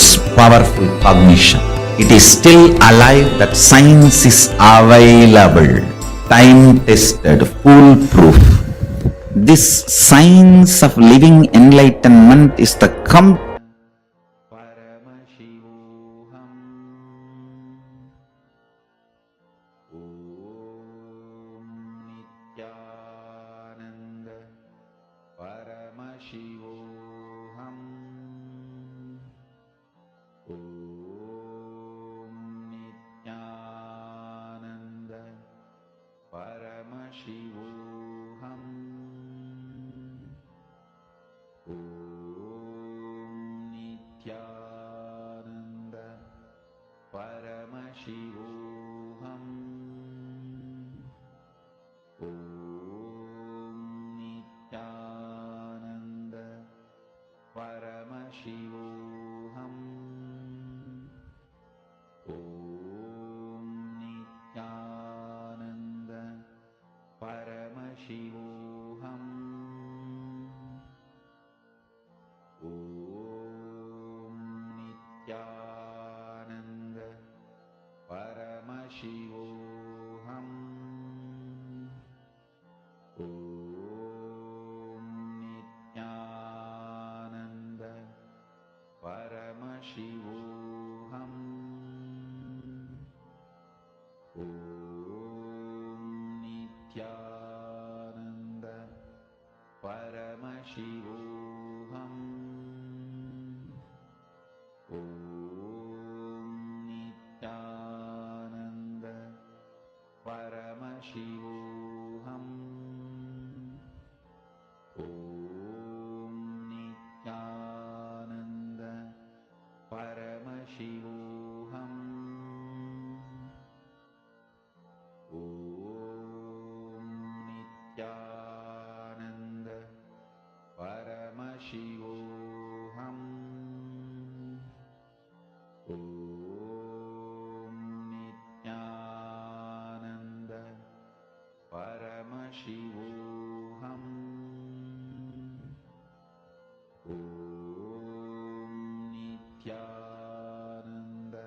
its powerful cognition. It is still alive, that science is available, time-tested, foolproof. This science of living enlightenment is the Paramashivoham. Om Nithyananda. Paramashivoham. Om Nithyananda. Paramashivoham. Om Nithyananda. Paramashivoham. Om Nithyananda. Paramashivoham. Om Nithyananda. Paramashivoham. Om Nithyananda. Paramashivoham. Om Nithyananda. Paramashivoham. Om Nithyananda. Paramashivoham. Om Nithyananda. Paramashivoham. Om Nithyananda. Paramashivoham. Om Nithyananda. Paramashivoham. Om Nithyananda.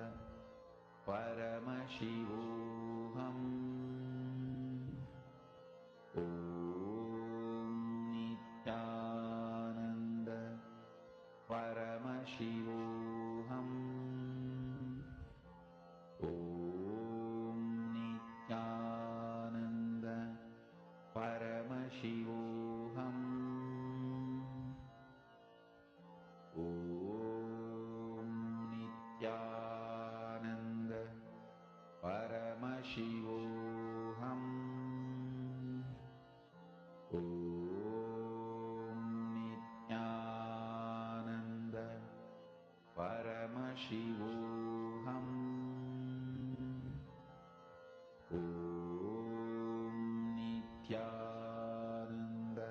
Paramashivoham. Om Nithyananda. Paramashivoham. Om Nithyananda. Paramashivoham. Om Nithyananda. Paramashivoham. Om Nithyananda. Paramashivoham. Om Nithyananda. Paramashivoham. Om Nithyananda.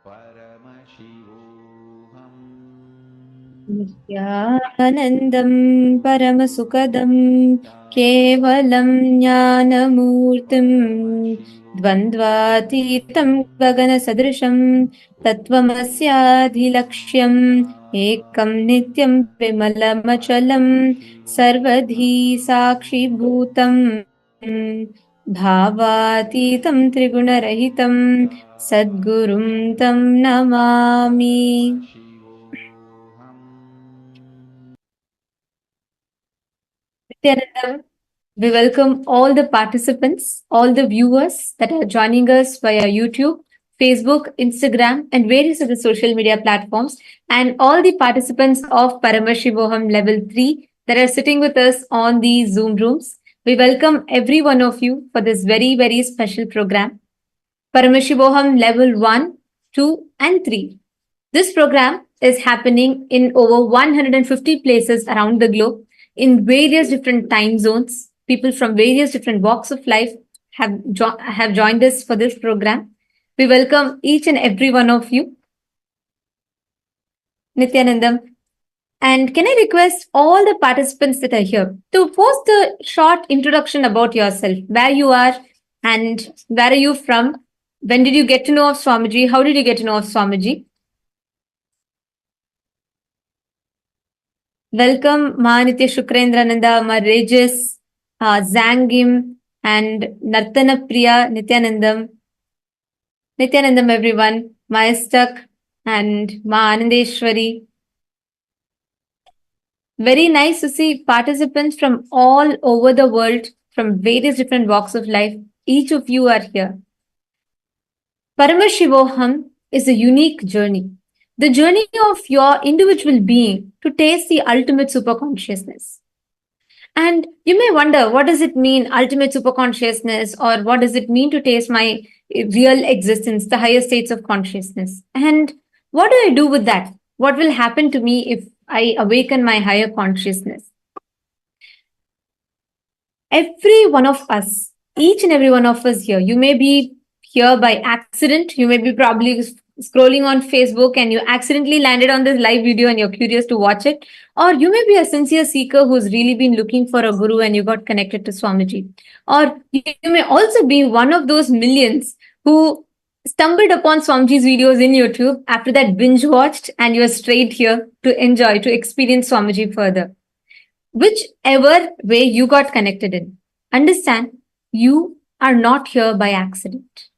Paramashivoham. Nithyanandam Paramasukadam Kevalam Jnanamurtim Dvandvatitam Gagana Sadrisham Tattvamasyaadhilaksham Ekam Nityam Vimalamachalam Sarvadhi Sakshi Bhutam Bhavatitam Trigunarahitam Sadgurum Tam Namami. Nithyanandam, we welcome all the participants, all the viewers that are joining us via YouTube, Facebook, Instagram, and various other social media platforms, and all the participants of Paramashivoham Level 3 that are sitting with us on the Zoom rooms. We welcome every one of you for this very, very special program, Paramashivoham Level 1, 2, and 3. This program is happening in over 150 places around the globe in various different time zones. People from various different walks of life have joined us for this program. We welcome each and every one of you. Nithyanandam. And can I request all the participants that are here to post a short introduction about yourself, where you are and where are you from? When did you get to know of Swamiji? How did you get to know of Swamiji? Welcome Mahanitya Shukrendraనంద, Ma Regis, Zangim, and Nartana Priya Nithyanandam. Nithyanandam, everyone. Ma Istak and Ma Anandeshwari. Very nice to see participants from all over the world, from various different walks of life. Each of you are here. Paramashivoham is a unique journey. The journey of your individual being to taste the ultimate superconsciousness. And you may wonder, what does it mean, ultimate superconsciousness, or what does it mean to taste my real existence, the higher states of consciousness? And what do I do with that? What will happen to me if I awaken my higher consciousness? Every one of us, each and every one of us here, you may be here by accident. You may be probably scrolling on Facebook and you accidentally landed on this live video and you're curious to watch it. Or you may be a sincere seeker who's really been looking for a guru and you got connected to Swamiji. Or you may also be one of those millions who stumbled upon Swamiji's videos in YouTube, after that binge watched, and you're straight here to enjoy, to experience Swamiji further. Whichever way you got connected in, understand you are not here by accident.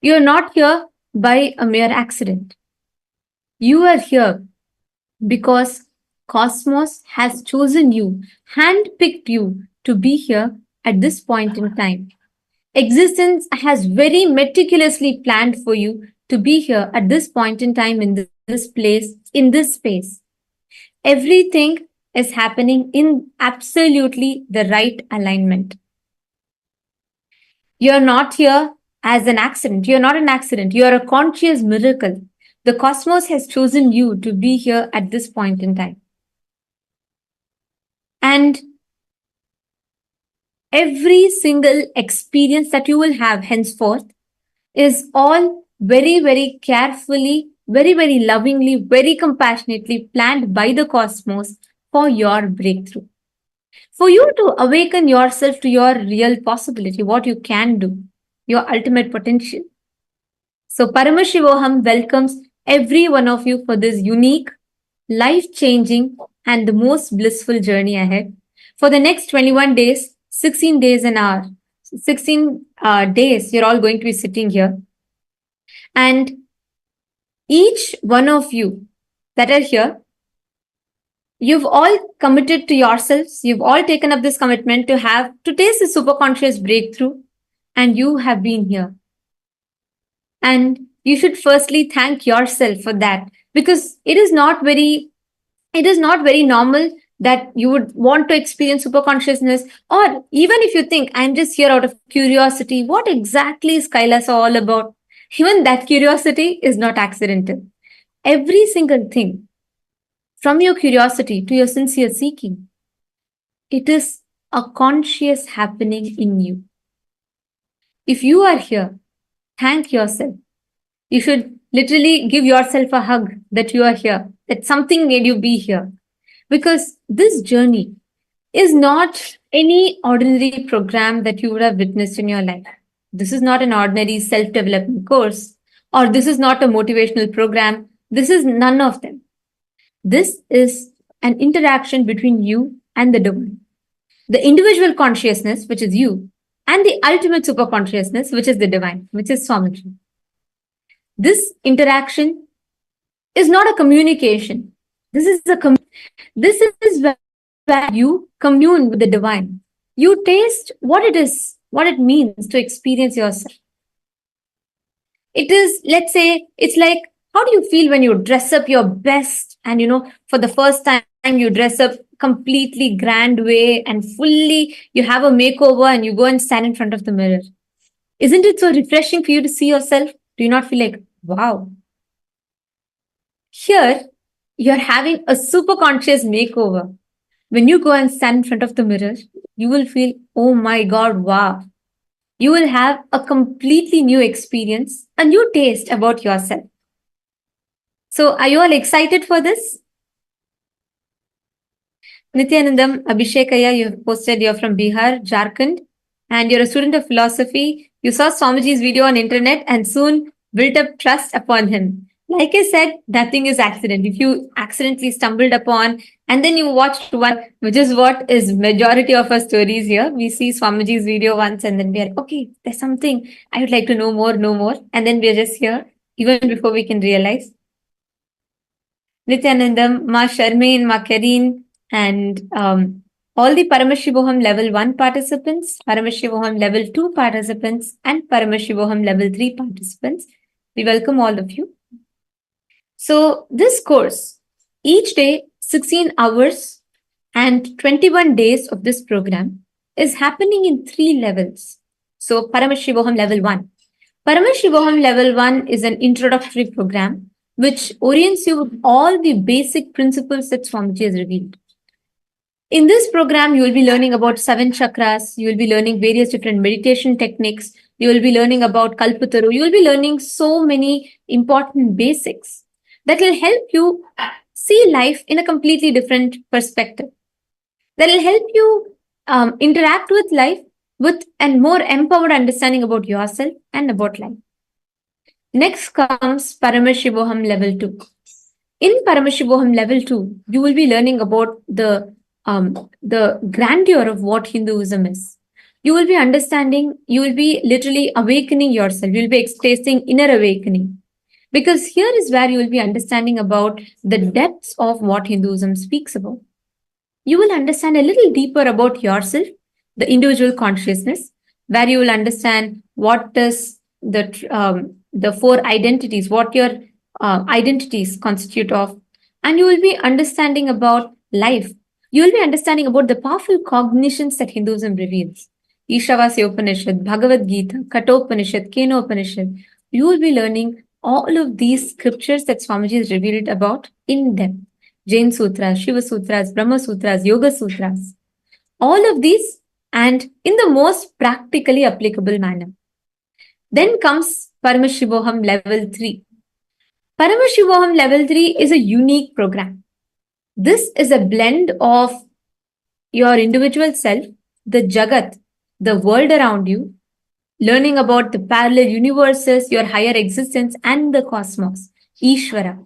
You are not here by a mere accident. You are here because Cosmos has chosen you, handpicked you to be here at this point in time. Existence has very meticulously planned for you to be here at this point in time, in this place, in this space. Everything is happening in absolutely the right alignment. You're not here as an accident. You're not an accident. You're a conscious miracle. The cosmos has chosen you to be here at this point in time. And every single experience that you will have henceforth is all very, very carefully, very, very lovingly, very compassionately planned by the cosmos for your breakthrough. For you to awaken yourself to your real possibility, what you can do, your ultimate potential. So Paramashivoham welcomes every one of you for this unique, life-changing, and the most blissful journey ahead. For the next 21 days, 16 days an hour, 16 days, you're all going to be sitting here. And each one of you that are here, you've all committed to yourselves. You've all taken up this commitment to taste the superconscious breakthrough, and you have been here. And you should firstly thank yourself for that, because it is not very normal that you would want to experience superconsciousness. Or even if you think, I'm just here out of curiosity, what exactly is KAILASA all about? Even that curiosity is not accidental. Every single thing, from your curiosity to your sincere seeking, it is a conscious happening in you. If you are here, thank yourself. You should literally give yourself a hug that you are here, that something made you be here. Because this journey is not any ordinary program that you would have witnessed in your life. This is not an ordinary self-development course, or this is not a motivational program. This is none of them. This is an interaction between you and the divine. The individual consciousness, which is you, and the ultimate superconsciousness, which is the divine, which is Swamiji. This interaction is not a communication. This is where you commune with the divine. You taste what it is, what it means to experience yourself. It is, let's say, it's like, how do you feel when you dress up your best and, for the first time you dress up completely grand way and fully, you have a makeover and you go and stand in front of the mirror? Isn't it so refreshing for you to see yourself? Do you not feel like, wow? Here, you're having a super conscious makeover. When you go and stand in front of the mirror, you will feel, oh my God, wow. You will have a completely new experience, a new taste about yourself. So are you all excited for this? Nithyanandam Abhishekaya, you have posted you're from Bihar, Jharkhand, and you're a student of philosophy. You saw Swamiji's video on internet and soon built up trust upon him. Like I said, nothing is accident. If you accidentally stumbled upon And then you watched one, which is what is majority of our stories here. We see Swamiji's video once and then we are, okay, there's something I would like to know more, know more. And then we are just here even before we can realize. Nithyanandam, Ma Sharmeen, Ma Kareen, and all the Paramashivoham Level 1 participants, Paramashivoham Level 2 participants, and Paramashivoham Level 3 participants. We welcome all of you. So this course, each day, 16 hours and 21 days of this program is happening in 3 levels. So Paramashivoham Level 1. Paramashivoham Level 1 is an introductory program which orients you with all the basic principles that Swamiji has revealed. In this program, you will be learning about 7 chakras, you will be learning various different meditation techniques, you will be learning about Kalpataru, you will be learning so many important basics that will help you see life in a completely different perspective. That will help you interact with life with a more empowered understanding about yourself and about life. Next comes Paramashivoham Level 2. In Paramashivoham Level 2, you will be learning about the grandeur of what Hinduism is. You will be understanding, you will be literally awakening yourself. You will be experiencing inner awakening. Because here is where you will be understanding about the depths of what Hinduism speaks about. You will understand a little deeper about yourself, the individual consciousness, where you will understand what is the 4 identities, what your identities constitute of, and you will be understanding about life. You will be understanding about the powerful cognitions that Hinduism reveals. Ishavasya Upanishad, Bhagavad Gita, Kathopanishad, Kenopanishad. You will be learning all of these scriptures that Swamiji has revealed about in depth. Jain Sutras, Shiva Sutras, Brahma Sutras, Yoga Sutras. All of these and in the most practically applicable manner. Then comes Paramashivoham Level 3. Paramashivoham Level 3 is a unique program. This is a blend of your individual self, the Jagat, the world around you, learning about the parallel universes, your higher existence, and the cosmos, Ishvara.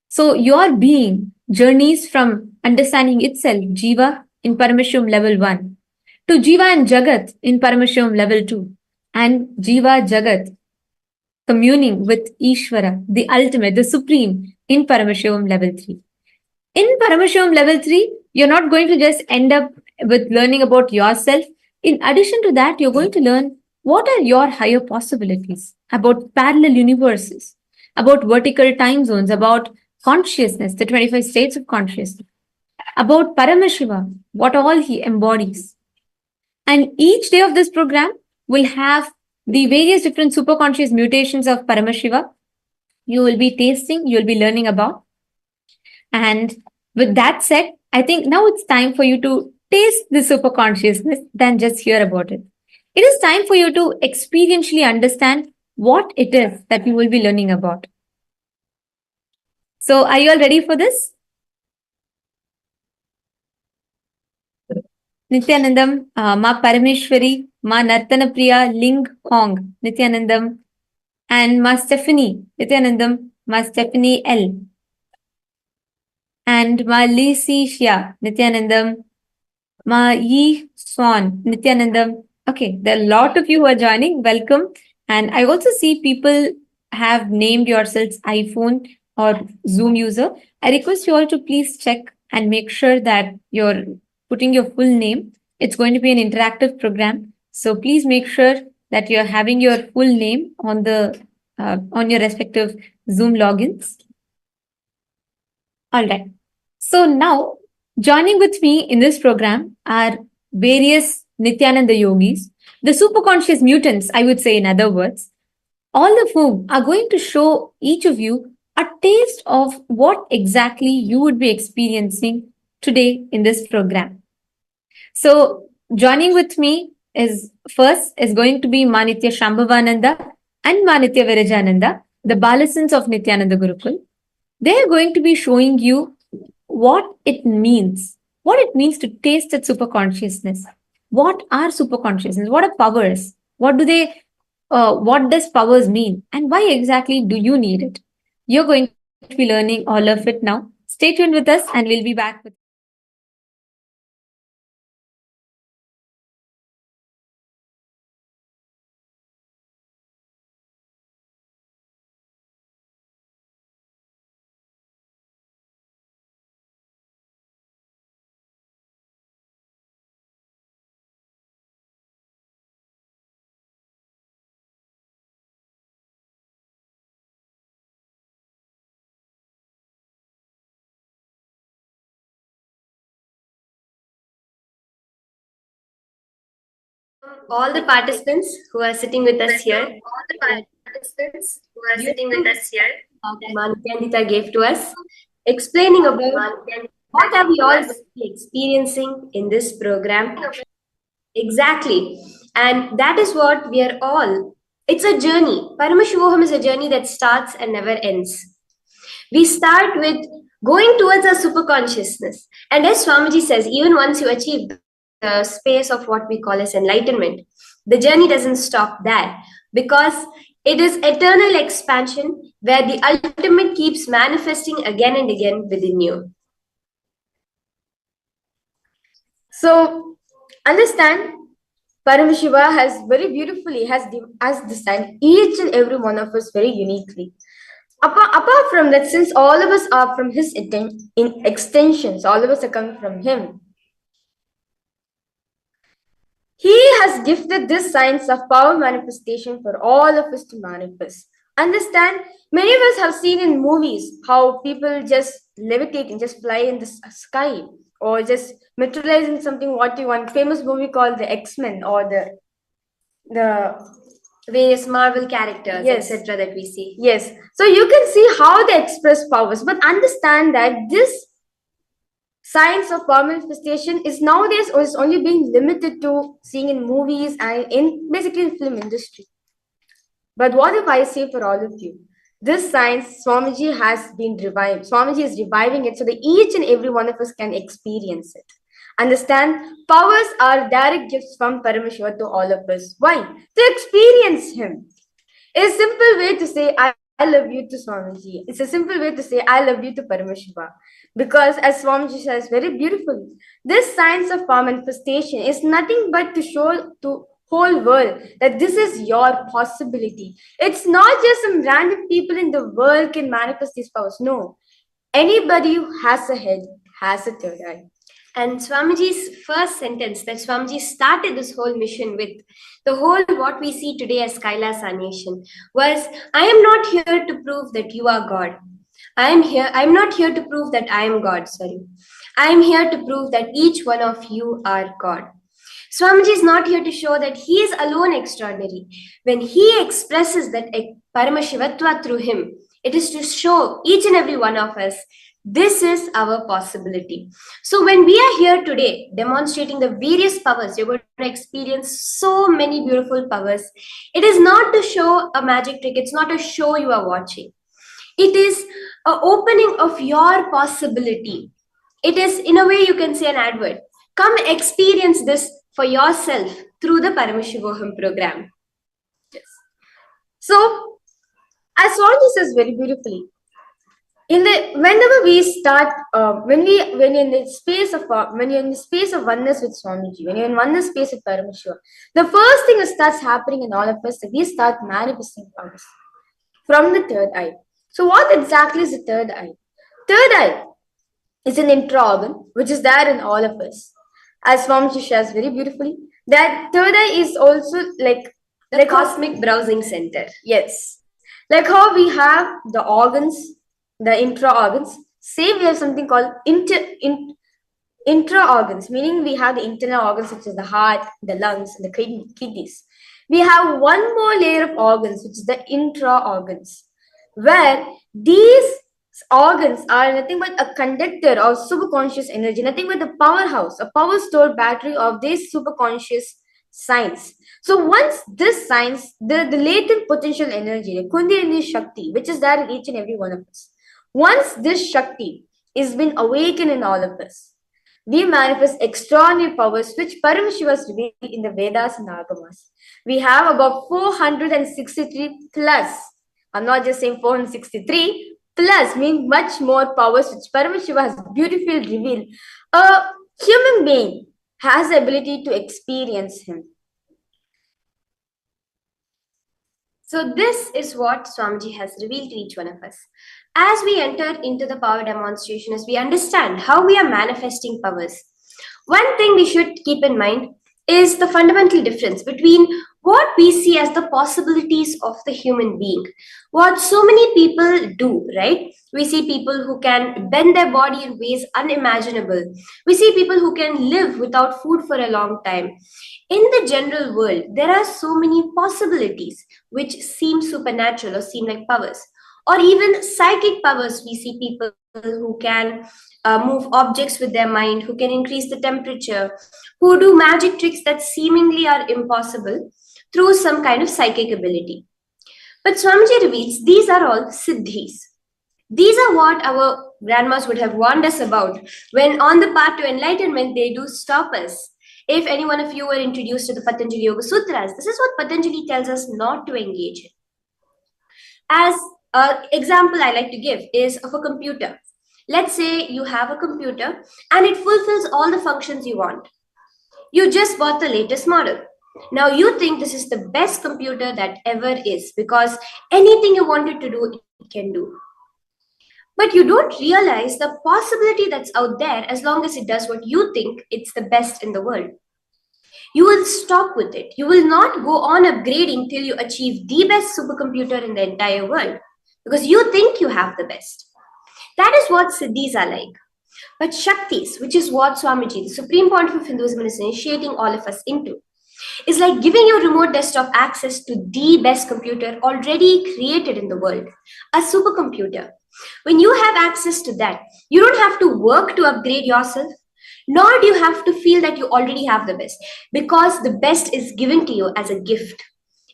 So your being journeys from understanding itself, Jiva, in Paramashivoham Level 1, to Jiva and Jagat in Paramashivoham Level 2, and Jiva Jagat communing with Ishvara, the ultimate, the supreme, in Paramashivoham Level 3. In Paramashivoham Level 3, you're not going to just end up with learning about yourself. In addition to that, you're going to learn what are your higher possibilities, about parallel universes, about vertical time zones, about consciousness, the 25 states of consciousness, about Paramashiva, what all he embodies. And each day of this program will have the various different superconscious mutations of Paramashiva. You will be tasting, you will be learning about. And with that said, I think now it's time for you to taste the superconsciousness than just hear about it. It is time for you to experientially understand what it is that you will be learning about. So are you all ready for this? Nithyanandam, Ma Parameshwari, Ma Nartana Priya, Ling Hong, Nithyanandam, and Ma Stephanie, Nithyanandam, Ma Stephanie L. And Ma Lisi Shia, Nithyanandam, Ma Yi Swan, Nithyanandam. Okay, there are a lot of you who are joining. Welcome. And I also see people have named yourselves iPhone or Zoom user. I request you all to please check and make sure that you're putting your full name. It's going to be an interactive program. So please make sure that you're having your full name on the on your respective Zoom logins. All right. So now, joining with me in this program are various Nithyananda yogis, the superconscious mutants, I would say in other words, all of whom are going to show each of you a taste of what exactly you would be experiencing today in this program. So joining with me is first is going to be Manitya Shambhavananda and Manitya Virajananda, the Balasans of Nithyananda Gurukul. They are going to be showing you what it means to taste that superconsciousness. What are superconsciousness? What are powers? What does powers mean? And why exactly do you need it? You're going to be learning all of it now. Stay tuned with us and we'll be back with all the participants who are sitting with us here. Nithyananda gave to us, explaining about what are we all experiencing in this program. Exactly. And that is what we are all. It's a journey. Paramashivoham is a journey that starts and never ends. We start with going towards our superconsciousness. And as Swamiji says, even once you achieve the space of what we call as enlightenment, the journey doesn't stop there because it is eternal expansion where the ultimate keeps manifesting again and again within you. So, understand, Paramashiva has very beautifully has designed each and every one of us very uniquely. Apart from that, since all of us are from his extensions, all of us are coming from him. He has gifted this science of power manifestation for all of us to manifest. Understand, many of us have seen in movies how people just levitate and just fly in the sky or just materialize in something what you want. Famous movie called the X-Men or the various Marvel characters, yes, etc. that we see. Yes. So you can see how they express powers, but understand that this science of power manifestation is nowadays is only being limited to seeing in movies and in basically in film industry. But what if I say for all of you, this science Swamiji has been revived. Swamiji is reviving it so that each and every one of us can experience it. Understand, powers are direct gifts from Paramashiva to all of us. Why? To experience him. A simple way to say I love you to Swamiji. It's a simple way to say I love you to Paramashiva. Because as Swamiji says very beautifully, this science of power manifestation is nothing but to show to whole world that this is your possibility. It's not just some random people in the world can manifest these powers. No. Anybody who has a head has a third eye. And Swamiji's first sentence that Swamiji started this whole mission with, the whole what we see today as KAILASA nation, was, I am not here to prove that you are God. I'm not here to prove that I am God, sorry. I am here to prove that each one of you are God. Swamiji is not here to show that he is alone extraordinary. When he expresses that Paramashivatva through him, it is to show each and every one of us this is our possibility. So when we are here today demonstrating the various powers, you're going to experience so many beautiful powers. It is not to show a magic trick. It's not a show you are watching. It is an opening of your possibility. It is, in a way, you can say an advert. Come experience this for yourself through the Paramashivoham program. Yes. So, as Swami says very beautifully, whenever we start, when you're in the space of oneness with Swamiji, when you're in oneness space with Paramashiva, the first thing that starts happening in all of us is we start manifesting powers from the third eye. So what exactly is the third eye? Third eye is an intra-organ which is there in all of us. As Swamiji shares very beautifully, that third eye is also like the cosmic browsing center. Yes. Like how we have the organs, the intra-organs, same we have something called intra-organs, meaning we have the internal organs such as the heart, the lungs, and the kidneys. We have one more layer of organs, which is the intra-organs, where these organs are nothing but a conductor of superconscious energy, nothing but the powerhouse, a power stored battery of this superconscious science. So once this science, the latent potential energy, the Kundalini Shakti, which is there in each and every one of us, once this Shakti is been awakened in all of us, we manifest extraordinary powers which Paramashiva revealed in the Vedas and Agamas. We have about 463 plus. I'm not just saying 463 plus, means much more powers which Paramashiva has beautifully revealed. A human being has the ability to experience him. So this is what Swamiji has revealed to each one of us. As we enter into the power demonstration, as we understand how we are manifesting powers, one thing we should keep in mind is the fundamental difference between what we see as the possibilities of the human being, what so many people do, right? We see people who can bend their body in ways unimaginable. We see people who can live without food for a long time. In the general world, there are so many possibilities which seem supernatural or seem like powers, or even psychic powers. We see people who can move objects with their mind, who can increase the temperature, who do magic tricks that seemingly are impossible through some kind of psychic ability. But Swamiji reveals these are all siddhis. These are what our grandmas would have warned us about when on the path to enlightenment they do stop us. If any one of you were introduced to the Patanjali Yoga Sutras, this is what Patanjali tells us not to engage in. As an example I like to give is of a computer. Let's say you have a computer and it fulfills all the functions you want. You just bought the latest model. Now you think this is the best computer that ever is because anything you wanted to do, it can do. But you don't realize the possibility that's out there as long as it does what you think it's the best in the world. You will stop with it. You will not go on upgrading till you achieve the best supercomputer in the entire world because you think you have the best. That is what siddhis are like. But Shaktis, which is what Swamiji, the Supreme Pontiff of Hinduism, is initiating all of us into, is like giving you remote desktop access to the best computer already created in the world, a supercomputer. When you have access to that, you don't have to work to upgrade yourself, nor do you have to feel that you already have the best, because the best is given to you as a gift.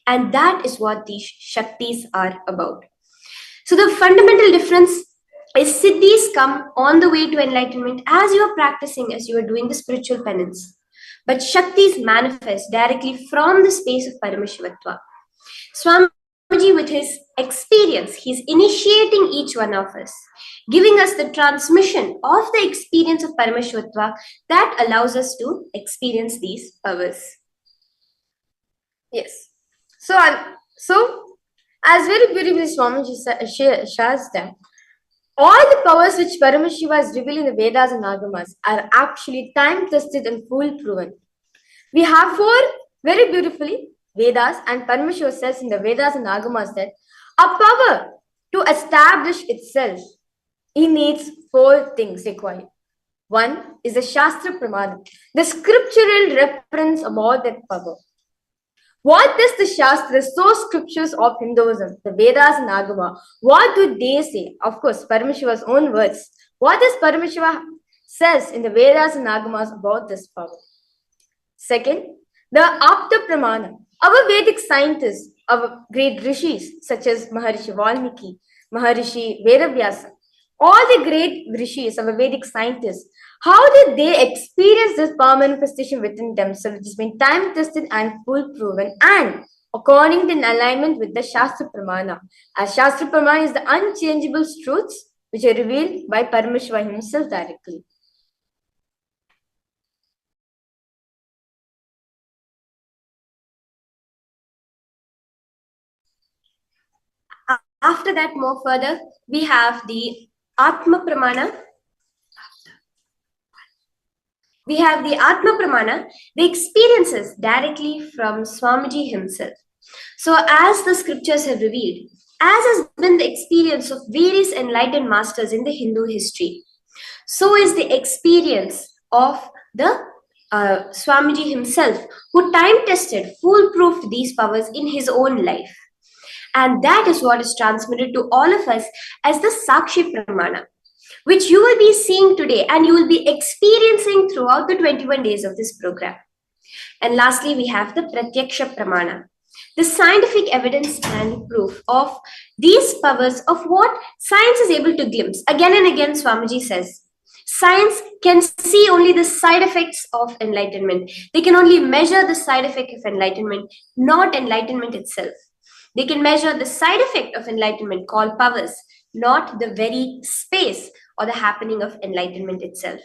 And that is what these Shaktis are about. So the fundamental difference is siddhis come on the way to enlightenment as you are practicing, as you are doing the spiritual penance. But Shaktis manifest directly from the space of Paramashivatva. Swamiji, with his experience, he's initiating each one of us, giving us the transmission of the experience of Paramashivatva that allows us to experience these powers. Yes. So as very beautifully Swamiji shares that all the powers which Paramashiva is revealing in the Vedas and Agamas are actually time-tested and fool-proven. We have four very beautifully Vedas, and Paramashiva says in the Vedas and Agamas that a power to establish itself, it needs four things required. One is the Shastra Pramana, the scriptural reference about that power. What does the Shastra, so scriptures of Hinduism, the Vedas and Agama, what do they say? Of course, Paramashiva's own words. What does Paramashiva says in the Vedas and Agamas about this power? Second, the Apta Pramana. Our Vedic scientists, our great rishis such as Maharishi Valmiki, Maharishi Vedavyasa, all the great rishis, our Vedic scientists, how did they experience this power manifestation within themselves, which has been time-tested and foolproven, and according to in alignment with the Shastra Pramana? As Shastra Pramana is the unchangeable truths which are revealed by Paramashiva himself directly. After that, more further, we have the Atma Pramana. We have the Atma Pramana, the experiences directly from Swamiji himself. So as the scriptures have revealed, as has been the experience of various enlightened masters in the Hindu history, so is the experience of the Swamiji himself, who time-tested, foolproofed these powers in his own life. And that is what is transmitted to all of us as the Sakshi Pramana, which you will be seeing today and you will be experiencing throughout the 21 days of this program. And lastly, we have the Pratyaksha Pramana, the scientific evidence and proof of these powers of what science is able to glimpse. Again and again, Swamiji says, science can see only the side effects of enlightenment. They can only measure the side effect of enlightenment, not enlightenment itself. They can measure the side effect of enlightenment called powers, not the very space or the happening of enlightenment itself.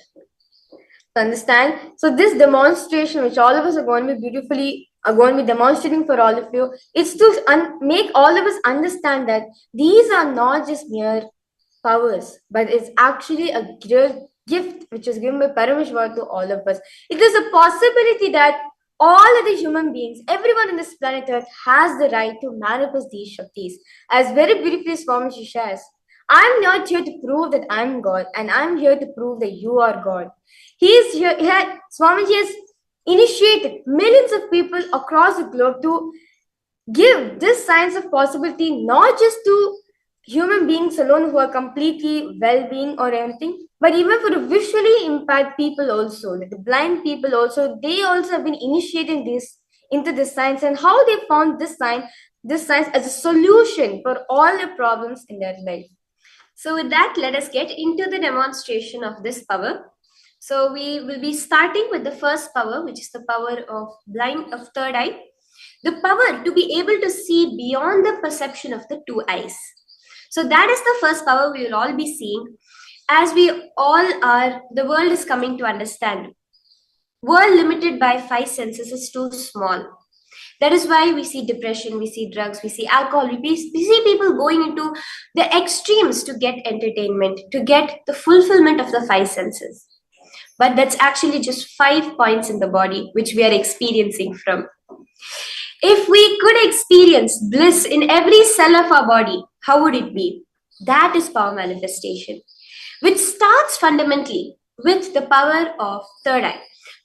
Understand? So this demonstration, which all of us are going to be demonstrating for all of you, it's to make all of us understand that these are not just mere powers, but it's actually a great gift which is given by Paramashiva to all of us. It is a possibility that all of the human beings, everyone on this planet Earth has the right to manifest these Shaktis. As very beautifully Swamiji says, I'm not here to prove that I'm God, and I'm here to prove that you are God. He is here, Swamiji has initiated millions of people across the globe to give this science of possibility not just to human beings alone who are completely well-being or anything, but even for the visually impaired people also, like the blind people also, they also have been initiating this into this science, and how they found this science as a solution for all the problems in their life. So with that, let us get into the demonstration of this power. So we will be starting with the first power, which is the power of third eye. The power to be able to see beyond the perception of the two eyes. So that is the first power we will all be seeing, as we all are, the world is coming to understand. World limited by 5 senses is too small. That is why we see depression, we see drugs, we see alcohol, we see people going into the extremes to get entertainment, to get the fulfillment of the 5 senses. But that's actually just 5 points in the body which we are experiencing from. If we could experience bliss in every cell of our body, how would it be? That is power manifestation, which starts fundamentally with the power of third eye,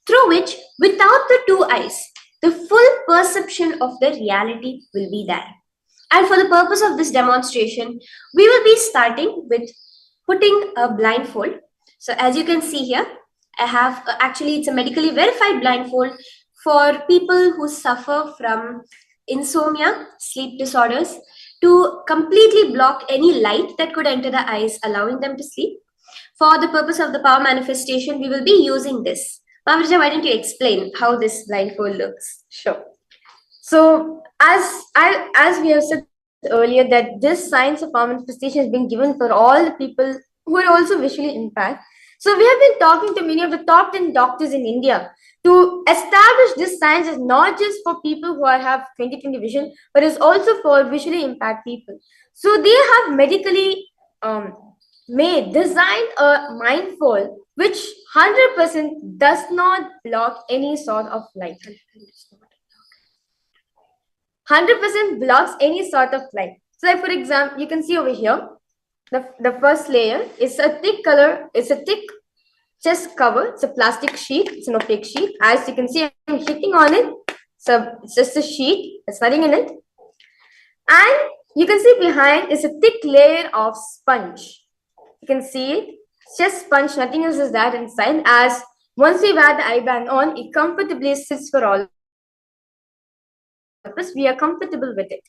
through which, without the two eyes, the full perception of the reality will be there. And for the purpose of this demonstration, we will be starting with putting a blindfold. So as you can see here, I have actually it's a medically verified blindfold for people who suffer from insomnia, sleep disorders, to completely block any light that could enter the eyes, allowing them to sleep. For the purpose of the power manifestation, we will be using this. Mavrija, why don't you explain how this blindfold looks? Sure. So as we have said earlier, that this science of power manifestation has been given for all the people who are also visually impaired. So we have been talking to many of the top 10 doctors in India to establish this science is not just for people who have 20/20 vision, but is also for visually impaired people. So they have medically designed a mindfold which 100% does not block any sort of light. 100% blocks any sort of light. So like for example, you can see over here, the first layer is a thick color, it's a thick chest cover, it's a plastic sheet, it's an opaque sheet. As you can see, I'm hitting on it. So it's just a sheet, there's nothing in it. And you can see behind is a thick layer of sponge. You can see it, it's just sponge, nothing else is that inside. As once we wear the eye band on, it comfortably sits for all of us. We are comfortable with it.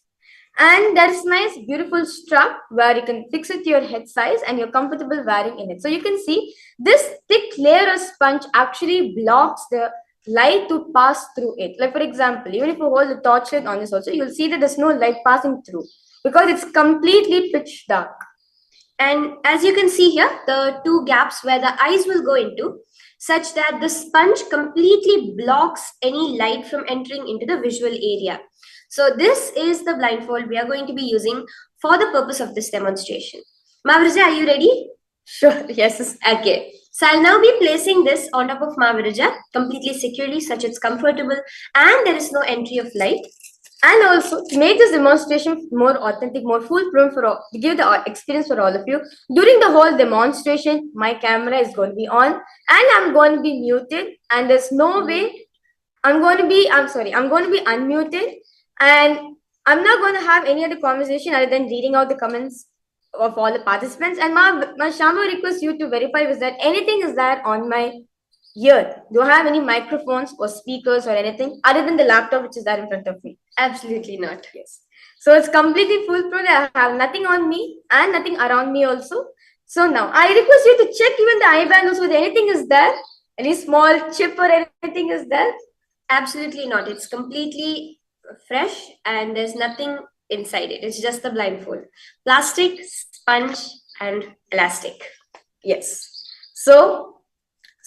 And there's nice beautiful strap where you can fix it to your head size and you're comfortable wearing in it. So you can see this thick layer of sponge actually blocks the light to pass through it. Like for example, even if you hold the torchlight on this also, you'll see that there's no light passing through because it's completely pitch dark. And as you can see here, the two gaps where the eyes will go into, such that the sponge completely blocks any light from entering into the visual area. So this is the blindfold we are going to be using for the purpose of this demonstration. Mavrija, are you ready? Sure, yes. Okay. So I'll now be placing this on top of Mavrija completely securely, such it's comfortable and there is no entry of light. And also to make this demonstration more authentic, more foolproof to give the experience for all of you, during the whole demonstration, my camera is going to be on and I'm going to be muted, and there's no way I'm going to be unmuted, and I'm not going to have any other conversation other than reading out the comments of all the participants. And my Shambhu requests you to verify is that anything is there on my ear. Do I have any microphones or speakers or anything other than the laptop which is there in front of me? Absolutely not. Yes. So it's completely foolproof. I have nothing on me and nothing around me also. So now I request you to check even the eye band also, whether anything is there, any small chip or anything is there. Absolutely not. It's completely fresh and there's nothing inside it. It's just the blindfold. Plastic, sponge, and elastic. Yes. So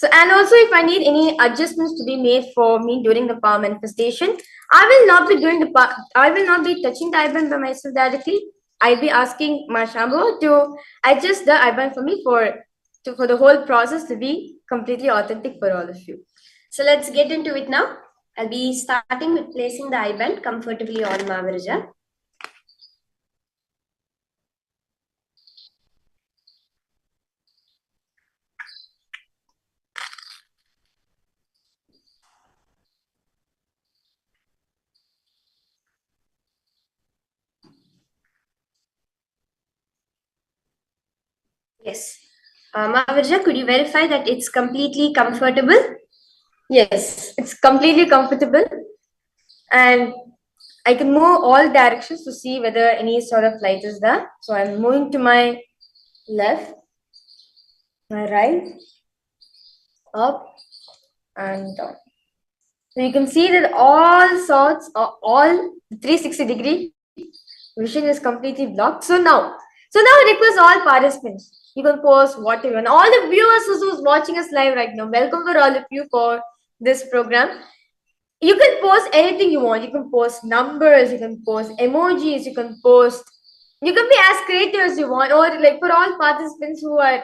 and also if I need any adjustments to be made for me during the power manifestation, I will not be touching the eye band by myself directly. I'll be asking my Shambhu to adjust the eye band for me for the whole process to be completely authentic for all of you. So let's get into it now. I'll be starting with placing the eye band comfortably on Maharija. Yes. Maharija, could you verify that it's completely comfortable? Yes, it's completely comfortable, and I can move all directions to see whether any sort of light is there. So I'm moving to my left, my right, up and down. So you can see that all sorts of all 360-degree vision is completely blocked. So now I request all participants. You can post whatever. And all the viewers who's watching us live right now, welcome for all of you for this program. You can post anything you want. You can post numbers, you can post emojis, you can be as creative as you want, or like for all participants who are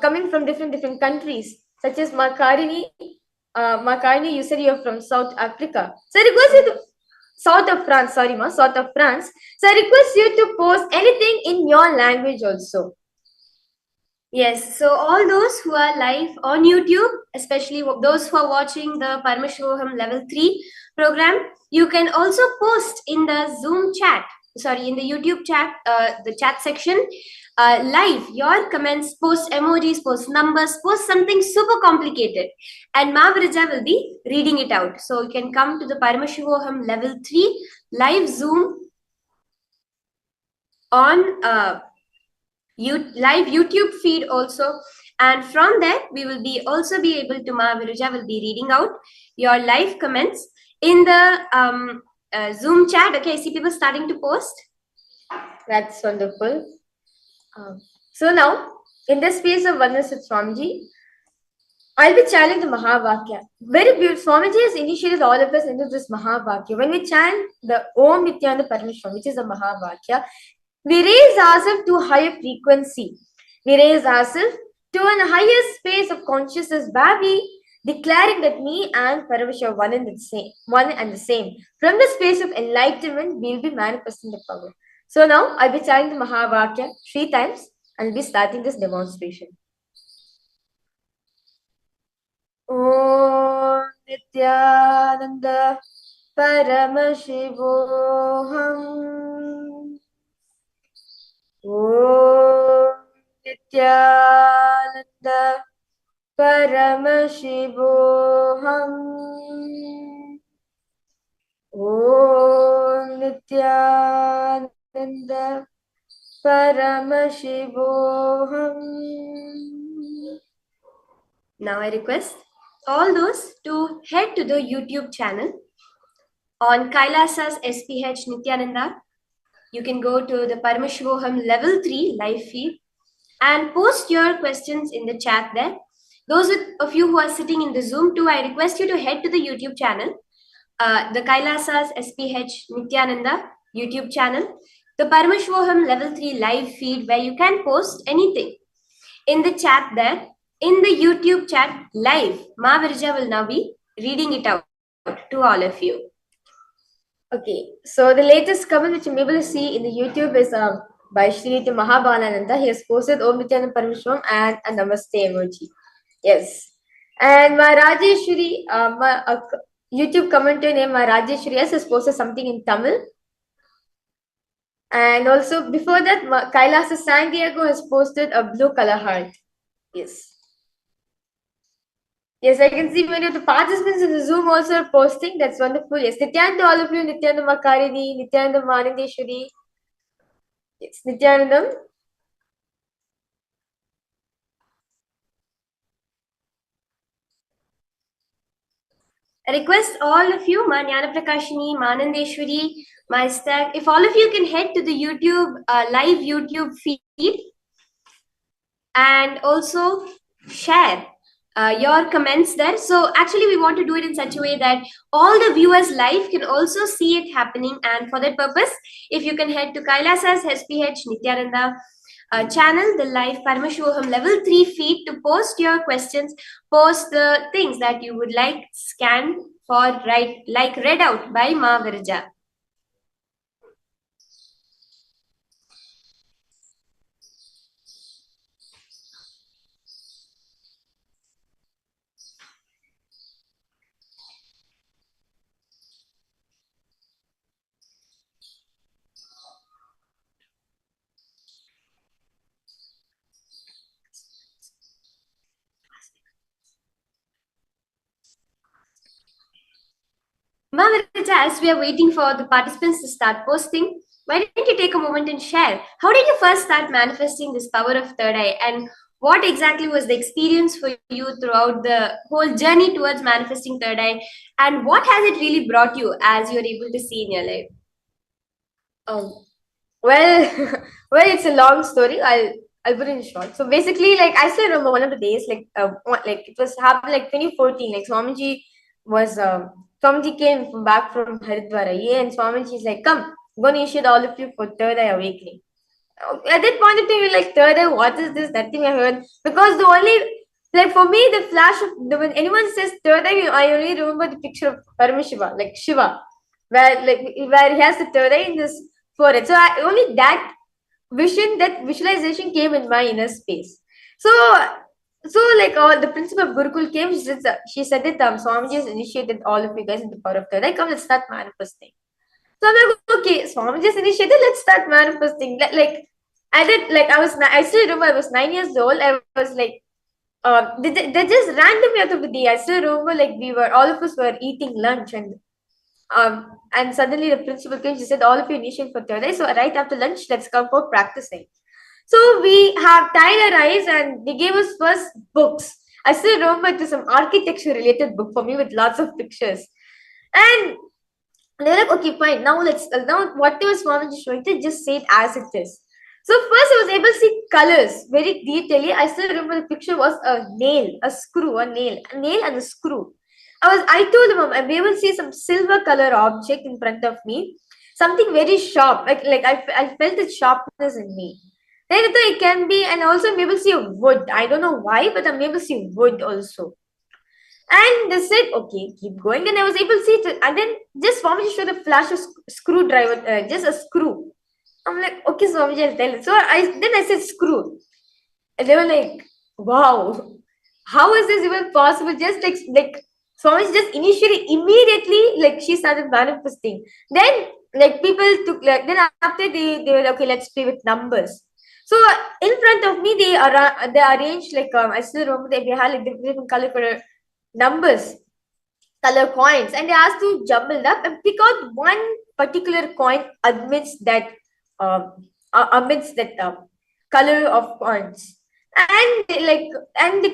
coming from different countries, such as Makarini. Makarini, you said you're from South Africa. So I request you to South of France, South of France. So I request you to post anything in your language also. Yes, so all those who are live on YouTube, especially those who are watching the Paramashivoham Level-3 program, you can also post in the Zoom chat, in the YouTube chat, the chat section, live your comments, post emojis, post numbers, post something super complicated. And Maharija will be reading it out. So you can come to the Paramashivoham Level-3 live Zoom on live YouTube feed also, and from there we will be also be able to Maharija will be reading out your live comments in the Zoom chat. Okay, I see people starting to post. That's wonderful. So now, in the space of oneness with Swamiji, I'll be chanting the Mahavakya. Very beautiful. Swamiji has initiated all of us into this Mahavakya. When we chant the Om Nithyananda Parameshwaram, which is the Mahavakya, we raise ourselves to a higher frequency. We raise ourselves to a higher space of consciousness where we declaring that me and Parameshwar are one and the same. From the space of enlightenment, we'll be manifesting the power. So now I'll be chanting the Mahavakya 3 times and I'll be starting this demonstration. Om Nithyananda Paramashivoham. Om Nithyananda Paramashivoham. Om Nithyananda Paramashivoham. Now I request all those to head to the YouTube channel on KAILASA's SPH Nithyananda. You can go to the Paramashivoham Level-3 live feed and post your questions in the chat there. Those of you who are sitting in the Zoom too, I request you to head to the YouTube channel, the KAILASA's SPH Nithyananda YouTube channel, the Paramashivoham Level-3 live feed, where you can post anything in the chat there. In the YouTube chat live, Maharija will now be reading it out to all of you. Okay, so the latest comment which I'm able to see in the YouTube is by Shri Mahabalananda. He has posted Om Nithyananda Parameshwaram and a Namaste emoji. Yes. And my Rajeshwari, YouTube commenter named my Rajeshwari has posted something in Tamil. And also before that, Kailasa San Diego has posted a blue color heart. Yes. Yes, I can see many of the participants in the Zoom also are posting. That's wonderful. Yes, Nithyananda, all of you, Nithyananda Makarini, Nithyananda Manandeshwari. Yes, Nithyanandam. I request all of you, Jnana Prakashini, Manandeshwari, my stack, if all of you can head to the YouTube, live YouTube feed and also share your comments there. So actually we want to do it in such a way that all the viewers live can also see it happening, and for that purpose, if you can head to KAILASA's SPH Nithyananda channel, the live Paramashivoham Level 3 feed, to post your questions, post the things that you would like scanned for read out by Ma Virja. Maharita, as we are waiting for the participants to start posting, why don't you take a moment and share? How did you first start manifesting this power of third eye, and what exactly was the experience for you throughout the whole journey towards manifesting third eye, and what has it really brought you as you're able to see in your life? Oh, well, well, it's a long story. I'll put it in short. So basically, like I still remember one of the days, like it was happened like 2014. Like Swamiji came back from Haridwar, yeah, and Swamiji is like, "Come, I'm gonna initiate all of you for third eye awakening." At that point of time, we're like, third eye, what is this? That thing I heard. Because the only, like for me, the flash of when anyone says third eye, I only remember the picture of Paramashiva, like Shiva, where he has the third eye in this forehead. So only that vision, that visualization came in my inner space. So like the principal of Gurukul came, she said that Swamiji has initiated all of you guys in the power of third eye. Come, let's start manifesting. So I'm like, okay, Swami just initiated, let's start manifesting. Like I did, like I still remember I was 9 years old. I was like, they just randomly out of the day. I still remember like all of us were eating lunch, and suddenly the principal came. She said, all of you initiate for third eye. So right after lunch, let's come for practicing. So we have tied our eyes, and they gave us first books. I still remember it was some architecture related book for me with lots of pictures. And they're like, okay, fine. Now whatever Swamiji is showing, just say it as it is. So first I was able to see colors very detailedly. I still remember the picture was a nail, a nail and a screw. I told him, I'm able to see some silver color object in front of me, something very sharp. I felt the sharpness in me. Then I thought it can be, and also I'm able to see a wood. I don't know why, but I'm able to see wood also. And they said, okay, keep going. And I was able to see it. And then just Swamiji showed a flash of screwdriver, just a screw. I'm like, okay, Swamiji, I'll tell it. So I said screw. And they were like, wow, how is this even possible? Just like Swamiji just initially, immediately, like she started manifesting. Then like people took then after they were like, okay, let's play with numbers. So in front of me, they arranged like I still remember they had like different color for numbers, color coins, and they asked to jumble it up and pick out one particular coin amidst that color of coins. And they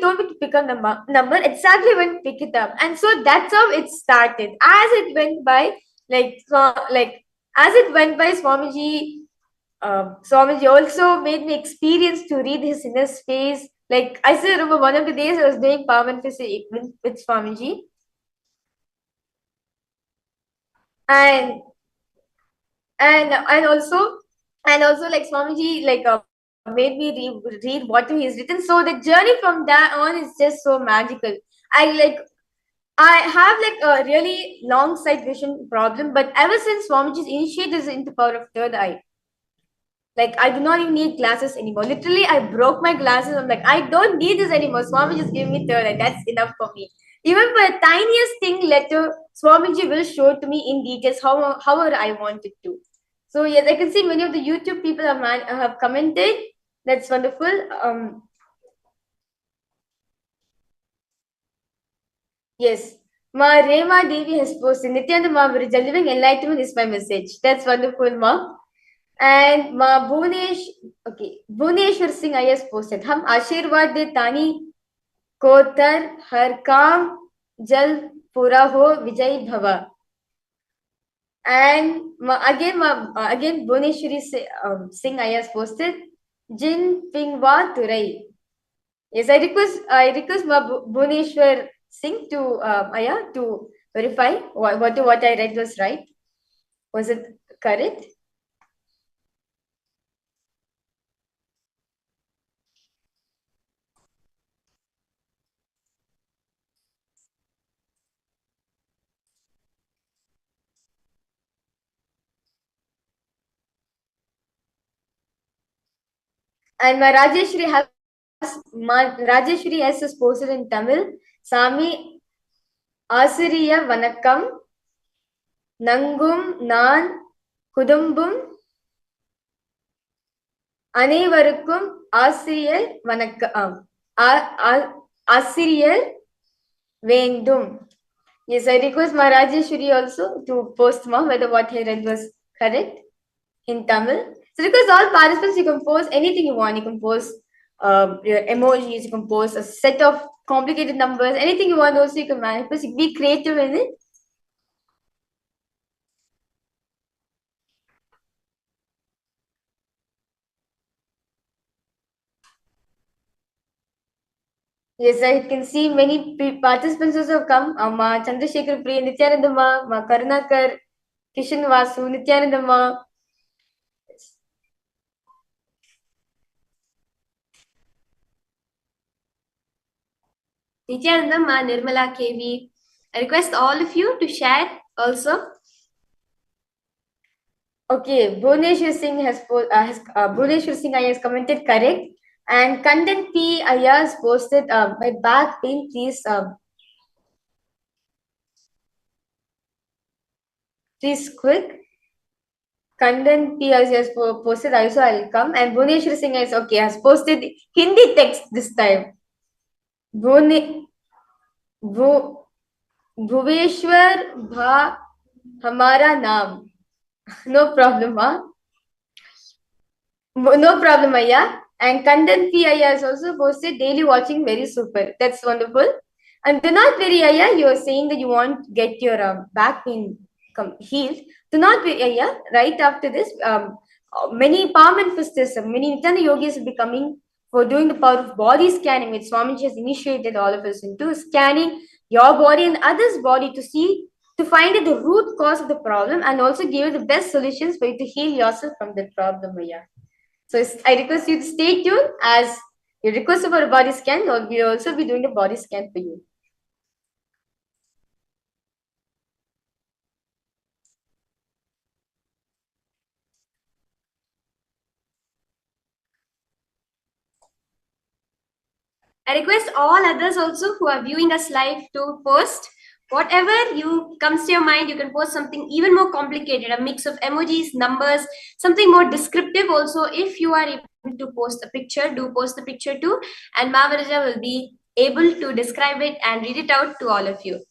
told me to pick a number exactly when pick it up, and so that's how it started. As it went by, Swamiji also made me experience to read his inner space. Like I still remember one of the days I was doing power manifestation with Swamiji, and and also like Swamiji made me read what he's written. So the journey from that on is just so magical. I have like a really long sight vision problem, but ever since Swamiji's initiated into power of third eye, like I do not even need glasses anymore. Literally, I broke my glasses. I'm like, I don't need this anymore. Swami just gave me third eye. That's enough for me. Even for the tiniest thing letter, Swamiji will show it to me in details however I want it to. So yes, I can see many of the YouTube people have commented. That's wonderful. Yes. Ma Rema Devi has posted, Nithyananda Ma Virija, living enlightenment is my message. That's wonderful, Ma. And Ma Bhuneshwar Singh IS posted, हम आशीर्वाद दे तानी को तर हर काम जल पूरा हो विजय भवा. And again Bhuneshwari Singh IS posted, Jin Pingwa Turai. Yes, I request Ma Bhuneshwar Singh to to verify what I read was right. Was it correct? And Rajeshwari S is posted in Tamil. Sami Asiriya Vanakkam Nangum Nan Kudumbum அனைவருக்கும் ஆசிரியர் வணக்கம் ஆசிரியர் வேண்டும். Yes, I request Rajeshwari also to post more whether what he read was correct in Tamil. So request all participants, you can post anything you want. You can post your emojis, you can post a set of complicated numbers, anything you want also you can manifest. Be creative in it. Yes, I can see many participants also have come. Ma Chandrasekhar Priya, Nithyananda Ma Karunakar, Kishan Vasu, Nithyananda Ma. Nithyananda Ma, Nirmala KV. I request all of you to share also. Okay, Bhuvneshwar Singh has commented correct. And Content P Aya has posted my back pain, please quick. Content P has posted also I'll come. And Bhuvneshwar Singh has posted Hindi text this time. Bhuveshwar Bha Hamara Naam. No problem, No problem, Aya. And Content P Aya has also posted daily watching very super. That's wonderful. And do not worry, Aya. You are saying that you want to get your back pain healed. Do not worry, Aya. Right after this, many palm and fisters, many Nithyananda yogis will be coming for doing the power of body scanning, which Swamiji has initiated all of us into, scanning your body and others' body to find out the root cause of the problem and also give you the best solutions for you to heal yourself from that problem, Aya. So I request you to stay tuned as you request for a body scan, or we will also be doing a body scan for you. I request all others also who are viewing us live to post whatever comes to your mind. You can post something even more complicated, a mix of emojis, numbers, something more descriptive also. If you are able to post a picture, do post the picture too, and Mahaviraja will be able to describe it and read it out to all of you.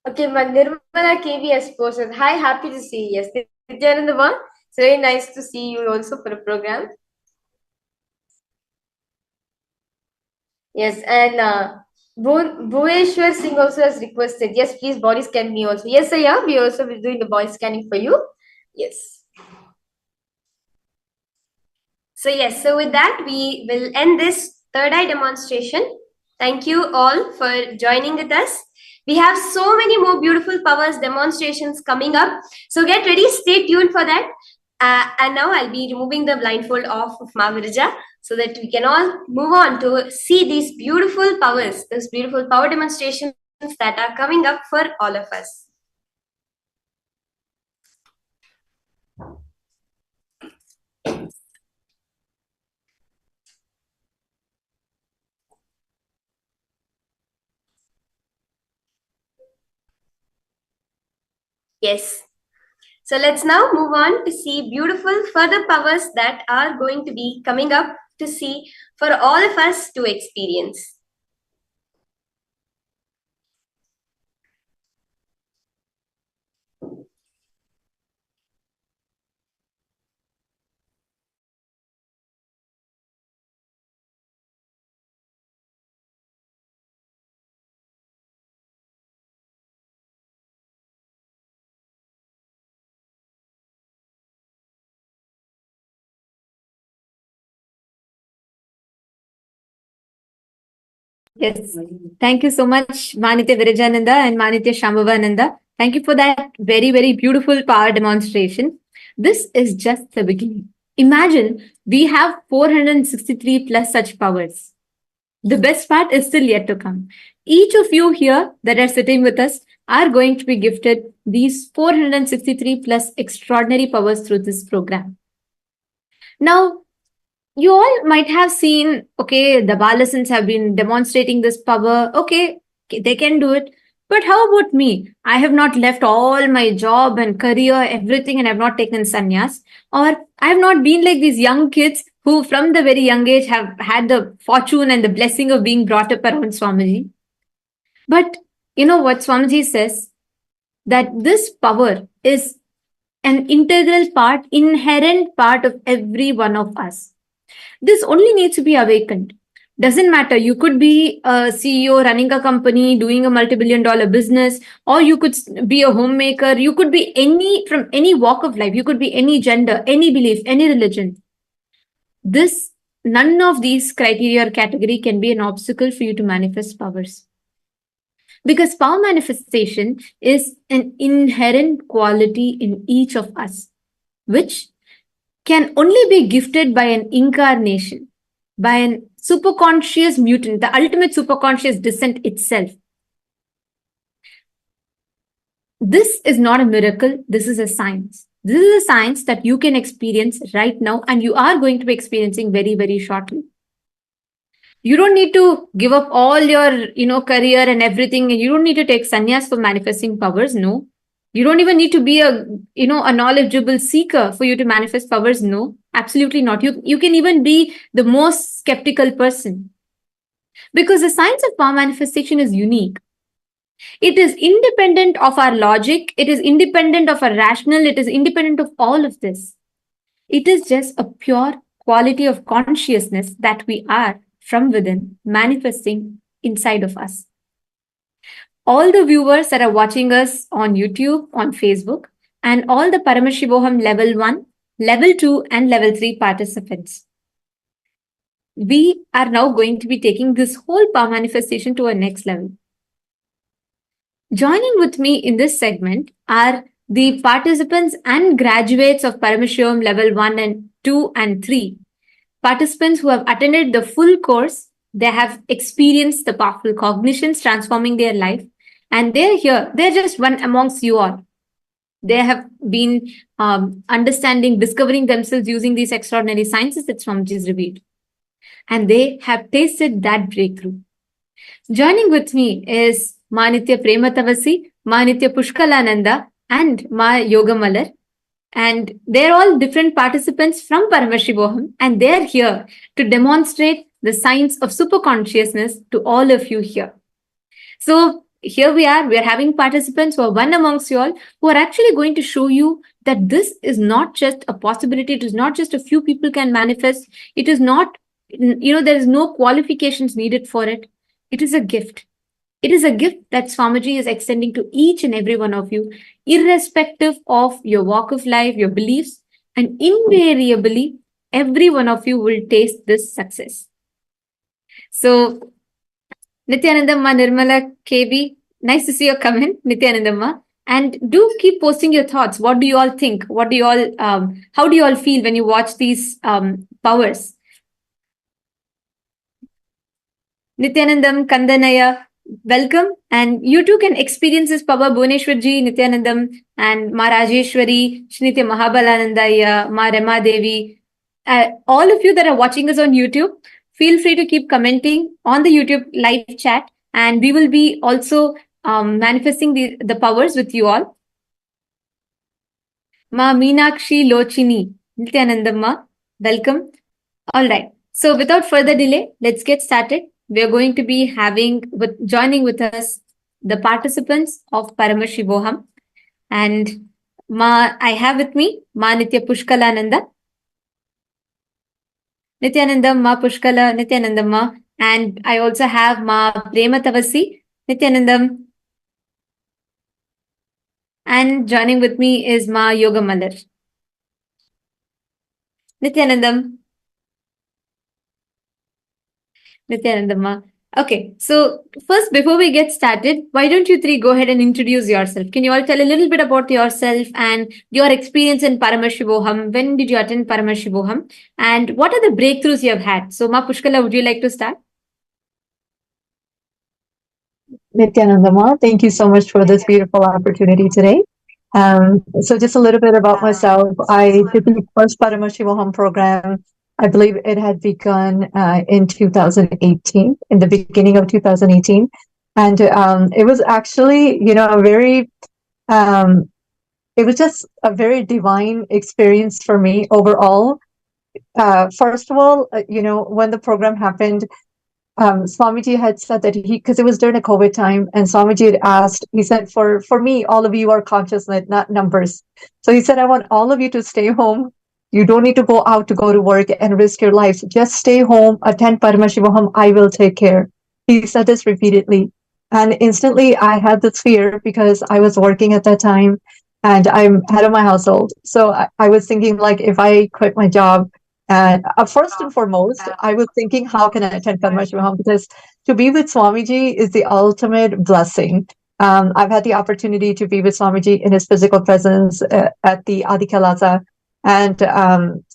Okay, Nirmala KV has posted. Hi, happy to see you. Yes, Nithyananda, it's very nice to see you also for the program. Yes, and Bhuveshwar Singh also has requested. Yes, please body scan me also. Yes, Aya, we also will be doing the body scanning for you. Yes. So with that, we will end this third eye demonstration. Thank you all for joining with us. We have so many more beautiful powers demonstrations coming up. So get ready, stay tuned for that. And now I'll be removing the blindfold off of Mahaviraja so that we can all move on to see these beautiful powers, those beautiful power demonstrations that are coming up for all of us. Yes. So let's now move on to see beautiful further powers that are going to be coming up to see for all of us to experience. Yes. Thank you so much, Manitya Virajananda and Manitya Shambhavananda. Thank you for that very, very beautiful power demonstration. This is just the beginning. Imagine we have 463 plus such powers. The best part is still yet to come. Each of you here that are sitting with us are going to be gifted these 463 plus extraordinary powers through this program. Now, you all might have seen, okay, the Balasans have been demonstrating this power. Okay, they can do it. But how about me? I have not left all my job and career, everything, and I've not taken sannyas. Or I have not been like these young kids who, from the very young age, have had the fortune and the blessing of being brought up around Swamiji. But you know what Swamiji says? That this power is an integral part, inherent part of every one of us. This only needs to be awakened. Doesn't matter. You could be a CEO running a company, doing a multi-billion dollar business, or you could be a homemaker. You could be from any walk of life. You could be any gender, any belief, any religion. None of these criteria or category can be an obstacle for you to manifest powers. Because power manifestation is an inherent quality in each of us, which can only be gifted by an incarnation, by an superconscious mutant, the ultimate superconscious descent itself. This is not a miracle. This is a science. This is a science that you can experience right now, and you are going to be experiencing very, very shortly. You don't need to give up all your, career and everything, and you don't need to take sannyas for manifesting powers. No. You don't even need to be a knowledgeable seeker for you to manifest powers. No, absolutely not. You can even be the most skeptical person, because the science of power manifestation is unique. It is independent of our logic. It is independent of our rational. It is independent of all of this. It is just a pure quality of consciousness that we are from within, manifesting inside of us. All the viewers that are watching us on YouTube, on Facebook, and all the Paramashivoham Level 1, Level 2, and Level 3 participants. We are now going to be taking this whole power manifestation to a next level. Joining with me in this segment are the participants and graduates of Paramashivoham Level 1 and 2 and 3. Participants who have attended the full course, they have experienced the powerful cognitions transforming their life, and they're here. They're just one amongst you all. They have been understanding, discovering themselves using these extraordinary sciences that Swamiji has revealed. And they have tasted that breakthrough. Joining with me is Ma Nithya Prematavasi, Ma Nithya Pushkalananda, and Ma Yoga Malar. And they're all different participants from Paramashivoham, and they're here to demonstrate the science of superconsciousness to all of you here. So here we are having participants who are one amongst you all, who are actually going to show you that this is not just a possibility. It is not just a few people can manifest. It is not, there is no qualifications needed for it. It is a gift. It is a gift that Swamiji is extending to each and every one of you, irrespective of your walk of life, your beliefs, and invariably, every one of you will taste this success. So, Nithyanandamma, Nirmala, KB, nice to see you come in, Nithyanandamma. And do keep posting your thoughts. What do you all think? How do you all feel when you watch these powers? Nithyanandam, Kandanaya, welcome. And you too can experience this power. Bhuneshwarji, Nithyanandam, and Ma Rajeshwari, Shnitya Mahabalanandaya, Ma Rema Devi. All of you that are watching us on YouTube, feel free to keep commenting on the YouTube live chat, and we will be also manifesting the powers with you all. Ma Meenakshi Lochini, Nithyanandamma, welcome. All right. So without further delay, let's get started. We are going to be joining with us the participants of Paramashivoham. And I have with me Ma Nithya Pushkalananda, Nithyanandam, Ma Pushkala, Nithyanandamma, and I also have Ma Prematavasi, Nithyanandam. And joining with me is Ma Yoga Malar. Nithyanandam. Nithyanandamma. Okay, so first, before we get started, why don't you three go ahead and introduce yourself? Can you all tell a little bit about yourself and your experience in Paramashivoham? When did you attend Paramashivoham? And what are the breakthroughs you have had? So, Ma Pushkala, would you like to start? Nithyananda, thank you so much for this beautiful opportunity today. So just a little bit about myself. I did the first Paramashivoham program. I believe it had begun in 2018, in the beginning of 2018. And it was actually, it was just a very divine experience for me overall. First of all, when the program happened, Swamiji had said that because it was during a COVID time, and Swamiji had asked, he said, for me, all of you are consciousness, not numbers. So he said, I want all of you to stay home. You don't need to go out to go to work and risk your lives. Just stay home, attend Paramashivoham, I will take care. He said this repeatedly. And instantly I had this fear because I was working at that time and I'm head of my household. So I was thinking, like, if I quit my job, and first and foremost, I was thinking, how can I attend Paramashivoham? Because to be with Swamiji is the ultimate blessing. I've had the opportunity to be with Swamiji in his physical presence at the Adi KAILASA. And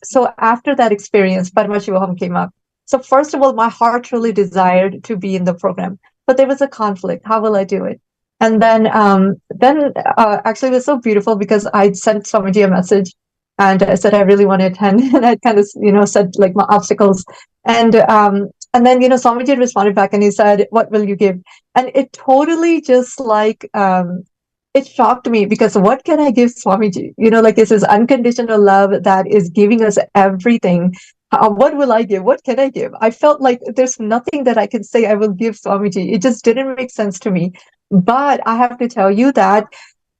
so after that experience, Paramashivoham came up. So first of all, my heart really desired to be in the program, but there was a conflict. How will I do it? And then actually it was so beautiful because I sent Swamiji a message and I said I really want to attend, and I kind of said like my obstacles, and then Swamiji responded back and he said, "What will you give?" And it totally just like it shocked me because what can I give Swamiji? Like this is unconditional love that is giving us everything. What will I give? What can I give? I felt like there's nothing that I can say I will give Swamiji. It just didn't make sense to me. But I have to tell you that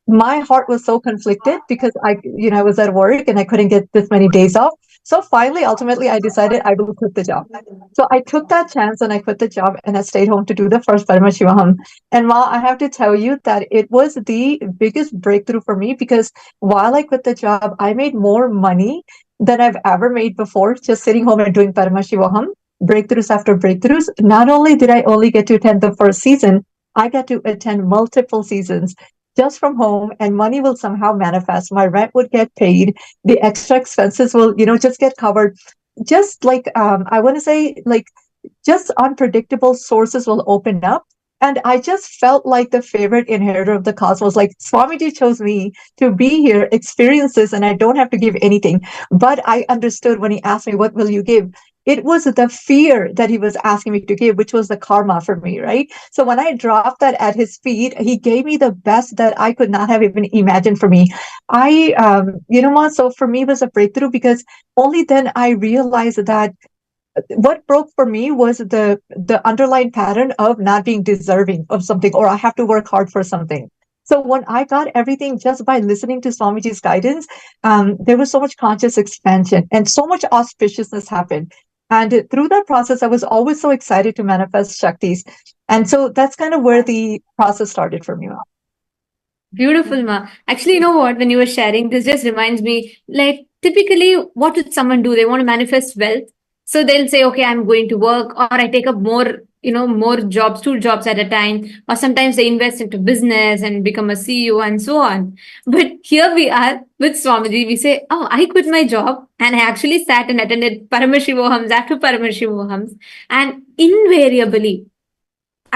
my heart was so conflicted because I was at work and I couldn't get this many days off. So finally, ultimately, I decided I will quit the job. So I took that chance and I quit the job and I stayed home to do the first Paramashivoham. And while I have to tell you that it was the biggest breakthrough for me because while I quit the job, I made more money than I've ever made before just sitting home and doing Paramashivoham, breakthroughs after breakthroughs. Not only did I only get to attend the first season, I got to attend multiple seasons just from home, and money will somehow manifest. My rent would get paid. The extra expenses will, just get covered. Just like, I want to say, like, just unpredictable sources will open up. And I just felt like the favorite inheritor of the cosmos. Like Swamiji chose me to be here, experience this, and I don't have to give anything. But I understood when he asked me, what will you give? It was the fear that he was asking me to give, which was the karma for me, right? So when I dropped that at his feet, he gave me the best that I could not have even imagined for me. So for me, it was a breakthrough because only then I realized that what broke for me was the underlying pattern of not being deserving of something, or I have to work hard for something. So when I got everything just by listening to Swamiji's guidance, there was so much conscious expansion and so much auspiciousness happened. And through that process, I was always so excited to manifest Shaktis. And so that's kind of where the process started for me. Beautiful, Ma. Actually, you know what? When you were sharing, this just reminds me, like, typically, what would someone do? They want to manifest wealth. So they'll say, okay, I'm going to work, or I take up more jobs, 2 jobs at a time, or sometimes they invest into business and become a CEO and so on. But here we are with Swamiji. We say, oh, I quit my job and I actually sat and attended Paramashivohams after Paramashivohams. And invariably,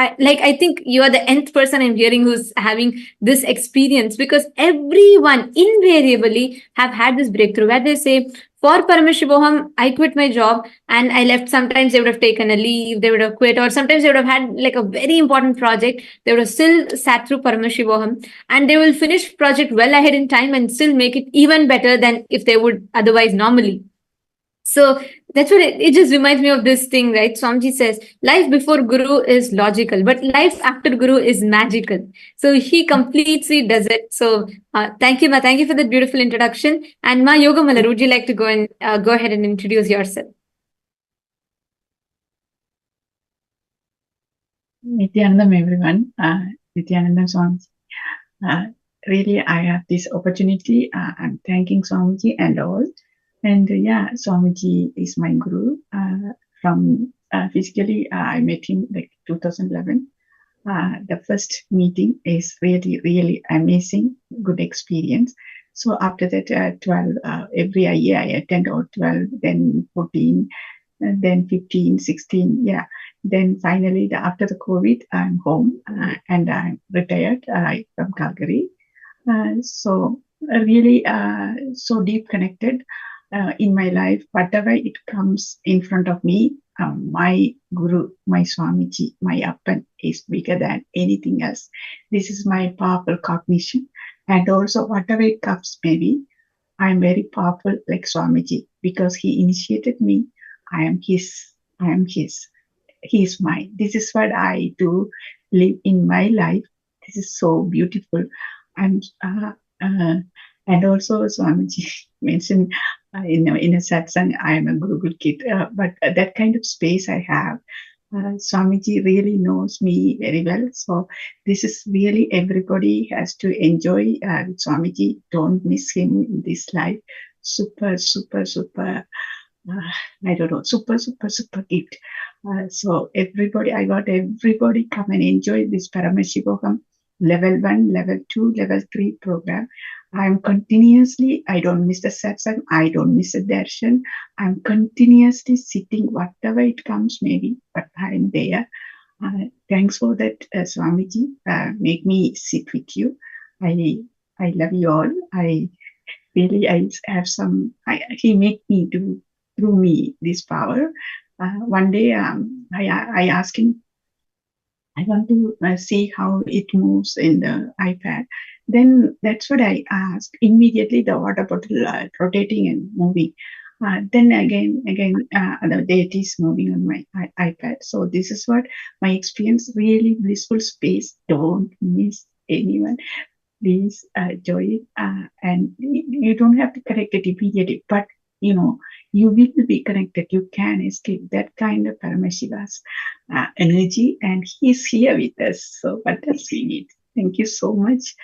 I think you are the nth person I'm hearing who's having this experience, because everyone invariably have had this breakthrough where they say, for Paramashivoham, I quit my job and I left. Sometimes they would have taken a leave, they would have quit, or sometimes they would have had like a very important project. They would have still sat through Paramashivoham and they will finish project well ahead in time and still make it even better than if they would otherwise normally. So that's what it just reminds me of this thing, right? Swamiji says, life before Guru is logical, but life after Guru is magical. So he completely does it. So thank you, Ma. Thank you for that beautiful introduction. And Ma Yoga Malar, would you like to go ahead and introduce yourself? Nithyananda, everyone. Nithyananda Swamiji. Really, I have this opportunity. I'm thanking Swamiji and all. And yeah, Swamiji is my guru from physically, I met him like 2011. The first meeting is really, really amazing, good experience. So after that, 12, every year I attend, or 12, then 14, and then 15, 16, yeah. Then finally, after the COVID, I'm home and I'm retired from Calgary. So really, so deep connected in my life. Whatever it comes in front of me, my Guru, my Swamiji, my Appan is bigger than anything else. This is my powerful cognition. And also, whatever it comes, maybe I am very powerful like Swamiji because he initiated me. I am his. I am his. He is mine. This is what I do live in my life. This is so beautiful. And uh, and also Swamiji mentioned in a satsang, I am a Google kid, but that kind of space I have. Swamiji really knows me very well. So this is really everybody has to enjoy Swamiji. Don't miss him in this life. Super, super, super. I don't know, super, super, super gift. So everybody, I got everybody come and enjoy this Paramashivoham Level 1, Level 2, Level 3 program. I'm continuously, I don't miss the satsang, I don't miss a darshan. I'm continuously sitting, whatever it comes, maybe, but I'm there. Thanks for that, Swamiji. Make me sit with you. I love you all. I really, I have some, he make me do through me this power. One day, I asked him, I want to see how it moves in the iPad. Then that's what I asked. Immediately, the water bottle rotating and moving. Then again, the deity is moving on my iPad. So this is what my experience. Really blissful space. Don't miss anyone. Please join, and you don't have to correct it immediately, but you know you will be connected. You can escape that kind of Paramashiva's energy, and he's here with us. So what else we need? Thank you so much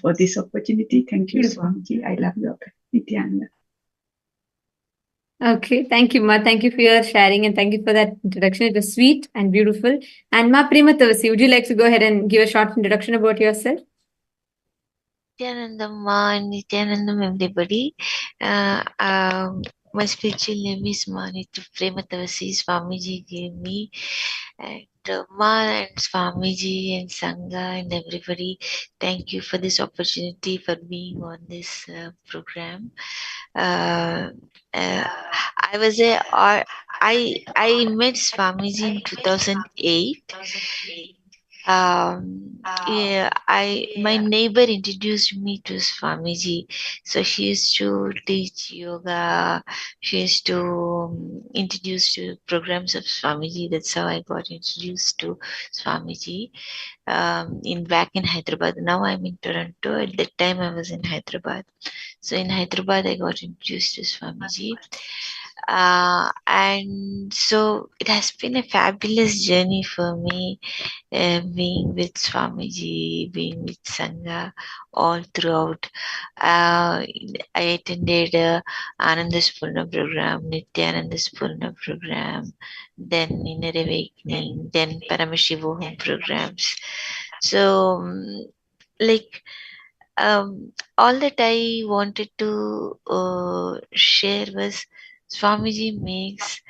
for this opportunity. Thank you, Swamiji. I love you, Nithyananda. Okay, thank you, Ma. Thank you for your sharing and thank you for that introduction. It was sweet and beautiful. And Ma Prematavasi, would you like to go ahead and give a short introduction about yourself? Nithyanandam, Ma, and Nithyanandam, everybody. My spiritual name is Manitra Prematavasi. Swamiji gave me, and Ma and Swamiji and Sangha and everybody, thank you for this opportunity for being on this program. I was a I met Swamiji in 2008. Yeah, my neighbor introduced me to Swamiji. So she used to teach yoga. She used to introduce to programs of Swamiji. That's how I got introduced to Swamiji. Back in Hyderabad. Now I'm in Toronto. At that time I was in Hyderabad. So in Hyderabad I got introduced to Swamiji. And so it has been a fabulous journey for me, being with Swamiji, being with Sangha all throughout. I attended Ananda Spurna program, Nithyananda Spurna program, then Inner Awakening, then Paramashivoham programs. So, like, all that I wanted to share was Swamiji makes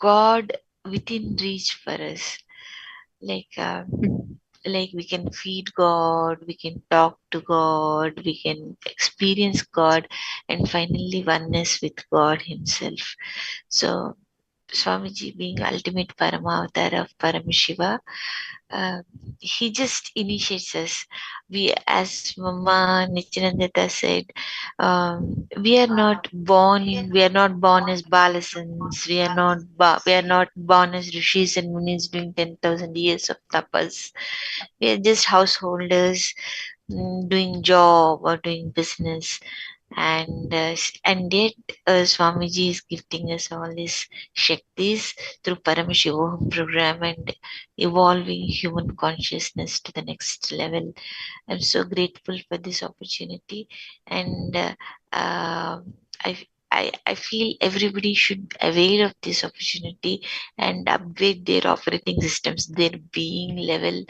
God within reach for us. Like we can feed God, we can talk to God, we can experience God, and finally oneness with God Himself. So Swamiji, being ultimate Paramavatar of Paramashiva, he just initiates us. We, as Mama Nithyananda said, we are not born as balasans. We are not born as rishis and munis doing 10,000 years of tapas. We are just householders, doing job or doing business, and yet Swamiji is gifting us all these shaktis through Paramashivoham program and evolving human consciousness to the next level. I'm so grateful for this opportunity, and I I feel everybody should avail of this opportunity and upgrade their operating systems. Their being level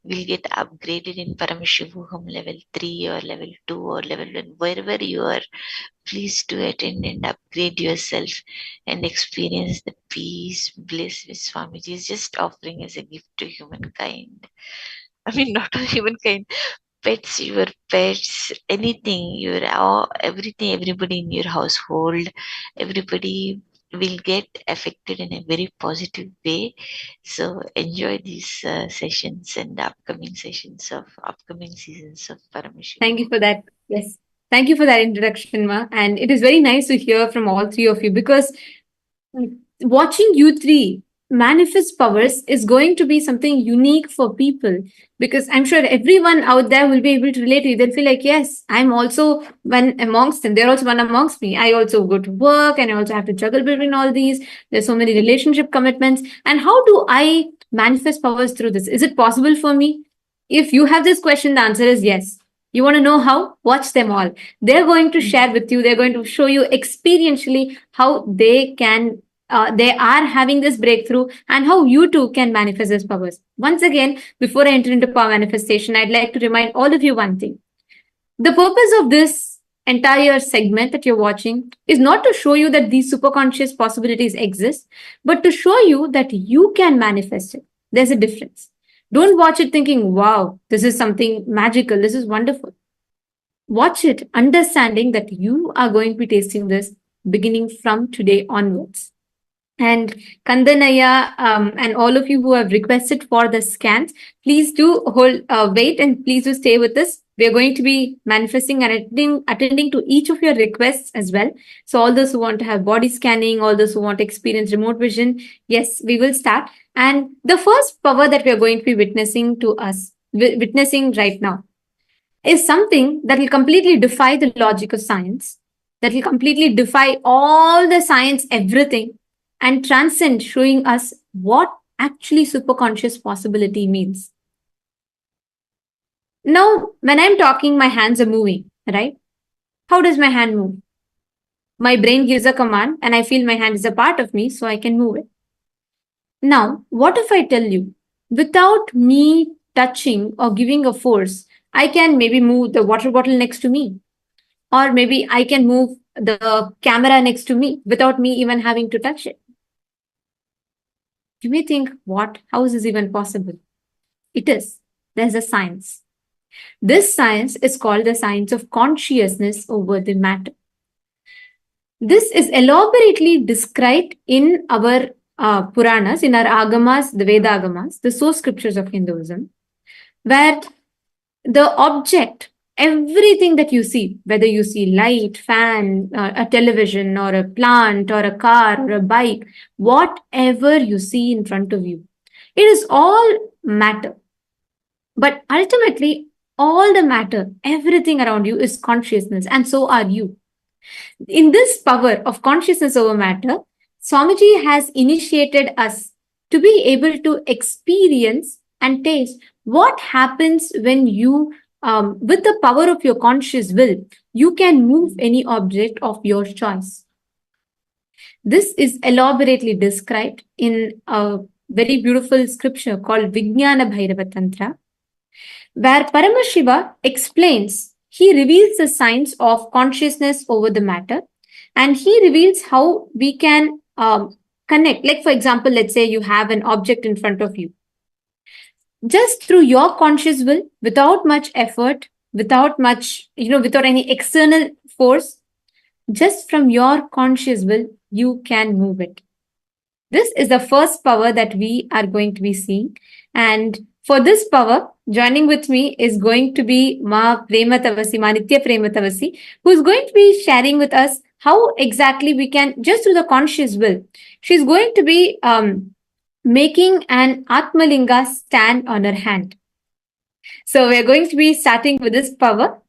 will get upgraded in Paramashivoham level 3 or level 2 or level 1, wherever you are. Please do attend and upgrade yourself and experience the peace, bliss which Swamiji is just offering as a gift to humankind. I mean, not only humankind, pets, your pets, anything, your everything, everybody in your household, everybody will get affected in a very positive way. So enjoy these sessions and upcoming sessions of upcoming seasons of Paramashiva. Thank you for that. Yes. Thank you for that introduction, Ma. And it is very nice to hear from all three of you, because watching you three manifest powers is going to be something unique for people, because I'm sure everyone out there will be able to relate to you. They'll feel like, yes, I'm also one amongst them. They're also one amongst me. I also go to work and I also have to juggle between all these. There's so many relationship commitments. And how do I manifest powers through this? Is it possible for me? If you have this question, the answer is yes. You want to know how? Watch them all. They're going to share with you, they're going to show you experientially how they are having this breakthrough, and how you too can manifest these powers. Once again, before I enter into power manifestation, I'd like to remind all of you one thing. The purpose of this entire segment that you're watching is not to show you that these superconscious possibilities exist, but to show you that you can manifest it. There's a difference. Don't watch it thinking, wow, this is something magical, this is wonderful. Watch it understanding that you are going to be tasting this beginning from today onwards. And Kandanaya, and all of you who have requested for the scans, please do wait, and please do stay with us. We are going to be manifesting and attending to each of your requests as well. So all those who want to have body scanning, all those who want to experience remote vision, yes, we will start. And the first power that we are going to be witnessing right now is something that will completely defy the logic of science, that will completely defy all the science, everything, and transcend, showing us what actually superconscious possibility means. Now, when I'm talking, my hands are moving, right? How does my hand move? My brain gives a command and I feel my hand is a part of me, so I can move it. Now, what if I tell you, without me touching or giving a force, I can maybe move the water bottle next to me, or maybe I can move the camera next to me without me even having to touch it? You may think, what? How is this even possible? It is. There's a science. This science is called the science of consciousness over the matter. This is elaborately described in our Puranas, in our Agamas, the Veda Agamas, the source scriptures of Hinduism, where the object, everything that you see, whether you see light, fan, a television, or a plant, or a car, or a bike, whatever you see in front of you, it is all matter. But ultimately, all the matter, everything around you is consciousness, and so are you. In this power of consciousness over matter, Swamiji has initiated us to be able to experience and taste what happens when you, with the power of your conscious will, you can move any object of your choice. This is elaborately described in a very beautiful scripture called Vijnana Bhairava Tantra, where Paramashiva explains, he reveals the science of consciousness over the matter, and he reveals how we can connect. Like, for example, let's say you have an object in front of you. Just through your conscious will, without much effort, without much, without any external force, just from your conscious will, you can move it. This is the first power that we are going to be seeing. And for this power, joining with me is going to be Ma Prematavasi, Ma Nitya Prematavasi, who is going to be sharing with us how exactly we can, just through the conscious will, she's going to be making an Atmalinga stand on her hand. So we're going to be starting with this power.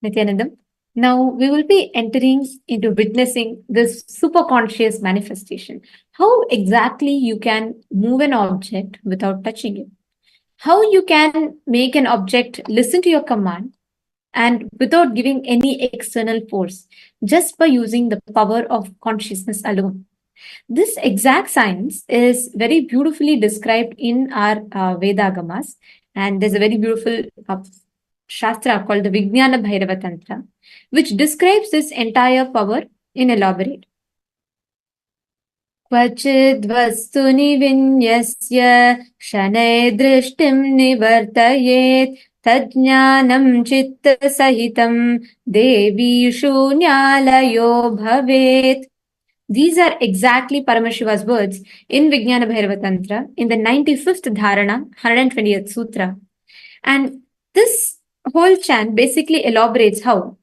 Nithyanandam. Now we will be entering into witnessing this superconscious manifestation. How exactly you can move an object without touching it. How you can make an object listen to your command and without giving any external force, just by using the power of consciousness alone. This exact science is very beautifully described in our Vedagamas, and there's a very beautiful Shastra called the Vijnana Bhairava Tantra, which describes this entire power in elaborate. क्वचिद्वस्तुनि विन्यस्य शनैः दृष्टिं निवर्तयेत् तज्ज्ञानं चित्तसहितं देवी शून्यालयो भवेत्. These are exactly Paramashiva's words in Vijnana Bhairava Tantra in the 95th Dharana, 120th Sutra. And this whole chant basically elaborates how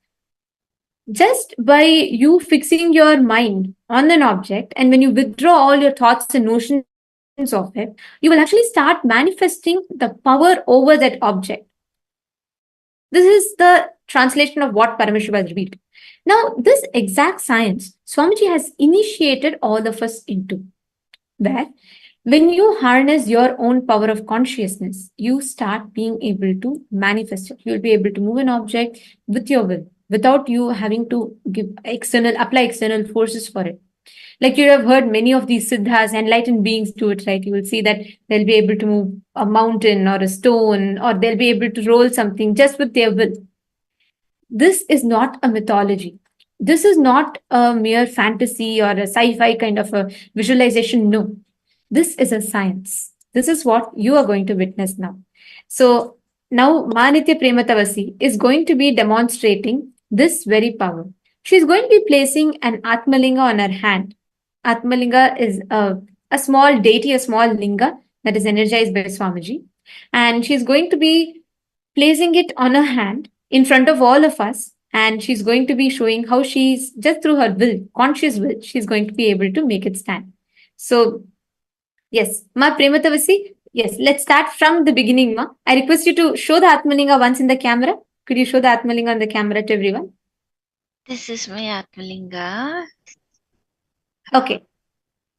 just by you fixing your mind on an object, and when you withdraw all your thoughts and notions of it, you will actually start manifesting the power over that object. This is the translation of what Paramashiva has revealed. Now, this exact science, Swamiji has initiated all of us into, where when you harness your own power of consciousness, you start being able to manifest it. You'll be able to move an object with your will, without you having to apply external forces for it. Like you have heard many of these siddhas, enlightened beings do it, right? You will see that they'll be able to move a mountain or a stone, or they'll be able to roll something just with their will. This is not a mythology. This is not a mere fantasy or a sci-fi kind of a visualization. No, this is a science. This is what you are going to witness now. So now Manitya Prematavasi is going to be demonstrating this very power. She's going to be placing an Atmalinga on her hand. Atmalinga is a small deity, a small linga that is energized by Swamiji. And she's going to be placing it on her hand in front of all of us. And she's going to be showing how she's, just through her will, conscious will, she's going to be able to make it stand. So, yes, Ma Prematavasi, yes, let's start from the beginning, Ma. I request you to show the Atmalinga once in the camera. Could you show the Atmalinga on the camera to everyone? This is my Atmalinga. Okay.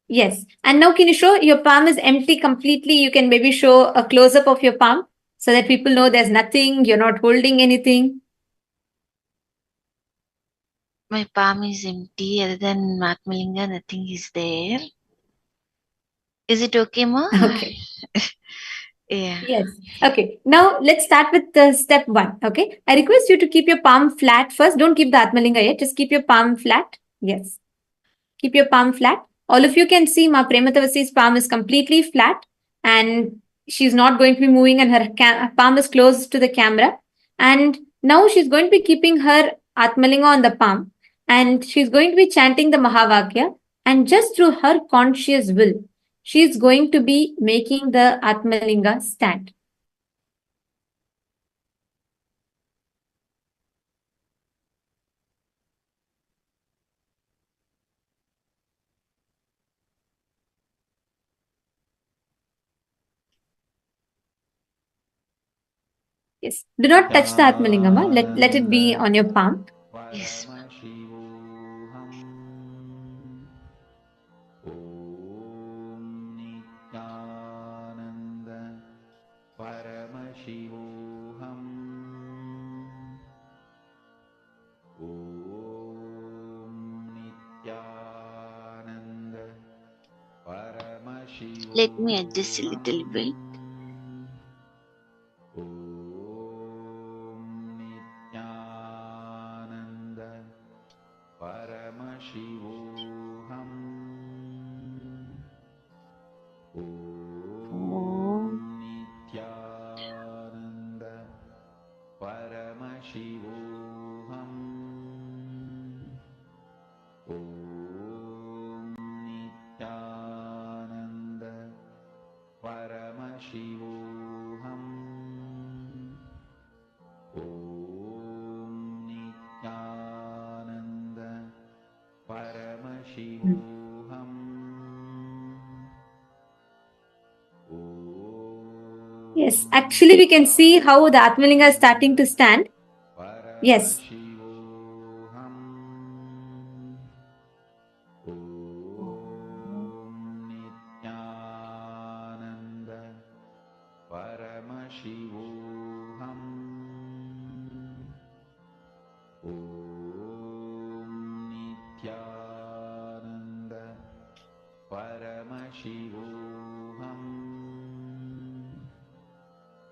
Yes. And now can you show your palm is empty completely? You can maybe show a close-up of your palm so that people know there's nothing, you're not holding anything. My palm is empty. Other than Atmalinga, nothing is there. Is it okay, Ma? Okay. Yeah. Yes. Okay. Now let's start with step 1. Okay. I request you to keep your palm flat first. Don't keep the Atmalinga yet. Just keep your palm flat. Yes. Keep your palm flat. All of you can see Ma Prematavasi's palm is completely flat and she's not going to be moving, and her palm is close to the camera. And now she's going to be keeping her Atmalinga on the palm and she's going to be chanting the Mahavakya, and just through her conscious will, she's going to be making the Atmalinga stand. Yes. Do not touch the Atmalingama. Let it be on your palm. Yes. Paramashivoham. Nithyananda. Paramashivoham. Let me adjust a little bit. Nithyananda. Paramashivoham. Nithyananda. Paramashivoham. Nithyananda. Paramashivoham. Nithyananda. Paramashivoham. Yes, actually we can see how the Atmalinga is starting to stand. Yes, Om Nithyananda Paramashivoham.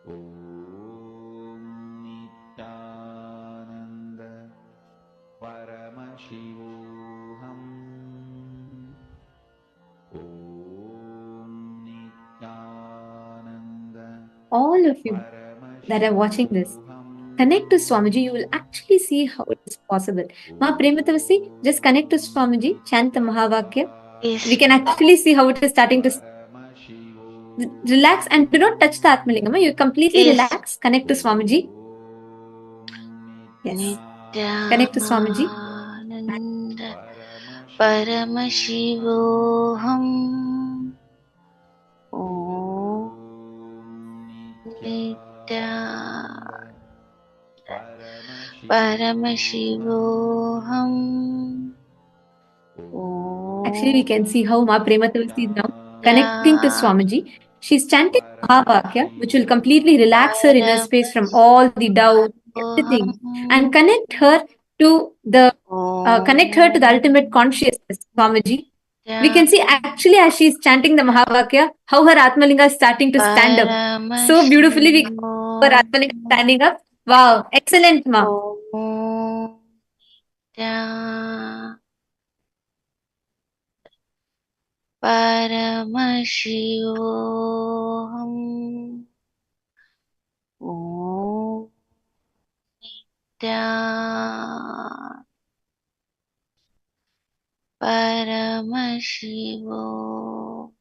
Om Nithyananda Paramashivoham. Om Nithyananda All of you that are watching this, connect to Swamiji, you will actually see how it is possible. Ma Prematavasi, just connect to Swamiji, chant the Mahavakya. Yes. We can actually see how it is starting to relax and do not touch the Atmalingam. You completely Yes. relax, connect to Swamiji. Yes. Connect to Swamiji. Nithyananda Paramashivoham. Om Nithyananda Paramashivoham. Actually, we can see how Ma Prematavasi is now connecting to Swamiji. She's chanting Mahavakya, which will completely relax her inner space from all the doubt, everything, and connect her to the ultimate consciousness, Swamiji. We can see actually as she's chanting the Mahavakya, how her Atmalinga is starting to stand up. So beautifully, we can see her Atmalinga standing up. Wow, excellent, Ma. Om Nithyananda Paramashivoham. Om Nithyananda Paramashivoham.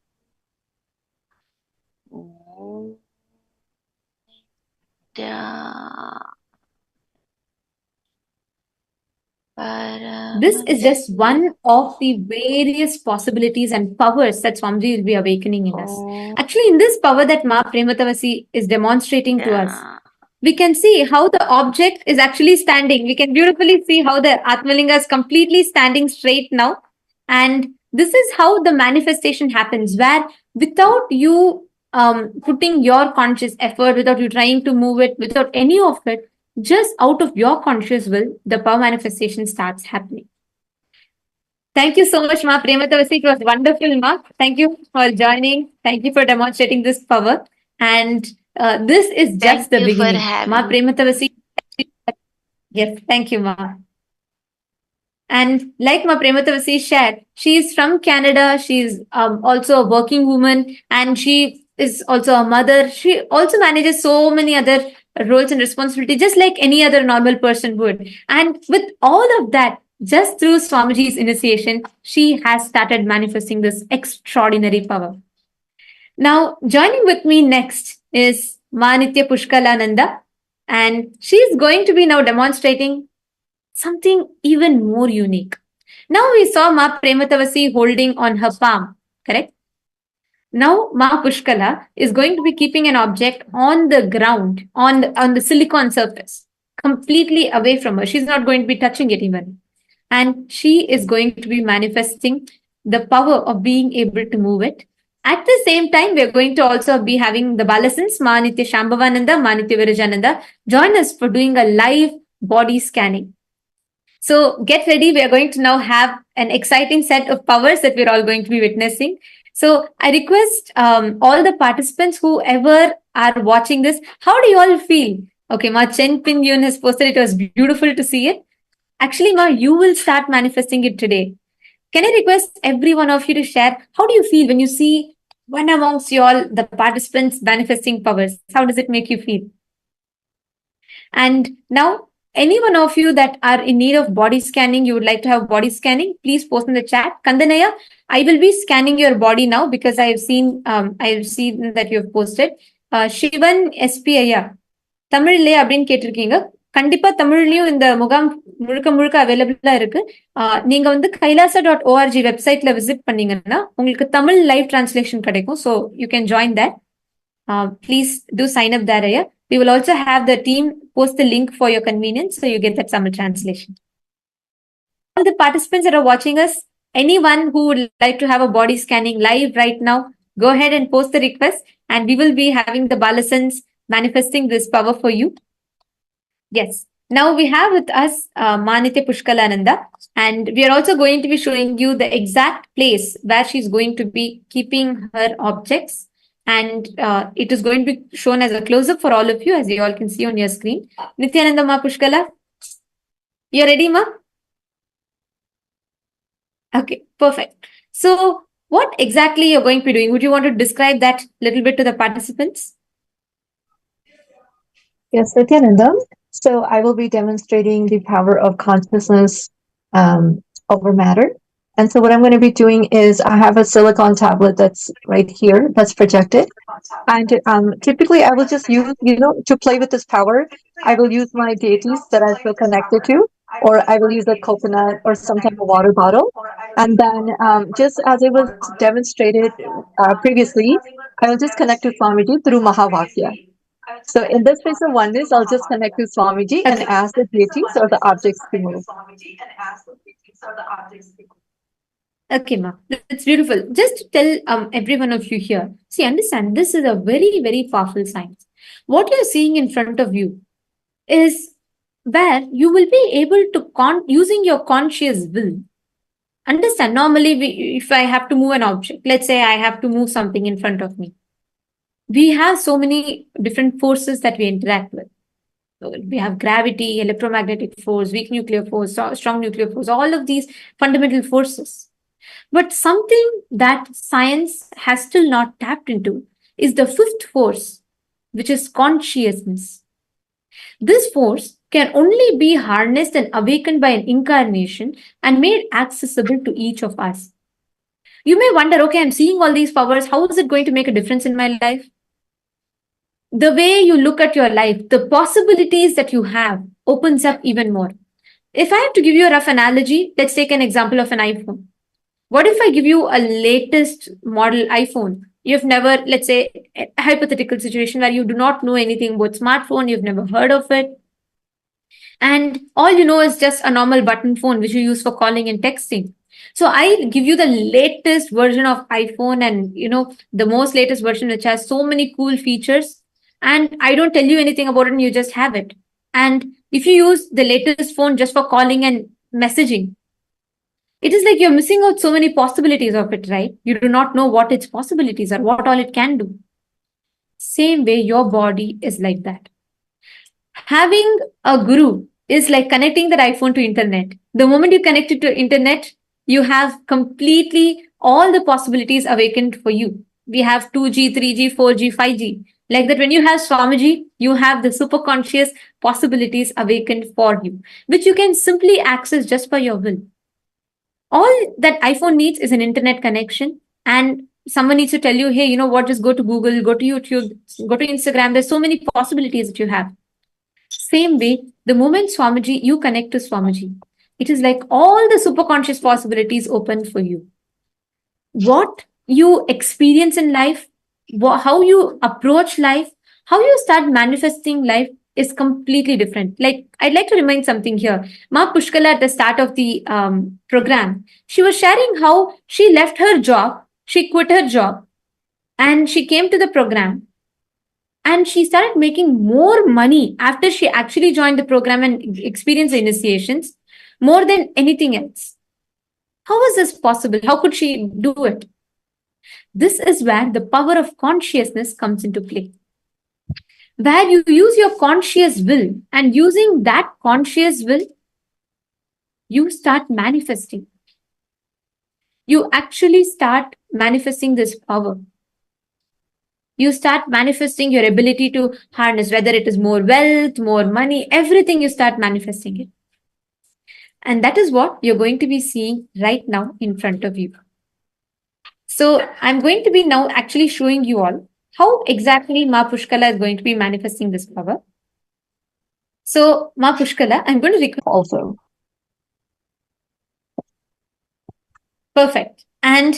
Om Nithyananda This is just one of the various possibilities and powers that Swamiji will be awakening in us. Actually, in this power that Ma Prematavasi is demonstrating to us, we can see how the object is actually standing. We can beautifully see how the Atmalinga is completely standing straight now. And this is how the manifestation happens, where without you putting your conscious effort, without you trying to move it, without any of it, just out of your conscious will, the power manifestation starts happening. Thank you so much, Ma Prematavasi. It was wonderful, Ma. Thank you for joining. Thank you for demonstrating this power. And this is just the beginning. Ma Prematavasi. Yes, thank you, Ma. And like Ma Prematavasi shared, she is from Canada. She's also a working woman, and she is also a mother. She also manages so many other roles and responsibilities, just like any other normal person would. And with all of that, just through Swamiji's initiation, she has started manifesting this extraordinary power. Now, joining with me next is Ma Nitya Pushkalananda, and she is going to be now demonstrating something even more unique. Now we saw Ma Prematavasi holding on her palm, correct? Now Ma Pushkala is going to be keeping an object on the ground, on the silicon surface, completely away from her. She's not going to be touching it even. And she is going to be manifesting the power of being able to move it. At the same time, we're going to also be having the Balasans, Ma Nitya Shambhavananda, Ma Nitya Virajananda, join us for doing a live body scanning. So get ready. We are going to now have an exciting set of powers that we're all going to be witnessing. So I request all the participants, whoever are watching this, how do you all feel? Okay, Ma Chen Pin Yun has posted, it was beautiful to see it. Actually, Ma, you will start manifesting it today. Can I request every one of you to share, how do you feel when you see one amongst you all, the participants manifesting powers? How does it make you feel? And now, any one of you that are in need of body scanning, you would like to have body scanning, please post in the chat. Kandanaya, I will be scanning your body now because I have seen that you have posted. Shivan SPIயா தமிழ்லயே அப்படின்னு கேட்டிருக்கீங்க. கண்டிப்பா தமிழ்லயும் இந்த முகாம் முழுக்க அவைலபிளா இருக்கு. நீங்க வந்து kailasa.org வெப்சைட்ல விசிட் பண்ணீங்கன்னா உங்களுக்கு தமிழ் லைவ் டிரான்ஸ்லேஷன் கிடைக்கும். So you can join that. Please do sign up there. We will also have the team post the link for your convenience so you get that Tamil translation. All the participants that are watching us, anyone who would like to have a body scanning live right now, go ahead and post the request and we will be having the Balasans manifesting this power for you? Yes. Now we have with us Manitya Pushkalananda, and we are also going to be showing you the exact place where she's going to be keeping her objects. And it is going to be shown as a close-up for all of you, as you all can see on your screen. Nithyananda Ma Pushkala, you're ready, Ma? Okay, perfect. So what exactly you're going to be doing? Would you want to describe that a little bit to the participants? Yes, Nithyananda. So I will be demonstrating the power of consciousness over matter. And so what I'm going to be doing is I have a silicon tablet that's right here, that's projected. And typically I will just use, to play with this power, I will use my deities that I feel connected to, or I will use a coconut or some type of water bottle. And then just as it was demonstrated previously, I will just connect to Swamiji through Mahavakya. So in this phase of oneness, I'll just connect to Swamiji and ask the deities or the objects to move. Okay, Ma, that's beautiful. Just to tell every one of you here, see, understand, this is a very, very powerful science. What you're seeing in front of you is where you will be able to, using your conscious will. Understand, normally if I have to move an object, let's say I have to move something in front of me, we have so many different forces that we interact with. So we have gravity, electromagnetic force, weak nuclear force, strong nuclear force, all of these fundamental forces. But something that science has still not tapped into is the fifth force, which is consciousness. This force can only be harnessed and awakened by an incarnation and made accessible to each of us. You may wonder, okay, I'm seeing all these powers. How is it going to make a difference in my life? The way you look at your life, the possibilities that you have opens up even more. If I have to give you a rough analogy, let's take an example of an iPhone. What if I give you a latest model iPhone? You've never, let's say, a hypothetical situation where you do not know anything about smartphone, you've never heard of it. And all you know is just a normal button phone, which you use for calling and texting. So I give you the latest version of iPhone and, the most latest version, which has so many cool features. And I don't tell you anything about it and you just have it. And if you use the latest phone just for calling and messaging, it is like you're missing out so many possibilities of it, right? You do not know what its possibilities are, what all it can do. Same way, your body is like that. Having a guru is like connecting that iPhone to internet. The moment you connect it to internet, you have completely all the possibilities awakened for you. We have 2G, 3G, 4G, 5G. Like that, when you have Swamiji, you have the super conscious possibilities awakened for you, which you can simply access just by your will. All that iPhone needs is an internet connection, and someone needs to tell you, hey, what, just go to Google, go to YouTube, go to Instagram. There's so many possibilities that you have. Same way, the moment Swamiji, you connect to Swamiji, it is like all the super conscious possibilities open for you. What you experience in life, how you approach life, how you start manifesting life is completely different. Like, I'd like to remind something here. Ma Pushkala at the start of the program, she was sharing how she left her job, she quit her job, and she came to the program. And she started making more money after she actually joined the program and experienced the initiations, more than anything else. How was this possible? How could she do it? This is where the power of consciousness comes into play. Where you use your conscious will, and using that conscious will, you start manifesting. You actually start manifesting this power. You start manifesting your ability to harness, whether it is more wealth, more money, everything, you start manifesting it. And that is what you're going to be seeing right now in front of you. So I'm going to be now actually showing you all how exactly Ma Pushkala is going to be manifesting this power. So Ma Pushkala, I'm going to request Also. Perfect. And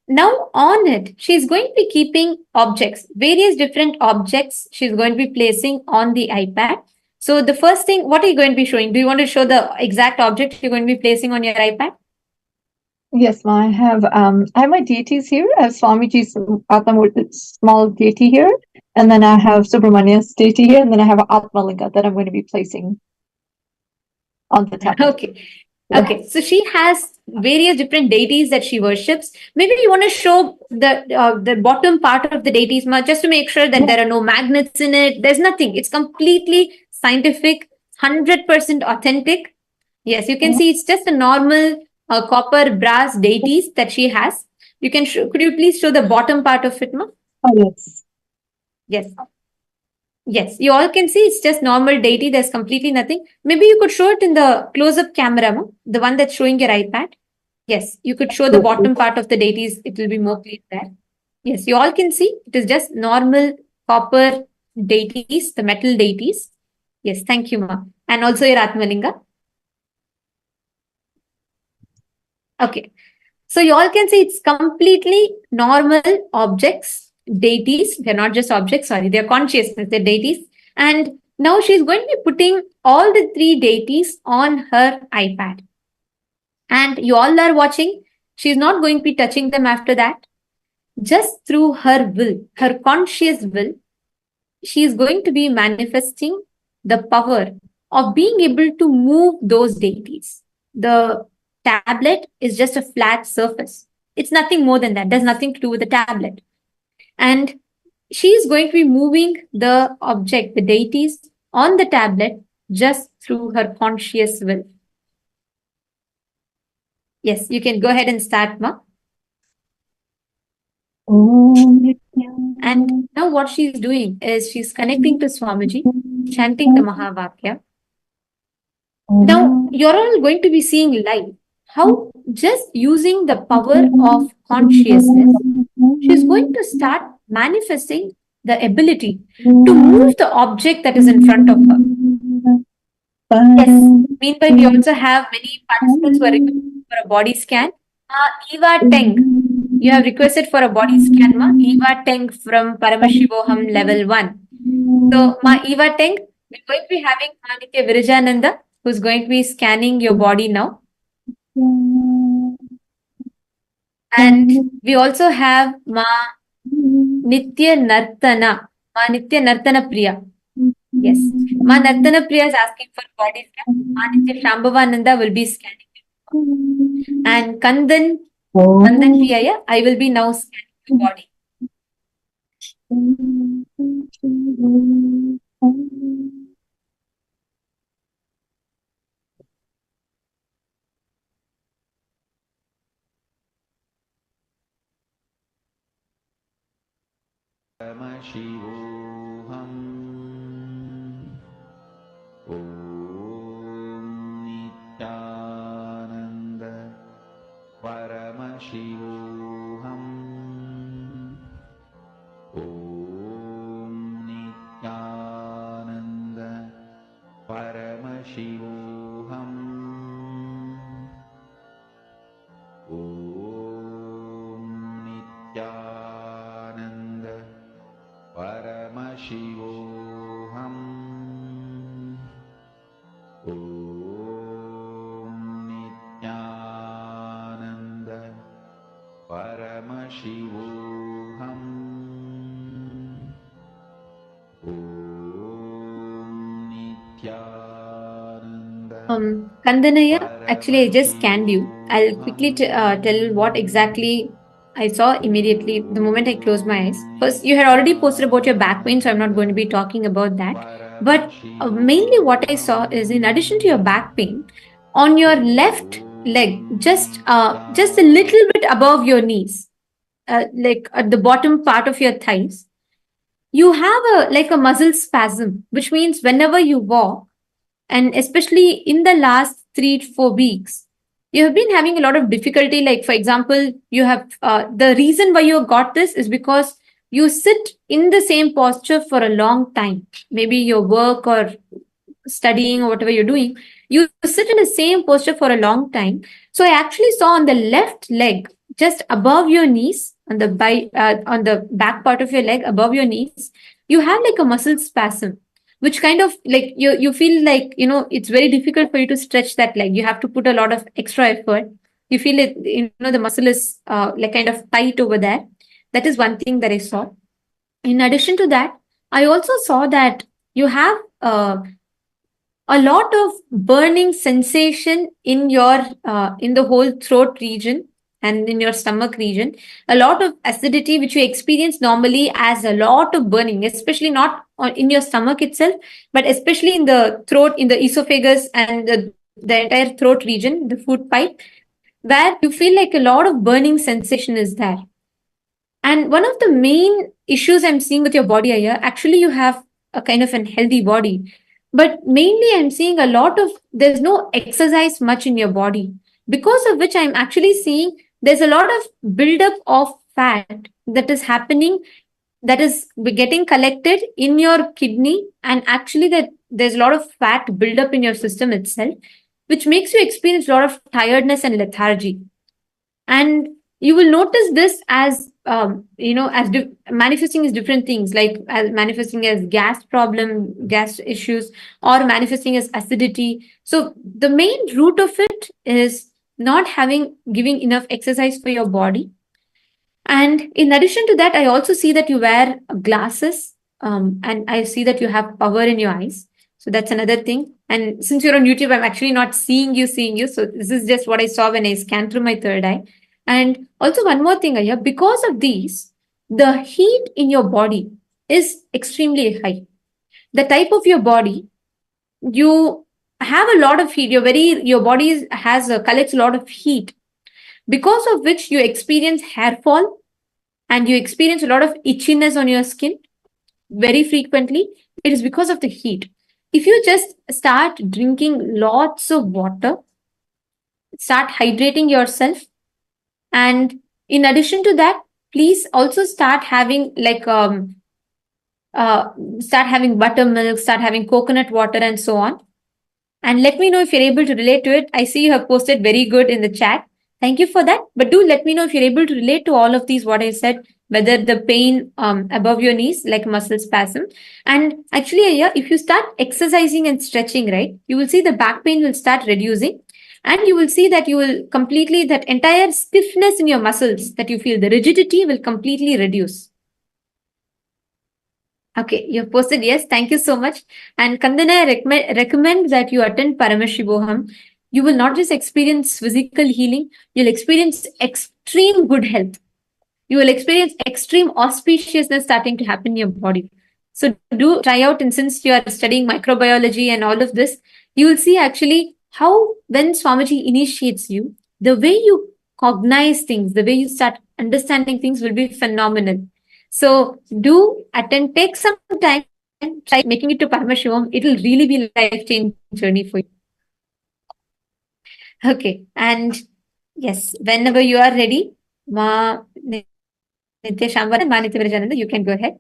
now on it, she's going to be keeping objects, various different objects she's going to be placing on the iPad. So the first thing, what are you going to be showing? Do you want to show the exact object you're going to be placing on your iPad? Yes, I have my deities here. I have Swamiji's small deity here. And then I have Subramania's deity here, and then I have Atmalinga that I'm going to be placing on the tablet. Okay. Okay, so she has various different deities that she worships. Maybe you want to show the bottom part of the deities, just to make sure that there are no magnets in it. There's nothing. It's completely scientific, 100% authentic. Yes, you can see it's just a normal copper brass deities that she has. You can could you please show the bottom part of it, ma? Oh, yes. Yes. Yes, you all can see it's just normal deity. There's completely nothing. Maybe you could show it in the close-up camera, ma? The one that's showing your iPad. Yes, you could show the bottom part of the deities. It will be more clear there. Yes, you all can see it is just normal copper deities, the metal deities. Yes, thank you, ma. And also your Atmalinga. Okay, so you all can see it's completely normal objects, deities. They're not just objects, sorry, they're consciousness, they're deities. And now she's going to be putting all the three deities on her iPad. And you all are watching. She's not going to be touching them after that. Just through her will, her conscious will, she is going to be manifesting the power of being able to move those deities. The tablet is just a flat surface. It's nothing more than that. There's nothing to do with the tablet. And she is going to be moving the object, the deities, on the tablet just through her conscious will. Yes, you can go ahead and start, ma. And now what she's doing is she's connecting to Swamiji, chanting the Mahavakya. Now you're all going to be seeing live how just using the power of consciousness, she's going to start manifesting the ability to move the object that is in front of her. Yes, meanwhile, we also have many participants who are requesting for a body scan. Eva Teng, you have requested for a body scan, ma. Eva Teng from Paramashivoham Level 1. So, ma Eva Teng, we're going to be having Nithya Virajananda, who's going to be scanning your body now. And we also have Ma Nithya Nartana, Ma Nithya Nartana Priya. Yes, Ma Nartana Priya is asking for body scan. Ma Nithya Shambhavananda will be scanning. And Kandan Priya, yeah, I will be now scanning your body. Paramashivoham Om Nithyananda Paramashivoham Om Nithyananda Paramashivoham Om Nithyananda Paramashivoham Om Nithyananda Paramashivoham Om Nithyananda. Kandanaya, actually I just scanned you. I'll quickly tell what exactly I saw immediately the moment I closed my eyes. First, you had already posted about your back pain, so I'm not going to be talking about that. But mainly what I saw is, in addition to your back pain, on your left leg, just a little bit above your knees, like at the bottom part of your thighs, you have a muscle spasm, which means whenever you walk, and especially in the last 3 to 4 weeks, you have been having a lot of difficulty. Like, for example, you have the reason why you got this is because you sit in the same posture for a long time. Maybe your work or studying or whatever you're doing, you sit in the same posture for a long time. So I actually saw on the left leg, just above your knees, on the back part of your leg, above your knees, you have like a muscle spasm, which kind of like you feel like, it's very difficult for you to stretch that leg. You have to put a lot of extra effort. You feel it, the muscle is like kind of tight over there. That is one thing that I saw. In addition to that, I also saw that you have a lot of burning sensation in your in the whole throat region and in your stomach region, a lot of acidity which you experience normally as a lot of burning, especially not in your stomach itself, but especially in the throat, in the esophagus and the entire throat region, the food pipe, where you feel like a lot of burning sensation is there. And one of the main issues I'm seeing with your body here, actually, you have a kind of an healthy body. But mainly, I'm seeing a lot of, there's no exercise much in your body, because of which I'm actually seeing there's a lot of buildup of fat that is happening, that is getting collected in your kidney. And actually, that there's a lot of fat buildup in your system itself, which makes you experience a lot of tiredness and lethargy. And you will notice this as as manifesting as different things, like as manifesting as gas problem, gas issues, or manifesting as acidity. So the main root of it is not giving enough exercise for your body. And in addition to that, I also see that you wear glasses, and I see that you have power in your eyes. So that's another thing. And since you're on YouTube, I'm actually not seeing you. So this is just what I saw when I scanned through my third eye. And also one more thing, Aya, because of these, the heat in your body is extremely high. The type of your body, you have a lot of heat. Your body collects a lot of heat, because of which you experience hair fall and you experience a lot of itchiness on your skin very frequently. It is because of the heat. If you just start drinking lots of water, start hydrating yourself, and in addition to that, please also start having start having buttermilk, start having coconut water, and so on. And let me know if you're able to relate to it. I see you have posted very good in the chat. Thank you for that. But do let me know if you're able to relate to all of these, what I said, whether the pain above your knees, like muscle spasm. And actually, yeah, if you start exercising and stretching, right, you will see the back pain will start reducing. And you will see that you will completely, that entire stiffness in your muscles that you feel, the rigidity will completely reduce. Okay, you've posted yes. Thank you so much. And Kandana, I recommend that you attend Paramashivoham. You will not just experience physical healing, you'll experience extreme good health. You will experience extreme auspiciousness starting to happen in your body. So do try out, and since you are studying microbiology and all of this, you will see actually how when Swamiji initiates you, the way you cognize things, the way you start understanding things will be phenomenal. So do attend, take some time, try making it to Paramashivoham. It will really be a life-changing journey for you. Okay, and yes, whenever you are ready, Nithyananda and Nithyananda, you can go ahead.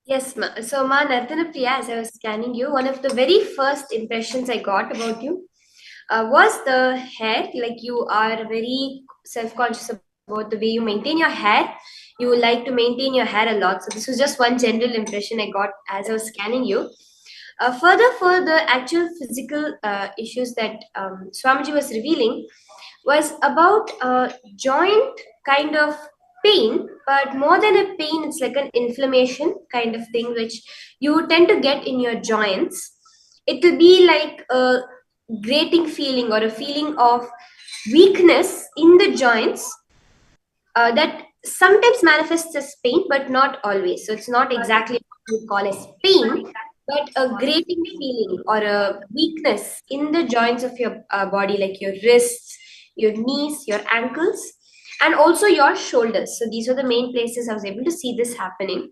Yes, so Nardana-priya, as I was scanning you, one of the very first impressions I got about you was the hair. Like, you are very self-conscious about the way you maintain your hair. You like to maintain your hair a lot. So this was just one general impression I got as I was scanning you. Further, for the actual physical issues that Swamiji was revealing, was about joint kind of pain, but more than a pain, it's like an inflammation kind of thing, which you tend to get in your joints. It will be like a grating feeling or a feeling of weakness in the joints that sometimes manifests as pain, but not always. So it's not exactly what we call as pain, but a grating feeling or a weakness in the joints of your body, like your wrists, your knees, your ankles, and also your shoulders. So these are the main places I was able to see this happening.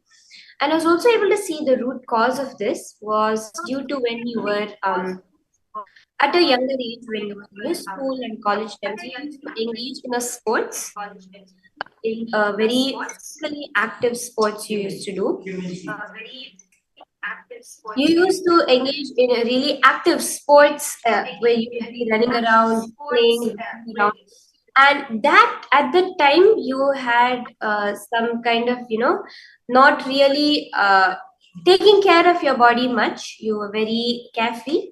And I was also able to see the root cause of this was due to when you were at a younger age, when you were in your school and college times, you used to engage in a sports, in very physically active sports you used to do. You used to engage in a really active sports where you would be running around, playing around. And that at the time you had some kind of, not really taking care of your body much. You were very carefree.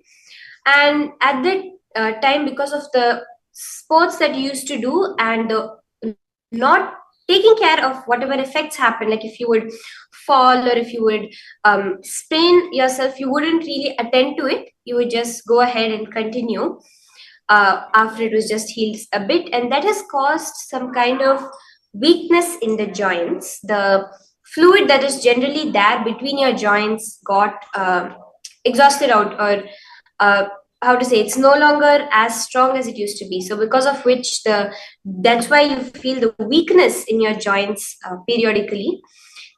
And at that time, because of the sports that you used to do and the not taking care of whatever effects happen, like if you would fall or if you would sprain yourself, you wouldn't really attend to it. You would just go ahead and continue after it was just healed a bit. And that has caused some kind of weakness in the joints. The fluid that is generally there between your joints got exhausted out, or how to say, it's no longer as strong as it used to be. So because of which that's why you feel the weakness in your joints periodically.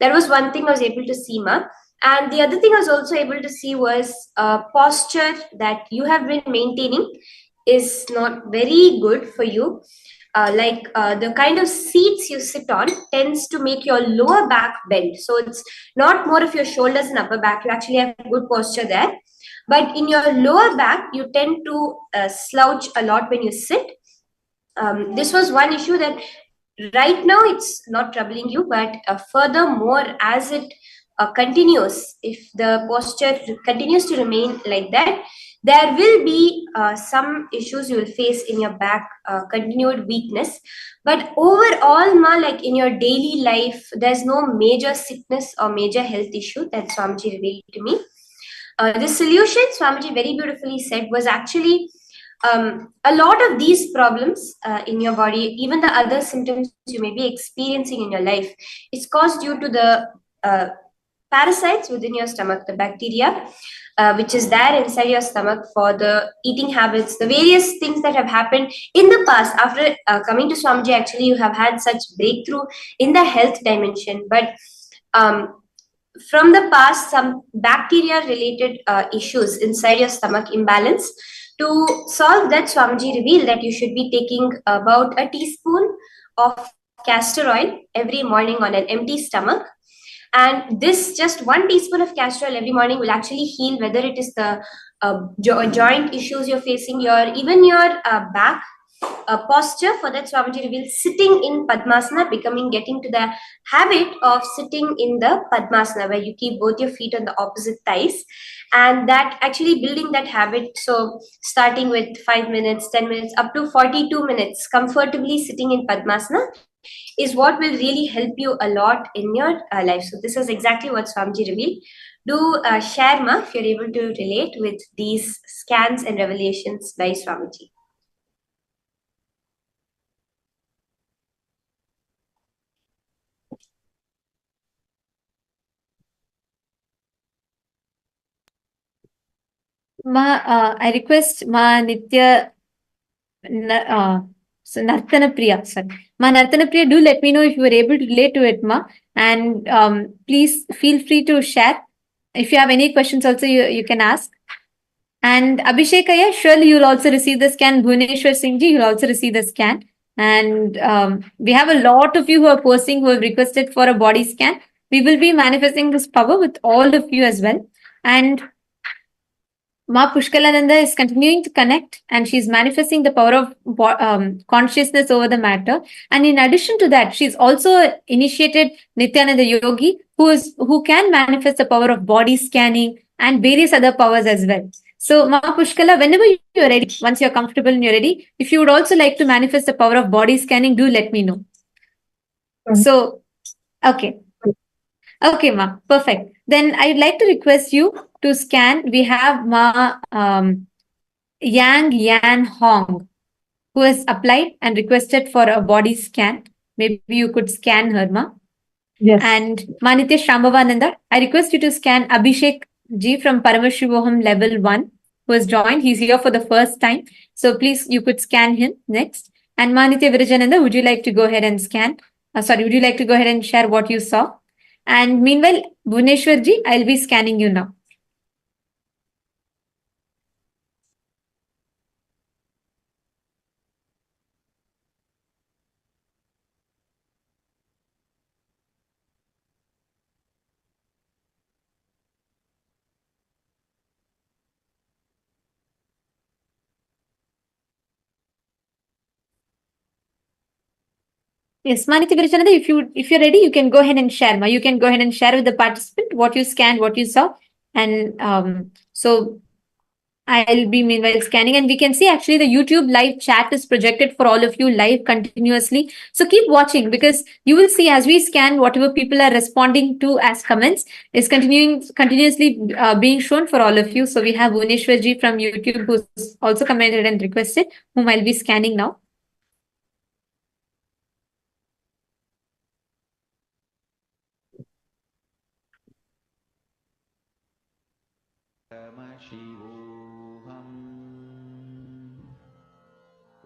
That was one thing I was able to see, Ma. And the other thing I was also able to see was posture that you have been maintaining is not very good for you. The kind of seats you sit on tends to make your lower back bend. So it's not more of your shoulders and upper back. You actually have good posture there. But in your lower back, you tend to slouch a lot when you sit. This was one issue that right now it's not troubling you, but furthermore, as it continues, if the posture continues to remain like that, there will be some issues you will face in your back, continued weakness. But overall, Ma, like in your daily life, there's no major sickness or major health issue that Swamiji revealed to me. The solution, Swamiji very beautifully said, was actually a lot of these problems in your body, even the other symptoms you may be experiencing in your life, is caused due to the parasites within your stomach, the bacteria, which is there inside your stomach for the eating habits, the various things that have happened in the past. After coming to Swamiji, actually, you have had such breakthrough in the health dimension. But from the past, some bacteria related issues inside your stomach imbalance. To solve that, Swamiji revealed that you should be taking about a teaspoon of castor oil every morning on an empty stomach. And this just 1 teaspoon of castor oil every morning will actually heal, whether it is the joint issues you're facing, even your back posture. For that, Swamiji revealed sitting in Padmasana, getting to the habit of sitting in the Padmasana, where you keep both your feet on the opposite thighs, and that actually building that habit. So starting with 5 minutes, 10 minutes, up to 42 minutes, comfortably sitting in Padmasana is what will really help you a lot in your life. So this is exactly what Swamiji revealed. Do share, Ma, if you're able to relate with these scans and revelations by Swamiji. I request Ma Nitya, so Nartana Priya, sorry. Ma Nartana Priya, do let me know if you were able to relate to it, Ma. And please feel free to share. If you have any questions also, you can ask. And Abhishekaya, surely you'll also receive the scan. Bhuneshwar Singh ji, you'll also receive the scan. And we have a lot of you who are posting, who have requested for a body scan. We will be manifesting this power with all of you as well. And Ma Pushkalananda is continuing to connect, and she's manifesting the power of consciousness over the matter. And in addition to that, she's also initiated Nithyananda Yogi, who can manifest the power of body scanning and various other powers as well. So Ma Pushkala, whenever you're ready, once you're comfortable and you're ready, if you would also like to manifest the power of body scanning, do let me know. So, okay. Okay, Ma, perfect. Then I'd like to request you to scan. We have Ma Yang Yan Hong, who has applied and requested for a body scan. Maybe you could scan her, Ma. Yes. And Ma Nitya Shambhavananda, I request you to scan Abhishek Ji from Paramashivoham Level-1, who has joined. He's here for the first time. So please, you could scan him next. And Ma Nitya Virajananda, would you like to go ahead and scan? Would you like to go ahead and share what you saw? And meanwhile, Bhuneshwar Ji, I'll be scanning you now. Yes, Maniti Virachananda, if you're ready, you can go ahead and share. Ma, you can go ahead and share with the participant what you scanned, what you saw. And so I'll be meanwhile scanning, and we can see actually the YouTube live chat is projected for all of you live continuously. So keep watching, because you will see as we scan, whatever people are responding to as comments is continuously being shown for all of you. So we have Bhuneshwarji from YouTube who's also commented and requested, whom I'll be scanning now. Paramashivoham.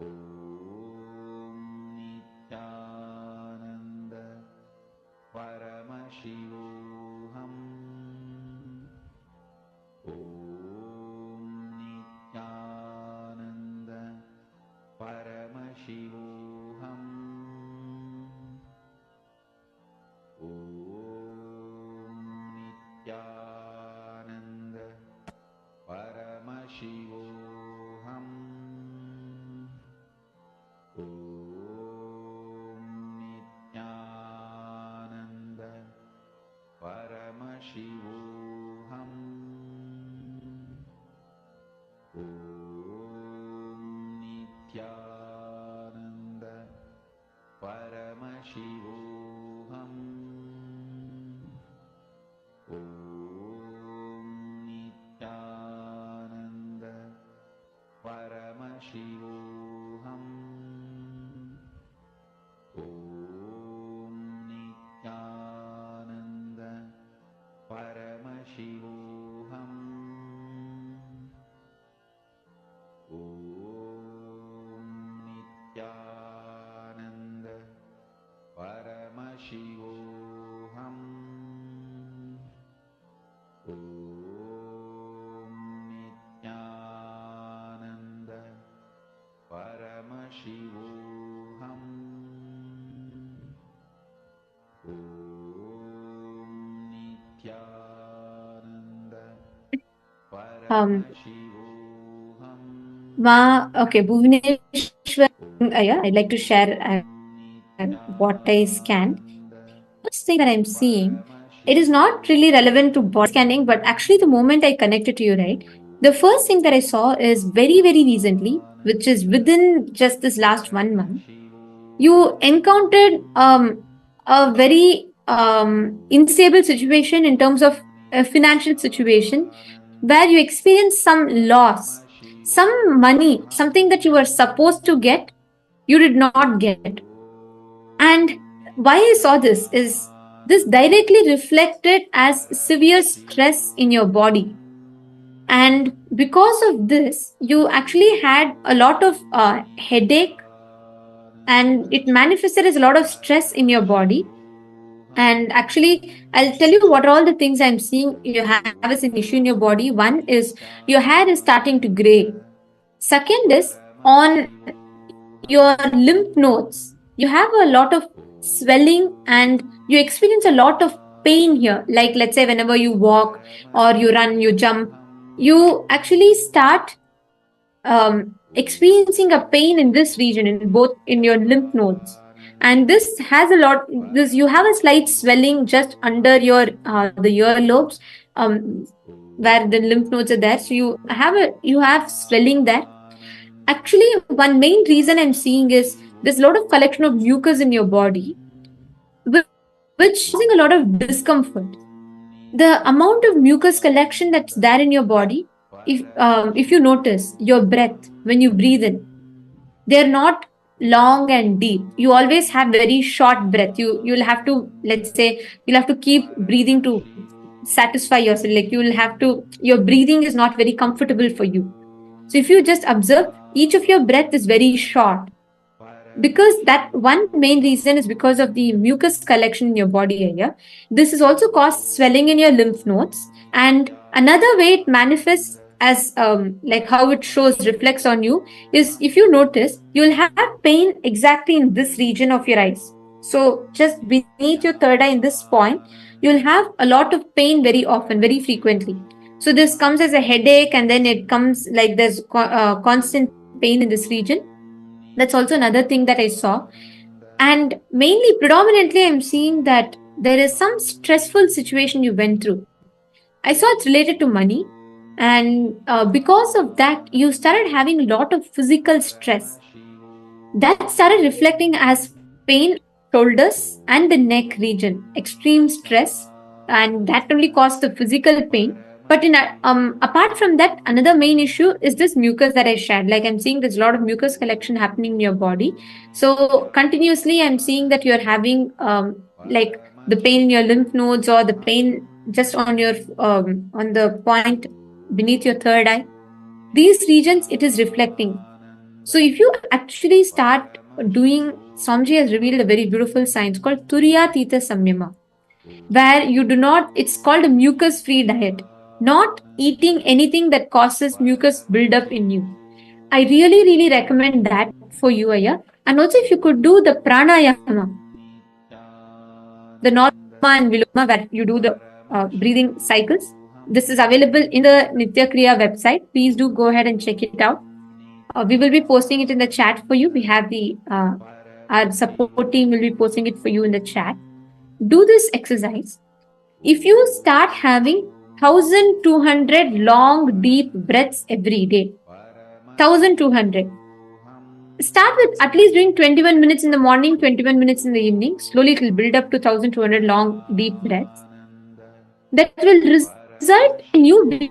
Om Nithyananda. Paramashivoham. Om Nithyananda. Paramashivoham. Om Nithyananda. Paramashivoham. Om Nithyananda. Paramashivoham. Om Nithyananda. Paramashivoham. Om Nithyananda. Paramashivoham. Om Nithyananda. Paramashivoham. Om Nithyananda. Paramashivoham. Om Nithyananda. Paramashivoham. Om Nithyananda. Paramashivoham. Okay, Bhuvneshwar, yeah, I'd like to share what I scanned. First thing that I'm seeing, it is not really relevant to body scanning, but actually the moment I connected to you, right? The first thing that I saw is very, very recently, which is within just this last 1 month, you encountered a very unstable situation in terms of a financial situation where you experienced some loss, some money, something that you were supposed to get, you did not get. And why I saw this is this directly reflected as severe stress in your body. And because of this, you actually had a lot of headache, and it manifested as a lot of stress in your body. And actually, I'll tell you what all the things I'm seeing you have as an issue in your body. One is your hair is starting to gray. Second is on your lymph nodes, you have a lot of swelling and you experience a lot of pain here. Like, let's say, whenever you walk or you run, you jump, you actually start experiencing a pain in this region, in both in your lymph nodes. And this has a lot, this you have a slight swelling just under your the earlobes, where the lymph nodes are there. So you have swelling there. Actually, one main reason I'm seeing is there's a lot of collection of mucus in your body, which is causing a lot of discomfort. The amount of mucus collection that's there in your body, if you notice your breath when you breathe in, they're not long and deep. You always have very short breath. You'll have to, let's say, you'll have to keep breathing to satisfy yourself. Like your breathing is not very comfortable for you. So if you just observe, each of your breath is very short. Because that one main reason is because of the mucus collection in your body area. This is also caused swelling in your lymph nodes. And another way it manifests as like how it shows reflects on you is, if you notice, you'll have pain exactly in this region of your eyes. So just beneath your third eye in this point, you'll have a lot of pain very often, very frequently. So this comes as a headache, and then it comes like there's constant pain in this region. That's also another thing that I saw. And mainly, predominantly, I'm seeing that there is some stressful situation you went through. I saw it's related to money. And because of that, you started having a lot of physical stress. That started reflecting as pain, shoulders, and the neck region, extreme stress, and that only caused the physical pain. But apart from that, another main issue is this mucus that I shared. Like I'm seeing there's a lot of mucus collection happening in your body. So continuously, I'm seeing that you're having like the pain in your lymph nodes or the pain just on your on the point beneath your third eye. These regions, it is reflecting. So if you actually start doing, Swamiji has revealed a very beautiful science called Turiya Tita Samyama, where you do not, it's called a mucus-free diet, not eating anything that causes mucus buildup in you. I really, really recommend that for you, Aya. And also if you could do the pranayama, the Norma and Viloma, where you do the breathing cycles. This is available in the Nitya Kriya website. Please do go ahead and check it out. We will be posting it in the chat for you. We have the our support team will be posting it for you in the chat. Do this exercise. If you start having 1200 long deep breaths every day, 1200. Start with at least doing 21 minutes in the morning, 21 minutes in the evening. Slowly it will build up to 1200 long deep breaths. That will result in you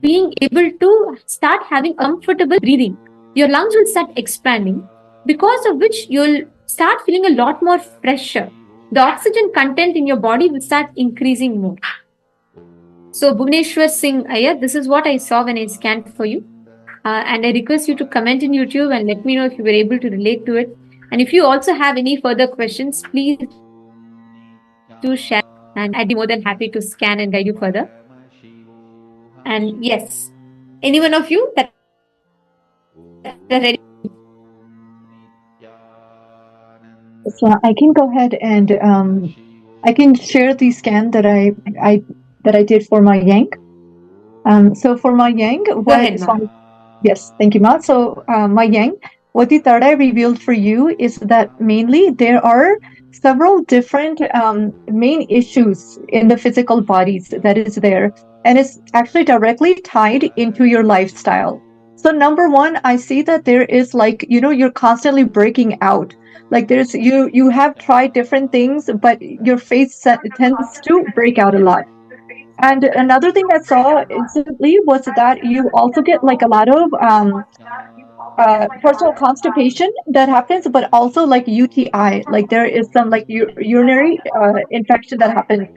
being able to start having comfortable breathing. Your lungs will start expanding, because of which you'll start feeling a lot more fresher. The oxygen content in your body will start increasing more. So Bhuvaneshwar Singh Iyer, this is what I saw when I scanned for you. And I request you to comment in YouTube and let me know if you were able to relate to it. And if you also have any further questions, please do share and I'd be more than happy to scan and guide you further. And yes, any one of you that are ready? So I can go ahead and I can share the scan that I did for my yang. So for my yang, yes, thank you, Ma. So my yang, what the third eye revealed for you is that mainly there are several different main issues in the physical bodies that is there, and it's actually directly tied into your lifestyle. So number one, I see that there is like, you're constantly breaking out. Like there's you have tried different things, but your face tends to break out a lot. And another thing I saw instantly was that you also get like a lot of personal constipation that happens, but also like UTI, like there is some like urinary infection that happens.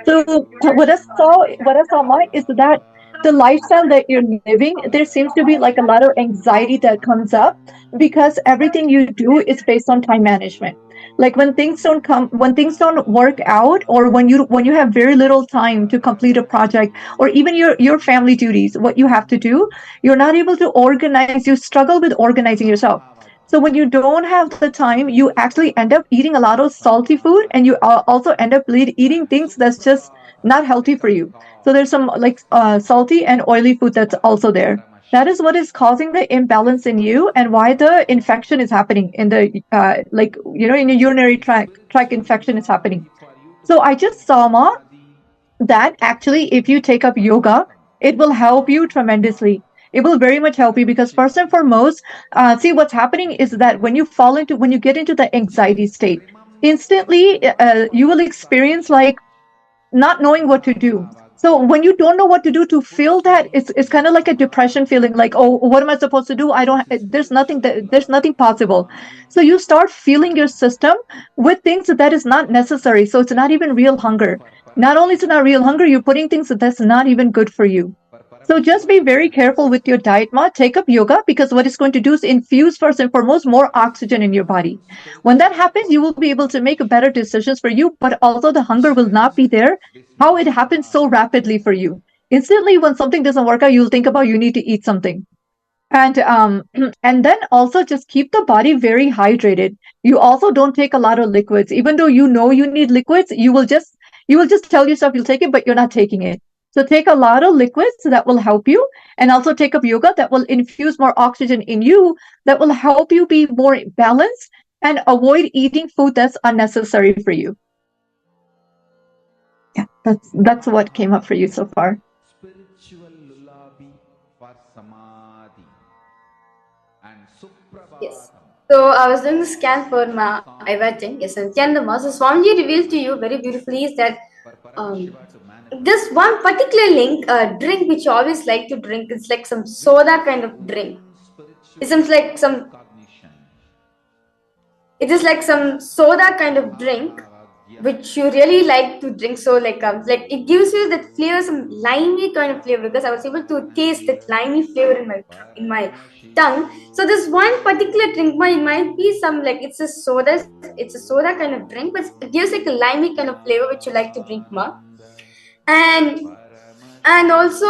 So what I saw, Mike, is that the lifestyle that you're living, there seems to be like a lot of anxiety that comes up because everything you do is based on time management. Like when things don't work out, or when you have very little time to complete a project, or even your family duties, what you have to do, you're not able to organize. You struggle with organizing yourself. So when you don't have the time, you actually end up eating a lot of salty food, and you also end up eating things that's just not healthy for you. So there's some like salty and oily food that's also there. That is what is causing the imbalance in you, and why the infection is happening in the in your urinary tract infection is happening. So I just saw, Ma, that actually if you take up yoga, it will help you tremendously. It will very much help you, because first and foremost, see, what's happening is that when you get into the anxiety state, instantly you will experience like not knowing what to do. So when you don't know what to do, to feel that, it's kind of like a depression feeling, like, oh, what am I supposed to do? There's nothing possible. So you start feeling your system with things that is not necessary. So it's not even real hunger. Not only is it not real hunger, you're putting things that's not even good for you. So just be very careful with your diet, Ma. Take up yoga, because what it's going to do is infuse first and foremost more oxygen in your body. When that happens, you will be able to make better decisions for you, but also the hunger will not be there. How it happens so rapidly for you. Instantly, when something doesn't work out, you'll think about you need to eat something. And and then also just keep the body very hydrated. You also don't take a lot of liquids. Even though you know you need liquids, you will just tell yourself you'll take it, but you're not taking it. So take a lot of liquids that will help you, and also take up yoga that will infuse more oxygen in you, that will help you be more balanced and avoid eating food that's unnecessary for you. Yeah, that's what came up for you so far. Yes. So I was doing the scan for my evating. Yes, and Nithyananda. So Swamiji revealed to you very beautifully is that um, this one particular drink which you always like to drink, it's like some soda kind of drink. It seems like some it is like some soda kind of drink which you really like to drink. So like it gives you that flavor, some limey kind of flavor, because I was able to taste that limey flavor in my tongue. So this one particular drink it might be some like it's a soda kind of drink, but it gives like a limey kind of flavor which you like to drink more. And also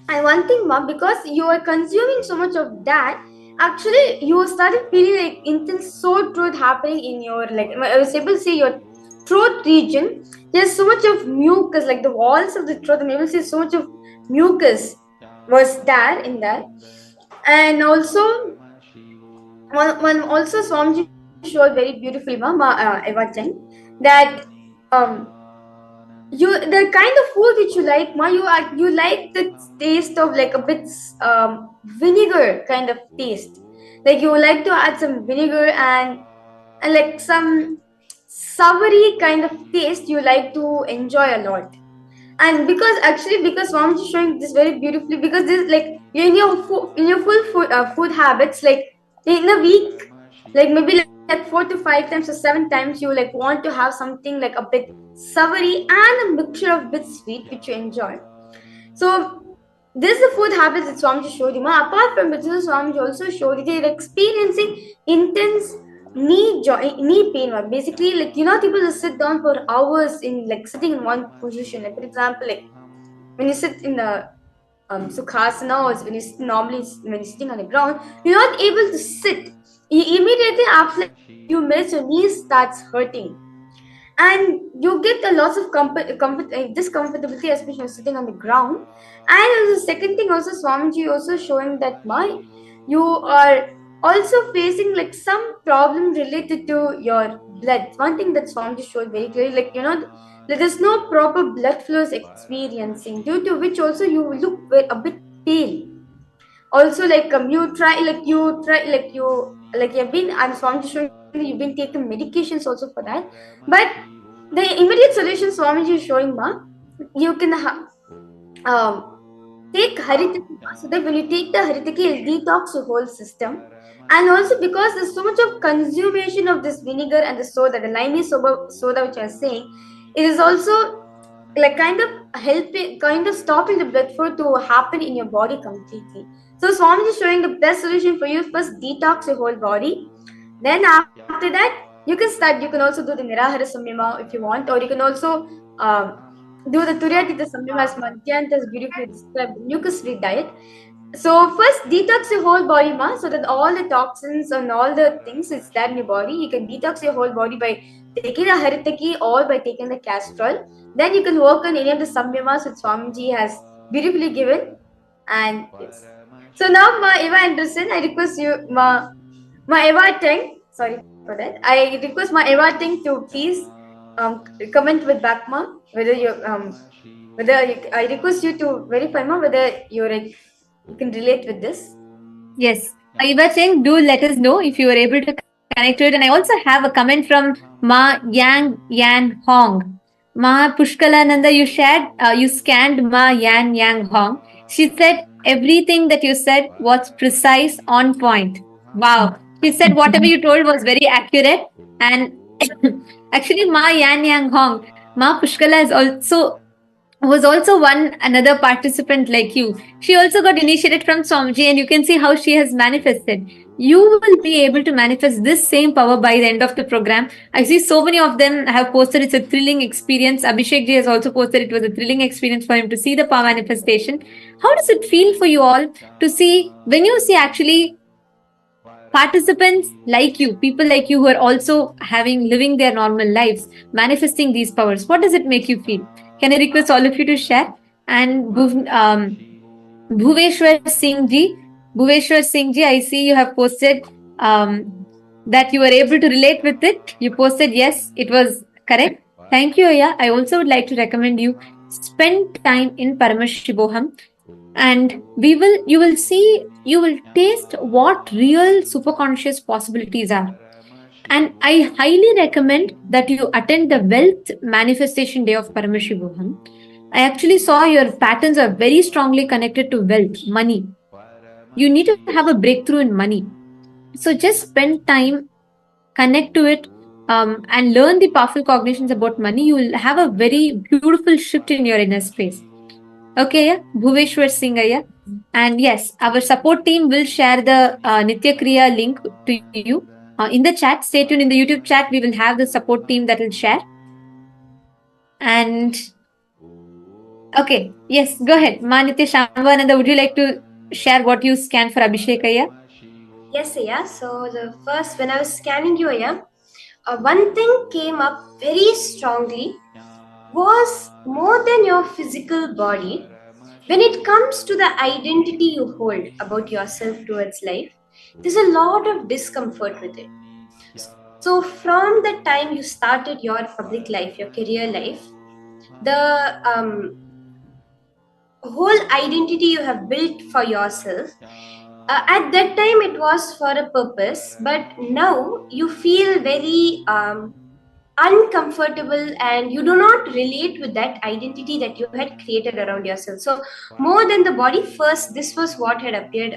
and one thing, mom, because you are consuming so much of that, actually you started feeling like intense sore throat happening in your like I was able to see your throat region. There's so much of mucus, like the walls of the throat. I'm able to see so much of mucus was there in that, and also one also Swamiji showed very beautifully, mom, Eva Chen, that um you the kind of food which you like ma you like the taste of like a bit vinegar kind of taste, like you like to add some vinegar and like some savory kind of taste you like to enjoy a lot. And because Swamiji is showing this very beautifully, because this like in your full food habits, like in a week, like maybe like 4 to 5 times or 7 times you like want to have something like a bit savory and a mixture of bit sweet which you enjoy. So this is the food habits that Swamiji showed you. Apart from which, Swamiji also showed you they're experiencing intense knee pain. Basically, like people just sit down for hours in like sitting in one position. Like for example, like when you sit in the sukhasana, or when you normally when you're sitting on the ground, you're not able to sit. Immediately after like, few minutes, your knee starts hurting, and you get a lots of discomfortability, especially sitting on the ground. And the second thing also, Swamiji also showing that you are also facing like some problem related to your blood. One thing that Swamiji showed very clearly, like there is no proper blood flows experiencing, due to which also you look a bit pale. Also you've been, I'm Swamiji showing you've been taking medications also for that. But the immediate solution Swamiji is showing, you can take haritaki, so that when you take the haritaki, it'll detox your whole system. And also because there's so much of consumption of this vinegar and the soda, the limey soda which I was saying, it is also like kind of helping, kind of stopping the blood flow to happen in your body completely. So Swamiji is showing the best solution for you. First, detox your whole body. Then after that, you can start. You can also do the Nirahara Samyama if you want, or you can also do the Turyatita Samyama as Nithyananda has beautifully described, mucus-free diet. So first, detox your whole body, so that all the toxins and all the things is there in your body. You can detox your whole body by taking the haritaki or by taking the castrol. Then you can work on any of the samyamas which Swamiji has beautifully given. And yes. So now, Eva Anderson, I request you, Eva Teng, sorry for that. I request Eva Teng to please comment with back, whether I request you to verify, whether you can relate with this. Yes. Eva Cheng, do let us know if you were able to connect to it. And I also have a comment from Ma Yang Yan Hong. Ma Pushkalananda, you scanned Ma Yan Yang Hong. She said everything that you said was precise, on point. Wow. She said whatever you told was very accurate. And actually, Ma Yan Yang Hong, Ma Pushkala is also was also another participant like you. She also got initiated from Swamiji, and you can see how she has manifested. You will be able to manifest this same power by the end of the program. I see so many of them have posted it's a thrilling experience. Abhishek ji has also posted it was a thrilling experience for him to see the power manifestation. How does it feel for you all to see, when you see actually participants like you, people like you who are also living their normal lives, manifesting these powers? What does it make you feel? Can I request all of you to share? And Bhuveshwar Singh ji, I see you have posted that you were able to relate with it. You posted yes, it was correct. Thank you, Aya. I also would like to recommend you spend time in Paramashivoham. And you will taste what real superconscious possibilities are. And I highly recommend that you attend the Wealth Manifestation Day of Paramashivoham. I actually saw your patterns are very strongly connected to wealth, money. You need to have a breakthrough in money. So just spend time, connect to it, and learn the powerful cognitions about money. You will have a very beautiful shift in your inner space. Okay, yeah, Bhuveshwar Singh, yeah. And yes, our support team will share the Nitya Kriya link to you in the chat. Stay tuned in the YouTube chat. We will have the support team that will share. And okay, yes, go ahead. Nitya Shambhavananda, would you like to share what you scanned for Abhishek, yeah? Yes, Aya. So when I was scanning you, Aya, one thing came up very strongly was more than your physical body. When it comes to the identity you hold about yourself towards life, there's a lot of discomfort with it. So from the time you started your public life, your career life, the whole identity you have built for yourself, at that time it was for a purpose, but now you feel very uncomfortable and you do not relate with that identity that you had created around yourself. So more than the body, first this was what had appeared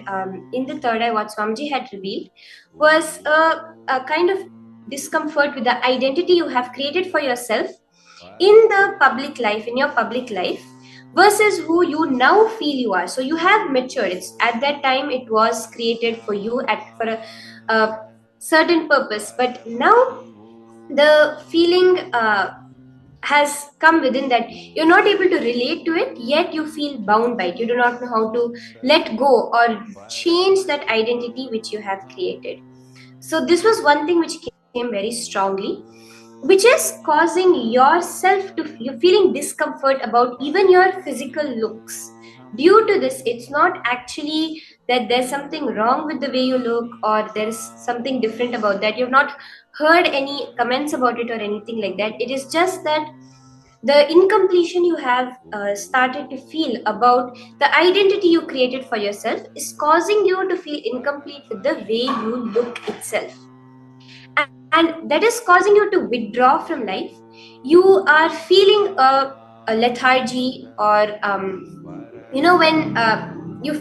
in the third eye, what Swamiji had revealed was a kind of discomfort with the identity you have created for yourself in the public life, in your public life, versus who you now feel you are. So you have matured. It's at that time it was created for you for a certain purpose, but now the feeling has come within that you're not able to relate to it, yet you feel bound by it. You do not know how to let go or change that identity which you have created. So this was one thing which came very strongly, which is causing yourself to you're feeling discomfort about even your physical looks. Due to this, it's not actually that there's something wrong with the way you look or there's something different about that. You've not heard any comments about it or anything like that. It is just that the incompletion you have started to feel about the identity you created for yourself is causing you to feel incomplete with the way you look itself, and that is causing you to withdraw from life. You are feeling a lethargy, or when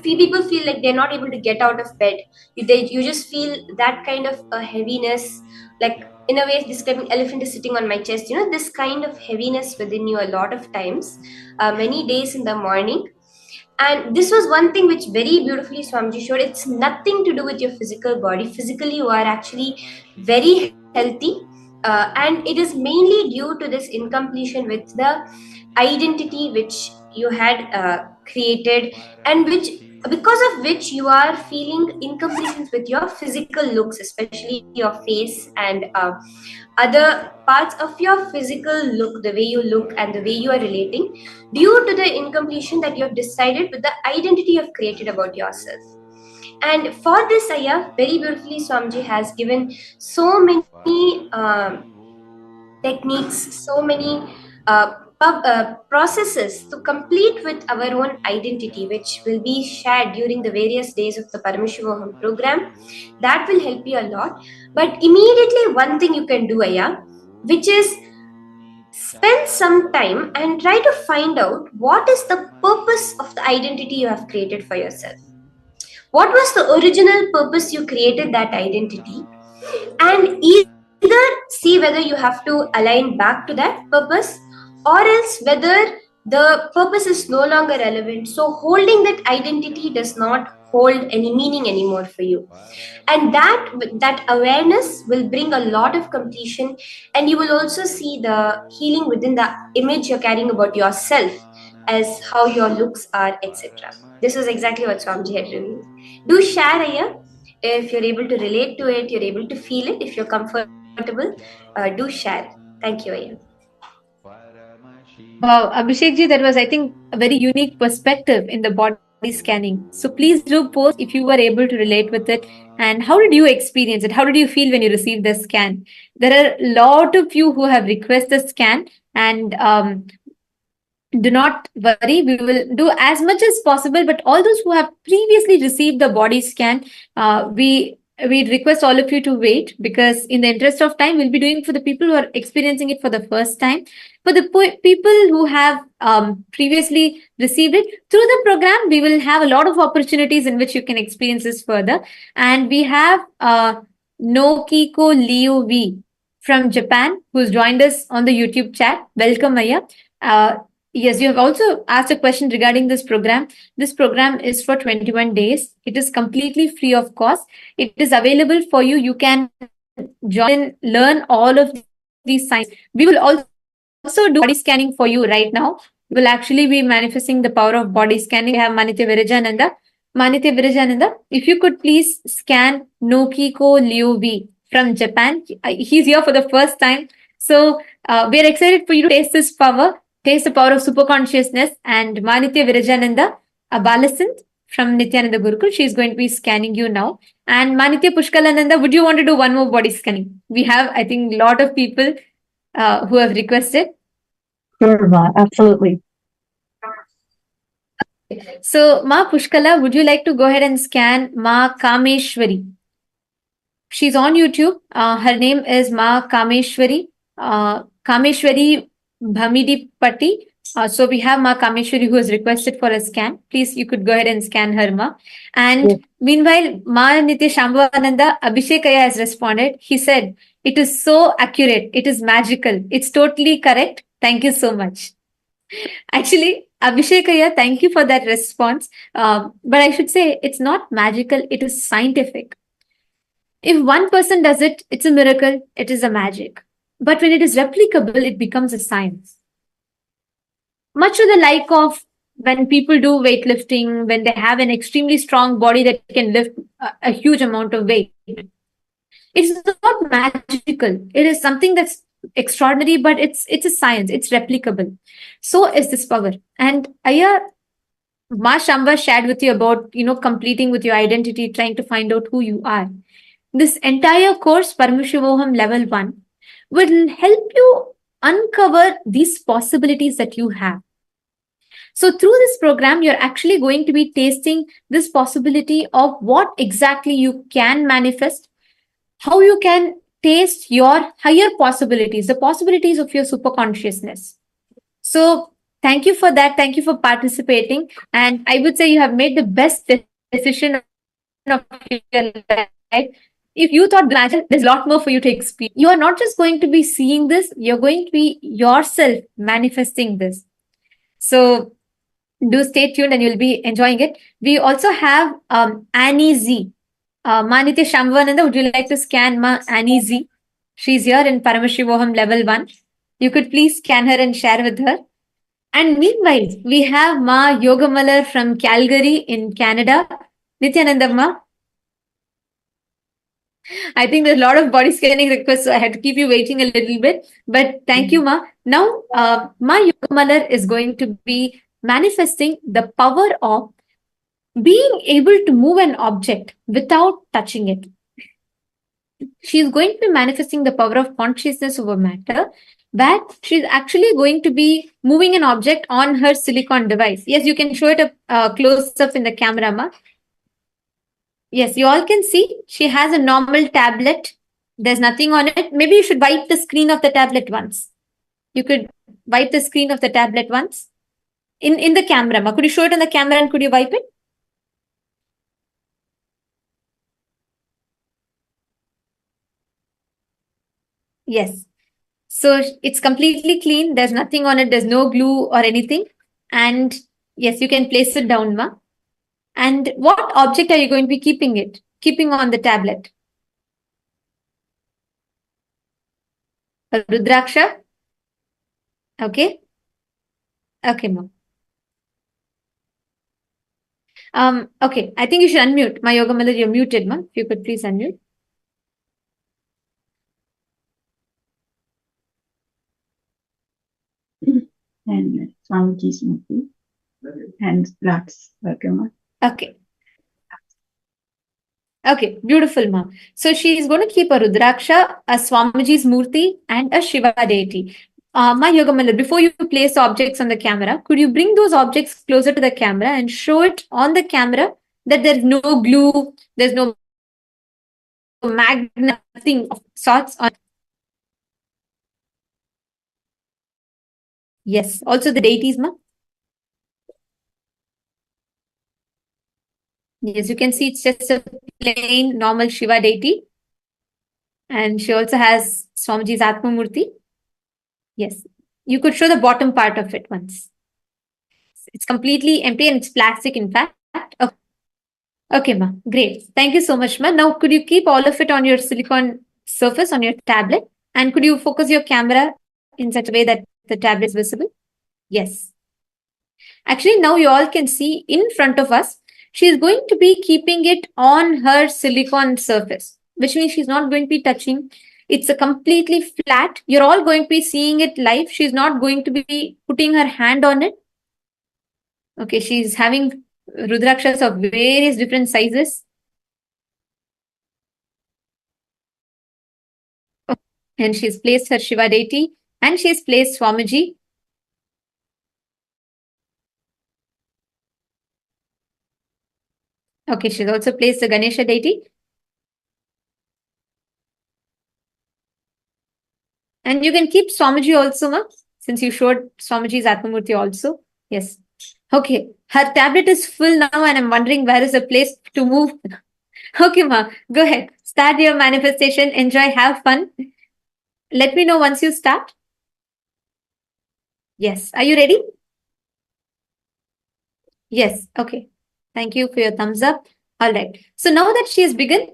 people feel like they're not able to get out of bed. You just feel that kind of a heaviness, like in a way describing elephant is sitting on my chest, this kind of heaviness within you a lot of times, many days in the morning. And this was one thing which very beautifully Swamiji showed. It's nothing to do with your physical body. Physically, you are actually very healthy. And it is mainly due to this incompletion with the identity which you had created, and because of which you are feeling incompletions with your physical looks, especially your face and other parts of your physical look, the way you look and the way you are relating, due to the incompletion that you have decided with the identity you have created about yourself. And for this, Aya, very beautifully Swamiji has given so many techniques, so many processes to complete with our own identity, which will be shared during the various days of the Paramashivoham program. That will help you a lot. But immediately, one thing you can do, Aya, which is spend some time and try to find out what is the purpose of the identity you have created for yourself. What was the original purpose you created that identity? And either see whether you have to align back to that purpose, or else whether the purpose is no longer relevant. So holding that identity does not hold any meaning anymore for you. And that awareness will bring a lot of completion, and you will also see the healing within the image you're carrying about yourself, as how your looks are, etc. This is exactly what Swamiji had revealed. Do share, Aya, if you're able to relate to it, you're able to feel it, if you're comfortable, do share. Thank you, Aya. Wow, Abhishek ji, that was, I think, a very unique perspective in the body scanning. So please do post if you were able to relate with it. And how did you experience it? How did you feel when you received the scan? There are a lot of you who have requested the scan, and do not worry, we will do as much as possible, but all those who have previously received the body scan, we request all of you to wait, because in the interest of time, we'll be doing for the people who are experiencing it for the first time. For the people who have previously received it through the program, we will have a lot of opportunities in which you can experience this further. And we have Nokiko Liu V from Japan, who's joined us on the YouTube chat. Welcome, Aya. Yes, you have also asked a question regarding this program. This program is for 21 days. It is completely free of cost. It is available for you. You can join, learn all of these signs. We will also do body scanning for you right now. We will actually be manifesting the power of body scanning. We have Manitya Virajananda. Manitya Virajananda, if you could please scan Nokiko Liu V from Japan. He's here for the first time. So we are excited for you to taste this power. Taste the power of super consciousness. And Manitya Virajananda, a Balasant from Nithyananda Gurukul, she is going to be scanning you now. And Manitya Pushkalananda, would you want to do one more body scanning? We have, I think, a lot of people who have requested. Sure, Ma, absolutely. So, Ma Pushkala, would you like to go ahead and scan Ma Kameshwari? She's on YouTube. Her name is Ma Kameshwari. Kameshwari Bhamidi Patti. So we have Ma Kameshwari who has requested for a scan. Please, you could go ahead and scan her, Ma. And Yes. meanwhile, Ma Nitya Shambhavananda, Abhishekaya has responded. He said, it is so accurate. It is magical. It's totally correct. Thank you so much. Actually, Abhishekaya, thank you for that response. But I should say it's not magical. It is scientific. If one person does it, it's a miracle. It is a magic. But when it is replicable, it becomes a science. Much to the like of when people do weightlifting, when they have an extremely strong body that can lift a huge amount of weight. It's not magical. It is something that's extraordinary, but it's a science. It's replicable. So is this power. And Aya, Ma Shamba shared with you about, completing with your identity, trying to find out who you are. This entire course, Paramashivoham Level 1, will help you uncover these possibilities that you have. So through this program, you're actually going to be tasting this possibility of what exactly you can manifest, how you can taste your higher possibilities, the possibilities of your super consciousness. So thank you for that. Thank you for participating. And I would say you have made the best decision of your life. If you thought magic, there's a lot more for you to experience. You are not just going to be seeing this, you're going to be yourself manifesting this. So do stay tuned and you'll be enjoying it. We also have Annie Z. Manitya Shambhavananda, would you like to scan Ma Annie Z? She's here in Paramashivoham Level 1. You could please scan her and share with her. And meanwhile, we have Ma Yogamalar from Calgary in Canada. Nithyananda Ma. I think there's a lot of body scanning requests, so I had to keep you waiting a little bit. But thank you, Ma. Now, Ma Yogamalar is going to be manifesting the power of being able to move an object without touching it. She is going to be manifesting the power of consciousness over matter, where she's actually going to be moving an object on her silicon device. Yes, you can show it up close up in the camera, Ma. Yes, you all can see she has a normal tablet. There's nothing on it. Maybe you should wipe the screen of the tablet once. You could wipe the screen of the tablet once. In the camera, Ma. Could you show it on the camera and could you wipe it? Yes. So it's completely clean. There's nothing on it. There's no glue or anything. And yes, you can place it down, Ma. And what object are you going to be keeping on the tablet? A Rudraksha? Okay. Okay, Ma. Okay, I think you should unmute. My Yogamalar, you're muted, Ma. If you could please unmute. And Swamiji's Murti and lots. Welcome. Okay. Okay, beautiful, Ma. So she is going to keep a Rudraksha, a Swamiji's Murti, and a Shiva deity. my yoga mandala, before you place objects on the camera, could you bring those objects closer to the camera and show it on the camera that there's no glue, there's no magnet, nothing of sorts on. Yes, also the deities, ma. Yes, you can see it's just a plain normal Shiva deity. And she also has Swamiji's Atma Murti. Yes, you could show the bottom part of it once. It's completely empty and it's plastic, in fact. Okay, ma. Great. Thank you so much, ma. Now, could you keep all of it on your silicone surface on your tablet? And could you focus your camera in such a way that the tablet is visible? Yes. Actually, now you all can see in front of us, she is going to be keeping it on her silicone surface, which means she's not going to be touching. It's a completely flat. You're all going to be seeing it live. She's not going to be putting her hand on it. Okay, she's having Rudrakshas of various different sizes. And she's placed her Shiva deity and she's placed Swamiji. Okay, she's also placed the Ganesha deity. And you can keep Swamiji also, ma, since you showed Swamiji's Atmamurti also. Yes. Okay, her tablet is full now and I'm wondering where is the place to move. Okay, ma, go ahead. Start your manifestation. Enjoy, have fun. Let me know once you start. Yes. Are you ready? Yes. Okay. Thank you for your thumbs up. All right. So now that she has begun,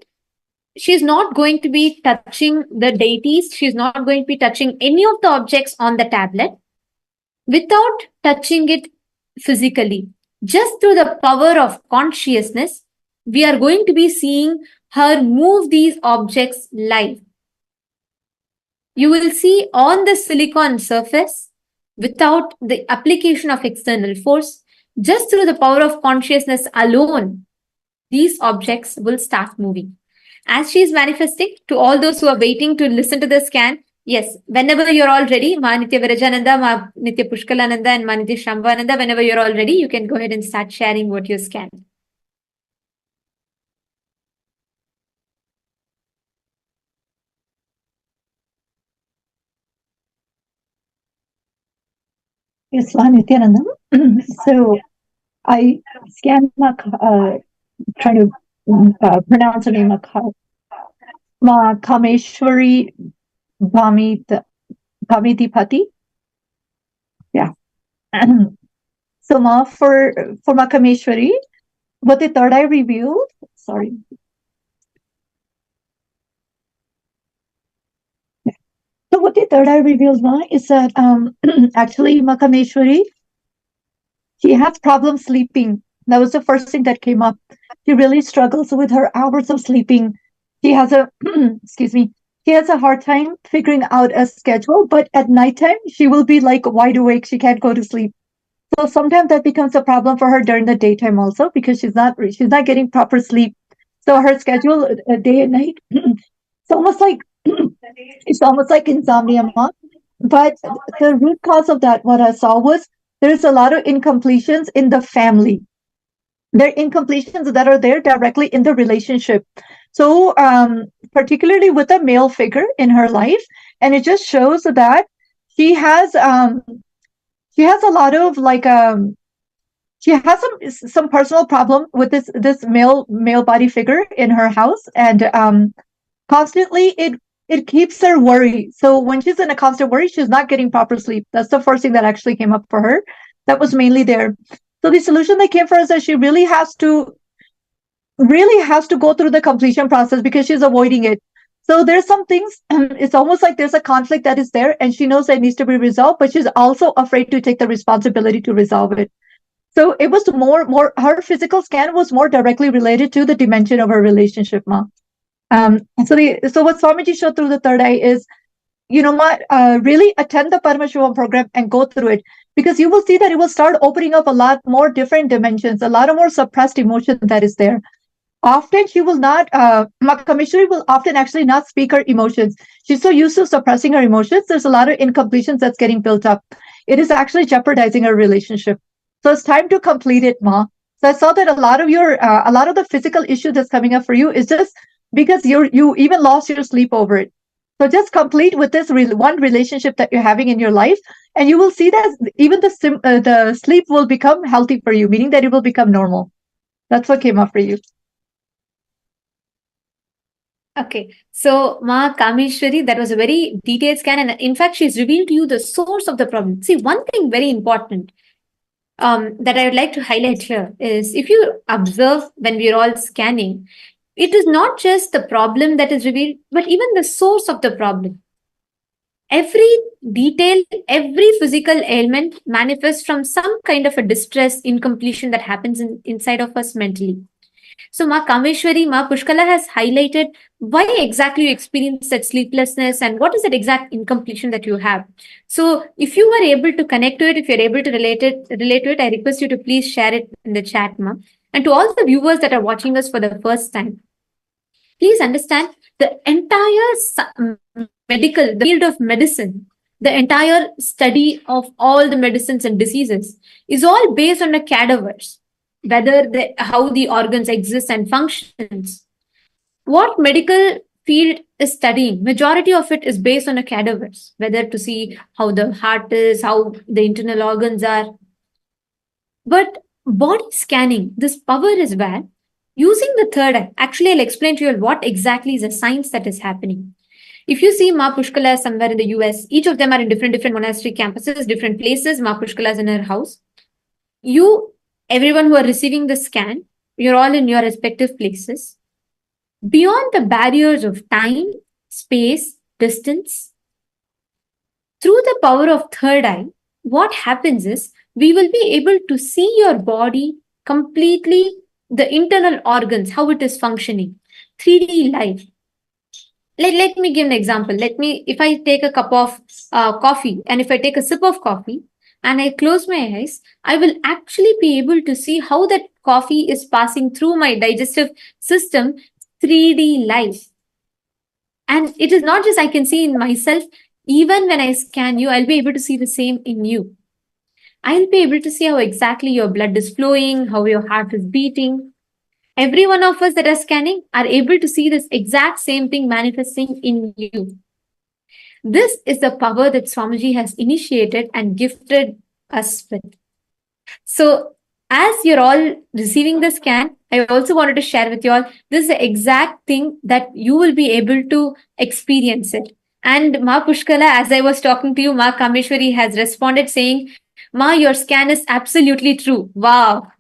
she's not going to be touching the deities. She's not going to be touching any of the objects on the tablet without touching it physically. Just through the power of consciousness, we are going to be seeing her move these objects live. You will see on the silicone surface, without the application of external force, just through the power of consciousness alone, these objects will start moving. As she is manifesting, to all those who are waiting to listen to the scan, yes, whenever you're all ready, Ma Nithya Virajananda, Ma Nithya Pushkalananda, and Ma Nithya Shambhananda, whenever you're all ready, you can go ahead and start sharing what you scanned. Yes, Nithyananda. So I scanned my, trying to pronounce the name of Ma Kameshwari Bhamidipati. Yeah. So Ma for Ma Kameshwari, what the third eye revealed, sorry. So what the third eye reveals, Ma, is that actually Ma Kameshwari, she has problems sleeping. That was the first thing that came up. She really struggles with her hours of sleeping. She has a, excuse me, she has a hard time figuring out a schedule, but at nighttime, she will be like wide awake. She can't go to sleep. So sometimes that becomes a problem for her during the daytime also, because she's not getting proper sleep. So her schedule, day and night, it's almost like insomnia. But the root cause of that, what I saw was there's a lot of incompletions in the family. There are incompletions that are there directly in the relationship. So particularly with a male figure in her life, and it just shows that she has a lot of like she has some personal problem with this male body figure in her house, and constantly it keeps her worried. So when she's in a constant worry, she's not getting proper sleep. That's the first thing that actually came up for her. That was mainly there. So the solution that came for us is that she really has to go through the completion process because she's avoiding it. So there's some things, it's almost like there's a conflict that is there and she knows that it needs to be resolved, but she's also afraid to take the responsibility to resolve it. So it was more her physical scan was more directly related to the dimension of her relationship, Ma. So what Swamiji showed through the third eye is, Ma, really attend the Paramashivoham program and go through it, because you will see that it will start opening up a lot more different dimensions, a lot of more suppressed emotion that is there. Often she will not, Kameshwari will often actually not speak her emotions. She's so used to suppressing her emotions. There's a lot of incompletions that's getting built up. It is actually jeopardizing her relationship. So it's time to complete it, Ma. So I saw that a lot of the physical issue that's coming up for you is just because you even lost your sleep over it. So just complete with this one relationship that you're having in your life, and you will see that even the sleep will become healthy for you, meaning that it will become normal. That's what came up for you. Okay, so Ma Kameshwari, that was a very detailed scan, and in fact, she's revealed to you the source of the problem. See, one thing very important that I would like to highlight here is if you observe when we're all scanning, it is not just the problem that is revealed, but even the source of the problem. Every detail, every physical ailment manifests from some kind of a distress, incompletion that happens inside of us mentally. So Ma Kameshwari, Ma Pushkala has highlighted why exactly you experience such sleeplessness and what is that exact incompletion that you have. So if you were able to connect to it, if you're able to relate to it, I request you to please share it in the chat, Ma. And to all the viewers that are watching us for the first time, please understand the entire the field of medicine, the entire study of all the medicines and diseases is all based on a cadavers, whether how the organs exist and functions. What medical field is studying, majority of it is based on a cadavers, whether to see how the heart is, how the internal organs are. But body scanning, this power is where using the third eye, actually I'll explain to you what exactly is the science that is happening. If you see Ma Pushkala somewhere in the US, each of them are in different monastery campuses, different places. Ma Pushkala is in her house. Everyone who are receiving the scan, you're all in your respective places. Beyond the barriers of time, space, distance, through the power of third eye, what happens is we will be able to see your body completely, the internal organs, how it is functioning, 3D live. Let me give an example. If I take a cup of coffee and if I take a sip of coffee and I close my eyes, I will actually be able to see how that coffee is passing through my digestive system 3D live. And it is not just I can see in myself, even when I scan you, I'll be able to see the same in you. I'll be able to see how exactly your blood is flowing, how your heart is beating. Every one of us that are scanning are able to see this exact same thing manifesting in you. This is the power that Swamiji has initiated and gifted us with. So as you're all receiving the scan, I also wanted to share with you all, this is the exact thing that you will be able to experience it. And Ma Pushkala, as I was talking to you, Ma Kameshwari has responded saying, Ma, your scan is absolutely true. Wow.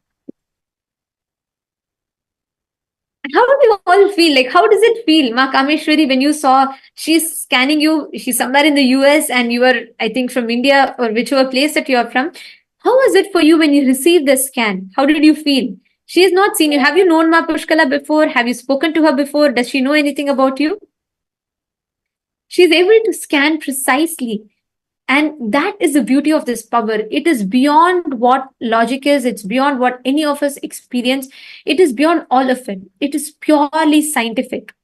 How do you all feel? Like, how does it feel, Ma Kameshwari, when you saw she's scanning you, she's somewhere in the US and you were, I think, from India or whichever place that you are from. How was it for you when you received the scan? How did you feel? She has not seen you. Have you known Ma Pushkala before? Have you spoken to her before? Does she know anything about you? She's able to scan precisely. And that is the beauty of this power. It is beyond what logic is. It's beyond what any of us experience. It is beyond all of it. It is purely scientific.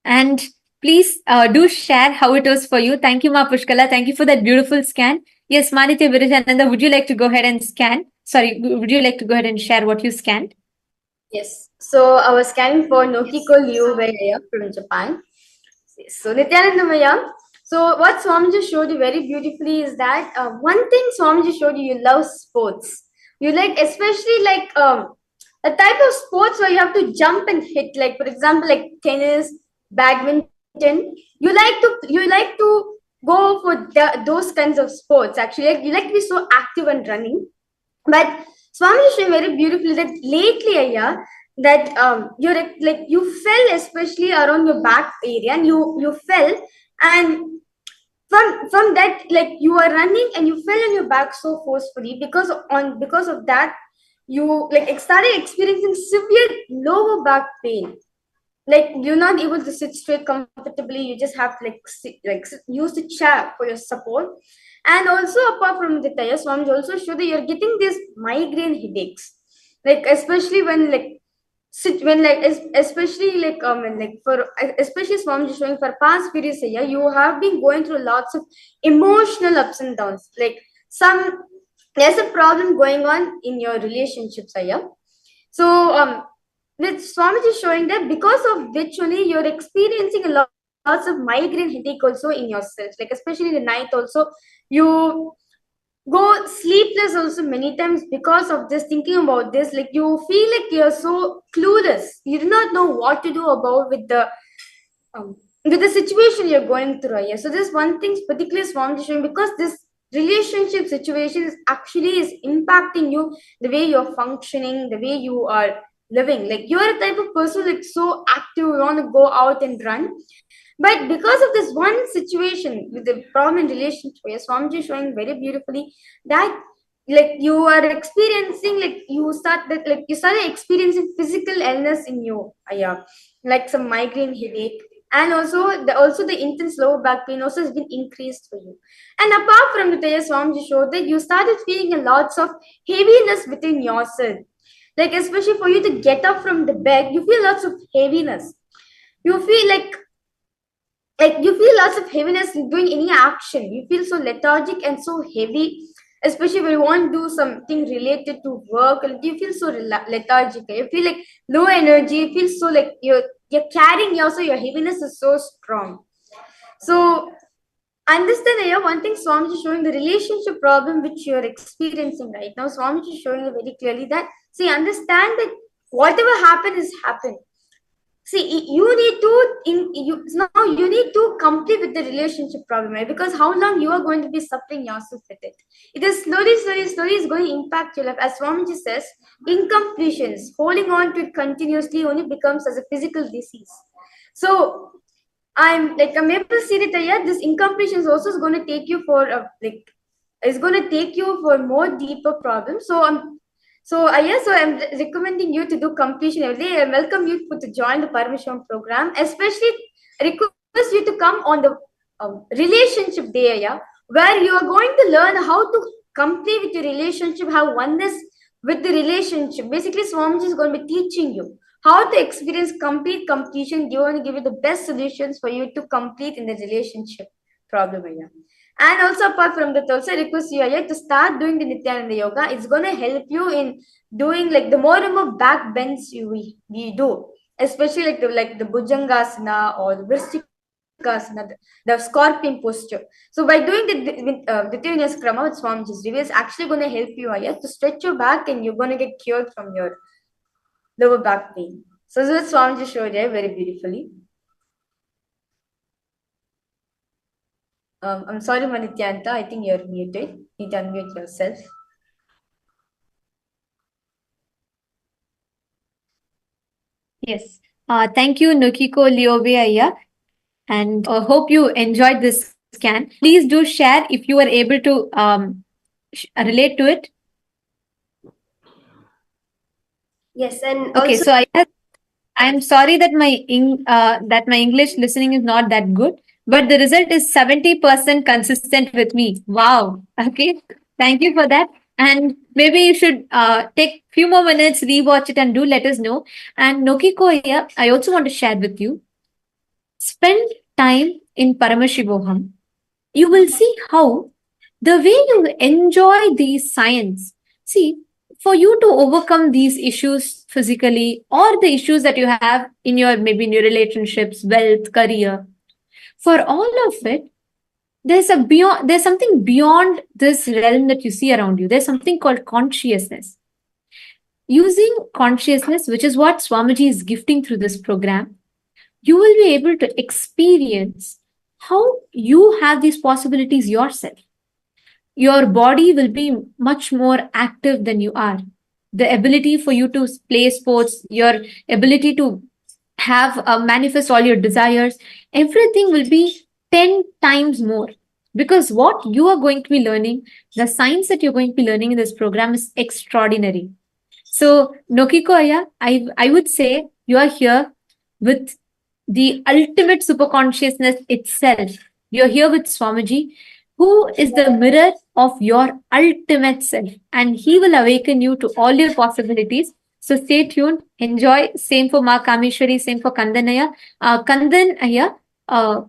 And please do share how it was for you. Thank you, Ma Pushkala. Thank you for that beautiful scan. Yes, Manitya Virajananda, would you like to go ahead and scan? Sorry, would you like to go ahead and share what you scanned? Yes. So I was scanning for Nokiko Liu from Japan. So Nithyananda Maya. So what Swamiji showed you very beautifully is that one thing Swamiji showed you love sports. You like, especially like a type of sports where you have to jump and hit, like for example, like tennis, badminton. You like to go for those kinds of sports. Actually, like, you like to be so active and running. But Swami showed very beautifully that lately, Aya, that you fell, especially around your back area, and you fell, and from that, like, you were running and you fell on your back so forcefully because of that you like started experiencing severe lower back pain. Like, you're not able to sit straight comfortably. You just have to use the chair for your support. And also, apart from the Swami also show that you're getting these migraine headaches. like especially when especially for especially Swamiji showing for past periods here, you have been going through lots of emotional ups and downs. Like there's a problem going on in your relationships here. So with Swamiji showing that because of which only you're experiencing lots of migraine headache also in yourself. Like especially in the night also, you go sleepless also many times because of this, thinking about this. Like you feel like you're so clueless, you do not know what to do about with the situation you're going through here. So this one thing particularly Swami showing, because this relationship situation is actually is impacting you, the way you're functioning, the way you are living. Like you're a type of person like so active, you want to go out and run, but because of this one situation with the problem in relationship, Swamiji is showing very beautifully that like you are experiencing, like you started experiencing physical illness in you, like some migraine headache, and also the intense lower back pain also has been increased for you. And apart from the Swamiji showed that you started feeling a lots of heaviness within yourself. Like especially for you to get up from the bed, you feel lots of heaviness. You feel like you feel lots of heaviness in doing any action. You feel so lethargic and so heavy, especially when you want to do something related to work. You feel so lethargic. You feel like low energy. You feel so like you're carrying also your heaviness is so strong. So understand here one thing Swamiji is showing, the relationship problem which you're experiencing right now. Swamiji is showing you very clearly that, see, understand that whatever happened is happened. See, you need to complete with the relationship problem, right? Because how long you are going to be suffering yourself with it? It is slowly is going to impact your life. As Swamiji says, incompletions, holding on to it continuously only becomes as a physical disease. So I'm able to see that this incompletions also is going to take you for more deeper problems. So I'm recommending you to do completion every day. I welcome you to join the Paramashivoham program. Especially, I request you to come on the relationship day, where you are going to learn how to complete with your relationship, have oneness with the relationship. Basically, Swamiji is going to be teaching you how to experience complete completion. They want to give you the best solutions for you to complete in the relationship problem. And also apart from that, also I request you to start doing the Nithyananda yoga. It's going to help you in doing like the more and more back bends we do, especially like the Bhujangasana or the Vrishchikasana, the scorpion posture. So by doing the Nithyananda with Swamiji's review, is actually going to help you to stretch your back, and you're going to get cured from your lower back pain. So this is what Swamiji showed here very beautifully. I'm sorry, Nithyananda, I think you're muted. You need to unmute yourself. Yes. Thank you, Nokiko Liobe, and hope you enjoyed this scan. Please do share if you are able to relate to it. Yes, and okay. also, So I'm sorry that my English listening is not that good, but the result is 70% consistent with me. Wow. Okay. Thank you for that. And maybe you should take few more minutes, rewatch it, and do let us know. And Nokiko, I also want to share with you. Spend time in Paramashivoham. You will see how the way you enjoy these science. See, for you to overcome these issues physically, or the issues that you have in your relationships, wealth, career, for all of it, there's something beyond this realm that you see around you. There's something called consciousness. Using consciousness, which is what Swamiji is gifting through this program, you will be able to experience how you have these possibilities yourself. Your body will be much more active than you are. The ability for you to play sports, your ability to have manifest all your desires, everything will be 10 times more. Because what you are going to be learning, the science that you're going to be learning in this program is extraordinary. So, Nokiko Aya, I would say you are here with the ultimate superconsciousness itself. You're here with Swamiji. who is the mirror of your ultimate self, and he will awaken you to all your possibilities. So stay tuned, enjoy. Same for Ma Kameshwari, same for Kandanaya. Kandanaya,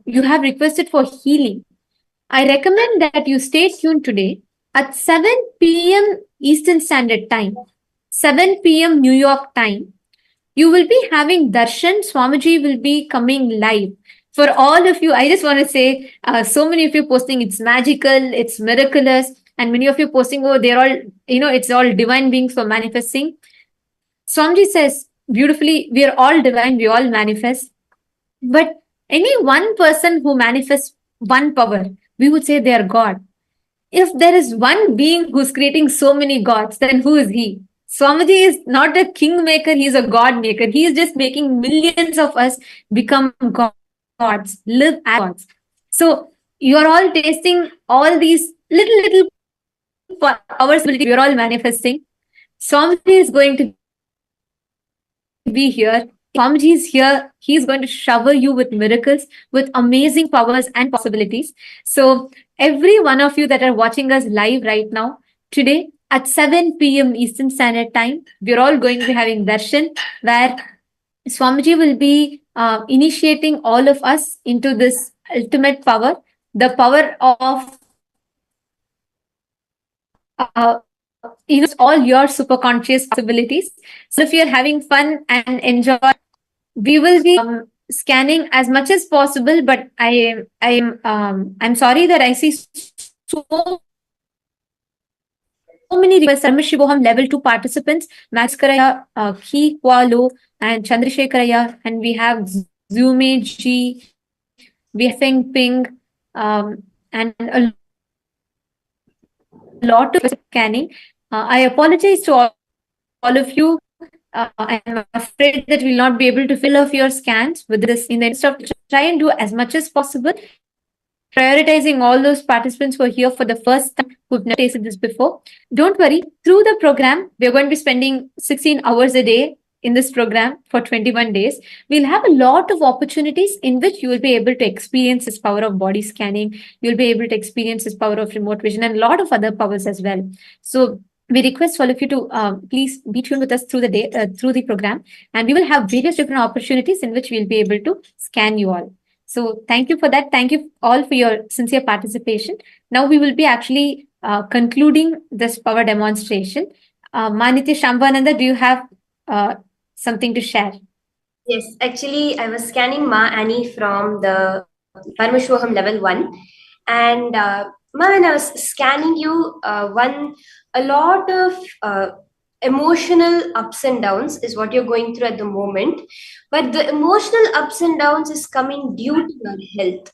you have requested for healing. I recommend that you stay tuned today at 7 p.m. Eastern Standard Time, 7 p.m. New York time. You will be having darshan. Swamiji will be coming live. For all of you, I just want to say, so many of you posting, it's magical, it's miraculous, and many of you posting, oh, they're all, it's all divine beings for manifesting. Swamiji says beautifully, we are all divine, we all manifest. But any one person who manifests one power, we would say they are God. If there is one being who's creating so many gods, then who is he? Swamiji is not a kingmaker, he's a god maker. He is just making millions of us become gods, live as gods. So you are all tasting all these little powers, we are all manifesting. Swamiji is going to be here. Swamiji is here. He's going to shower you with miracles, with amazing powers and possibilities. So, every one of you that are watching us live right now, today at 7 p.m. Eastern Standard Time, we're all going to be having darshan, where Swamiji will be initiating all of us into this ultimate power, the power of all your super conscious possibilities. So if you're having fun and enjoy, we will be scanning as much as possible. But I'm sorry that I see so many requests. Paramashivoham Level-2 participants, Max Karaya, Ki Kwalo, and Chandrasekharaya, and we have Zume G, we have Feng Ping, and a lot of scanning. I apologize to all of you. I'm afraid that we'll not be able to fill off your scans with this. In the interest of try and do as much as possible, prioritizing all those participants who are here for the first time, who've never tasted this before. Don't worry, through the program, we're going to be spending 16 hours a day in this program for 21 days. We'll have a lot of opportunities in which you will be able to experience this power of body scanning. You'll be able to experience this power of remote vision and a lot of other powers as well. So we request all of you to please be tuned with us through the day, through the program, and we will have various different opportunities in which we'll be able to scan you all. So thank you for that. Thank you all for your sincere participation. Now we will be actually concluding this power demonstration. Manitya Shambhananda, do you have something to share? Yes, actually, I was scanning Ma Annie from the Paramashivoham Level 1. And Ma, when I was scanning you, a lot of emotional ups and downs is what you're going through at the moment. But the emotional ups and downs is coming due to your health.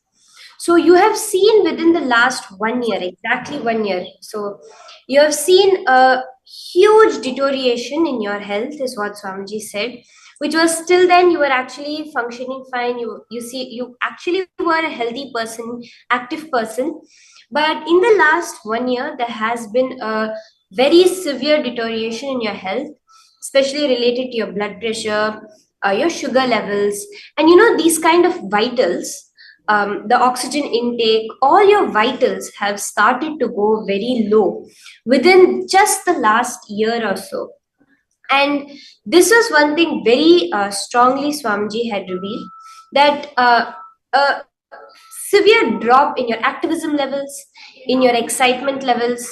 So you have seen within the last 1 year, exactly 1 year. So you have seen a huge deterioration in your health, is what Swamiji said, which was till then you were actually functioning fine. You actually were a healthy person, active person. But in the last 1 year, there has been a very severe deterioration in your health, especially related to your blood pressure, your sugar levels, and these kind of vitals. The oxygen intake, all your vitals have started to go very low within just the last year or so. And this was one thing very strongly Swamiji had revealed, that a severe drop in your activism levels, in your excitement levels,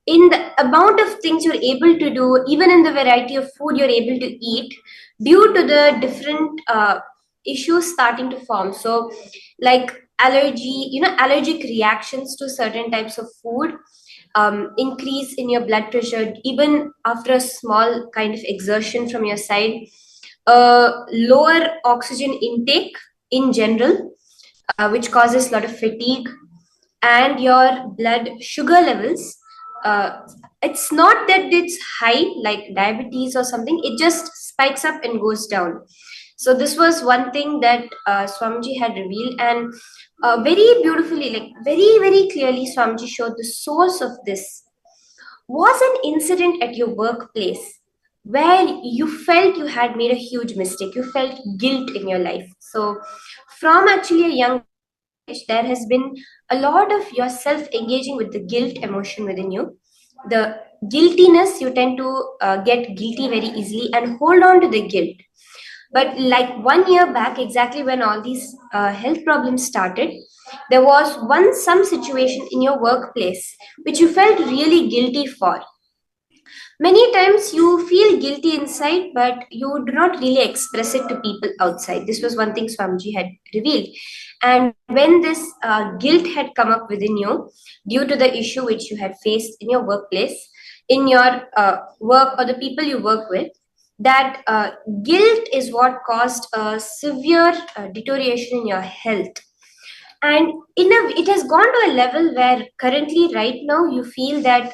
in the amount of things you're able to do, even in the variety of food you're able to eat, due to the different issues starting to form. So, like allergy, allergic reactions to certain types of food, increase in your blood pressure, even after a small kind of exertion from your side, lower oxygen intake in general, which causes a lot of fatigue, and your blood sugar levels. It's not that it's high like diabetes or something, it just spikes up and goes down. So this was one thing that Swamiji had revealed, and very beautifully, like very, very clearly, Swamiji showed the source of this was an incident at your workplace where you felt you had made a huge mistake. You felt guilt in your life. So from actually a young there has been a lot of yourself engaging with the guilt emotion within you. The guiltiness, you tend to get guilty very easily and hold on to the guilt. But like 1 year back, exactly when all these health problems started, there was some situation in your workplace which you felt really guilty for. Many times you feel guilty inside, but you do not really express it to people outside. This was one thing Swamiji had revealed. And when this guilt had come up within you due to the issue which you had faced in your workplace, in your work or the people you work with, that guilt is what caused a severe deterioration in your health. And it has gone to a level where currently right now you feel that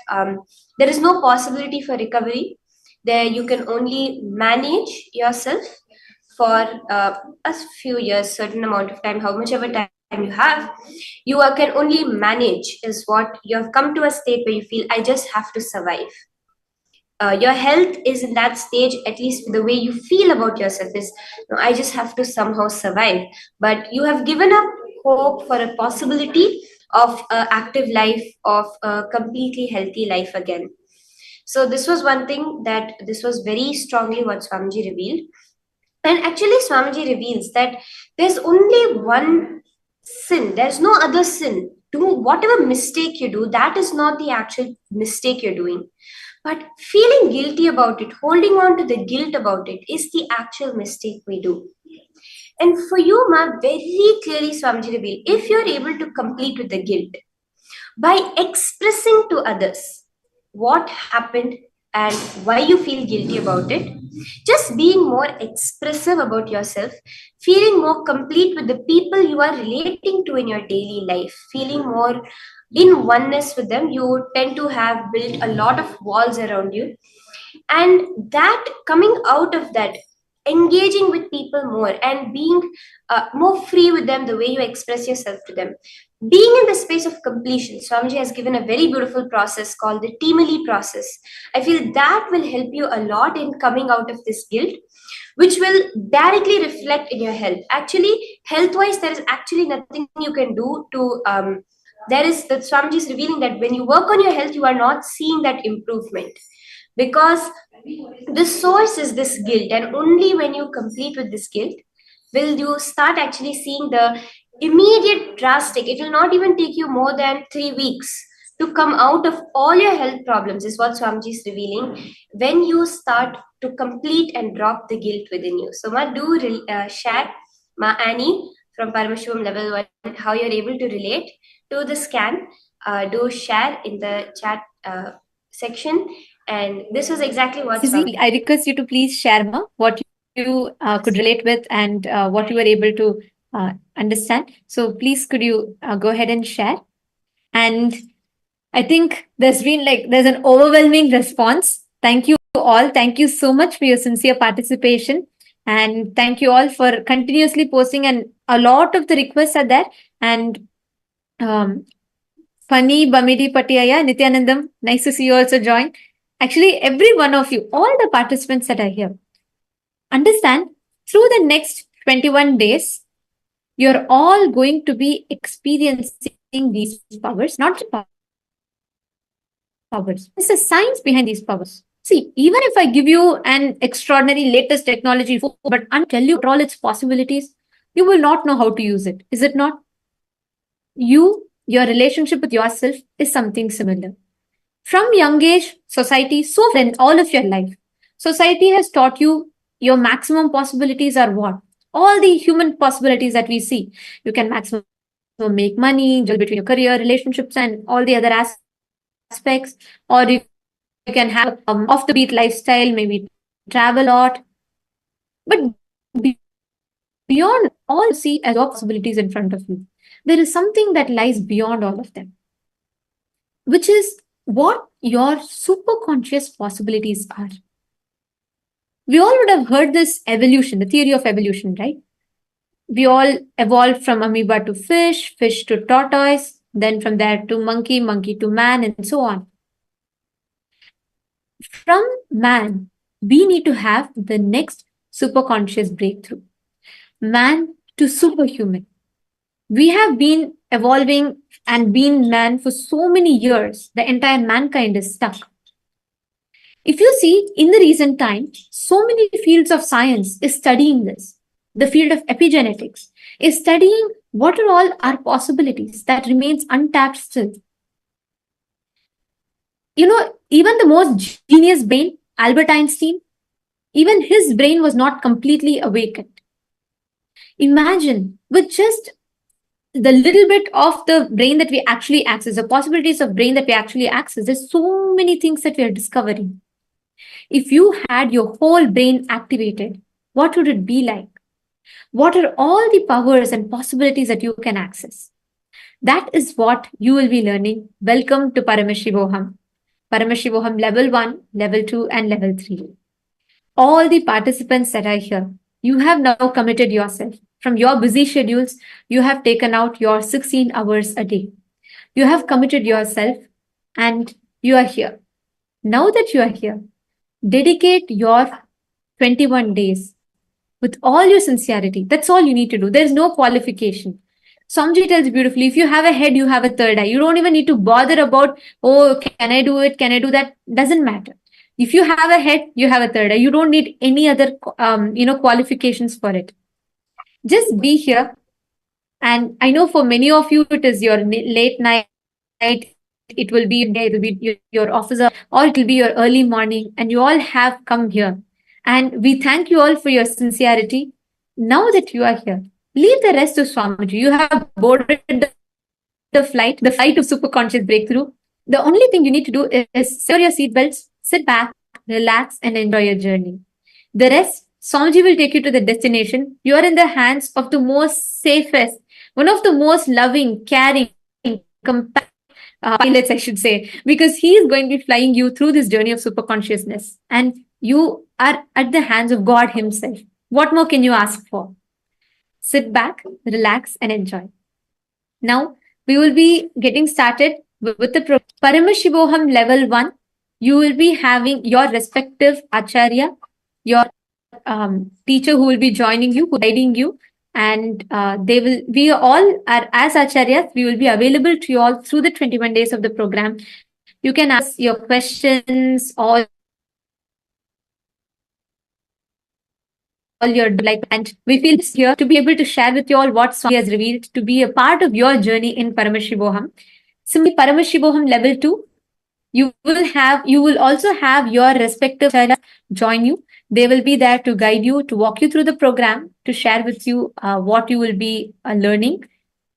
there is no possibility for recovery. There you can only manage yourself for a few years, certain amount of time, how much ever time you have, can only manage, is what you have come to a state where you feel I just have to survive. Your health is in that stage, at least the way you feel about yourself is, no, I just have to somehow survive. But you have given up hope for a possibility of active life, of a completely healthy life again. So this was one thing, that this was very strongly what Swamiji revealed. And actually Swamiji reveals that there's only one sin, there's no other sin. Do whatever mistake you do, that is not the actual mistake you're doing. But feeling guilty about it, holding on to the guilt about it, is the actual mistake we do. And for you, Ma, very clearly Swamiji revealed, if you're able to complete with the guilt by expressing to others what happened and why you feel guilty about it, just being more expressive about yourself, feeling more complete with the people you are relating to in your daily life, feeling more in oneness with them, you tend to have built a lot of walls around you. And that coming out of that, engaging with people more and being more free with them, the way you express yourself to them, being in the space of completion. Swamiji has given a very beautiful process called the Timali process. I feel that will help you a lot in coming out of this guilt, which will directly reflect in your health. Actually, health wise, there is actually nothing you can do to there is that Swamiji is revealing that when you work on your health, you are not seeing that improvement, because the source is this guilt. And only when you complete with this guilt will you start actually seeing the immediate drastic. It will not even take you more than 3 weeks to come out of all your health problems, is what Swamiji is revealing, when you start to complete and drop the guilt within you. So Ma, do share, Ma Annie from Paramashivoham Level-1, how you're able to relate to the scan. Do share in the chat section. And this was exactly what Suzy, I request you to please share what you could relate with and what you were able to understand. So please, could you go ahead and share? And I think there's an overwhelming response. Thank you all. Thank you so much for your sincere participation. And thank you all for continuously posting, and a lot of the requests are there. And Funny, Bamidi Patiaya, Nithyanandam, nice to see you also join. Actually, every one of you, all the participants that are here, understand, through the next 21 days, you're all going to be experiencing these powers, not just powers. There's a science behind these powers. See, even if I give you an extraordinary latest technology, but until you all its possibilities, you will not know how to use it. Is it not? Your relationship with yourself is something similar. From young age, society, so then all of your life, society has taught you your maximum possibilities are what? All the human possibilities that we see. You can maximum make money, juggle between your career, relationships, and all the other aspects. Or you can have off the beat lifestyle, maybe travel a lot. But beyond all you see as possibilities in front of you, there is something that lies beyond all of them, which is what your superconscious possibilities are. We all would have heard this evolution, the theory of evolution, right? We all evolved from amoeba to fish, fish to tortoise, then from there to monkey, monkey to man, and so on. From man, we need to have the next superconscious breakthrough. Man to superhuman. We have been evolving and been man for so many years. The entire mankind is stuck. If you see, in the recent time, so many fields of science is studying this. The field of epigenetics is studying what are all our possibilities that remains untapped still. Even the most genius brain, Albert Einstein, even his brain was not completely awakened. Imagine with just the little bit of the brain that we actually access, the possibilities of brain that we actually access, there's so many things that we are discovering. If you had your whole brain activated, what would it be like? What are all the powers and possibilities that you can access? That is what you will be learning. Welcome to Paramashivoham. Paramashivoham Level 1, Level 2, and Level 3. All the participants that are here, you have now committed yourself. From your busy schedules, you have taken out your 16 hours a day. You have committed yourself and you are here. Now that you are here, dedicate your 21 days with all your sincerity. That's all you need to do. There is no qualification. Samji tells beautifully, if you have a head, you have a third eye. You don't even need to bother about, oh, can I do it? Can I do that? Doesn't matter. If you have a head, you have a third eye. You don't need any other, qualifications for it. Just be here. And I know for many of you, it is your late night. It will be day, it will be your office, or it will be your early morning. And you all have come here. And we thank you all for your sincerity. Now that you are here, leave the rest to Swamiji. You have boarded the flight of super conscious breakthrough. The only thing you need to do is secure your seatbelts, sit back, relax, and enjoy your journey. The rest, Swamiji will take you to the destination. You are in the hands of the most safest, one of the most loving, caring, compassionate pilots, I should say, because he is going to be flying you through this journey of super consciousness. And you are at the hands of God Himself. What more can you ask for? Sit back, relax, and enjoy. Now, we will be getting started with the Paramashivoham Level 1. You will be having your respective Acharya, your teacher who will be joining you, guiding you, and we all are as Acharyas, we will be available to you all through the 21 days of the program. You can ask your questions, all your like, and we feel here to be able to share with you all what Swami has revealed to be a part of your journey in Paramashivoham. Similarly, Paramashivoham Level 2, you will also have your respective acharyas join you. They will be there to guide you, to walk you through the program, to share with you what you will be learning.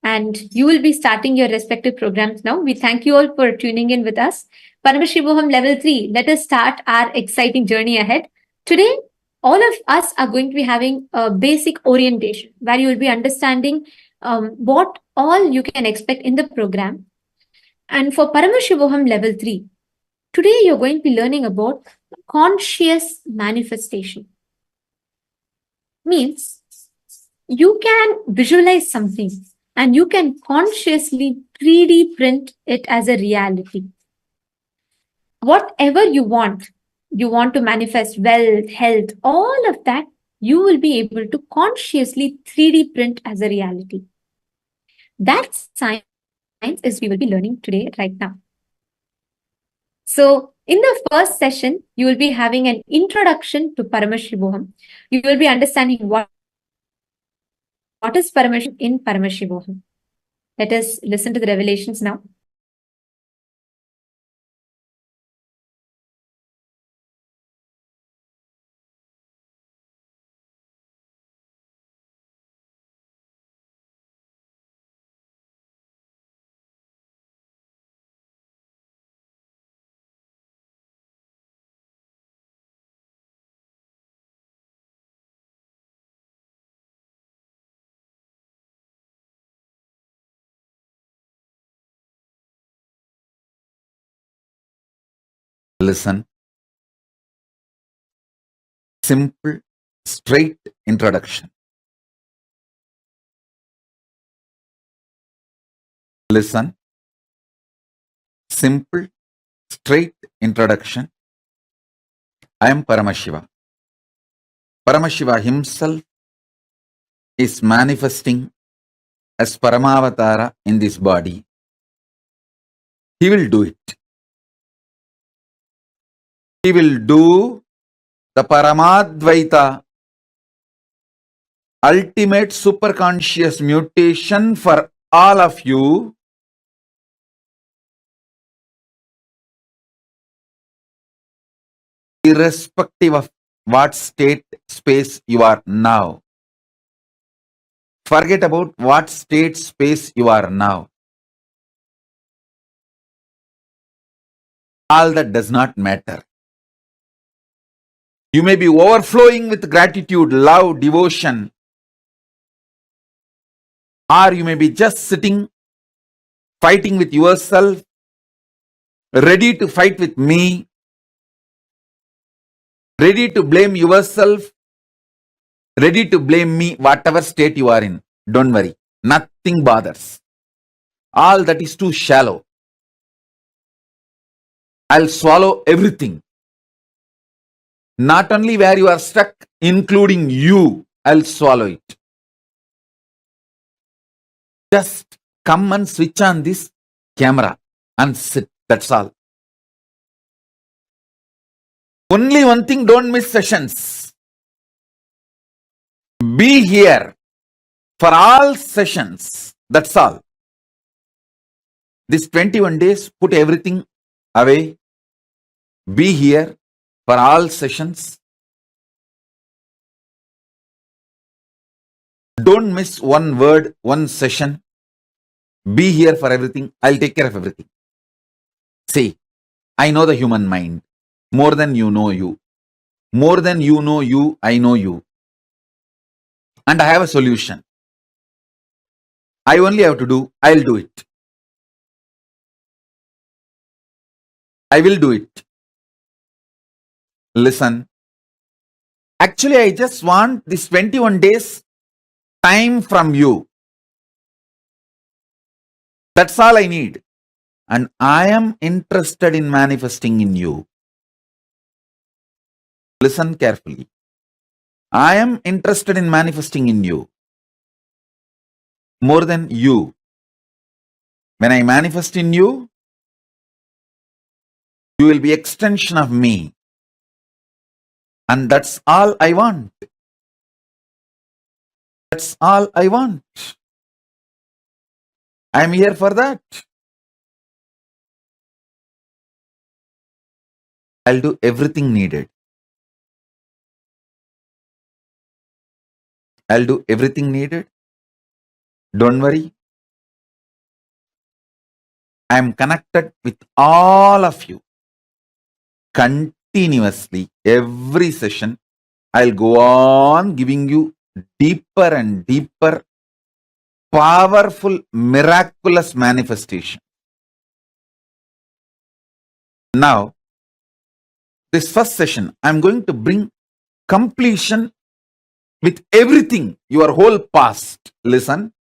And you will be starting your respective programs now. We thank you all for tuning in with us. Paramashivoham Level 3, let us start our exciting journey ahead. Today, all of us are going to be having a basic orientation where you will be understanding what all you can expect in the program. And for Paramashivoham Level 3, today you're going to be learning about conscious manifestation. Means you can visualize something and you can consciously 3D print it as a reality. Whatever you want to manifest wealth, health, all of that, you will be able to consciously 3D print as a reality. That science is we will be learning today, right now. So, in the first session, you will be having an introduction to Paramashivoham. You will be understanding what is Paramashivoham in Paramashivoham. Let us listen to the revelations now. Listen. Simple, straight introduction. Listen. Simple, straight introduction. I am Paramashiva. Paramashiva himself is manifesting as Paramavatara in this body, he will do it. He will do the Paramadvaita, ultimate superconscious mutation for all of you, irrespective of what state, space you are now. Forget about what state, space you are now. All that does not matter. You may be overflowing with gratitude, love, devotion, or you may be just sitting, fighting with yourself, ready to fight with me, ready to blame yourself, ready to blame me, whatever state you are in. Don't worry, nothing bothers. All that is too shallow. I'll swallow everything. Not only where you are stuck, including you, I'll swallow it. Just come and switch on this camera and sit. That's all. Only one thing, don't miss sessions. Be here for all sessions. That's all. This 21 days, put everything away. Be here for all sessions. Don't miss one word, one session. Be here for everything. I'll take care of everything. See, I know the human mind more than you know you. More than you know you, I know you. And I have a solution. I only have to do, I'll do it. I will do it. Listen. Actually, I just want this 21 days time from you. That's all I need. And I am interested in manifesting in you. Listen carefully. I am interested in manifesting in you. More than you. When I manifest in you, you will be extension of me. And that's all I want. That's all I want. I'm here for that. I'll do everything needed. I'll do everything needed. Don't worry. I'm connected with all of you. Continuously, every session, I'll go on giving you deeper and deeper, powerful, miraculous manifestation. Now, this first session, I'm going to bring completion with everything, your whole past. Listen.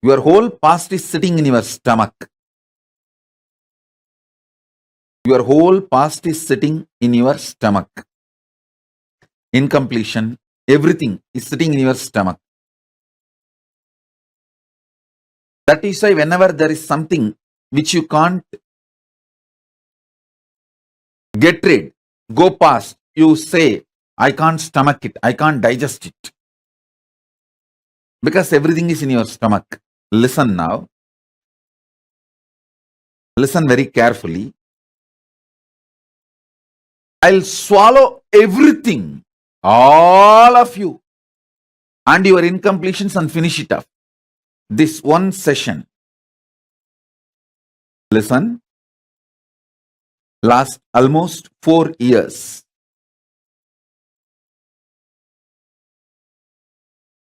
Your whole past is sitting in your stomach. Your whole past is sitting in your stomach. Incompletion, everything is sitting in your stomach. That is why whenever there is something which you can't get rid, go past, you say, I can't stomach it, I can't digest it. Because everything is in your stomach. Listen now. Listen very carefully. I'll swallow everything, all of you, and your incompletions and finish it off. This one session. Listen. Last almost 4 years.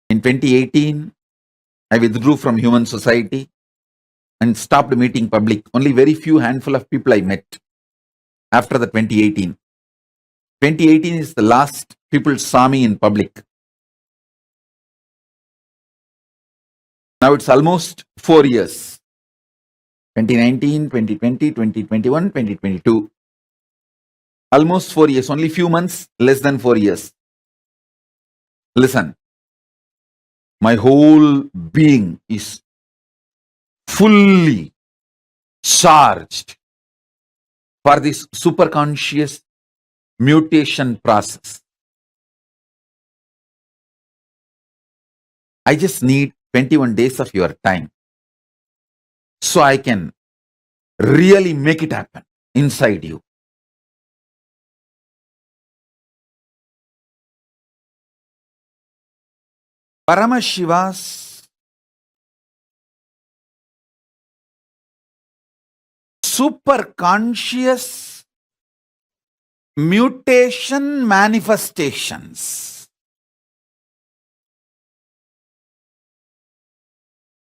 In 2018, I withdrew from human society and stopped meeting public. Only very few handful of people I met after the 2018. 2018 is the last people saw me in public. Now it's almost 4 years. 2019, 2020, 2021, 2022. Almost 4 years. Only few months, less than 4 years. Listen. My whole being is fully charged for this superconscious mutation process. I just need 21 days of your time so I can really make it happen inside you. Paramashiva's superconscious mutation manifestations.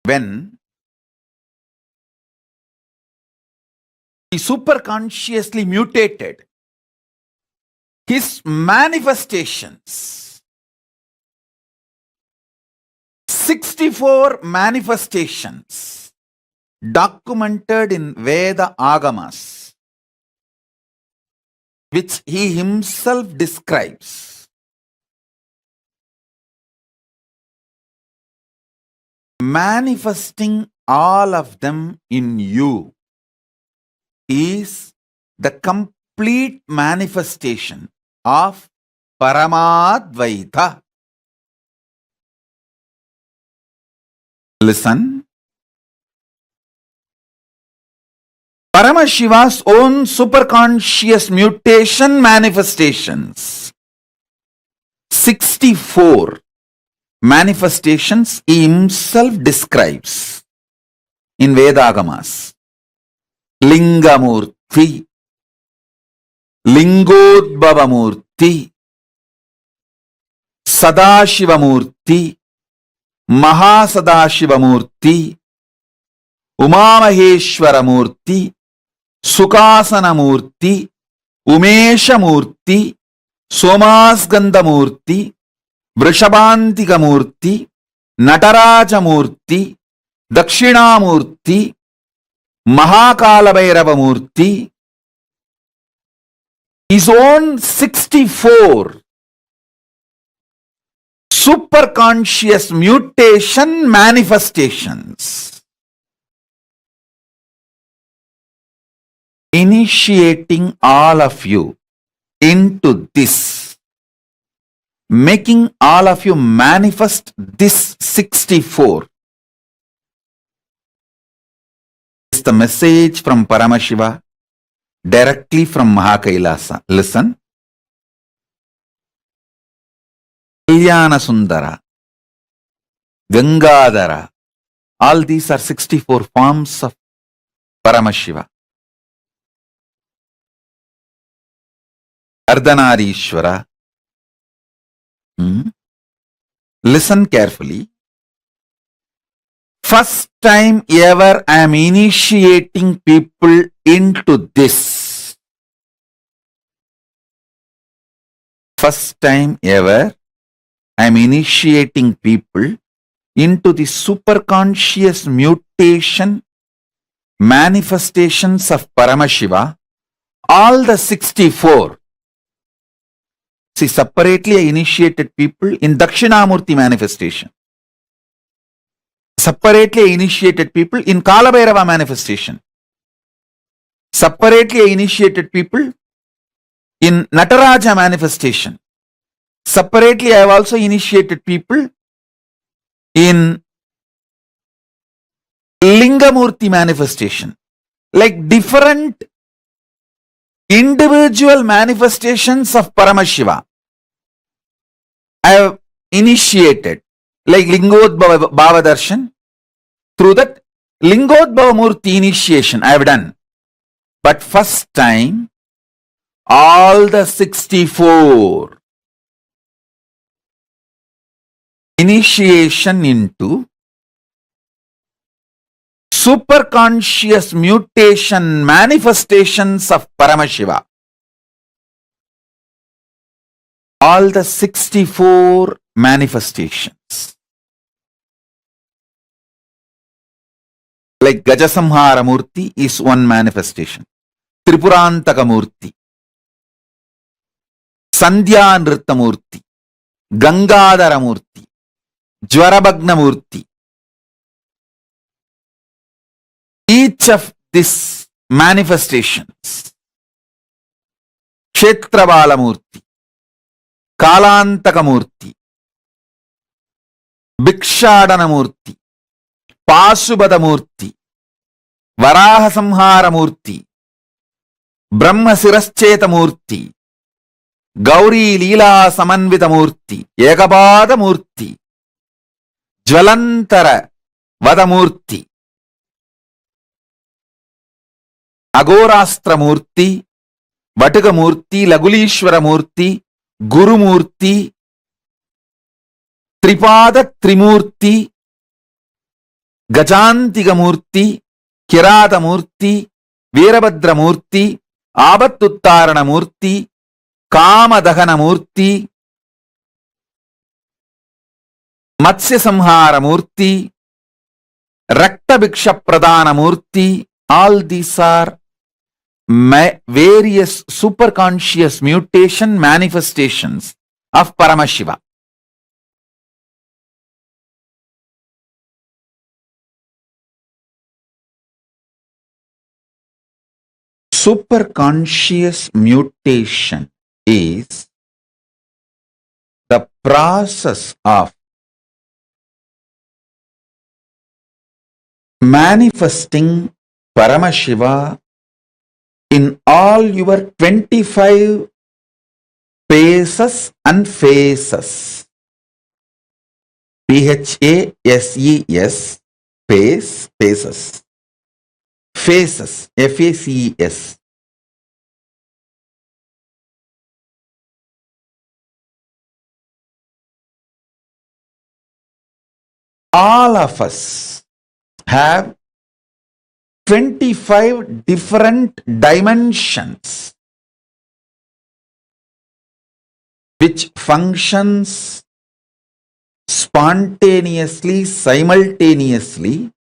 When he superconsciously mutated, his manifestations, 64 manifestations documented in Veda Agamas, which he himself describes. Manifesting all of them in you is the complete manifestation of Paramadvaita. Listen. Paramashiva's own superconscious mutation manifestations, 64 manifestations he himself describes in Vedagamas. Lingamurti, Lingodbhavamurti, Sadashivamurti, Mahasadashivamurti, Umamaheshwaramurti, Sukhasanamurti, Umeshamurti, Somasgandhamurti, Vrishabhantikamurti, Natarajamurti, Dakshinamurti, Mahakalabhairavamurti. His own 64 superconscious mutation manifestations, initiating all of you into this, making all of you manifest this 64. It's the message from Paramashiva directly from KAILASA. Listen. Kalyana Sundara, Gangadhara, all these are 64 forms of Paramashiva. Ardhanarishwara. Listen carefully. First time ever I am initiating people into this. First time ever I am initiating people into the superconscious mutation manifestations of Paramashiva, all the 64. See, separately I initiated people in Dakshinamurti manifestation. Separately I initiated people in Kalabhairava manifestation. Separately I initiated people in Nataraja manifestation. Separately I have also initiated people in Lingamurti manifestation. Like different individual manifestations of Paramashiva I have initiated, like Lingodbhava Darshan. Through that Lingodbhava Murti initiation I have done. But first time all the 64 initiation into superconscious mutation manifestations of Paramashiva. All the 64 manifestations. Like Gajasamhara Murti is one manifestation. Tripurantaka Murti, Sandhya Nritta Murti, Gangadhara Murti, Jwarabhagnamurti. Each of these manifestations, Kshetrabalamurti, Kalantakamurti, Bhikshadanamurti, Pasubadamurti, Varahasamharamurti, Brahmasiraschetamurti, Gauri Leela Samanvitamurti, Ekabadamurti, Jvalantara Vadamurti, Agorastramurti, Vatugamurti, Lagulishwaramurti, Gurumurti, Tripada Trimurti, Gajantigamurti, Kiratamurti, Veerabhadramurti, Abattuttaranamurti, Kamadahanamurti, Matsyasamharamurti, Raktabhikshapradhanamurti. All these are various superconscious mutation manifestations of Paramashiva. Superconscious mutation is the process of manifesting Paramashiva in all your 25 phases and phases. PHASES, phase, phases. Phases, FACES. All of us have 25 different dimensions which functions spontaneously, simultaneously,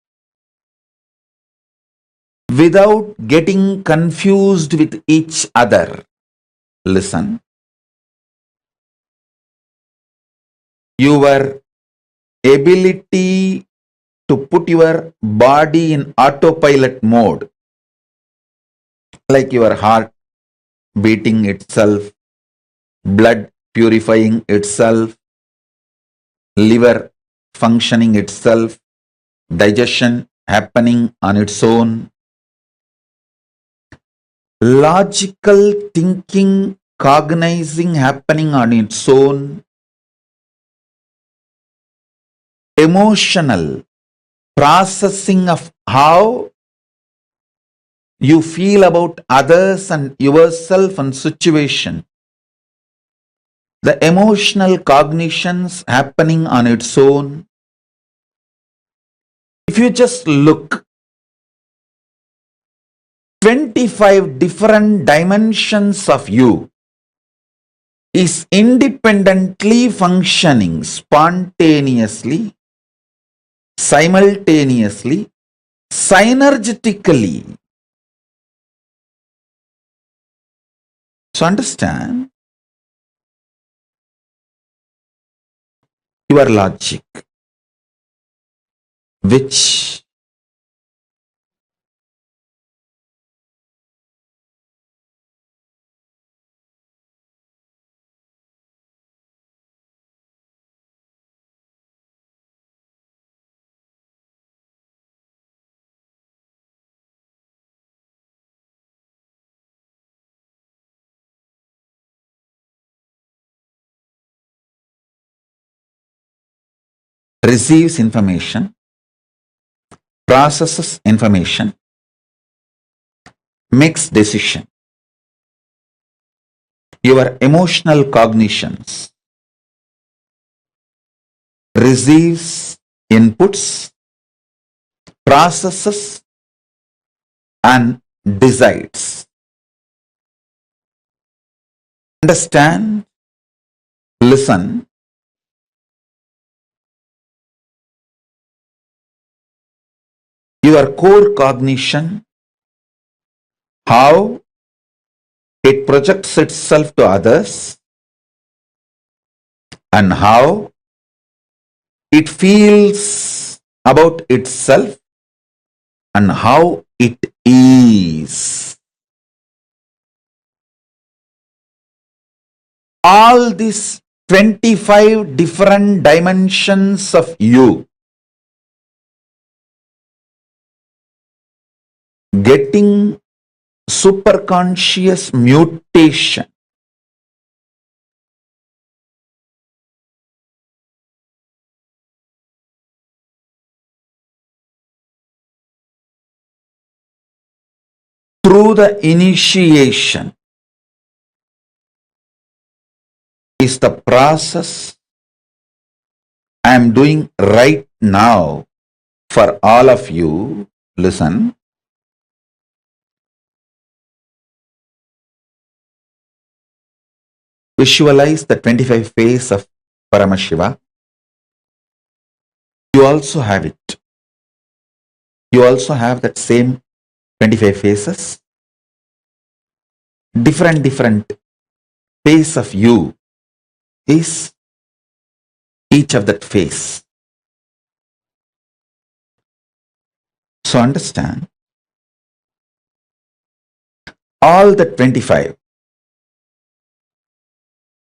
without getting confused with each other. Listen. Your ability to put your body in autopilot mode, like your heart beating itself, blood purifying itself, liver functioning itself, digestion happening on its own, logical thinking, cognizing happening on its own, emotional processing of how you feel about others and yourself and situation, the emotional cognitions happening on its own. If you just look, 25 different dimensions of you is independently functioning spontaneously, simultaneously, synergetically. So understand, your logic, which receives information, processes information, makes decision. Your emotional cognitions receives inputs, processes, and decides. Understand, listen. Your core cognition, how it projects itself to others and how it feels about itself and how it is. All these 25 different dimensions of you getting superconscious mutation. Through the initiation is the process I am doing right now for all of you. Listen. Visualize the 25 face of Paramashiva. You also have it. You also have that same 25 faces. Different face of you is each of that face. So understand, all the 25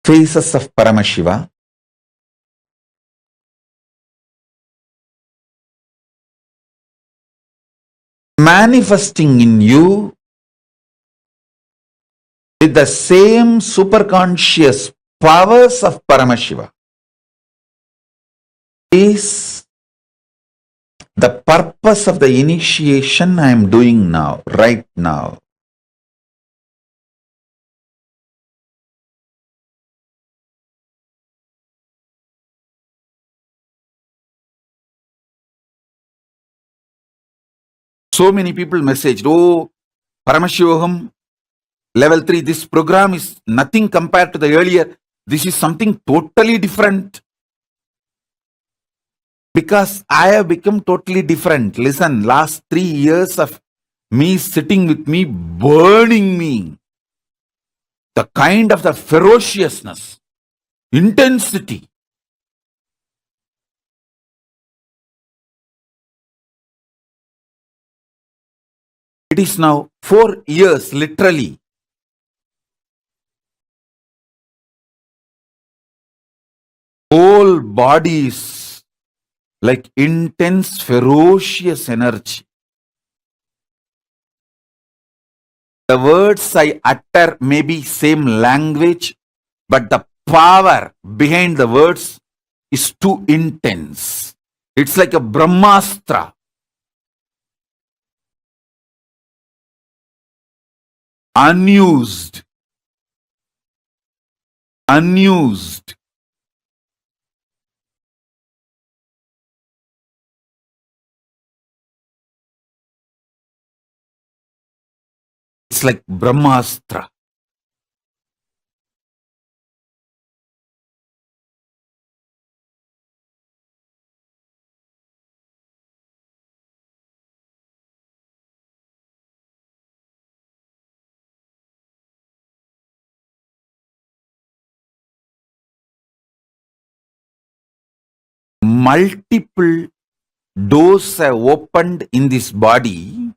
faces of Paramashiva manifesting in you with the same superconscious powers of Paramashiva is the purpose of the initiation I am doing now, right now. So many people messaged, oh, Paramashivoham Level 3, this program is nothing compared to the earlier. This is something totally different. Because I have become totally different. Listen, last 3 years of me sitting with me, burning me. The kind of the ferociousness, intensity. It is now 4 years, literally. Whole body is like intense, ferocious energy. The words I utter may be same language, but the power behind the words is too intense. It's like a Brahmastra. Unused. It's like Brahmastra. Multiple doors have opened in this body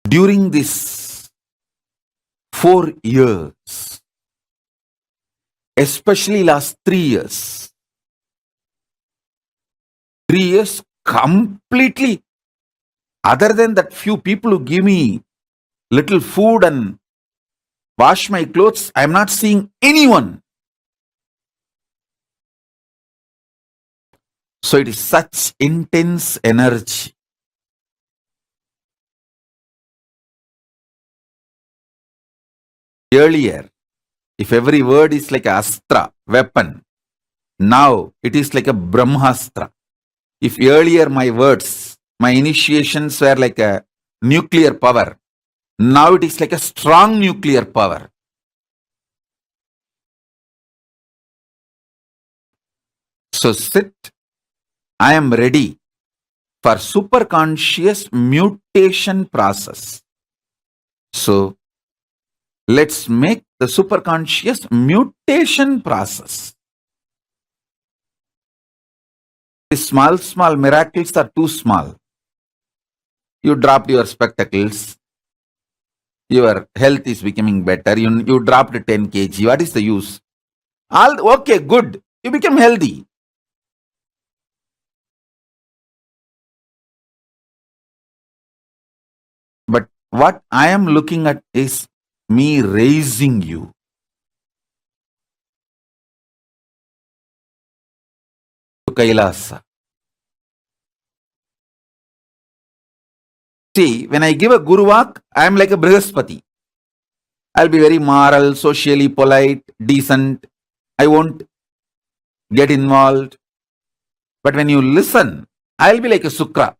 during this 4 years, especially last 3 years. 3 years completely, other than that few people who give me little food and wash my clothes, I am not seeing anyone. So it is such intense energy. Earlier, if every word is like an astra, weapon, now it is like a Brahmastra. If earlier my words, my initiations were like a nuclear power, now it is like a strong nuclear power. So sit, I am ready for superconscious mutation process. So let's make the superconscious mutation process. These small miracles are too small. You dropped your spectacles, your health is becoming better, you dropped 10 kg. What is the use? Okay, good. You become healthy. But what I am looking at is me raising you. To KAILASA. See, when I give a Guru Vak, I am like a Brihaspati. I'll be very moral, socially polite, decent. I won't get involved. But when you listen, I'll be like a Sukra.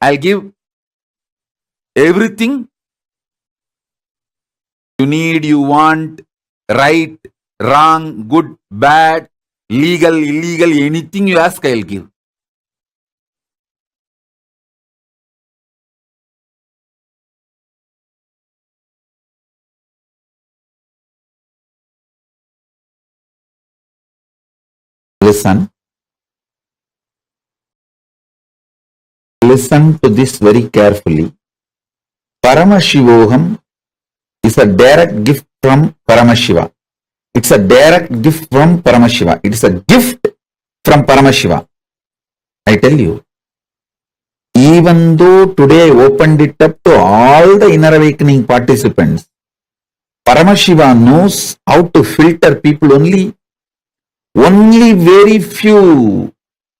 I'll give everything you need, you want, right, wrong, good, bad, legal, illegal, anything you ask, I'll give. Listen to this very carefully. Paramashivoham is a direct gift from Paramashiva. It's a direct gift from Paramashiva. It is a gift from Paramashiva. I tell you, even though today I opened it up to all the inner awakening participants, Paramashiva knows how to filter people only very few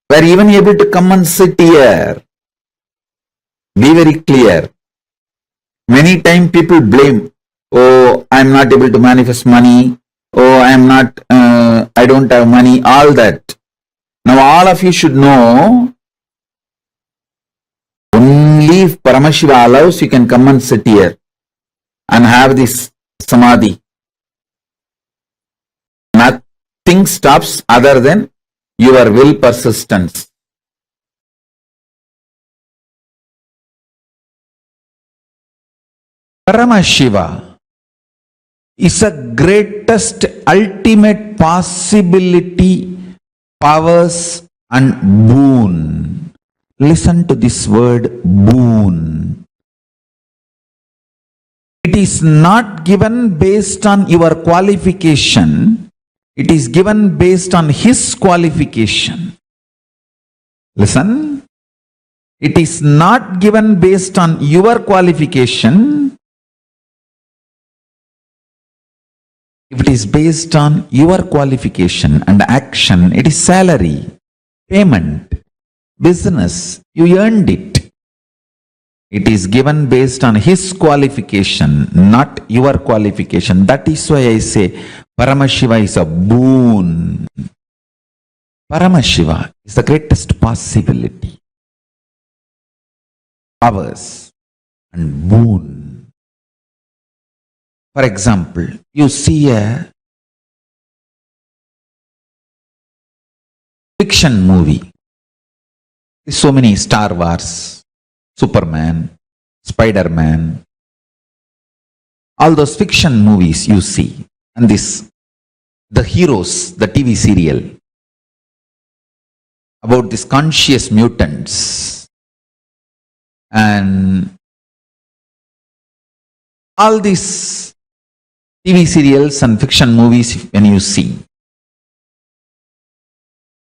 were even able to come and sit here. Be very clear. Many times people blame, oh, I'm not able to manifest money, oh, I don't have money, all that. Now all of you should know, only if Paramashiva allows, you can come and sit here and have this samadhi. Nothing stops other than your will persistence. Paramashiva is a greatest ultimate possibility, powers and boon. Listen to this word, boon. It is not given based on your qualification. It is given based on his qualification. Listen. It is not given based on your qualification. If it is based on your qualification and action, it is salary, payment, business. You earned it. It is given based on his qualification, not your qualification. That is why I say Paramashiva is a boon. Paramashiva is the greatest possibility, powers and boon. For example, you see a fiction movie. So many Star Wars, Superman, Spider-Man, all those fiction movies you see, and the heroes, the TV serial about these conscious mutants, and all these TV serials and fiction movies, when you see,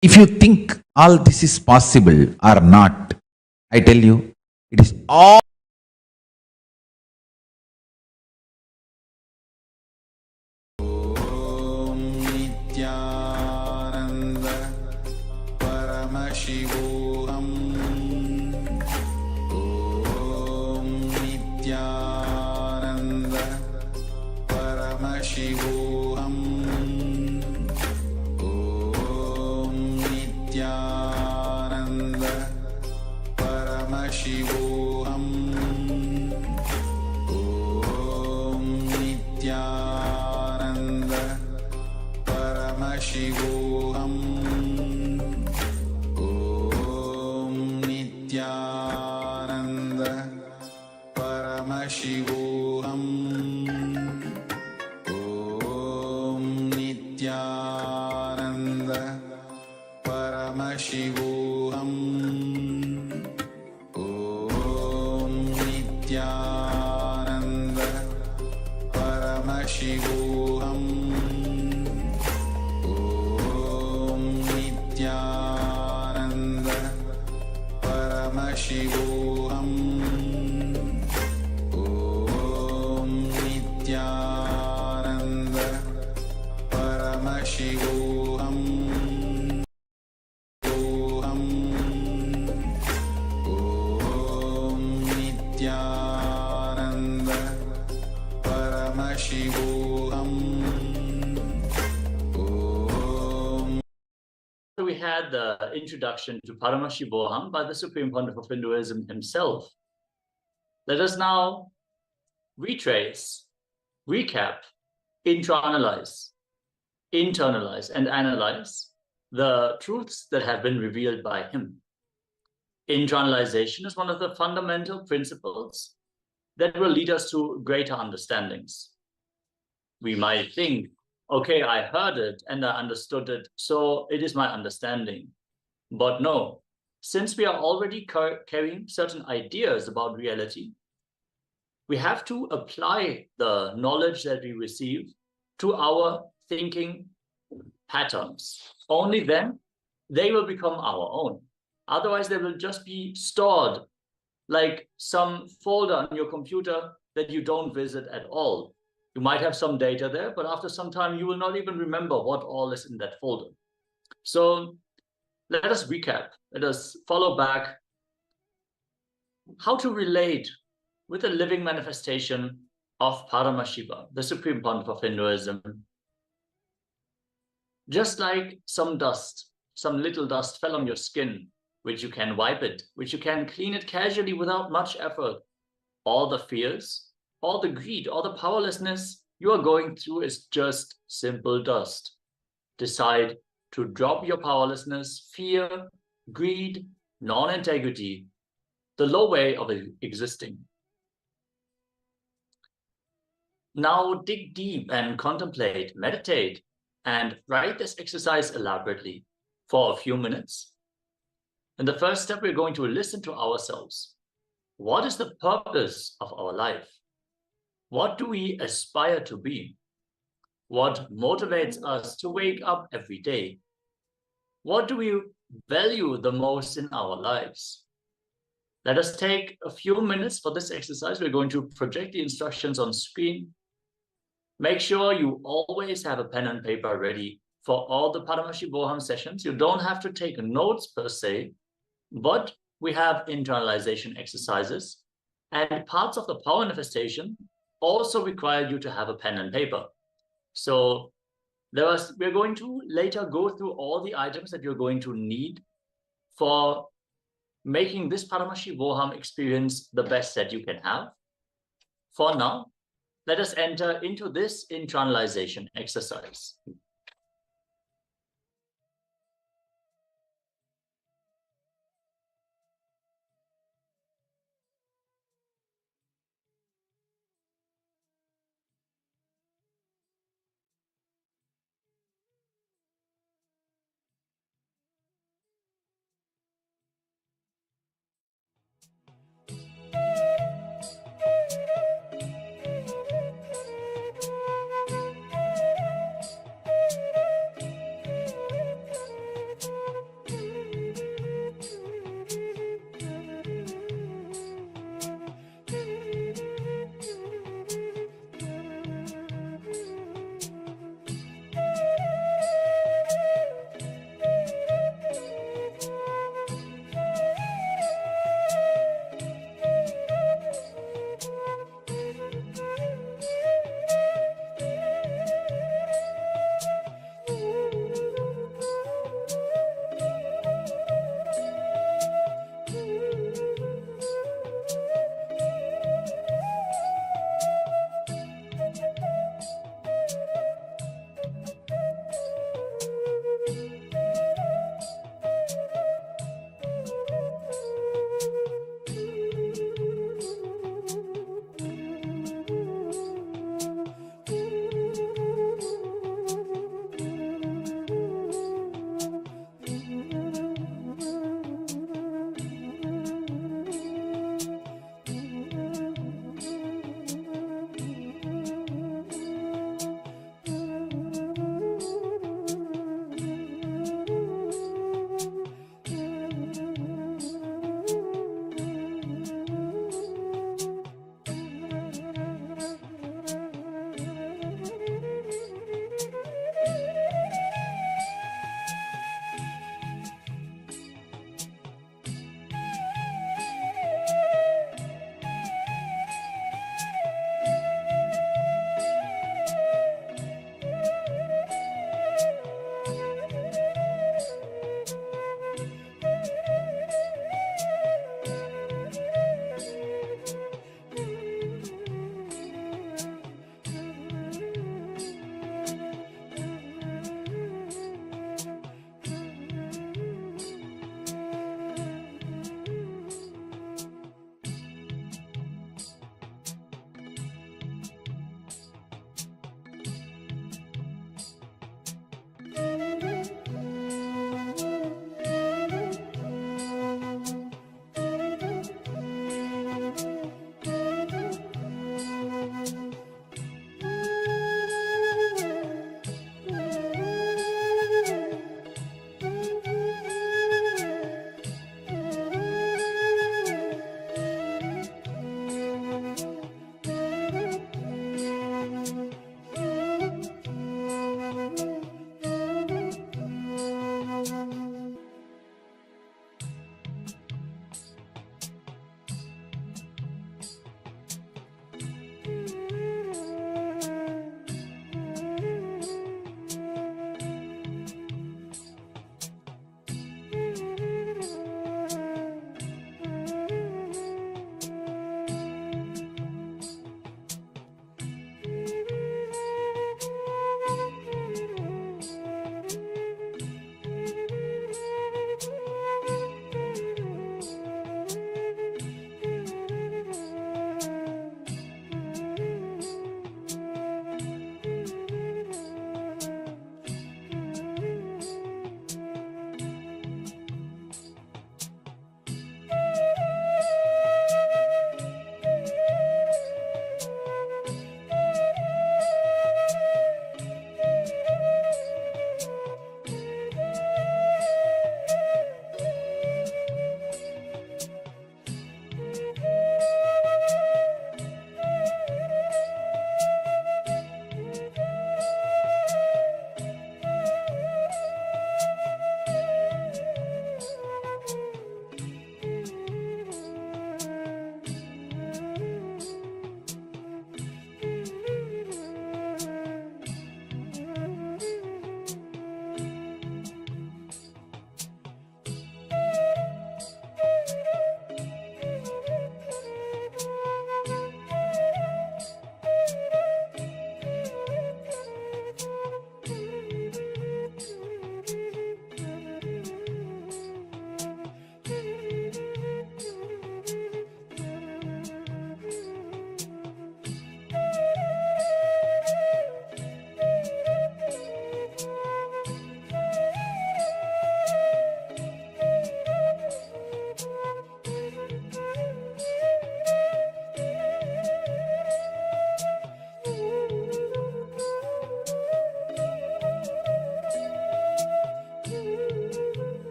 if you think all this is possible or not, I tell you, it is all Nithyananda Paramashivoham Nithyananda Paramashivoham Nithyananda Paramashivoham Nithyananda Paramashivoham Nithyananda Paramashivoham Nithyananda Paramashivoham Nithyananda Paramashivoham Om Nithyananda Paramashivoham Om Nithyananda Paramashivoham Om Nithyananda Paramashivoham Om. We had the introduction to Paramashivoham by the Supreme Pontiff of Hinduism himself. Let us now retrace, recap, internalize, and analyze the truths that have been revealed by him. Internalization is one of the fundamental principles that will lead us to greater understandings. We might think, okay, I heard it and I understood it, so it is my understanding. But no, since we are already carrying certain ideas about reality, we have to apply the knowledge that we receive to our thinking patterns. Only then they will become our own. Otherwise, they will just be stored like some folder on your computer that you don't visit at all. You might have some data there, but after some time, you will not even remember what all is in that folder. So let us recap. Let us follow back how to relate with the living manifestation of Paramashiva, the Supreme Pontiff of Hinduism. Just like some dust, some little dust fell on your skin, which you can wipe it, which you can clean it casually without much effort. All the fears, all the greed, all the powerlessness you are going through is just simple dust. Decide to drop your powerlessness, fear, greed, non-integrity, the low way of existing. Now dig deep and contemplate, meditate, and write this exercise elaborately for a few minutes. In the first step, we're going to listen to ourselves. What is the purpose of our life? What do we aspire to be? What motivates us to wake up every day? What do we value the most in our lives? Let us take a few minutes for this exercise. We're going to project the instructions on screen. Make sure you always have a pen and paper ready for all the Paramashivoham sessions. You don't have to take notes per se, but we have internalization exercises, and parts of the power manifestation also require you to have a pen and paper. So we're going to later go through all the items that you're going to need for making this Paramashivoham experience the best that you can have. For now, let us enter into this internalization exercise.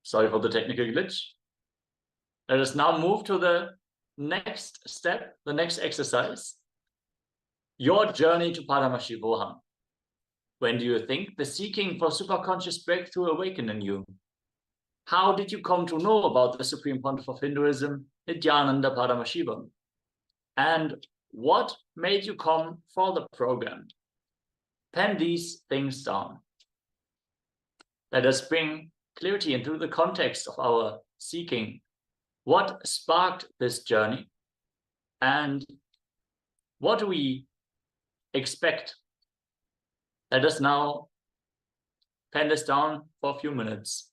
Sorry for the technical glitch. Let us now move to the next step, the next exercise. Your journey to Paramashivoham. When do you think the seeking for superconscious breakthrough awakened in you? How did you come to know about the Supreme Pontiff of Hinduism, Nithyananda Paramashivoham? And what made you come for the program? Pen these things down. Let us bring clarity into the context of our seeking. What sparked this journey? And what do we expect? Let us now pen this down for a few minutes.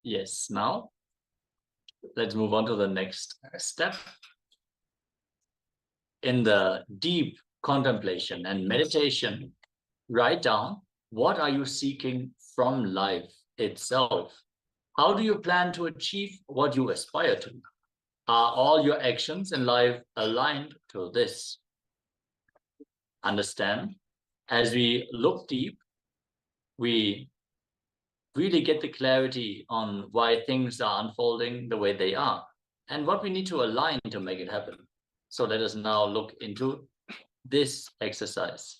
Yes, now let's move on to the next step. In the deep contemplation and meditation, write down, what are you seeking from life itself? How do you plan to achieve what you aspire to? Are all your actions in life aligned to this? Understand, as we look deep, we really get the clarity on why things are unfolding the way they are and what we need to align to make it happen. So let us now look into this exercise.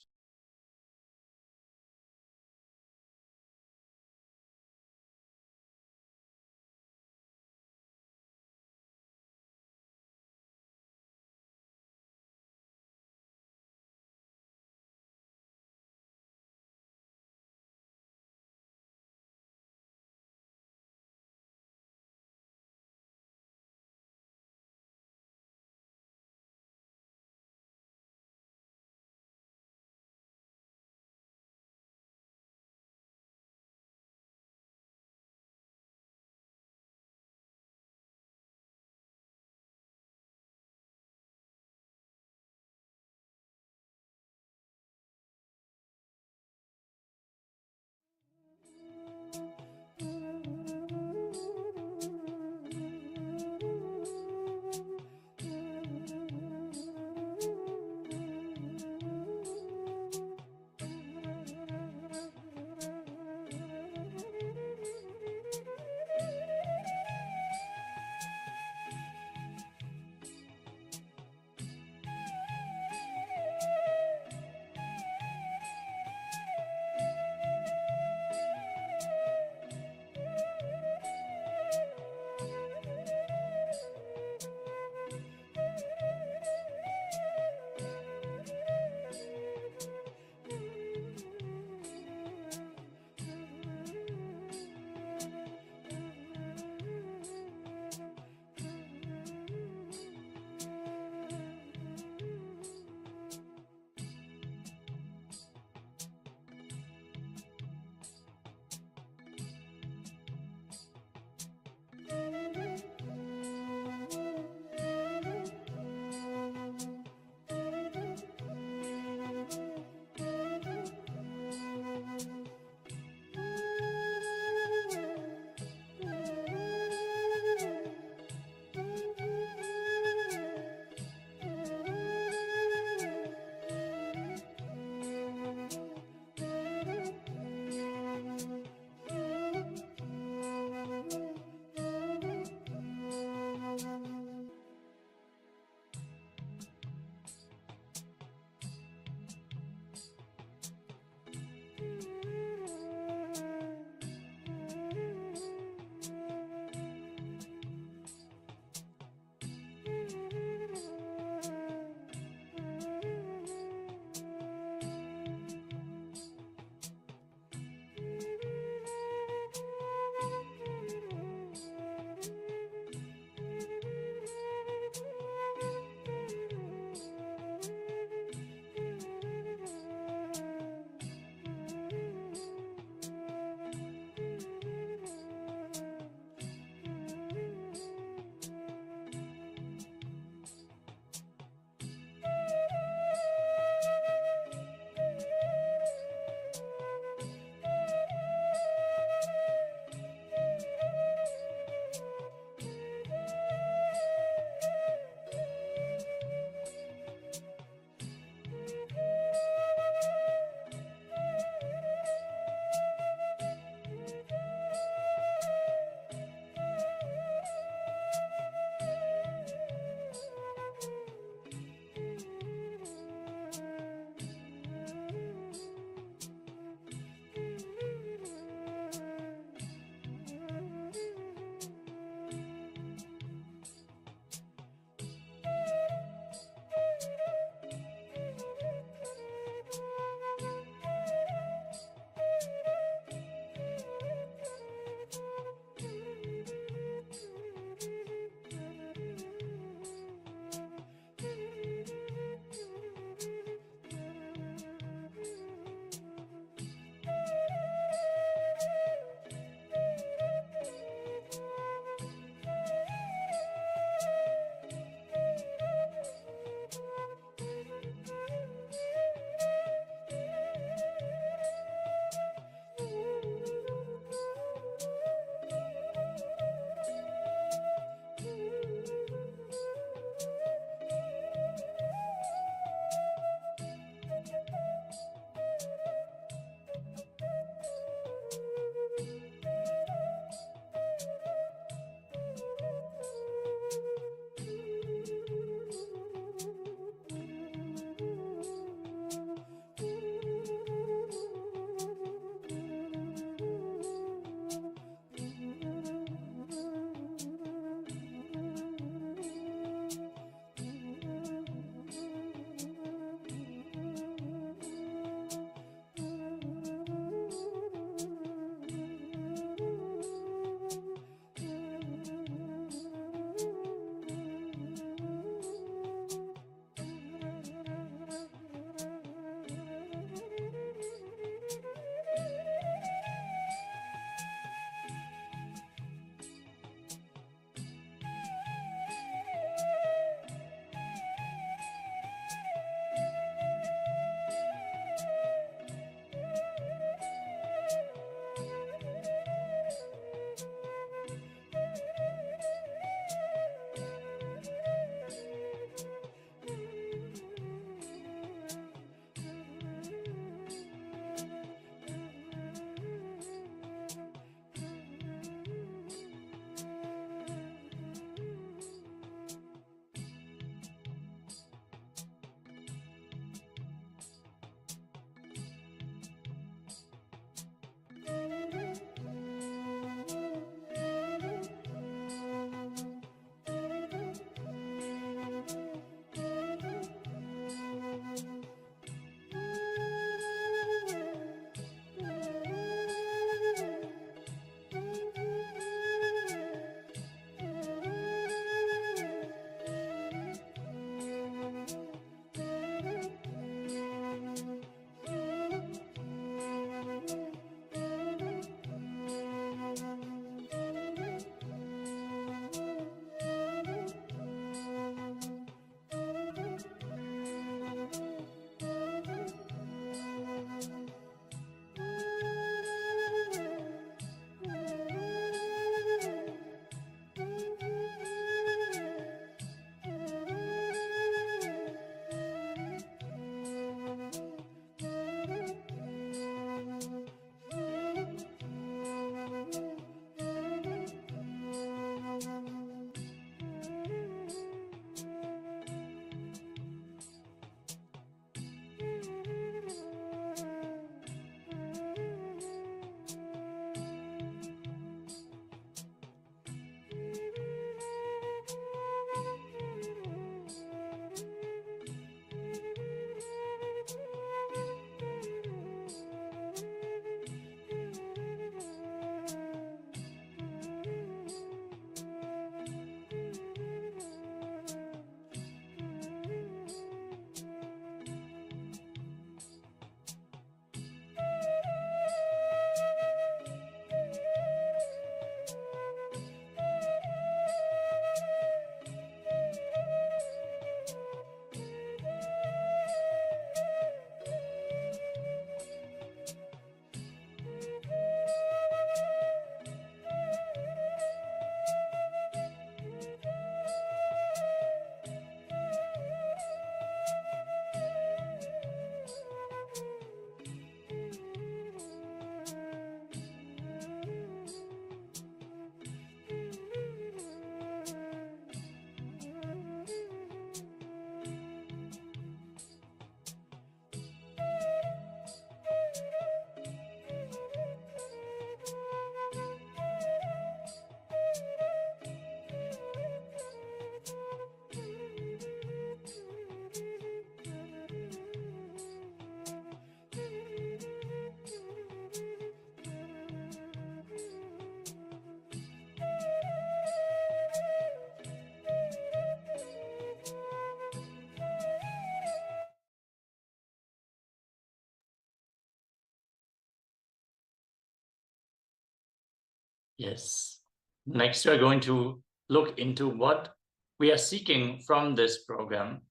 Yes. Next, we are going to look into what we are seeking from this program.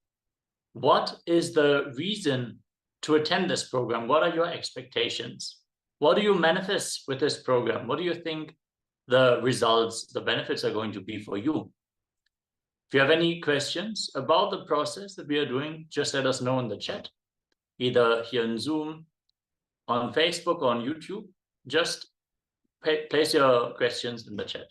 What is the reason to attend this program? What are your expectations? What do you manifest with this program? What do you think the results, the benefits are going to be for you? If you have any questions about the process that we are doing, just let us know in the chat, either here in Zoom, on Facebook, or on YouTube. Just place your questions in the chat.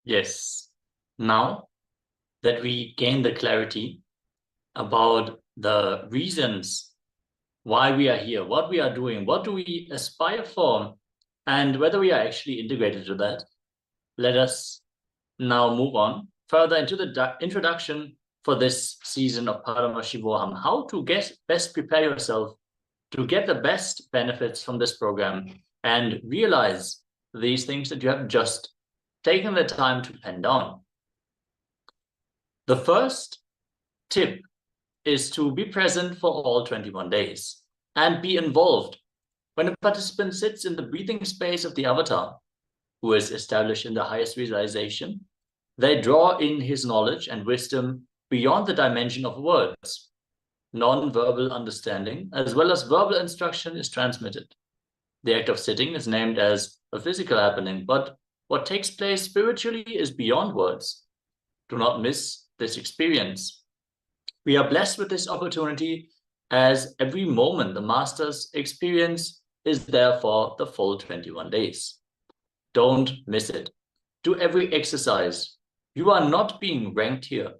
Yes. Now that we gain the clarity about the reasons why we are here, what we are doing, what do we aspire for, and whether we are actually integrated to that, let us now move on further into the introduction for this season of Paramashivoham, how to best prepare yourself to get the best benefits from this program and realize these things that you have just taken the time to pen down. The first tip is to be present for all 21 days and be involved. When a participant sits in the breathing space of the avatar, who is established in the highest visualization, they draw in his knowledge and wisdom beyond the dimension of words. Non-verbal understanding as well as verbal instruction is transmitted. The act of sitting is named as a physical happening, but what takes place spiritually is beyond words. Do not miss this experience. We are blessed with this opportunity, as every moment the Master's experience is there for the full 21 days. Don't miss it. Do every exercise. You are not being ranked here.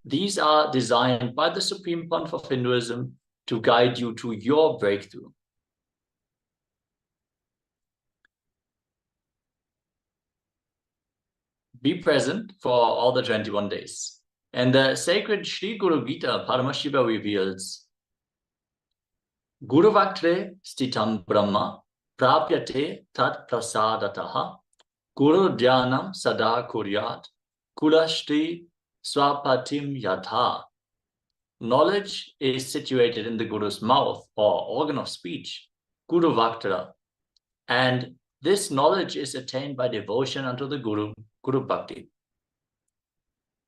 These are designed by the Supreme Pontiff of Hinduism to guide you to your breakthrough. Be present for all the 21 days. And the sacred Sri Guru Gita, Paramashiva reveals, Guru Vaktre Stitam Brahma Prapyate Tat Prasadataha Guru Dhyanam Sada Kuryat Kulashti Swapatim Yatha. Knowledge is situated in the Guru's mouth or organ of speech, Guru Vaktra, and this knowledge is attained by devotion unto the Guru, Guru Bhakti.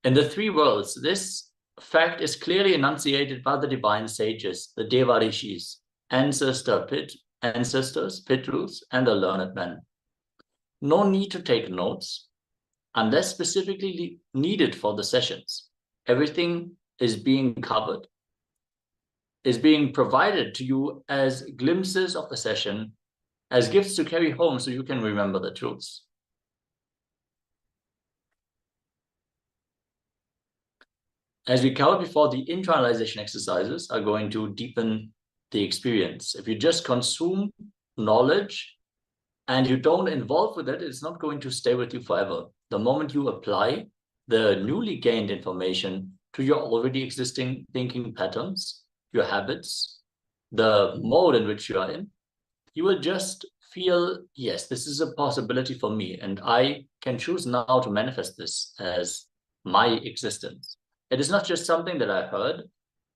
In the three worlds, this fact is clearly enunciated by the divine sages, the Devarishis, ancestors, Pitrus, and the learned men. No need to take notes unless specifically needed for the sessions. Everything is being covered, is being provided to you as glimpses of the session, as gifts to carry home so you can remember the truths. As we covered before, the internalization exercises are going to deepen the experience. If you just consume knowledge and you don't involve with it, it's not going to stay with you forever. The moment you apply the newly gained information to your already existing thinking patterns, your habits, the mode in which you are in, you will just feel, yes, this is a possibility for me, and I can choose now to manifest this as my existence. It is not just something that I heard,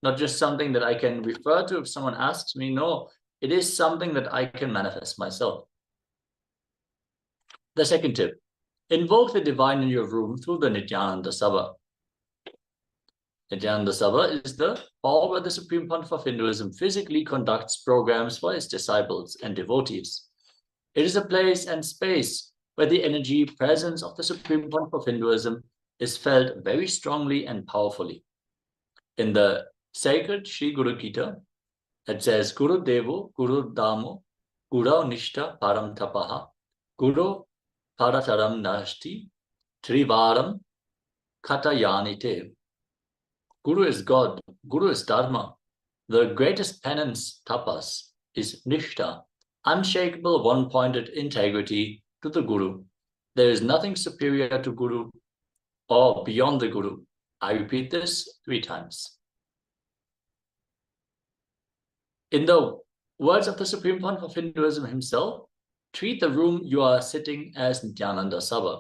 not just something that I can refer to if someone asks me. No, it is something that I can manifest myself. The second tip, invoke the divine in your room through the Nithyananda Sabha. Nithyananda Sabha is the hall where the Supreme Pontiff of Hinduism physically conducts programs for his disciples and devotees. It is a place and space where the energy presence of the Supreme Pontiff of Hinduism is felt very strongly and powerfully. In the sacred Sri Guru Gita, it says, Guru Devo, Guru Damo, Guru Nishta Param Tapaha, Guru Parataram Nashti, Trivaram Katayanite. Guru is God, Guru is Dharma. The greatest penance, tapas, is Nishta, unshakable one-pointed integrity to the Guru. There is nothing superior to Guru or beyond the Guru. I repeat this 3 times. In the words of the Supreme Pontiff of Hinduism himself, treat the room you are sitting as Nithyananda Sabha.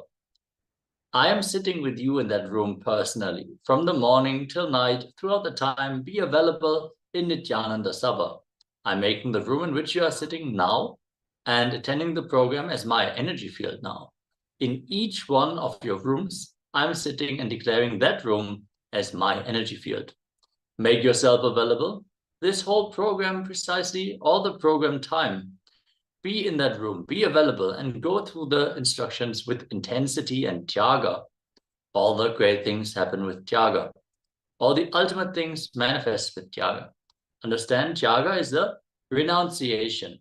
I am sitting with you in that room personally. From the morning till night, throughout the time, be available in Nithyananda Sabha. I'm making the room in which you are sitting now and attending the program as my energy field now. In each one of your rooms, I'm sitting and declaring that room as my energy field. Make yourself available. This whole program, precisely all the program time, be in that room, be available, and go through the instructions with intensity and tyaga. All the great things happen with tyaga. All the ultimate things manifest with tyaga. Understand, tyaga is the renunciation,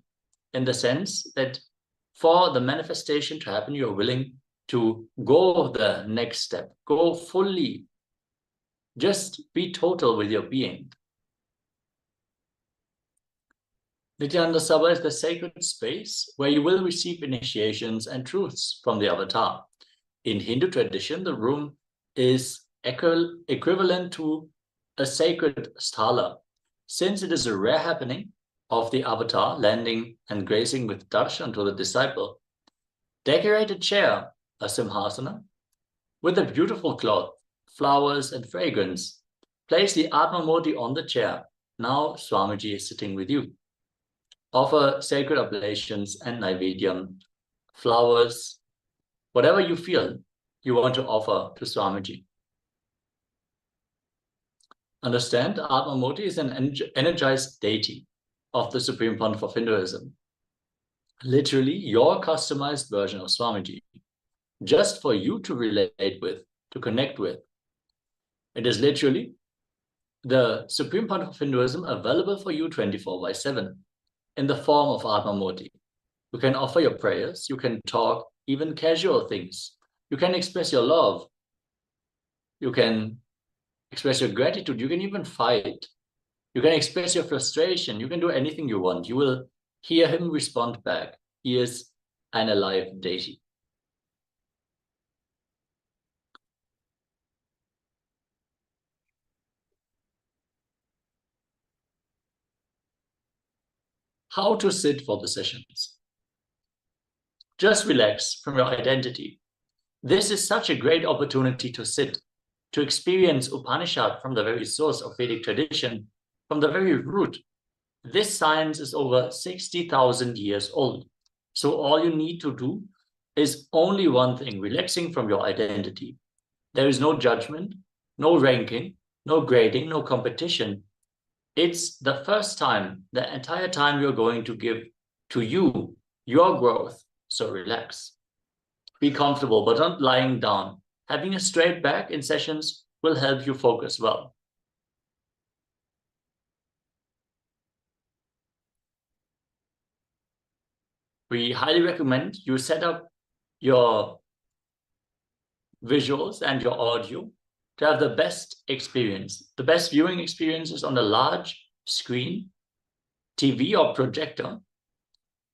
in the sense that for the manifestation to happen, you're willing to go the next step, go fully, just be total with your being. Nithyananda Sabha is the sacred space where you will receive initiations and truths from the avatar. In Hindu tradition, the room is equivalent to a sacred sthala, since it is a rare happening of the avatar landing and grazing with darshan to the disciple. Decorated chair, a simhasana, with a beautiful cloth, flowers and fragrance. Place the Atma Murti on the chair. Now Swamiji is sitting with you. Offer sacred oblations and Naivedyam, flowers, whatever you feel you want to offer to Swamiji. Understand, Atma Murti is an energized deity of the Supreme Pontiff of Hinduism. Literally your customized version of Swamiji, just for you to relate with, to connect with. It is literally the Supreme Pontiff of Hinduism available for you 24/7 in the form of Atma Murti. You can offer your prayers, you can talk even casual things, you can express your love, you can express your gratitude, you can even fight, you can express your frustration, you can do anything you want. You will hear him respond back. He is an alive deity. How to sit for the sessions? Just relax from your identity. This is such a great opportunity to sit, to experience Upanishad from the very source of Vedic tradition, from the very root. This science is over 60,000 years old. So all you need to do is only one thing, relaxing from your identity. There is no judgment, no ranking, no grading, no competition. It's the first time, the entire time you're going to give to you, your growth. So relax. Be comfortable, but not lying down. Having a straight back in sessions will help you focus well. We highly recommend you set up your visuals and your audio to have the best experience. The best viewing experience is on a large screen, TV or projector,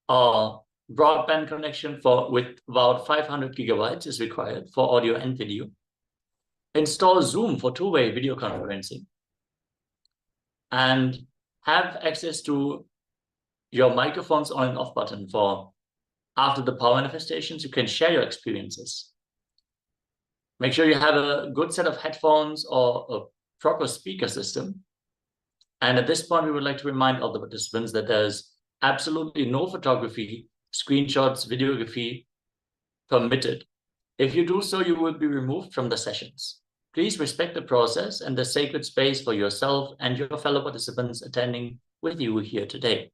or broadband connection with about 500 gigabytes is required for audio and video. Install Zoom for two-way video conferencing. And have access to your microphone's on and off button for after the power manifestations, you can share your experiences. Make sure you have a good set of headphones or a proper speaker system. And at this point, we would like to remind all the participants that there's absolutely no photography, screenshots, videography permitted. If you do so, you will be removed from the sessions. Please respect the process and the sacred space for yourself and your fellow participants attending with you here today.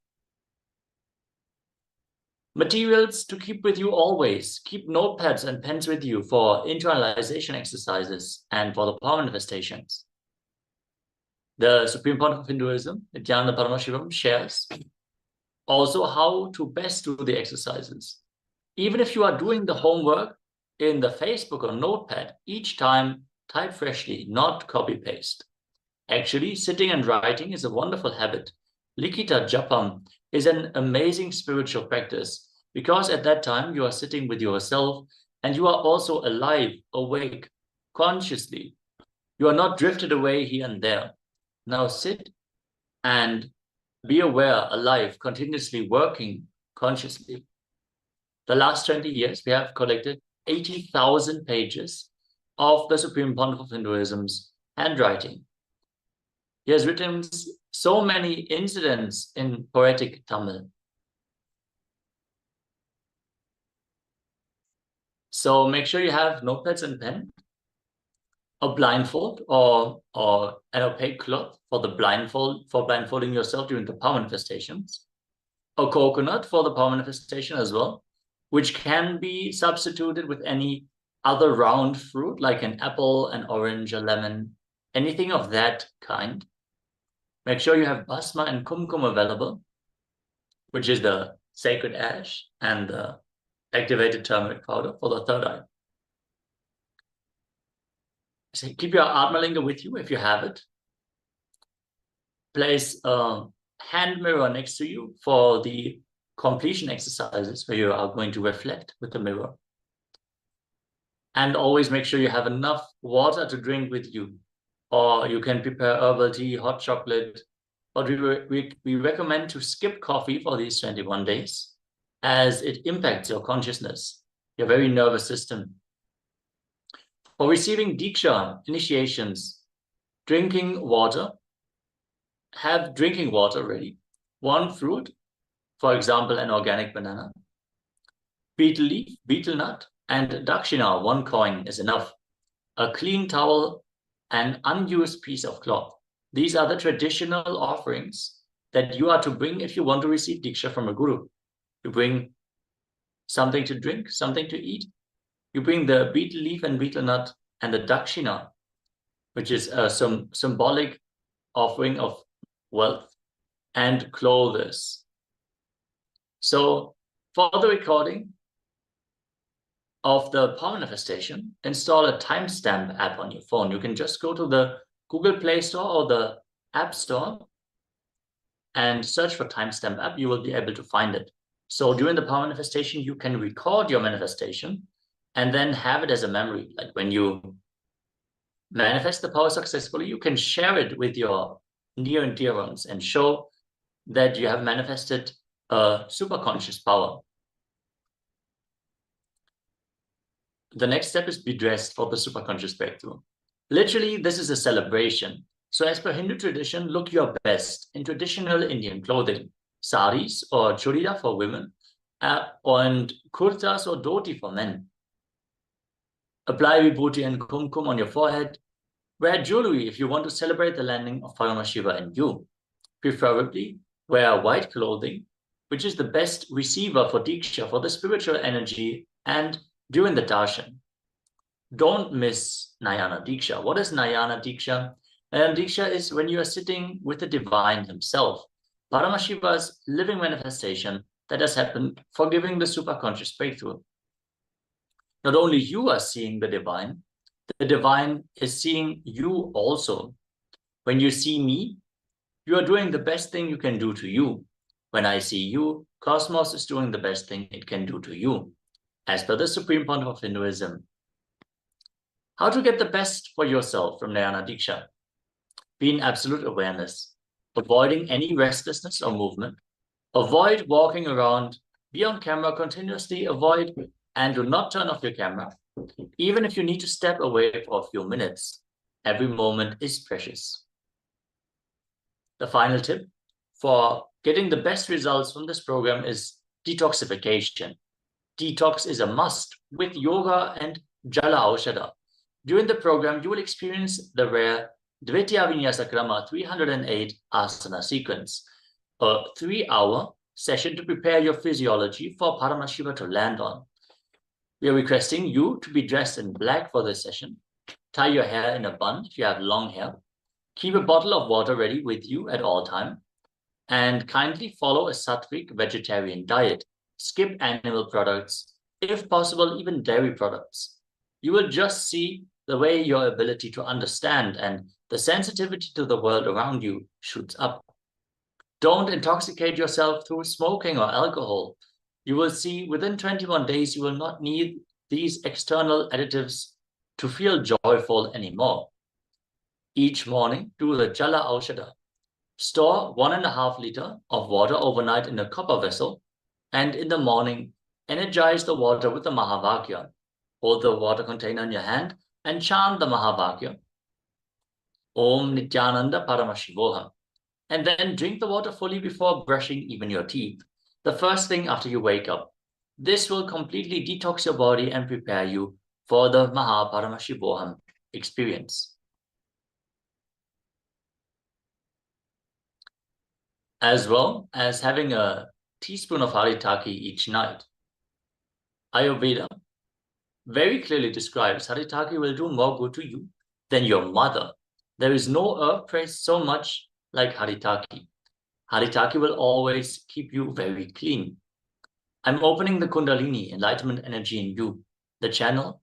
Materials to keep with you always. Keep notepads and pens with you for internalization exercises and for the power manifestations. The Supreme Pontiff of Hinduism, Nithyananda Paramashivoham, shares also how to best do the exercises. Even if you are doing the homework in the Facebook or notepad, each time type freshly, not copy-paste. Actually, sitting and writing is a wonderful habit. Likita Japam is an amazing spiritual practice because at that time you are sitting with yourself and you are also alive, awake, consciously. You are not drifted away here and there. Now sit and be aware, alive, continuously working consciously. The last 20 years, we have collected 80,000 pages of the Supreme Pontiff of Hinduism's handwriting. He has written so many incidents in poetic Tamil. So make sure you have notepads and pen, a blindfold or an opaque cloth for the blindfold, for blindfolding yourself during the power manifestations, a coconut for the power manifestation as well, which can be substituted with any other round fruit like an apple, an orange, a lemon, anything of that kind. Make sure you have bhasma and kumkum available, which is the sacred ash and the activated turmeric powder for the third eye. keep your Atmalinga with you if you have it. Place a hand mirror next to you for the completion exercises where you are going to reflect with the mirror. And always make sure you have enough water to drink with you. Or you can prepare herbal tea, hot chocolate. But we recommend to skip coffee for these 21 days as it impacts your consciousness, your very nervous system. For receiving Diksha, initiations, drinking water, have drinking water ready. One fruit, for example, an organic banana, betel leaf, betel nut, and dakshina, 1 coin is enough. A clean towel, an unused piece of cloth. These are the traditional offerings that you are to bring if you want to receive Diksha from a guru. You bring something to drink, something to eat. You bring the betel leaf and betel nut and the dakshina, which is some symbolic offering of wealth, and clothes. So for the recording of the power manifestation, install a timestamp app on your phone. You can just go to the Google Play Store or the App Store and search for timestamp app. You will be able to find it. So during the power manifestation, you can record your manifestation and then have it as a memory. Like when you manifest the power successfully, you can share it with your near and dear ones and show that you have manifested a super conscious power. The next step is be dressed for the super conscious breakthrough. Literally, this is a celebration. So as per Hindu tradition, look your best in traditional Indian clothing, saris or churida for women, and kurtas or dhoti for men. Apply vibhuti and kumkum on your forehead. Wear jewelry if you want to celebrate the landing of Paramashiva in you. Preferably, wear white clothing, which is the best receiver for Diksha, for the spiritual energy, and during the darshan. Don't miss Nayana Diksha. What is Nayana Diksha? Nayana Diksha is when you are sitting with the divine himself, Paramashiva's living manifestation that has happened for giving the superconscious breakthrough. Not only you are seeing the divine is seeing you also. When you see me, you are doing the best thing you can do to you. When I see you, Cosmos is doing the best thing it can do to you, as per the Supreme Pontiff of Hinduism. How to get the best for yourself from Nayana Diksha? Be in absolute awareness, avoiding any restlessness or movement. Avoid walking around, be on camera continuously, avoid and do not turn off your camera. Even if you need to step away for a few minutes, every moment is precious. The final tip for getting the best results from this program is detoxification. Detox is a must with yoga and jala aushada. During the program, you will experience the rare Dvitiya Vinyasa Krama 308 asana sequence, a 3-hour session to prepare your physiology for Paramashiva to land on. We are requesting you to be dressed in black for this session. Tie your hair in a bun if you have long hair. Keep a bottle of water ready with you at all time. And kindly follow a sattvic vegetarian diet. Skip animal products, if possible, even dairy products. You will just see the way your ability to understand and the sensitivity to the world around you shoots up. Don't intoxicate yourself through smoking or alcohol. You will see within 21 days, you will not need these external additives to feel joyful anymore. Each morning, do the Jala Aushada. Store 1.5 liters of water overnight in a copper vessel, and in the morning, energize the water with the Mahavakya. Hold the water container in your hand and chant the Mahavakya. Om Nithyananda Paramashivoham. And then drink the water fully before brushing even your teeth, the first thing after you wake up. This will completely detox your body and prepare you for the Paramashivoham experience. As well as having a teaspoon of Haritaki each night. Ayurveda very clearly describes Haritaki will do more good to you than your mother. There is no herb praised so much like Haritaki. Haritaki will always keep you very clean. I'm opening the Kundalini enlightenment energy in you, the channel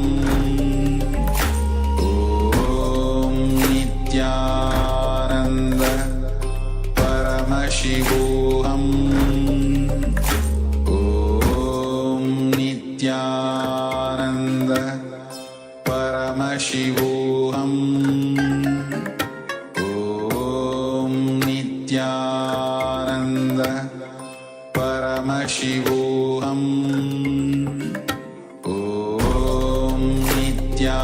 Paramashivoham Om Nithyananda Paramashivoham Om Nithyananda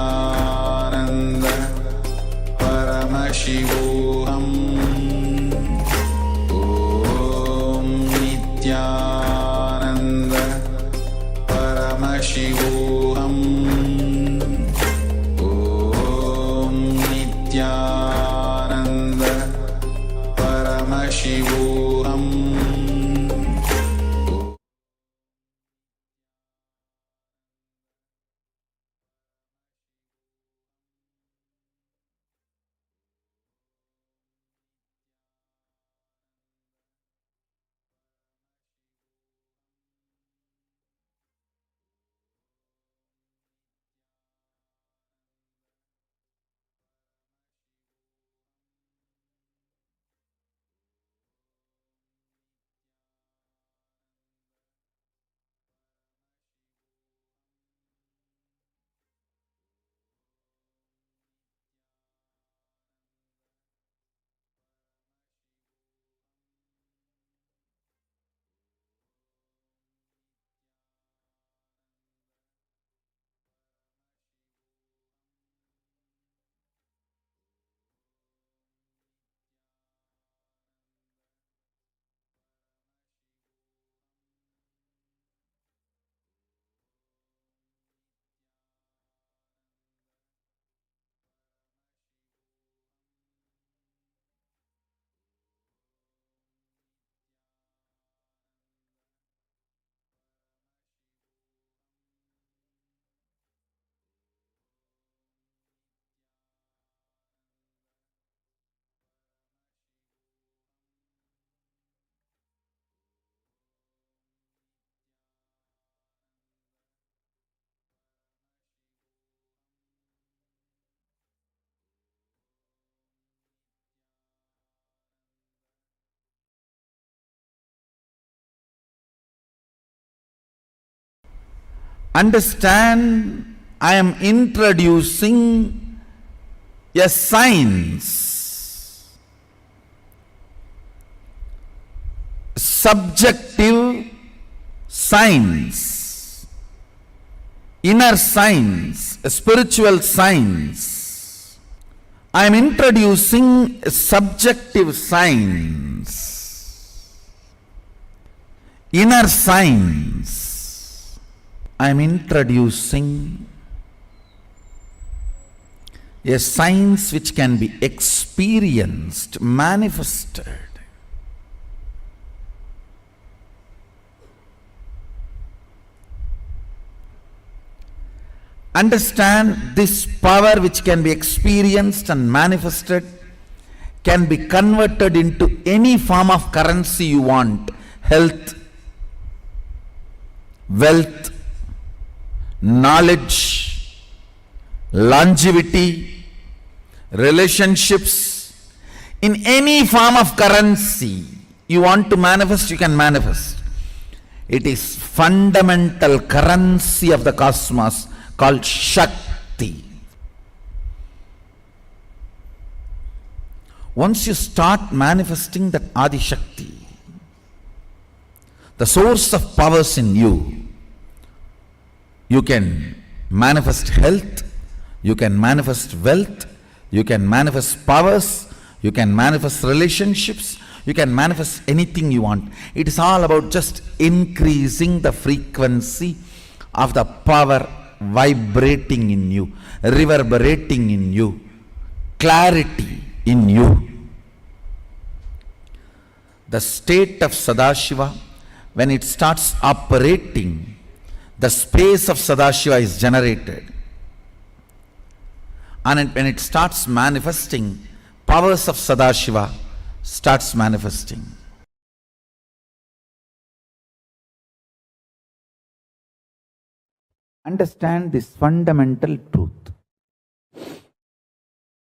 Paramashivoham Om Nithyananda Paramashivoham Om Nithyananda Paramashivoham. Understand, I am introducing a science, subjective science, inner science, a spiritual science. I am introducing a subjective science, inner science. I am introducing a science which can be experienced, manifested. Understand, this power which can be experienced and manifested can be converted into any form of currency you want: health, wealth, knowledge, longevity, relationships. In any form of currency you want to manifest, you can manifest. It is fundamental currency of the cosmos called Shakti. Once you start manifesting that Adi Shakti, the source of powers in you, you can manifest health, you can manifest wealth, you can manifest powers, you can manifest relationships, you can manifest anything you want. It is all about just increasing the frequency of the power vibrating in you, reverberating in you, clarity in you. The state of Sadashiva, when it starts operating, the space of Sadashiva is generated. And when it starts manifesting, powers of Sadashiva starts manifesting. Understand this fundamental truth.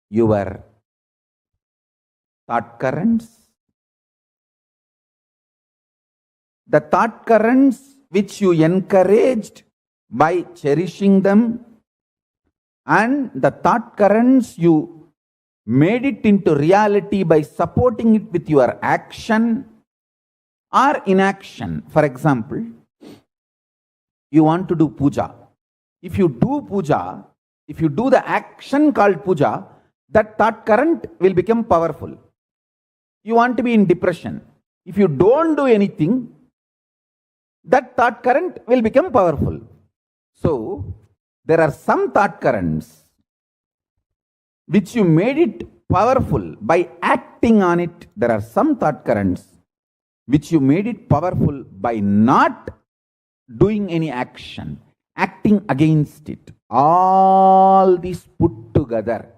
Your thought currents, the thought currents which you encouraged by cherishing them, And the thought currents, you made it into reality by supporting it with your action or inaction. For example, you want to do puja. If you do puja, if you do the action called puja, that thought current will become powerful. You want to be in depression. If you don't do anything, that thought current will become powerful. So, there are some thought currents which you made it powerful by acting on it. There are some thought currents which you made it powerful by not doing any action, acting against it. All these put together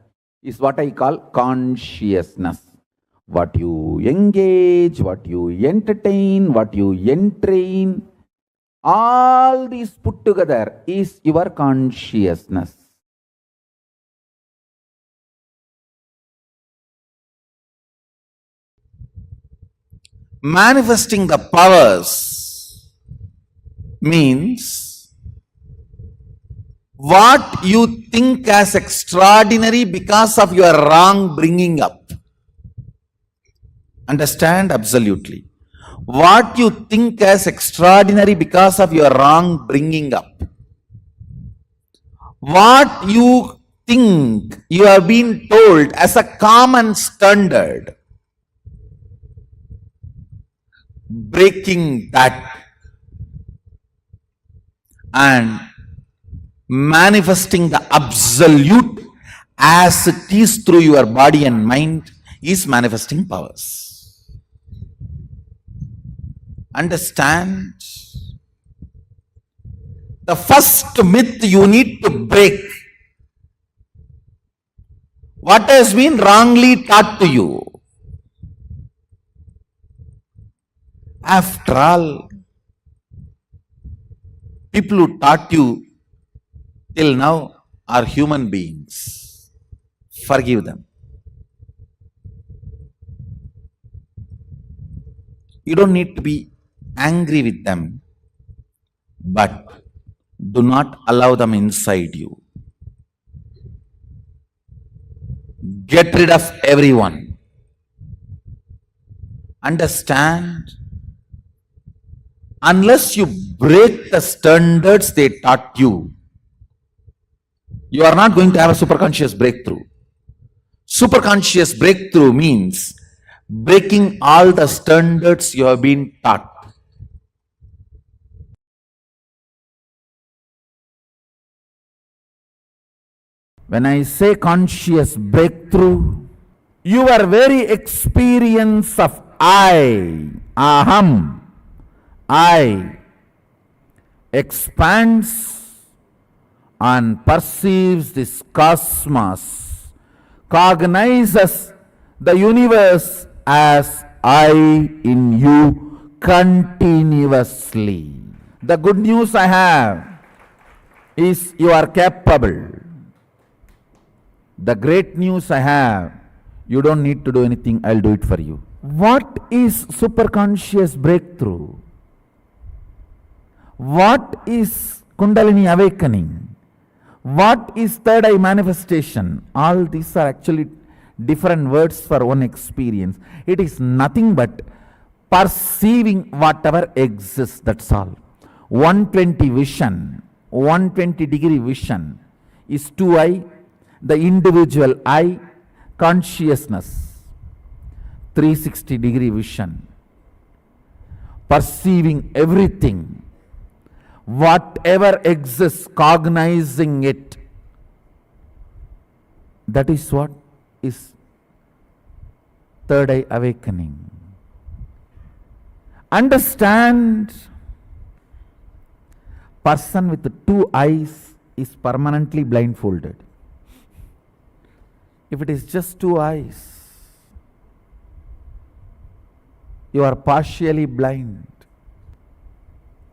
is what I call consciousness. What you engage, what you entertain, what you entrain, all these put together is your consciousness. Manifesting the powers means what you think as extraordinary because of your wrong bringing up. Understand? Absolutely. What you think as extraordinary because of your wrong bringing up. What you think you have been told as a common standard. Breaking that and manifesting the absolute as it is through your body and mind is manifesting powers. Understand? The first myth you need to break. What has been wrongly taught to you? After all, people who taught you till now are human beings. Forgive them. You don't need to be angry with them, but do not allow them inside you. Get rid of everyone. Understand? Unless you break the standards they taught you, you are not going to have a superconscious breakthrough. Superconscious breakthrough means breaking all the standards you have been taught. When I say conscious breakthrough, your very experience of I, aham, I, expands and perceives this cosmos, cognizes the universe as I in you continuously. The good news I have is you are capable. The great news I have, you don't need to do anything, I'll do it for you. What is superconscious breakthrough? What is Kundalini awakening? What is third eye manifestation? All these are actually different words for one experience. It is nothing but perceiving whatever exists, that's all. 120 vision, 120 degree vision is 2I, the individual I, consciousness, 360 degree vision, perceiving everything, whatever exists, cognizing it. That is what is third eye awakening. Understand, person with two eyes is permanently blindfolded. If it is just two eyes, you are partially blind.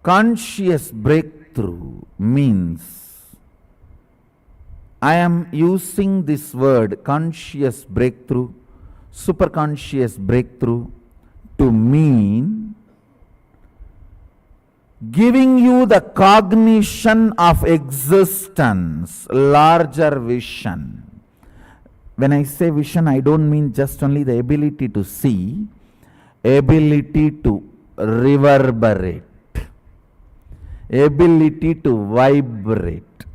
Conscious breakthrough means, I am using this word conscious breakthrough, superconscious breakthrough to mean giving you the cognition of existence, larger vision. When I say vision, I don't mean just only the ability to see, ability to reverberate, ability to vibrate,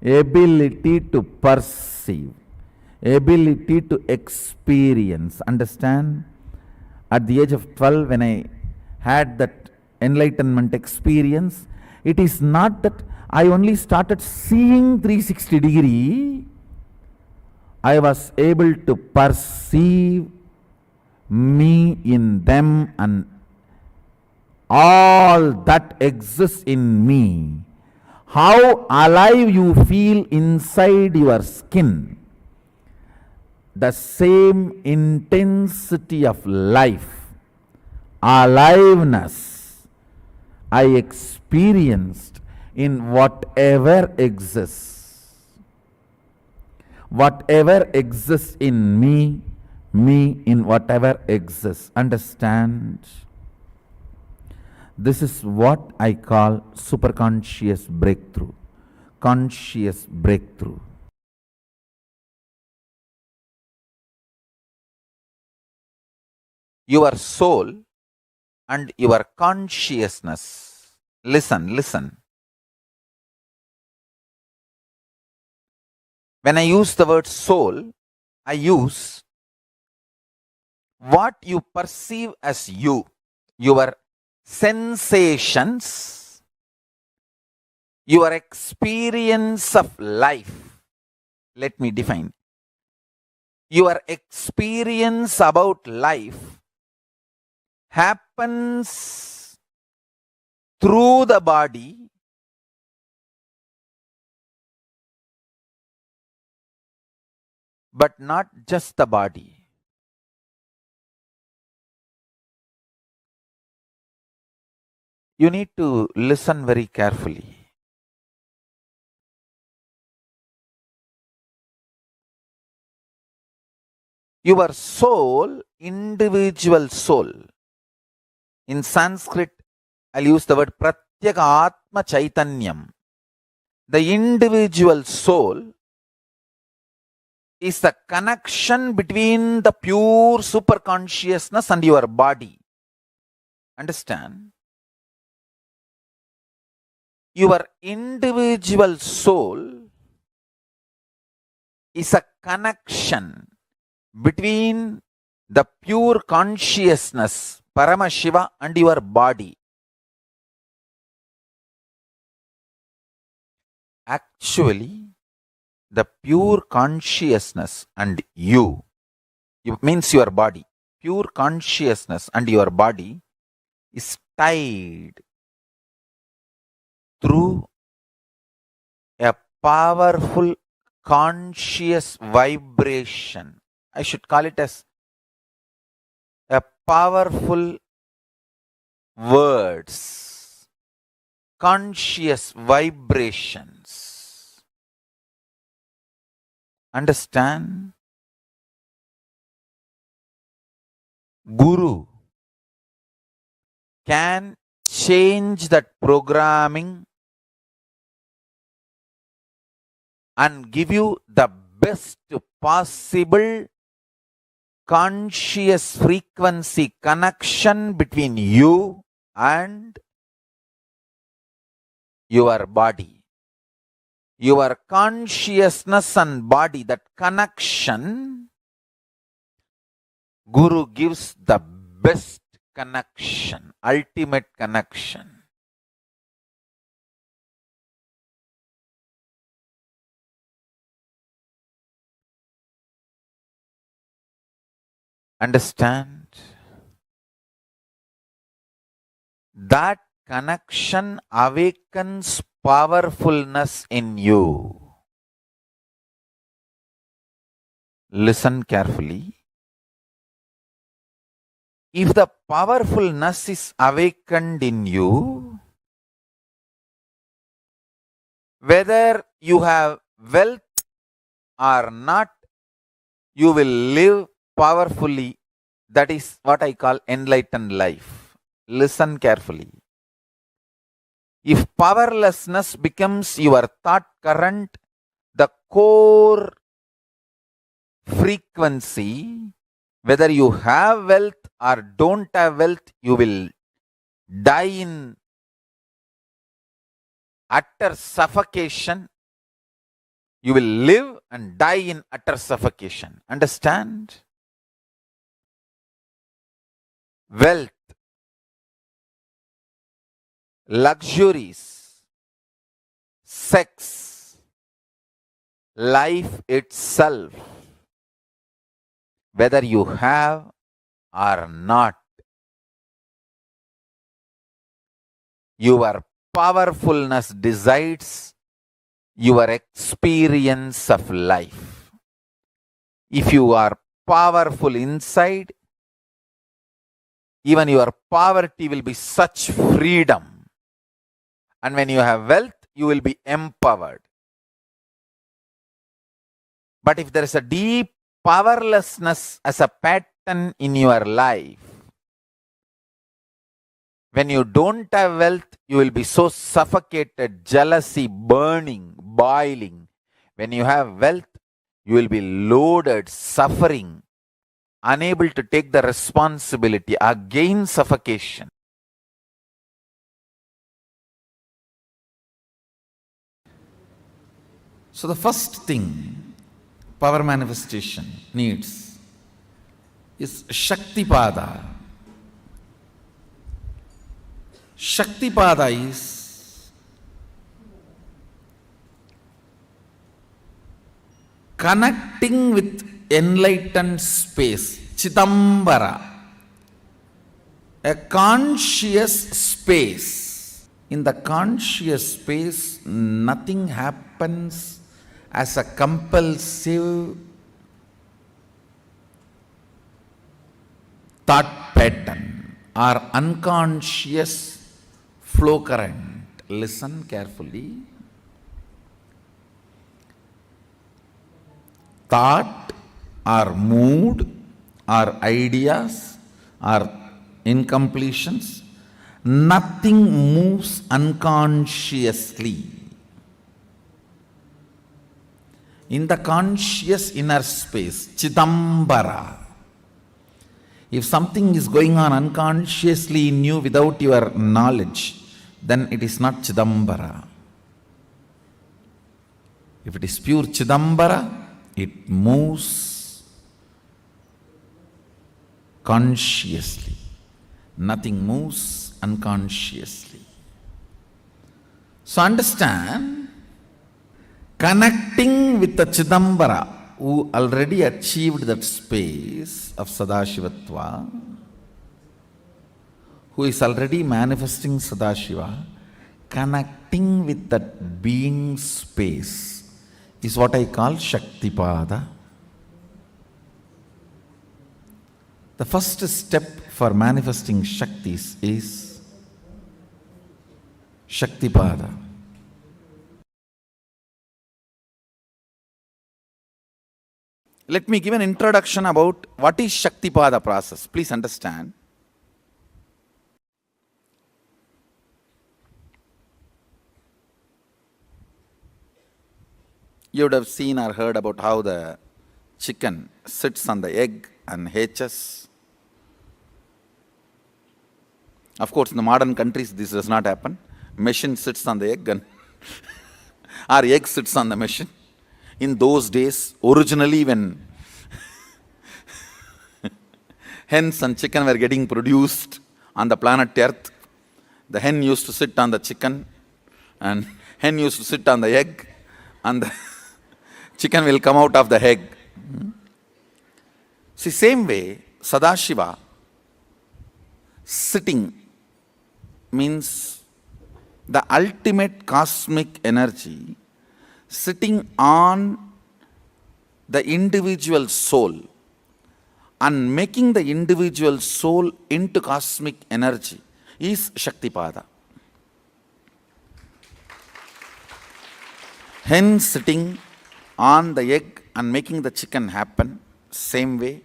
ability to perceive, ability to experience. Understand? At the age of 12, when I had that enlightenment experience, it is not that I only started seeing 360 degree. I was able to perceive me in them and all that exists in me. How alive you feel inside your skin. The same intensity of life, aliveness, I experienced in whatever exists. Whatever exists in me, me in whatever exists. Understand? This is what I call superconscious breakthrough, conscious breakthrough. Your soul and your consciousness. Listen, listen. When I use the word soul, I use what you perceive as you, your sensations, your experience of life. Let me define. Your experience about life happens through the body, but not just the body. You need to listen very carefully. Your soul, individual soul. In Sanskrit, I'll use the word Pratyeka Atma Chaitanyam. The individual soul is the connection between the pure superconsciousness and your body. Understand? Your individual soul is a connection between the pure consciousness, Paramashiva, and your body. Actually, the pure consciousness and you, it means your body, pure consciousness and your body is tied through a powerful conscious vibration. I should call it as a powerful words, conscious vibrations. Understand? Guru can change that programming and give you the best possible conscious frequency connection between you and your body. Your consciousness and body, that connection, Guru gives the best connection, ultimate connection. Understand? That connection awakens powerfulness in you. Listen carefully. If the powerfulness is awakened in you, whether you have wealth or not, you will live powerfully. That is what I call enlightened life. Listen carefully. If powerlessness becomes your thought current, the core frequency, whether you have wealth or don't have wealth, you will die in utter suffocation. You will live and die in utter suffocation. Understand? Wealth, luxuries, sex, life itself, whether you have or not, your powerfulness decides your experience of life. If you are powerful inside, even your poverty will be such freedom. And when you have wealth, you will be empowered. But if there is a deep powerlessness as a pattern in your life, when you don't have wealth, you will be so suffocated, jealousy, burning, boiling. When you have wealth, you will be loaded, suffering, unable to take the responsibility, again suffocation. So the first thing power manifestation needs is Shaktipada. Shaktipada is connecting with enlightened space, Chidambara, a conscious space. In the conscious space, nothing happens as a compulsive thought pattern or unconscious flow current. Listen carefully. Thought or mood or ideas or incompletions, nothing moves unconsciously. In the conscious inner space, Chidambara, if something is going on unconsciously in you without your knowledge, then it is not Chidambara. If it is pure Chidambara, it moves consciously. Nothing moves unconsciously. So understand, connecting with the Chidambara, who already achieved that space of Sadashivatva, who is already manifesting Sadashiva, connecting with that being space is what I call Shaktipada. The first step for manifesting Shaktis is Shaktipada. Let me give an introduction about what is Shaktipada process. Please understand. You would have seen or heard about how the chicken sits on the egg and hatches. Of course, in the modern countries, this does not happen. Machine sits on the egg and or egg sits on the machine. In those days, originally when hens and chicken were getting produced on the planet Earth, the hen used to sit on the chicken and hen used to sit on the egg and the chicken will come out of the egg. See, same way, Sadashiva sitting means the ultimate cosmic energy sitting on the individual soul and making the individual soul into cosmic energy is Shaktipada. Hen sitting on the egg and making the chicken happen, same way.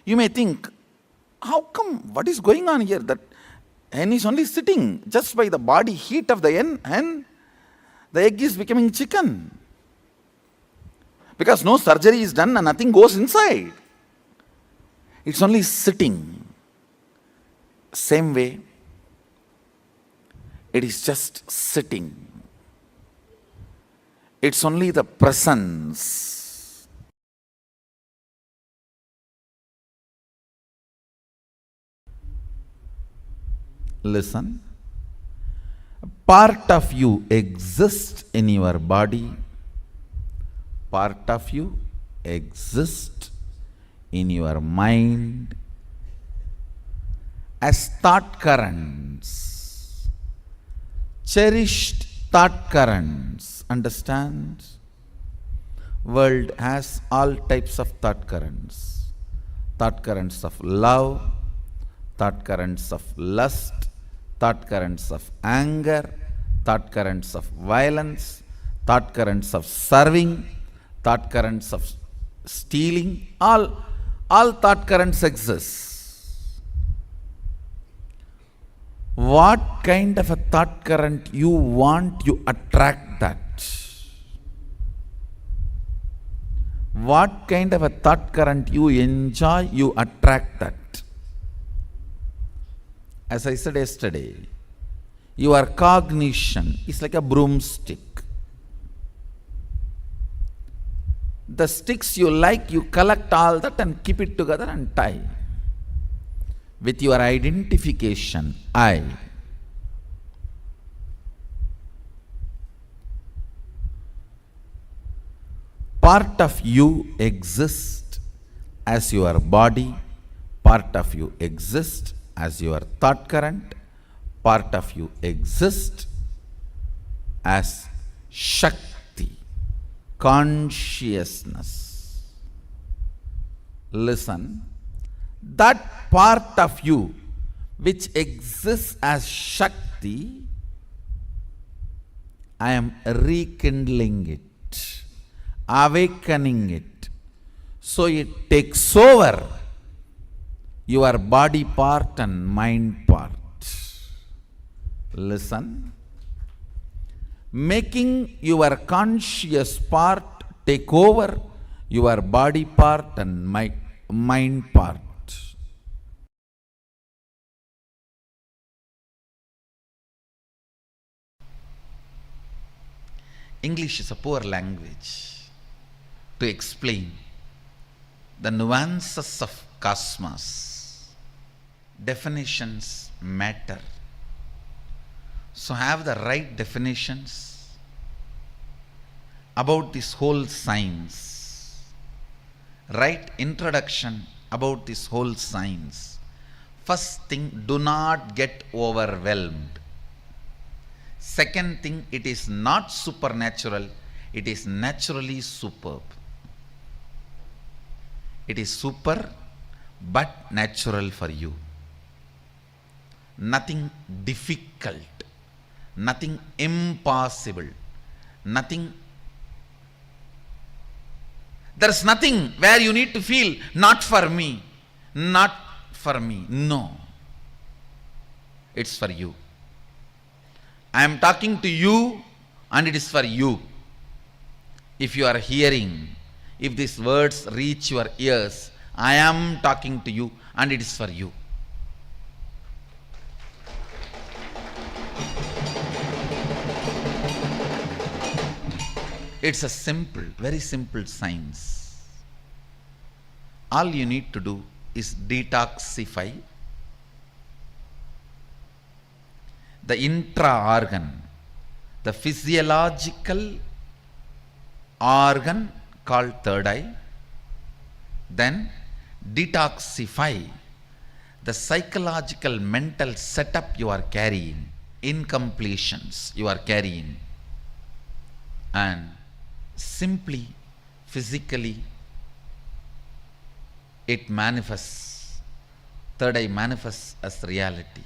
You may think, how come, what is going on here? That Hen is only sitting just by the body heat of the hen. The egg is becoming chicken. Because no surgery is done and nothing goes inside. It's only sitting. Same way, it is just sitting. It's only the presence. Listen. Part of you exists in your body. Part of you exists in your mind as thought currents, cherished thought currents. Understand? World has all types of thought currents. Thought currents of love, thought currents of lust, thought currents of anger, thought currents of violence, thought currents of serving, thought currents of stealing. All thought currents exist. What kind of a thought current you want, you attract that. What kind of a thought current you enjoy, you attract that. As I said yesterday, your cognition is like a broomstick. The sticks you like, you collect all that and keep it together and tie. With your identification, I. Part of you exists as your body, part of you exists as your thought current, part of you exists as Shakti, consciousness. Listen. That part of you which exists as Shakti, I am rekindling it, awakening it, so it takes over your body part and mind part. Listen. Making your conscious part take over your body part and mind part. English is a poor language to explain the nuances of cosmos. Definitions matter. So have the right definitions about this whole science. Right introduction about this whole science. First thing, do not get overwhelmed. Second thing, it is not supernatural, it is naturally superb. It is super but natural for you. Nothing difficult, nothing impossible, nothing. There is nothing where you need to feel, not for me, not for me. No. It's for you. I am talking to you and it is for you. If you are hearing, if these words reach your ears, I am talking to you and it is for you. It's a simple, very simple science. All you need to do is detoxify the intra-organ, the physiological organ called third eye, then detoxify the psychological mental setup you are carrying, incompletions you are carrying, and simply, physically, it manifests, third eye manifests as reality.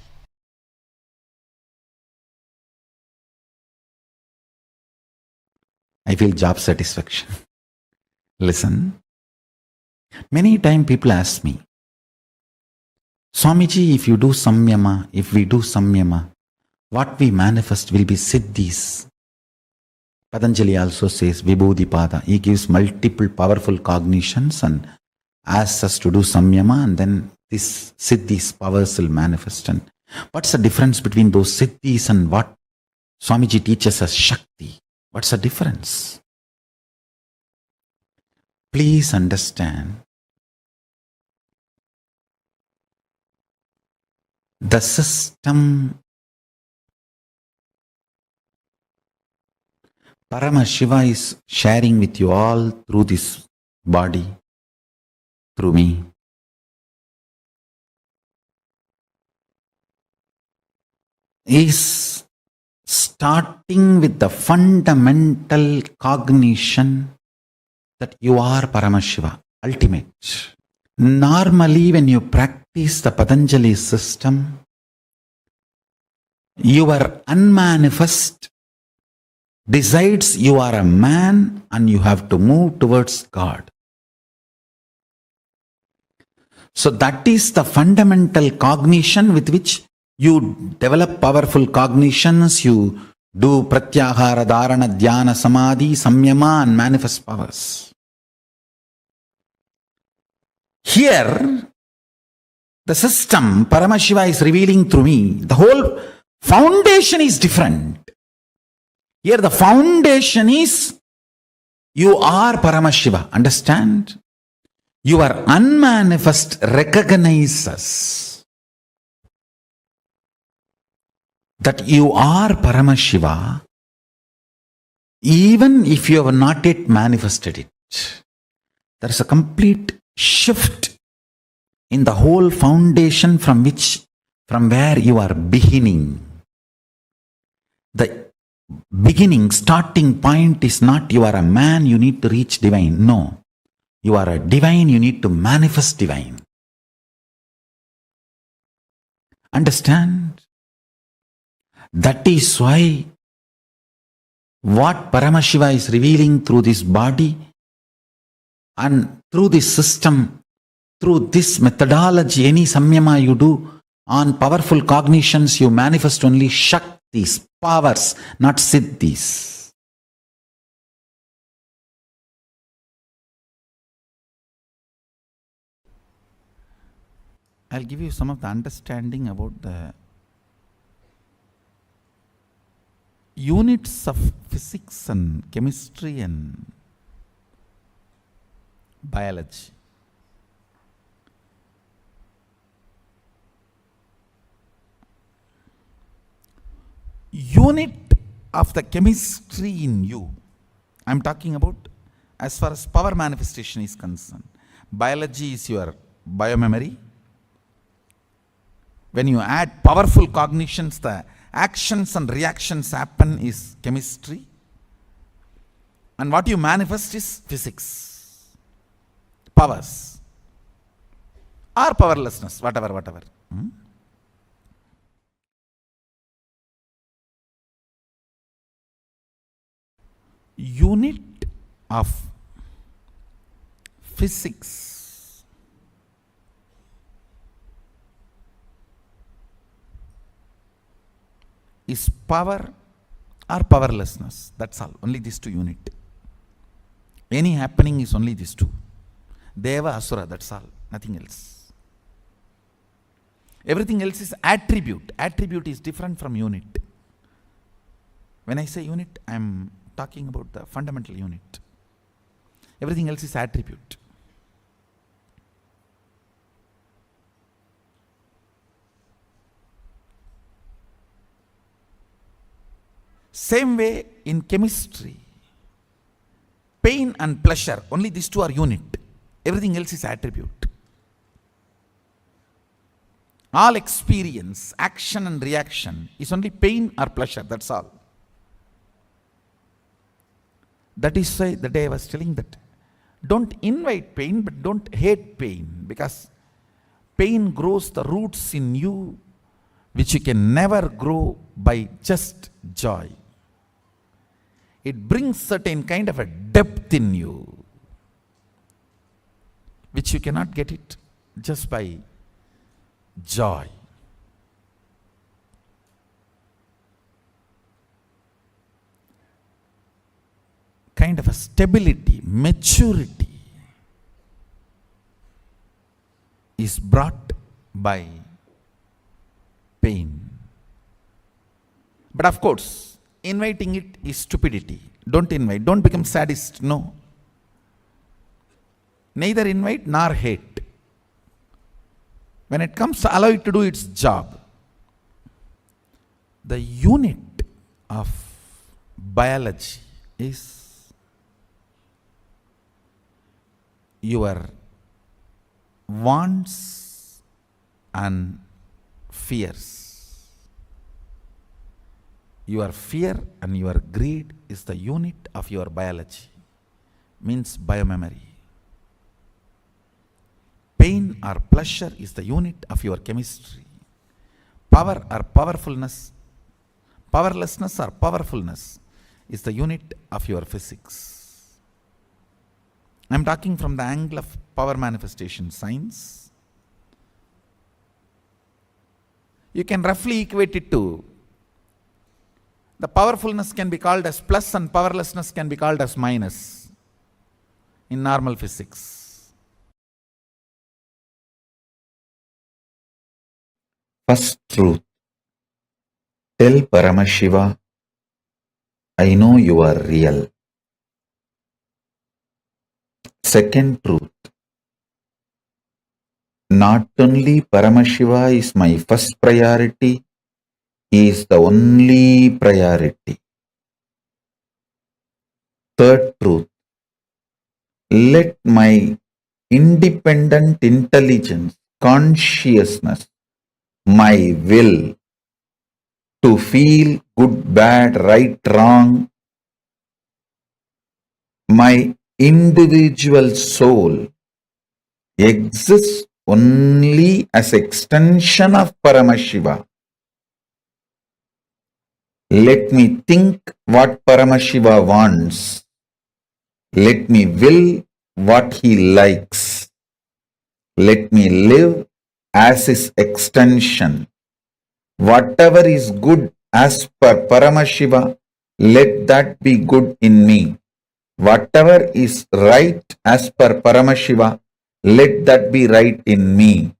I feel job satisfaction. Listen, many times people ask me, Swamiji, if you do samyama, if we do samyama, what we manifest will be siddhis. Patanjali also says Vibhudipada. He gives multiple powerful cognitions and asks us to do samyama, and then this siddhis powers will manifest. And what's the difference between those siddhis and what Swamiji teaches us Shakti? What's the difference? Please understand, the system Paramashiva is sharing with you all through this body, through me. Is starting with the fundamental cognition that you are Paramashiva, ultimate. Normally, when you practice the Patanjali system, your unmanifest decides you are a man and you have to move towards God. So that is the fundamental cognition with which you develop powerful cognitions, you do pratyahara, dharana, dhyana, samadhi, samyama and manifest powers. Here, the system Paramashiva is revealing through me. The whole foundation is different. Here the foundation is you are Paramashiva. Understand? Your unmanifest recognizes that you are Paramashiva even if you have not yet manifested it. There is a complete shift in the whole foundation from where you are beginning. The beginning, starting point is not you are a man, you need to reach divine. No. You are a divine, you need to manifest divine. Understand? That is why what Paramashiva is revealing through this body and through this system, through this methodology, any samyama you do on powerful cognitions, you manifest only Shaktis, powers, not siddhis. I'll give you some of the understanding about the units of physics and chemistry and biology. Unit of the chemistry in you, I'm talking about as far as power manifestation is concerned. Biology is your biomemory. When you add powerful cognitions, the actions and reactions happen is chemistry. And what you manifest is physics. Powers. Or powerlessness, whatever. Unit of physics is power or powerlessness. That's all. Only these two unit. Any happening is only these two. Deva, Asura, that's all. Nothing else. Everything else is attribute. Attribute is different from unit. When I say unit, I am talking about the fundamental unit. Everything else is attribute. Same way in chemistry, pain and pleasure, only these two are unit. Everything else is attribute. All experience, action and reaction is only pain or pleasure, that's all. That is why the day I was telling that don't invite pain, but don't hate pain, because pain grows the roots in you which you can never grow by just joy. It brings certain kind of a depth in you which you cannot get it just by joy. Kind of a stability, maturity is brought by pain. But of course, inviting it is stupidity. Don't invite, don't become sadist, no. Neither invite nor hate. When it comes, allow it to do its job. The unit of biology is your wants and fears. Your fear and your greed is the unit of your biology, means biomemory. Pain or pleasure is the unit of your chemistry. Power or powerfulness, powerlessness or powerfulness is the unit of your physics. I am talking from the angle of power manifestation science. You can roughly equate it to the powerfulness can be called as plus and powerlessness can be called as minus in normal physics. First truth. Tell Paramashiva, I know you are real. Second truth. Not only Paramashiva is my first priority, he is the only priority. Third truth. Let my independent intelligence, consciousness, my will to feel good, bad, right, wrong, my individual soul exists only as extension of Paramashiva. Let me think what Paramashiva wants. Let me will what he likes. Let me live as his extension. Whatever is good as per Paramashiva, let that be good in me. Whatever is right as per Paramashiva, let that be right in me.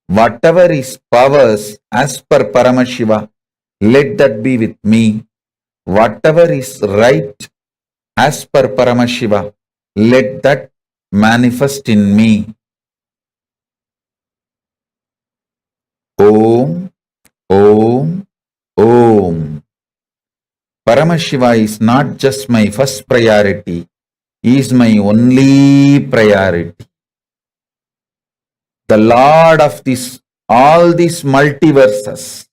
Whatever is powers as per Paramashiva, let that be with me. Whatever is right as per Paramashiva, let that manifest in me. Om, Om, Om. Paramashiva is not just my first priority, he is my only priority. The Lord of all these multiverses,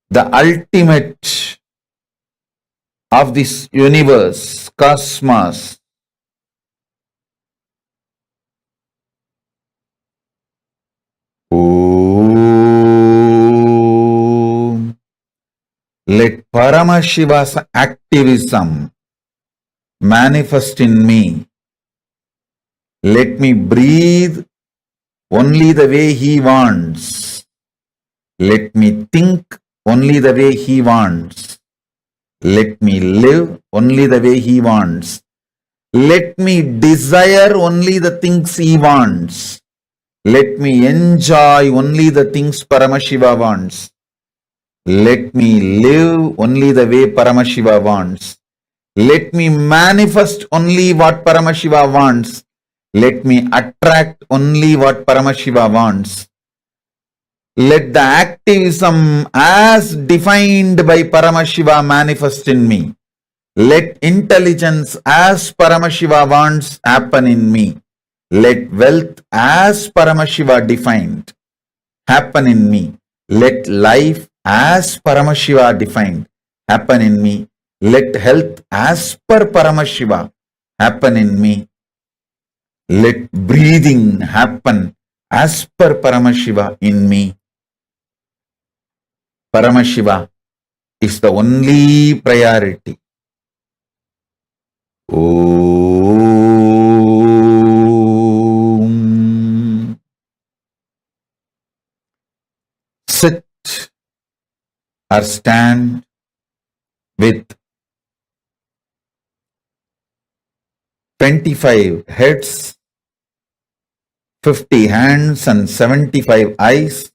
the ultimate of this universe, cosmos. Om. Let Paramashiva's activism manifest in me. Let me breathe only the way he wants. Let me think only the way he wants. Let me live only the way he wants. Let me desire only the things he wants. Let me enjoy only the things Paramashiva wants. Let me live only the way Paramashiva wants. Let me manifest only what Paramashiva wants. Let me attract only what Paramashiva wants. Let the activism as defined by Paramashiva manifest in me. Let intelligence as Paramashiva wants happen in me. Let wealth as Paramashiva defined happen in me. Let life as Paramashiva defined happen in me. Let health as per Paramashiva happen in me. Let breathing happen as per Paramashiva in me. Paramashiva is the only priority. Om. or stand with 25 heads, 50 hands and 75 eyes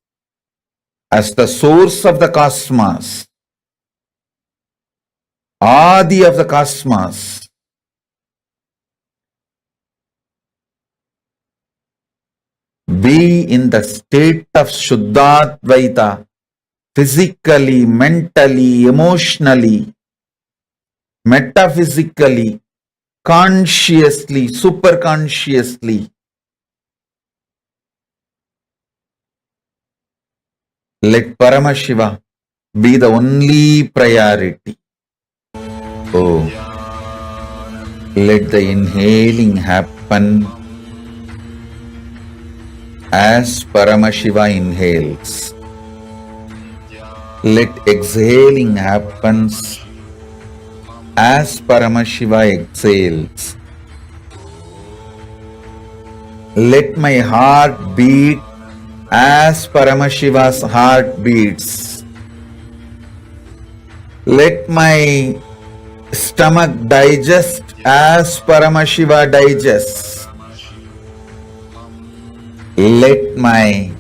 as the source of the cosmos, Adi of the cosmos, be in the state of Shuddhadvaita, physically, mentally, emotionally, metaphysically, consciously, superconsciously. Let Paramashiva be the only priority. Oh, let the inhaling happen as Paramashiva inhales. Let exhaling happens as Paramashiva exhales. Let my heart beat as Paramashiva's heart beats. Let my stomach digest as Paramashiva digests. Let my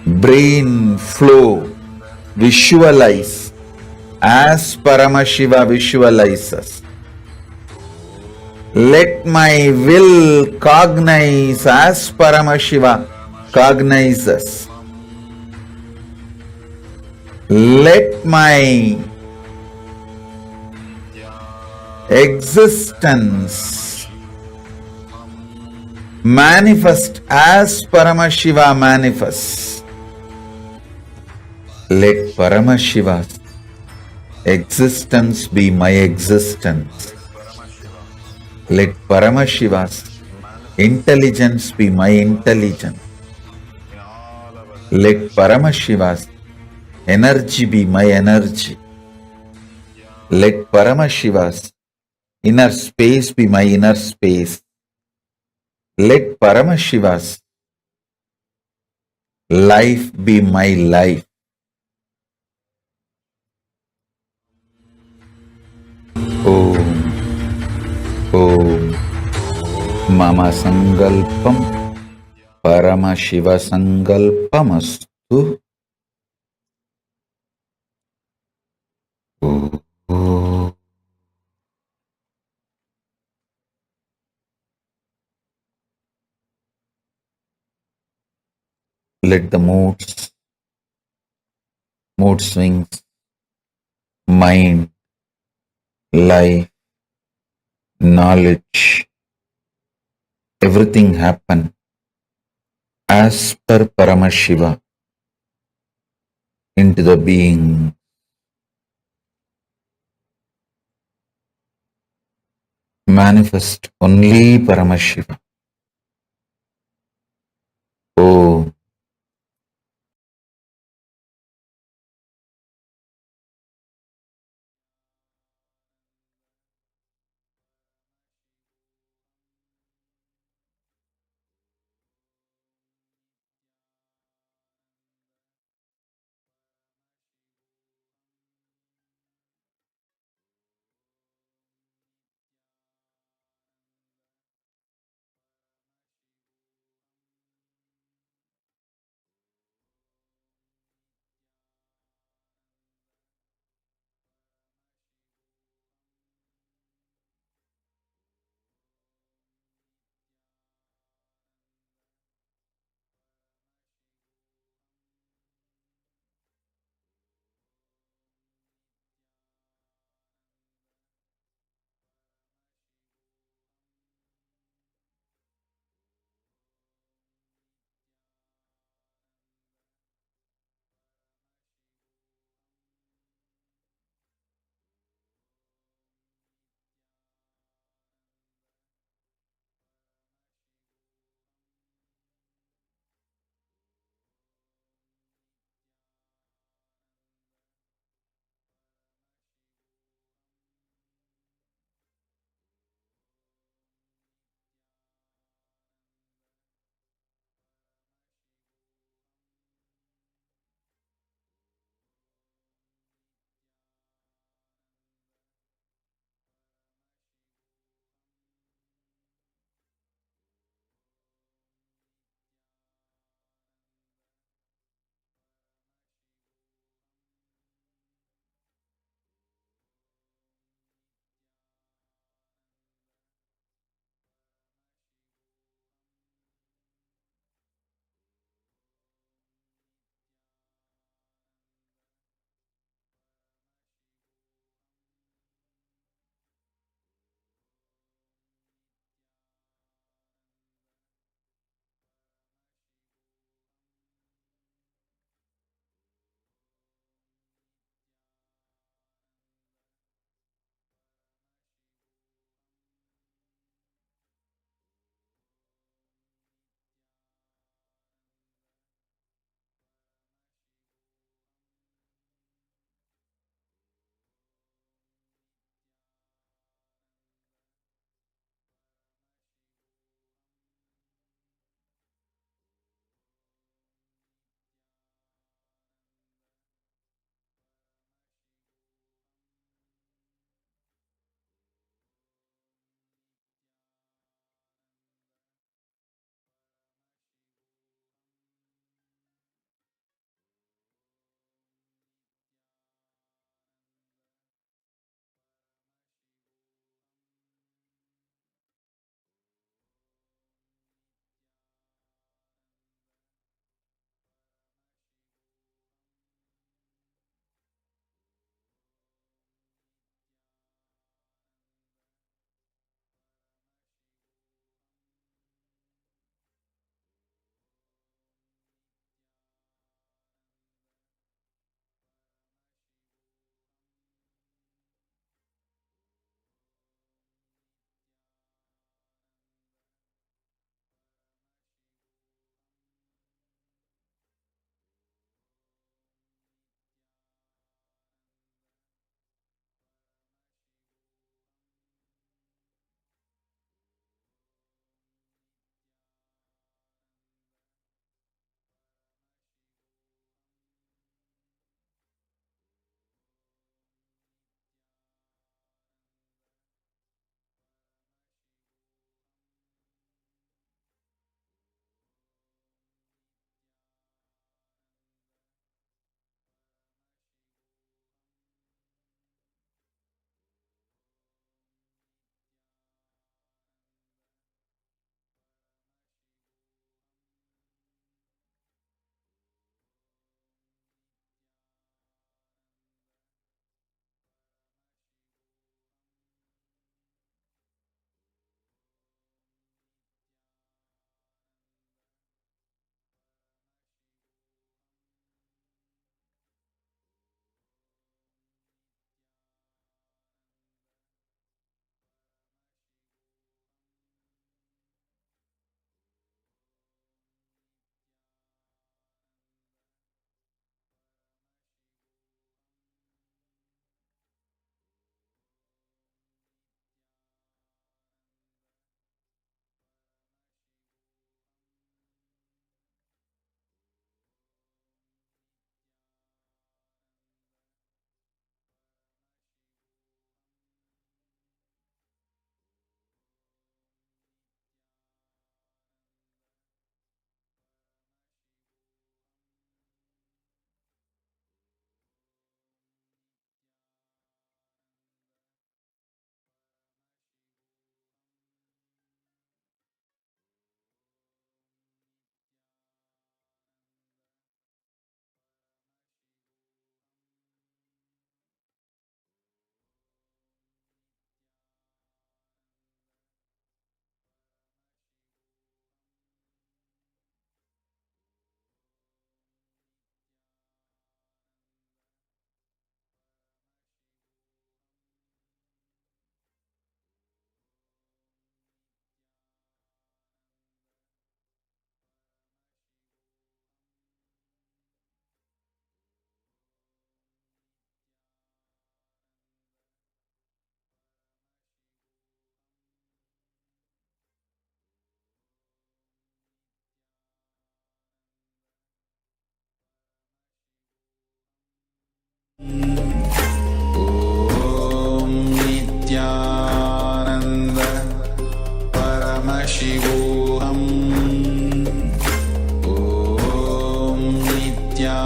brain flow, visualize as Paramashiva visualizes. Let my will cognize as Paramashiva cognizes. Let my existence manifest as Paramashiva manifests. Let Paramashiva's existence be my existence. Let Paramashiva's intelligence be my intelligence. Let Paramashiva's energy be my energy. Let Paramashiva's inner space be my inner space. Let Paramashiva's life be my life. Om, Om, Mama Sangalpam, Paramashiva Sangalpamastu. Om. Let the mood swings, mind, life, knowledge, everything happen as per Paramashiva into the being. Manifest only Paramashiva. Oh,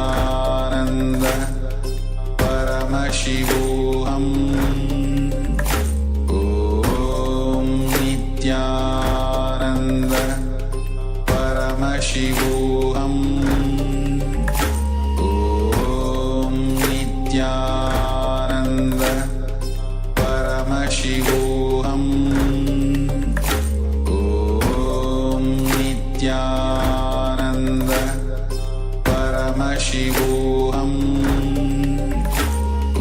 Nithyananda Paramashivoham Om Nithyananda Paramashivoham Om Nithyananda Paramashivoham Om Nithyananda Paramashivoham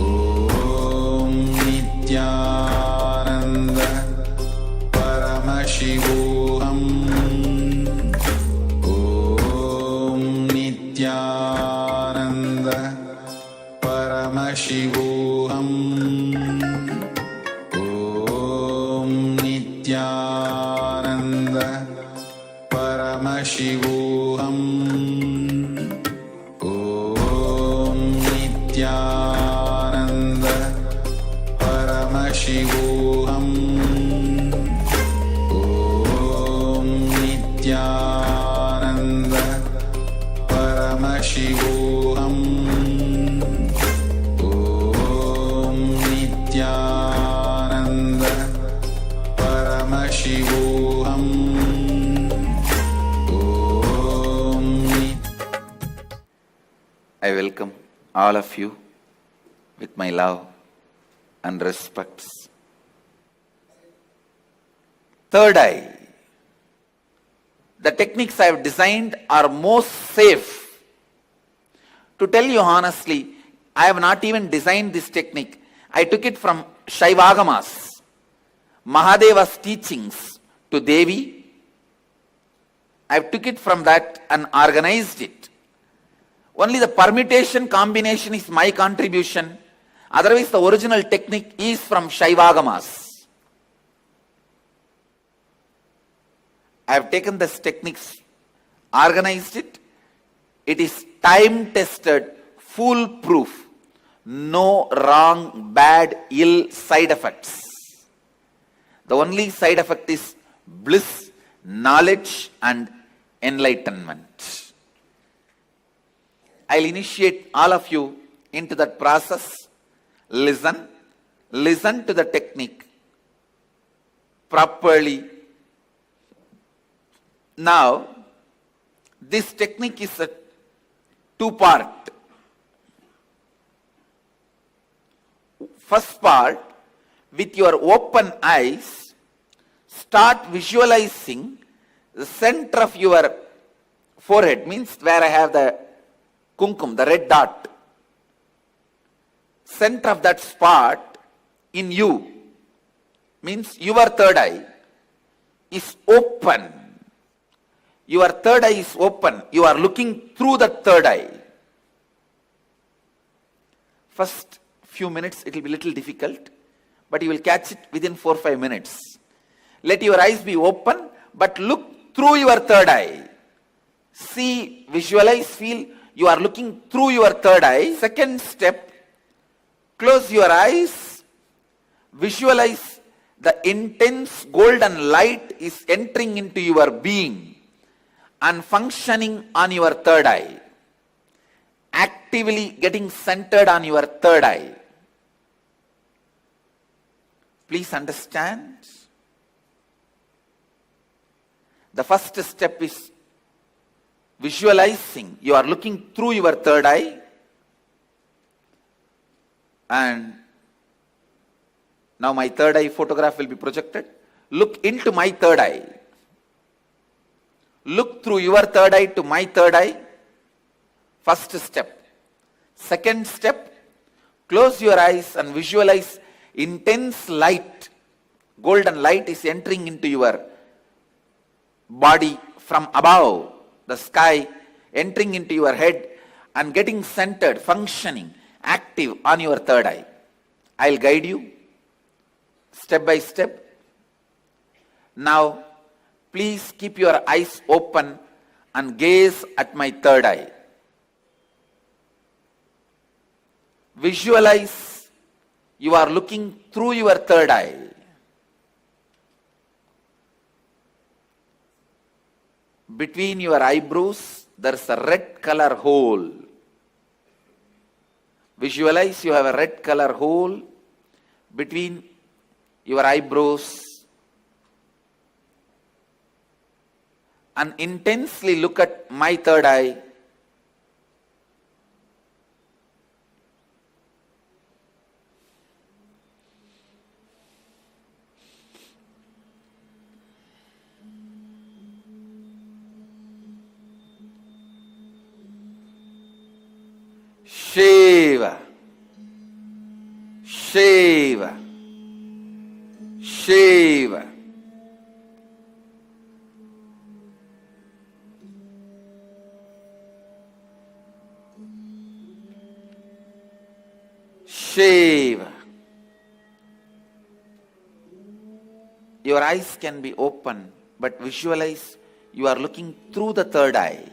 Om Nithyananda Paramashivoham Om Nithyananda Paramashivoham Om Nithyananda Paramashivoham Om Nithyananda Paramashivoham Om Nithyananda Paramashivoham Om Nithyananda Paramashivoham Om I welcome all of you with my love and respects. Third eye. The techniques I have designed are most safe. To tell you honestly, I have not even designed this technique. I took it from Shaivagamas, Mahadeva's teachings to Devi. I took it from that and organized it. Only the permutation combination is my contribution. Otherwise, the original technique is from Shaivagamas. I have taken this techniques, organized it. It is time-tested, foolproof. No wrong, bad, ill side effects. The only side effect is bliss, knowledge, and enlightenment. I'll initiate all of you into that process. Listen to the technique properly. Now, this technique is a two-part. First part, with your open eyes, start visualizing the center of your forehead, means where I have the kumkum, the red dot. Center of that spot in you, means your third eye is open. Your third eye is open. You are looking through the third eye. First few minutes it will be little difficult, but you will catch it within 4 or 5 minutes. Let your eyes be open, but look through your third eye. See, visualize, feel you are looking through your third eye. Second step, close your eyes. Visualize the intense golden light is entering into your being and functioning on your third eye. Actively getting centered on your third eye. Please understand. The first step is visualizing. You are looking through your third eye. And now my third eye photograph will be projected. Look into my third eye. look through your third eye to my third eye. First step. Second step, close your eyes and visualize intense light. Golden light is entering into your body from above, the sky, entering into your head and getting centered, functioning, active on your third eye. I'll guide you step by step. Now, please keep your eyes open and gaze at my third eye. Visualize you are looking through your third eye. Between your eyebrows, there is a red color hole. Visualize you have a red color hole between your eyebrows and intensely look at my third eye. Shiva, Shiva, Shiva. Shiva. Your eyes can be open, but visualize you are looking through the third eye.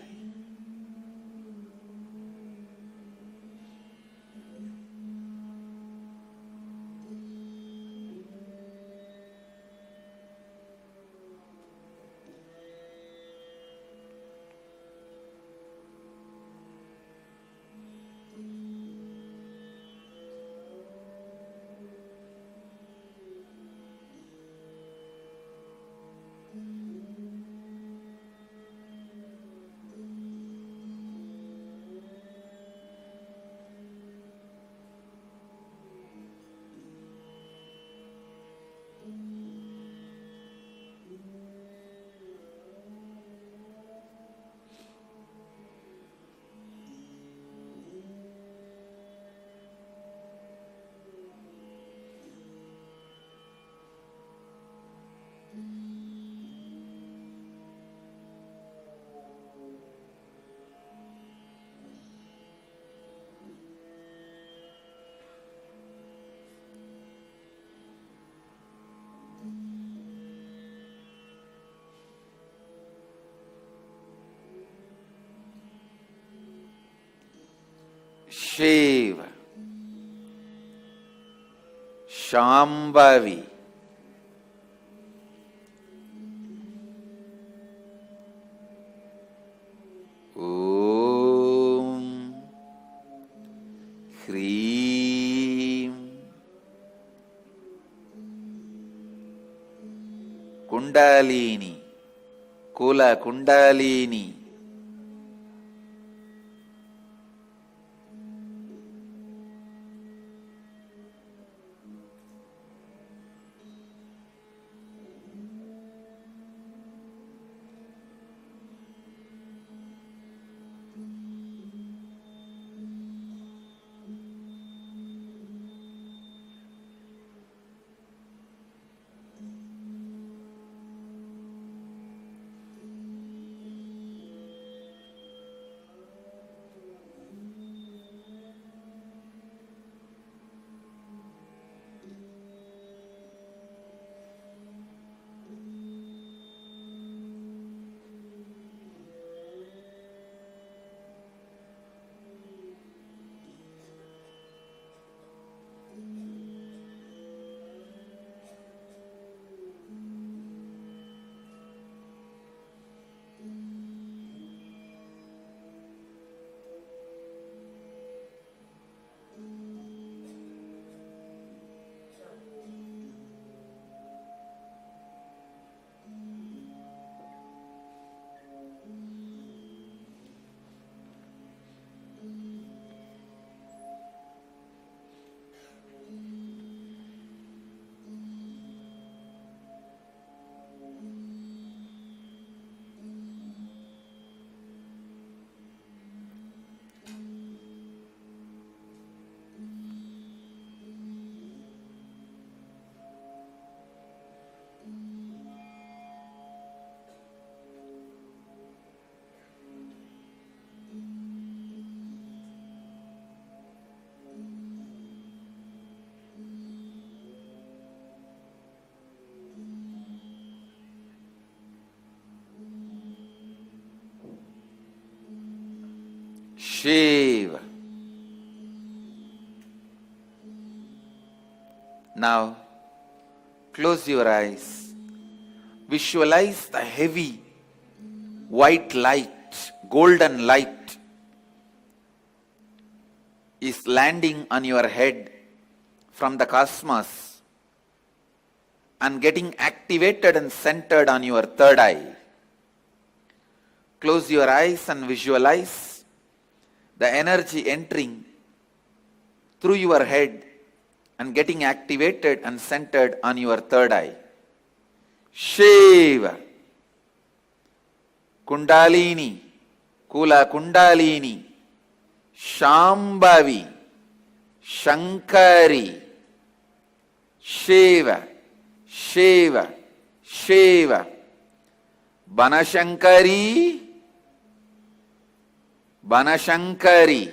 Shiva, Shambhavi, Om, Hreem, Kundalini, Kula Kundalini. Shiva. Now, close your eyes. Visualize the heavy white light, golden light is landing on your head from the cosmos and getting activated and centered on your third eye. Close your eyes and visualize the energy entering through your head and getting activated and centered on your third eye. Shiva. Kundalini, Kula Kundalini, Shambhavi, Shankari, Shiva, Shiva, Shiva, Banashankari, Banashankari.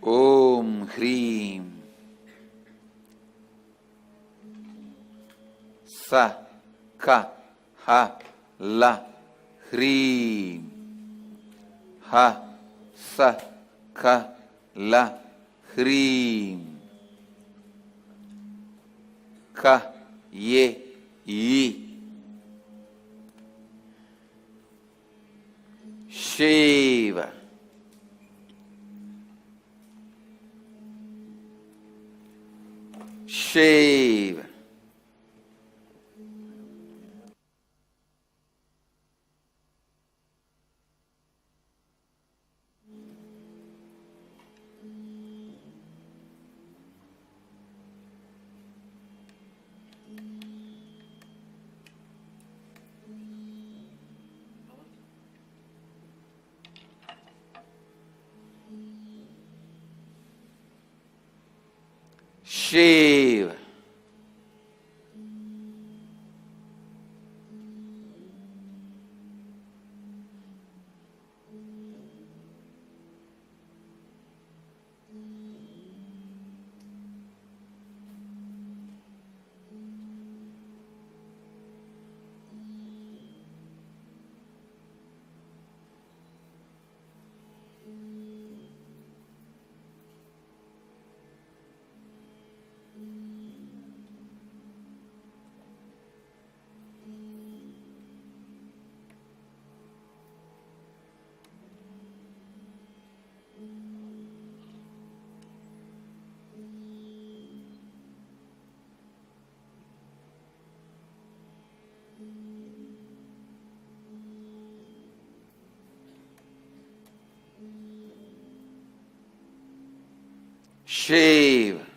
Om Hreem Sa Ka Ha La Hreem Ha Sa Ka La Hreem Ka Ye Yi Shiva. Shiva. Shiva. Shiva.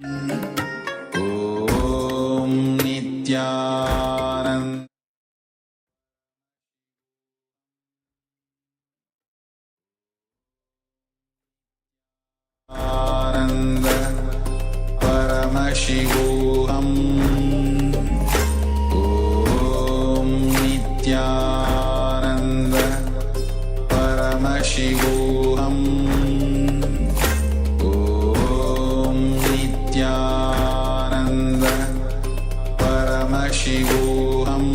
ॐ नित्यानन्द आनन्द परमशिवोऽहम् ॐ नित्यानन्द परमशिवोऽहम् ॐ नित्यानन्द परमशिवोऽहम्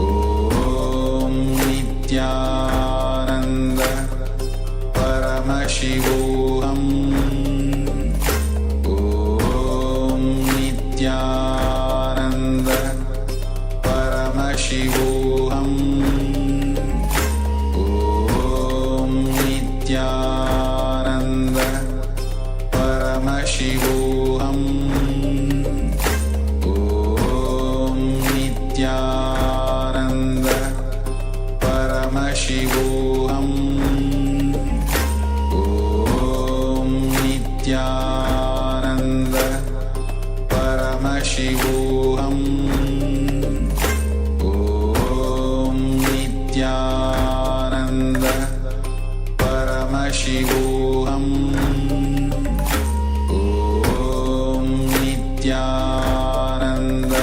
ॐ नित्यानन्द परमशिवोऽहम् ॐ नित्यानन्द परमशिवोऽहम् ॐ नित्यानन्द परमशिवोऽहम् ॐ नित्यानन्द परमशिवोऽहम् ॐ नित्यानन्द परमशिवोऽहम् ॐ नित्यानन्द परमशिवोऽहम् ॐ नित्यानन्द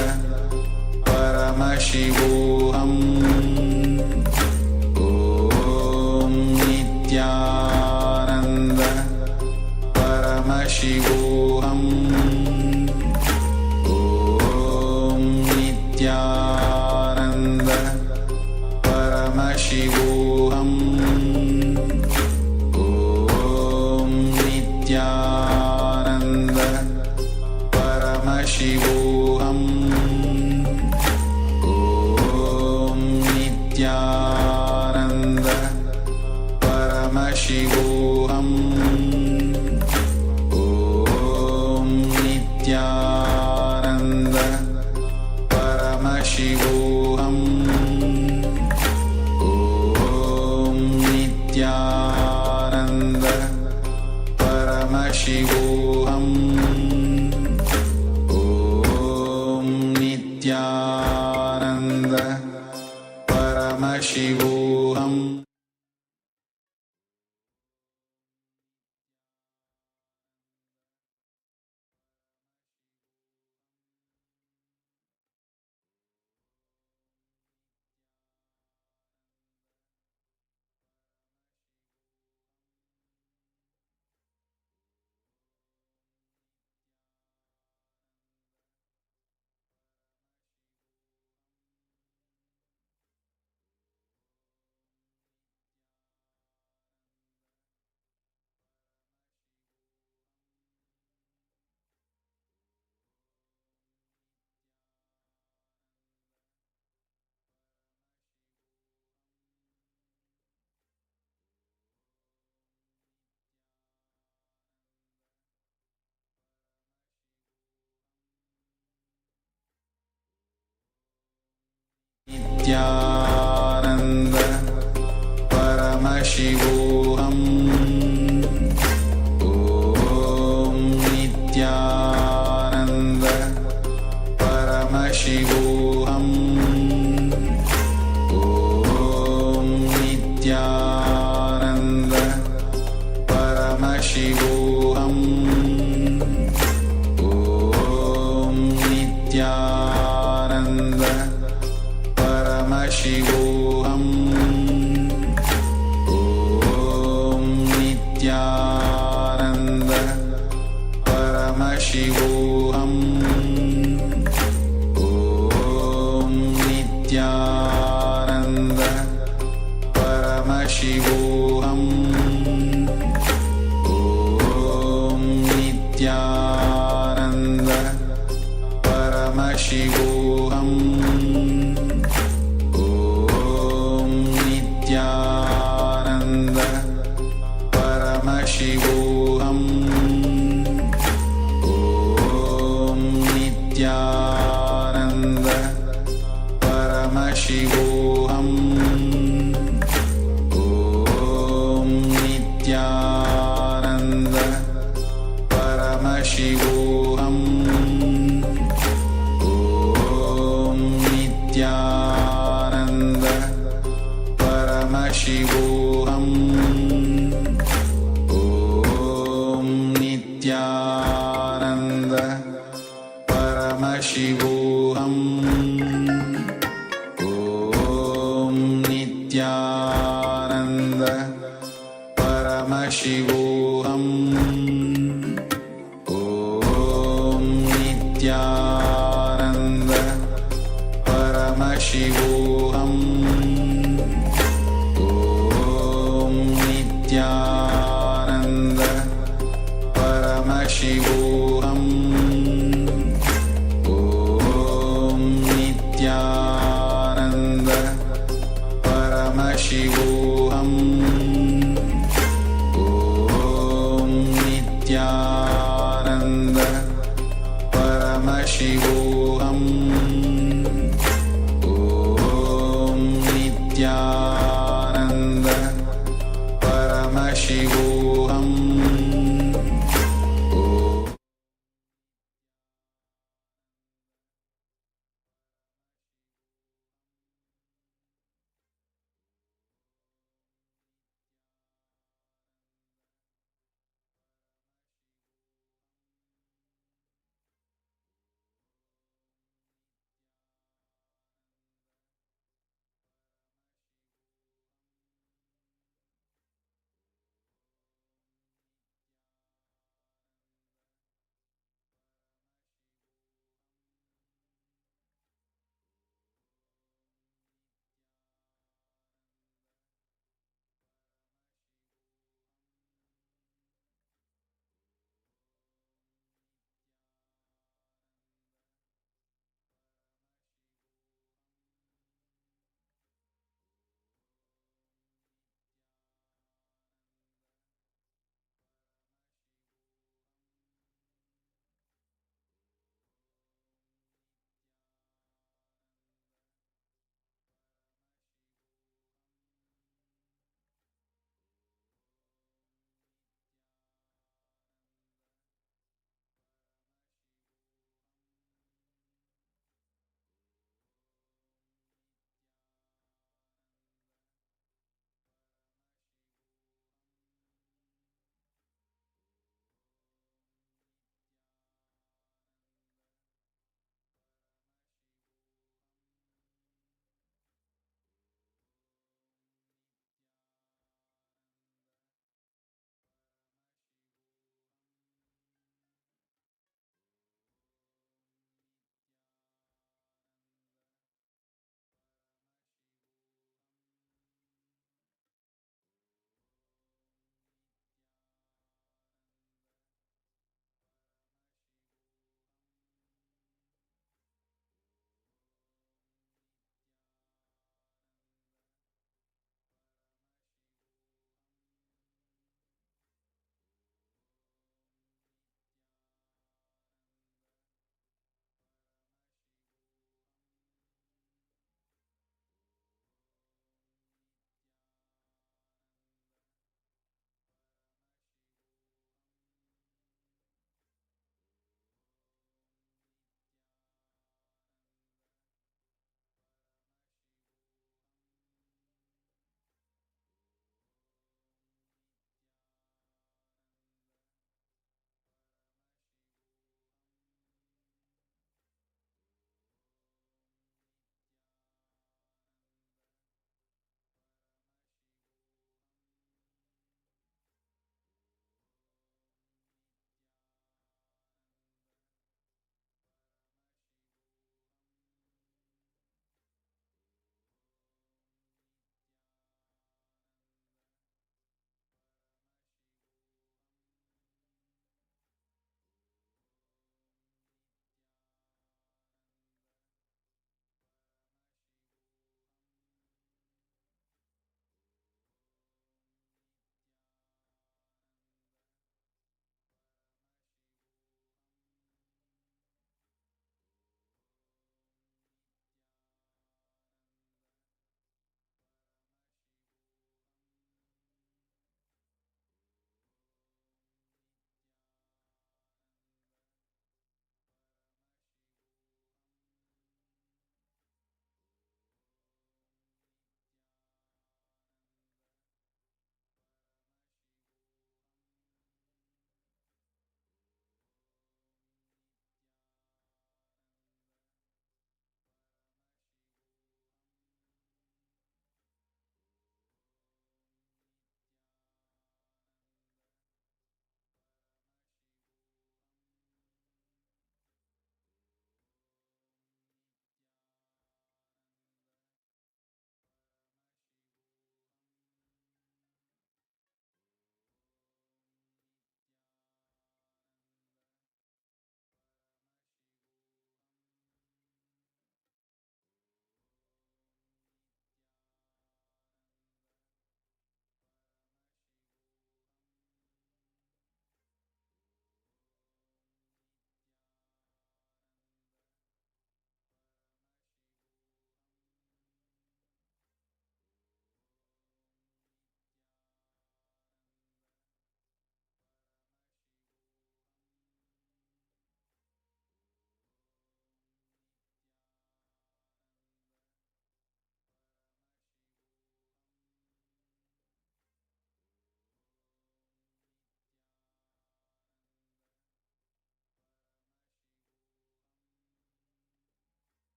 परमशिवोऽहम् ॐ नित्यानन्द परमशिवोऽहम् ॐ नित्यानन्द परमशिवोऽहम् ॐ नित्यानन्द परमशिवोऽहम् ॐ नित्यानन्द परमशिवोऽहम् ॐ नित्यानन्द परमशिवोऽहम् ॐ नित्यानन्द परमशिवोऽहम् ॐ नित्यानन्द परमशिवोऽहम् नित्यानन्द परमशिवोऽहम् ॐ नित्यानन्द परमशिवोऽहम् ॐ नित्यानन्द परमशिवोऽहम् ॐ नित्यानन्द परमशिवोऽहम् ॐ नित्यानन्द परमशिवोऽहम् ॐ नित्यानन्द परमशिवोऽहम् ॐ नित्यानन्द परमशिवोऽहम् ॐ नित्यानन्द परमशिवोऽहम् ॐ नित्यानन्द परमशिवोऽहम् ॐ Nityanand Paramashivoham Om Nithyananda Paramashivoham Om Nithyananda Paramashivoham Om Nithyananda Paramashivoham Om Nithyananda Paramashivoham Om Nithyananda Paramashivoham Om Nithyananda Paramashivoham Om Nithyananda Paramashivoham Om Nithyananda Paramashivoham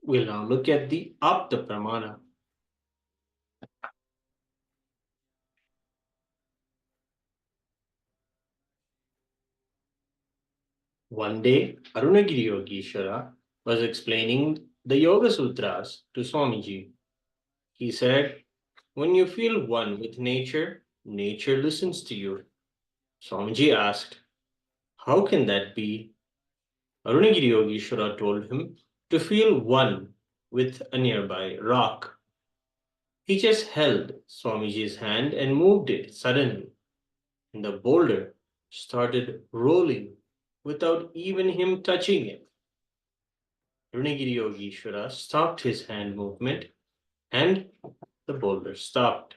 We'll now look at the Apta Pramana. One day, Arunagiri Yogeshwara was explaining the Yoga Sutras to Swamiji. He said, "When you feel one with nature, nature listens to you." Swamiji asked, "How can that be?" Arunagiri Yogeshwara told him to feel one with a nearby rock. He just held Swamiji's hand and moved it suddenly, and the boulder started rolling without even him touching it. Arunagiri Yogeshwara stopped his hand movement and the boulder stopped.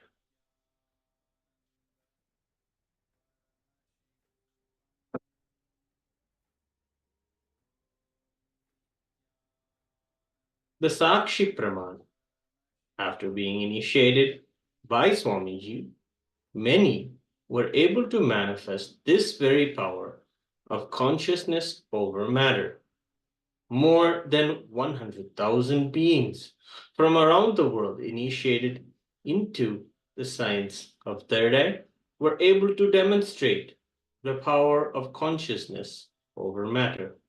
The Sakshi Praman, after being initiated by Swamiji, many were able to manifest this very power of consciousness over matter. More than 100,000 beings from around the world initiated into the science of third eye were able to demonstrate the power of consciousness over matter.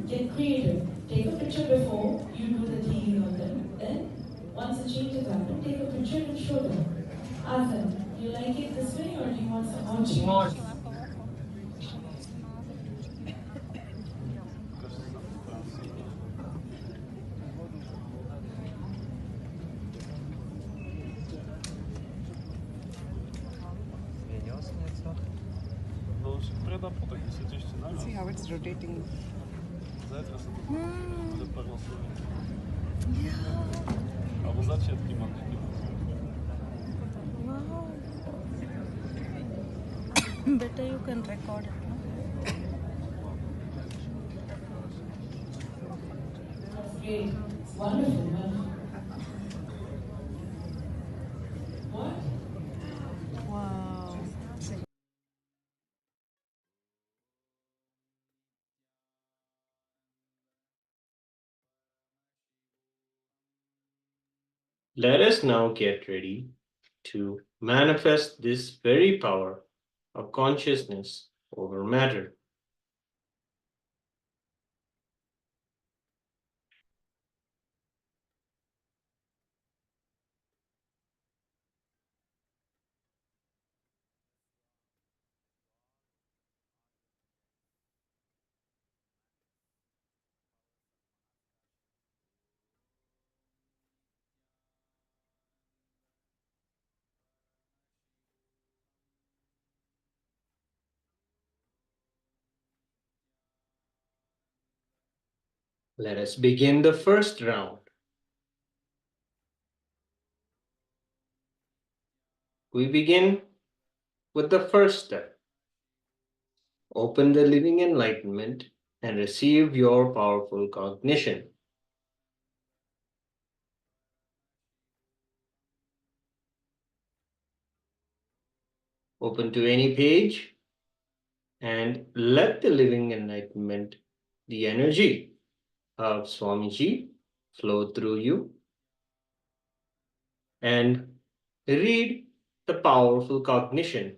Get creative. Take a picture before you do the healing on them. Then, once the change has happened, take a picture and show them. Ask them, do you like it this way or do you want some more change? See how it's rotating. Wow. Better you can record it. That's great. It's wonderful, wonderful. What? Wow. Let us now get ready to manifest this very power of consciousness over matter. Let us begin the first round. We begin with the first step. Open the living enlightenment and receive your powerful cognition. Open to any page and let the living enlightenment, the energy of Swamiji, flow through you. And read the powerful cognition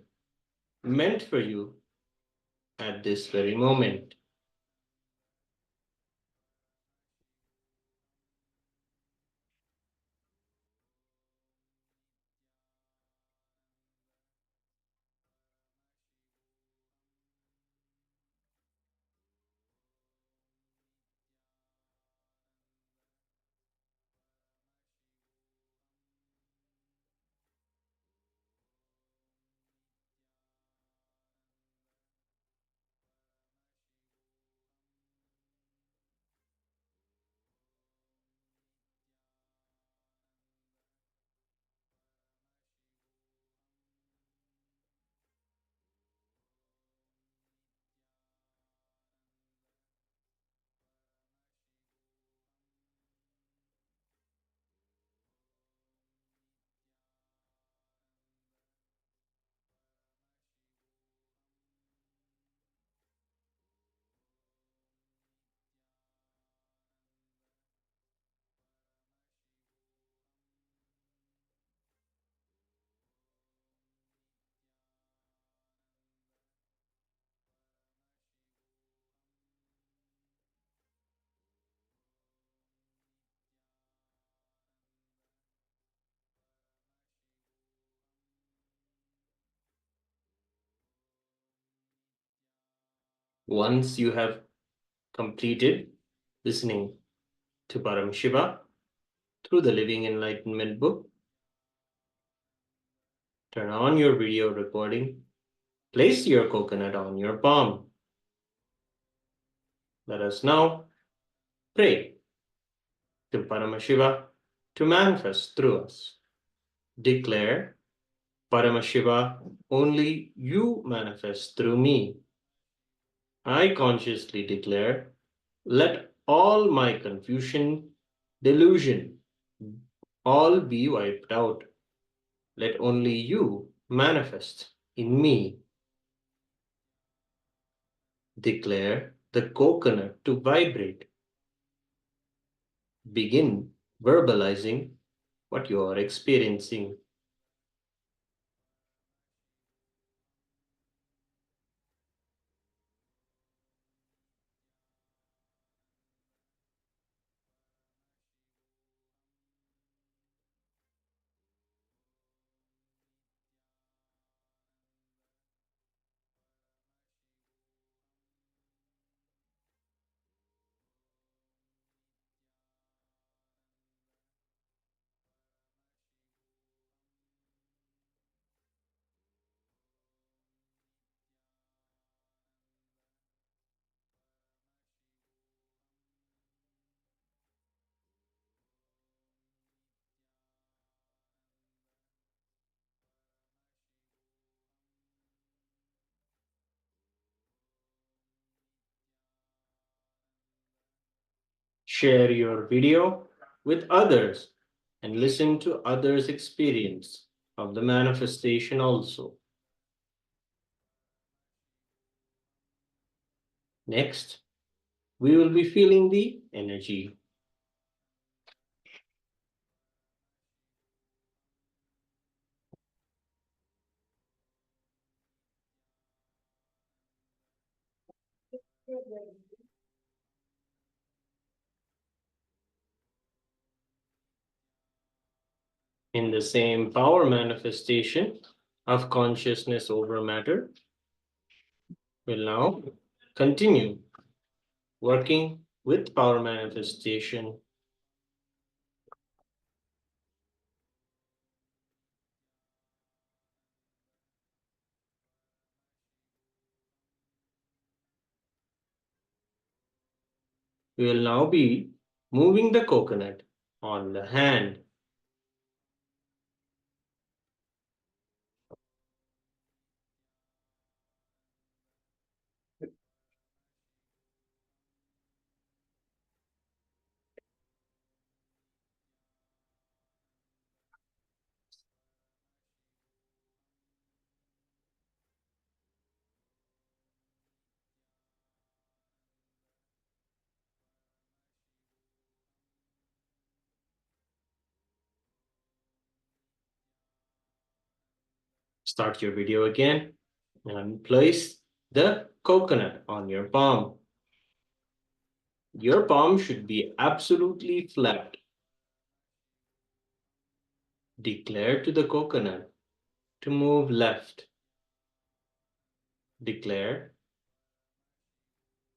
meant for you at this very moment. Once you have completed listening to Paramashiva through the Living Enlightenment book, turn on your video recording, place your coconut on your palm. Let us now pray to Paramashiva to manifest through us. Declare, Paramashiva, only you manifest through me. I consciously declare, let all my confusion, delusion, all be wiped out. Let only you manifest in me. Declare the coconut to vibrate. Begin verbalizing what you are experiencing. Share your video with others and listen to others' experience of the manifestation also. Next, we will be feeling the energy. In the same power manifestation of consciousness over matter, we'll now continue working with power manifestation. We will now be moving the coconut on the hand. Start your video again and place the coconut on your palm. Your palm should be absolutely flat. Declare to the coconut to move left. Declare,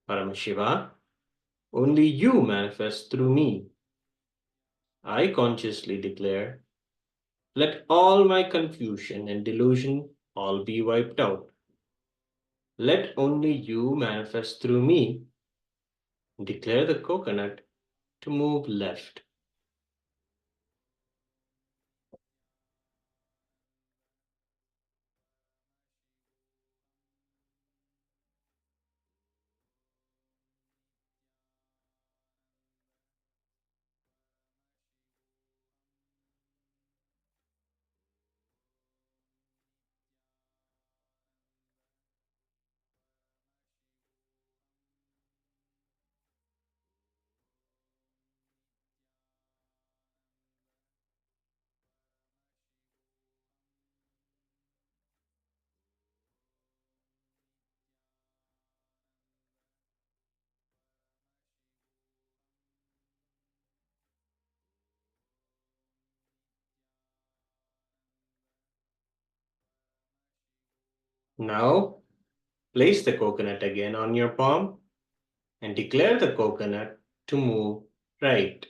Paramashiva, only you manifest through me. I consciously declare, let all my confusion and delusion all be wiped out. Let only you manifest through me. Declare the coconut to move left. Now, Place the coconut again on your palm and declare the coconut to move right.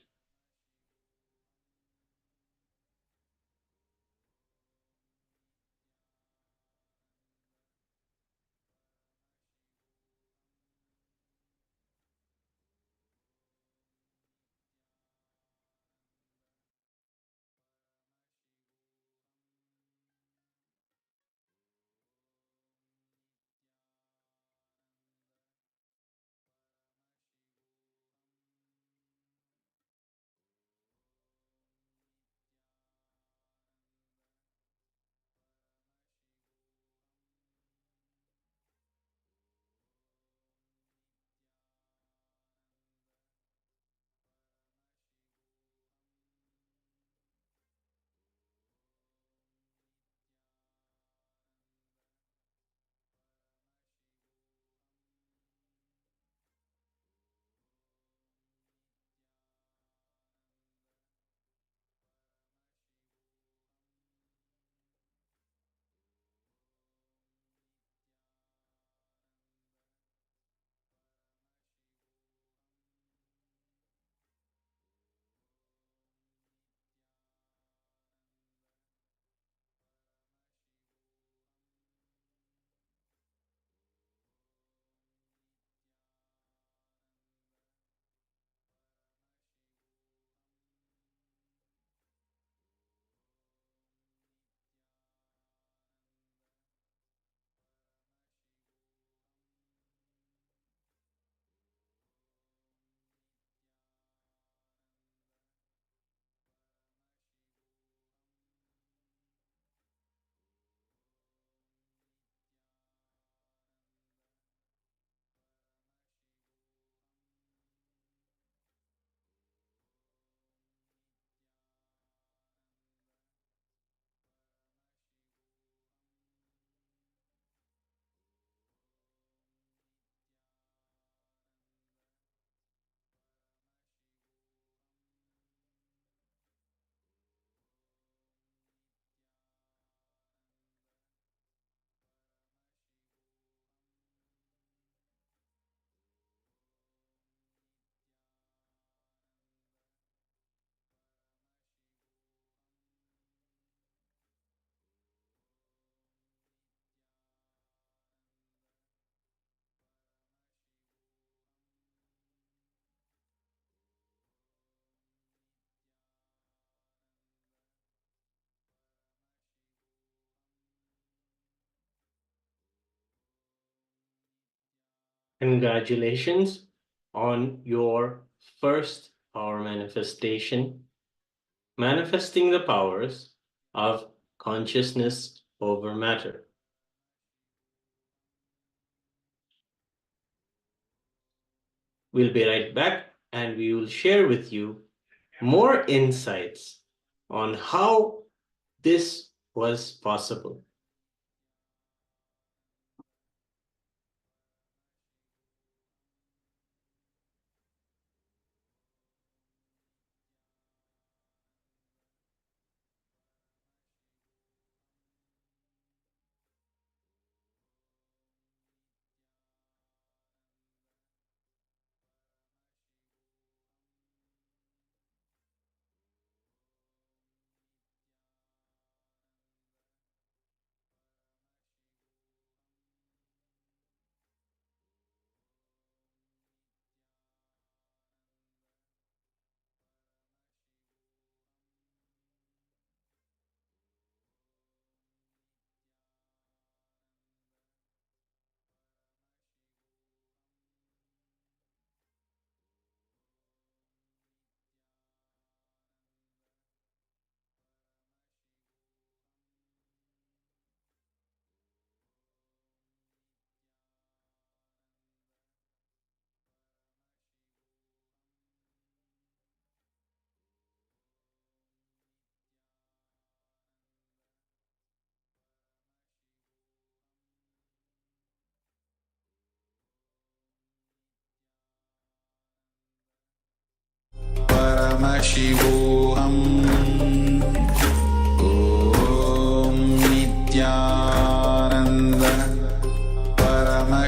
Congratulations on your first power manifestation, manifesting the powers of consciousness over matter. We'll be right back and we will share with you more insights on how this was possible. Paramashivoham Om Nithyananda Paramashivoham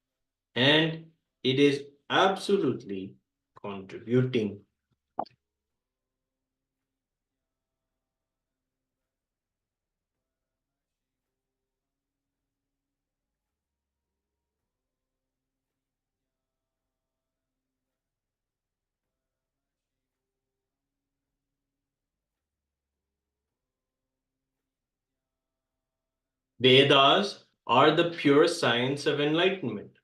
and it is absolutely contributing. Vedas are the pure science of enlightenment.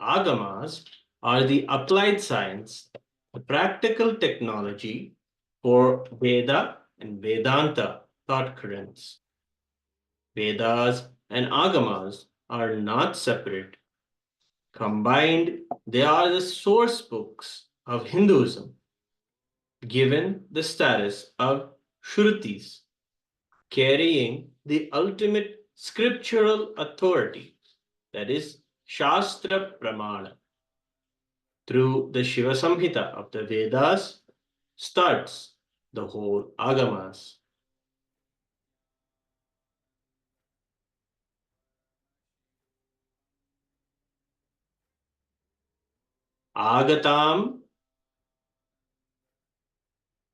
Agamas are the applied science, the practical technology for Veda and Vedanta thought currents. Vedas and Agamas are not separate. Combined, they are the source books of Hinduism, given the status of Shrutis, carrying the ultimate scriptural authority, that is, Shastra Pramana. Through the Shiva Samhita of the Vedas starts the whole Agamas. Agatam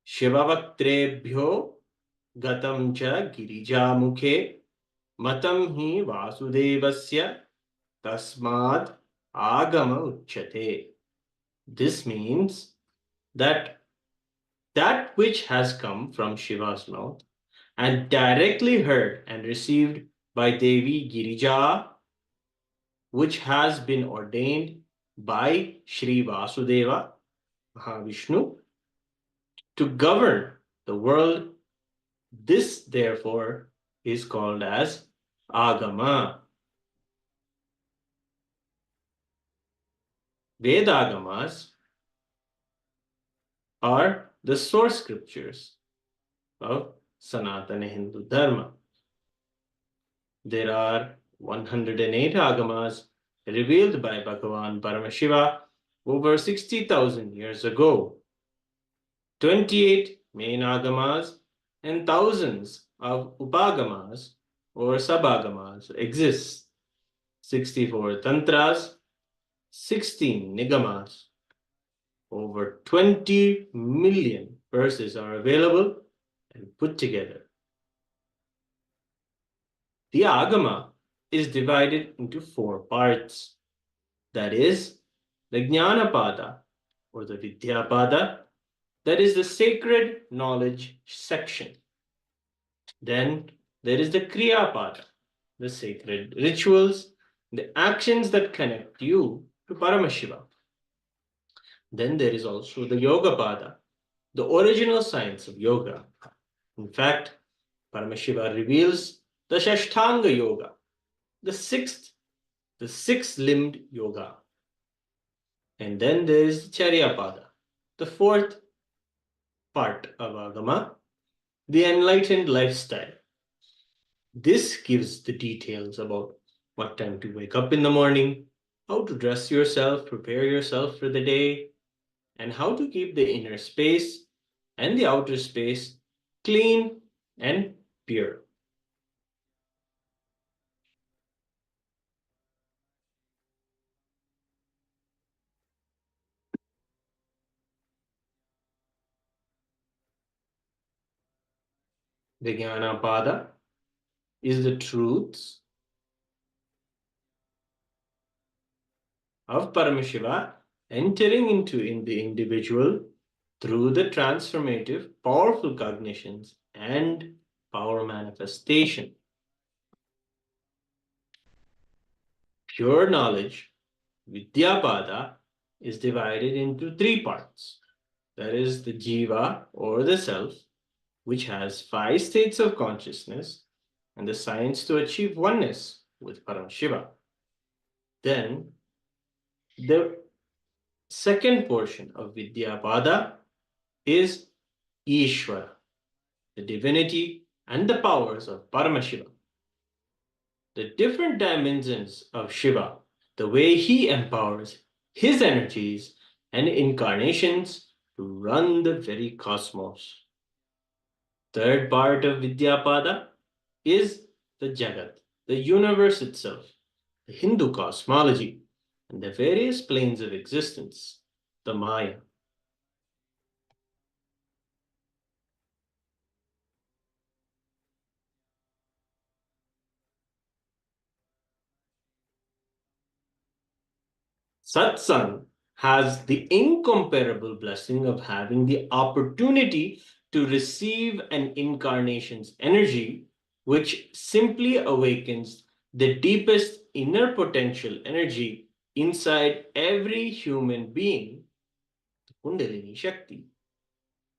Shivavaktrebhyo Gatam cha Girijamukhe Matam hi Vasudevasya Tasmad Agama Uchyate. This means that which has come from Shiva's mouth and directly heard and received by Devi Girija, which has been ordained by Sri Vasudeva, Mahavishnu, to govern the world. This, therefore, is called as Agama. Vedagamas are the source scriptures of Sanatana Hindu Dharma. There are 108 Agamas revealed by Bhagavan Paramashiva over 60,000 years ago. 28 main Agamas and thousands of Upagamas or Sabagamas exist. 64 Tantras, 16 Nigamas. Over 20 million verses are available and put together. The Agama is divided into 4 parts. That is, the Jnanapada or the Vidyapada, that is the sacred knowledge section. Then there is the Kriyapada, the sacred rituals, the actions that connect you to Paramashiva. Then there is also the Yogapada, the original science of yoga. In fact, Paramashiva reveals the Shashtanga Yoga, the six-limbed yoga. And then there is Charyapada, the 4th part of Agama, the enlightened lifestyle. This gives the details about what time to wake up in the morning, how to dress yourself, prepare yourself for the day, and how to keep the inner space and the outer space clean and pure. The Jnanapada is the truths of Paramashiva entering into the individual through the transformative, powerful cognitions and power manifestation. Pure knowledge, Vidyapada, is divided into 3 parts. That is the Jiva or the self, which has 5 states of consciousness and the science to achieve oneness with Paramashiva. Then the second portion of Vidyapada is Ishvara, the divinity and the powers of Paramashiva. The different dimensions of Shiva, the way he empowers his energies and incarnations to run the very cosmos. Third part of Vidyapada is the Jagat, the universe itself, the Hindu cosmology. and the various planes of existence, the Maya. Satsang has the incomparable blessing of having the opportunity to receive an incarnation's energy, which simply awakens the deepest inner potential energy inside every human being, the Kundalini Shakti.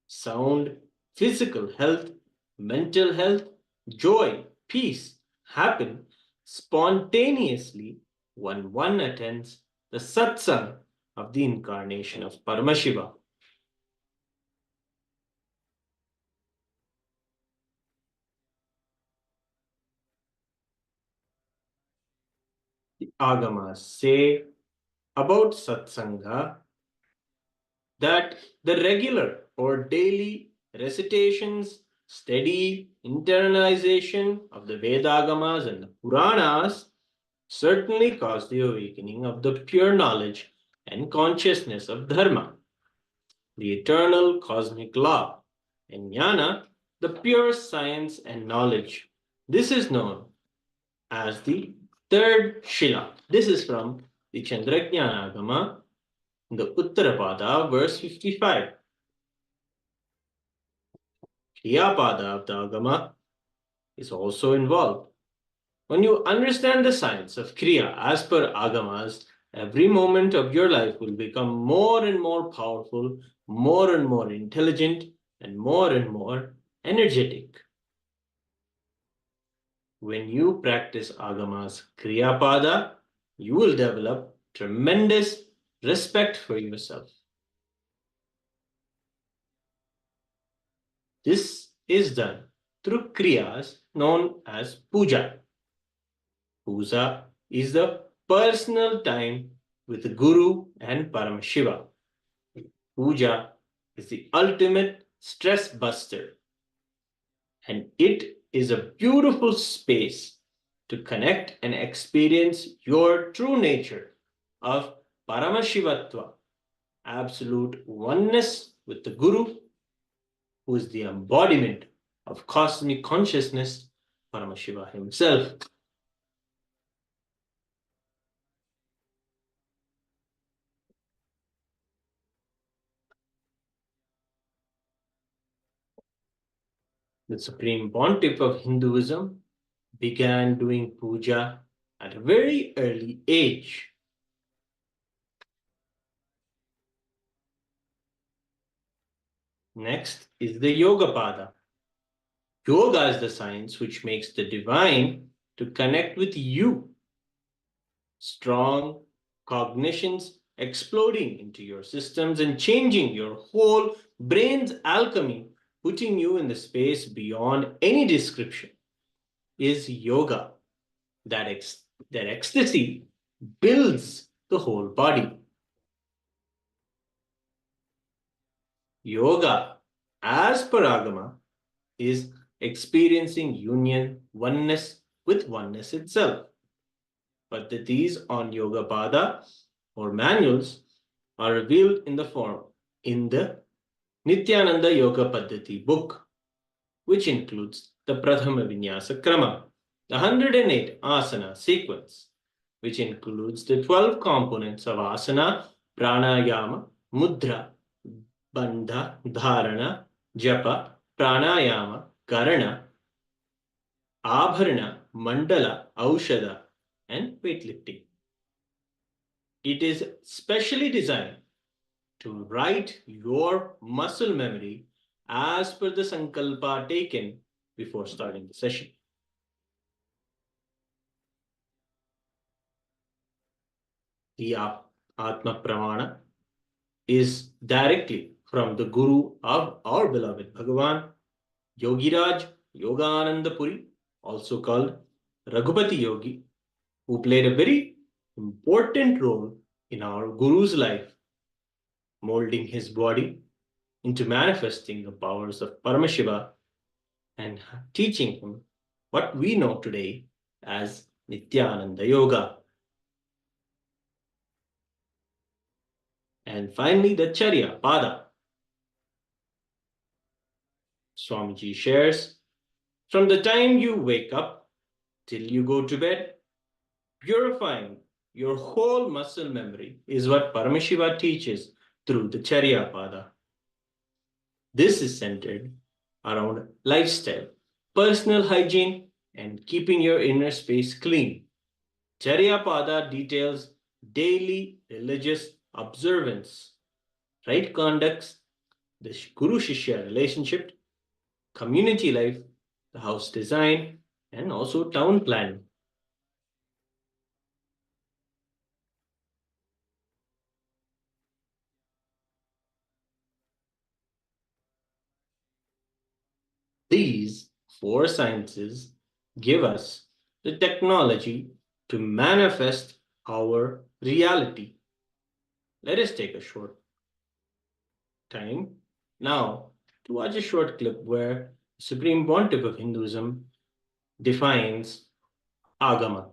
Sound, physical health, mental health, joy, peace happen spontaneously when one attends the satsang of the incarnation of Paramashiva. The Agamas say about satsanga that the regular or daily recitations, steady internalization of the Vedagamas and the Puranas certainly cause the awakening of the pure knowledge and consciousness of Dharma, the eternal cosmic law, and Jnana, the pure science and knowledge. This is known as the third Shila. This is from the Chandrajnana in the Uttarapada, verse 55. Kriyapada of the Agama is also involved. When you understand the science of Kriya as per Agamas, every moment of your life will become more and more powerful, more and more intelligent, and more energetic. When you practice Agamas Kriyapada, you will develop tremendous respect for yourself. This is done through Kriyas known as Puja. Puja is the personal time with the Guru and Paramashiva. Puja is the ultimate stress buster, and it is a beautiful space to connect and experience your true nature of Paramashivatva, absolute oneness with the Guru, who is the embodiment of cosmic consciousness, Paramashiva himself. The Supreme Pontiff of Hinduism began doing puja at a very early age. Next is the Yoga Pada. Yoga is the science which makes the divine to connect with you. Strong cognitions exploding into your systems and changing your whole brain's alchemy, putting you in the space beyond any description, is yoga. That ecstasy builds the whole body. Yoga, as per Agama, is experiencing union, oneness with oneness itself. But these on Yoga Pada or manuals are revealed in the Nithyananda Yoga Paddhati book, which includes the Prathama Vinyasa Krama, the 108 asana sequence, which includes the 12 components of asana, pranayama, mudra, bandha, dharana, japa, pranayama, karana, abharana, mandala, aushada, and weightlifting. It is specially designed to write your muscle memory as per the sankalpa taken before starting the session. The Atma Pramana is directly from the Guru of our beloved Bhagavan, Yogiraj Yogananda Puri, also called Raghupati Yogi, who played a very important role in our Guru's life, molding his body into manifesting the powers of Paramashiva and teaching him what we know today as Nithyananda Yoga. and finally the Charya Pada. Swamiji shares, from the time you wake up till you go to bed, purifying your whole muscle memory is what Paramashiva teaches through the Charya Pada. This is centered around lifestyle, personal hygiene, and keeping your inner space clean. Charya Pada details daily religious observance, right conducts, the Guru Shishya relationship, community life, the house design, and also town planning. These four sciences give us the technology to manifest our reality. Let us take a short time now to watch a short clip where Supreme Pontiff of Hinduism defines Agama.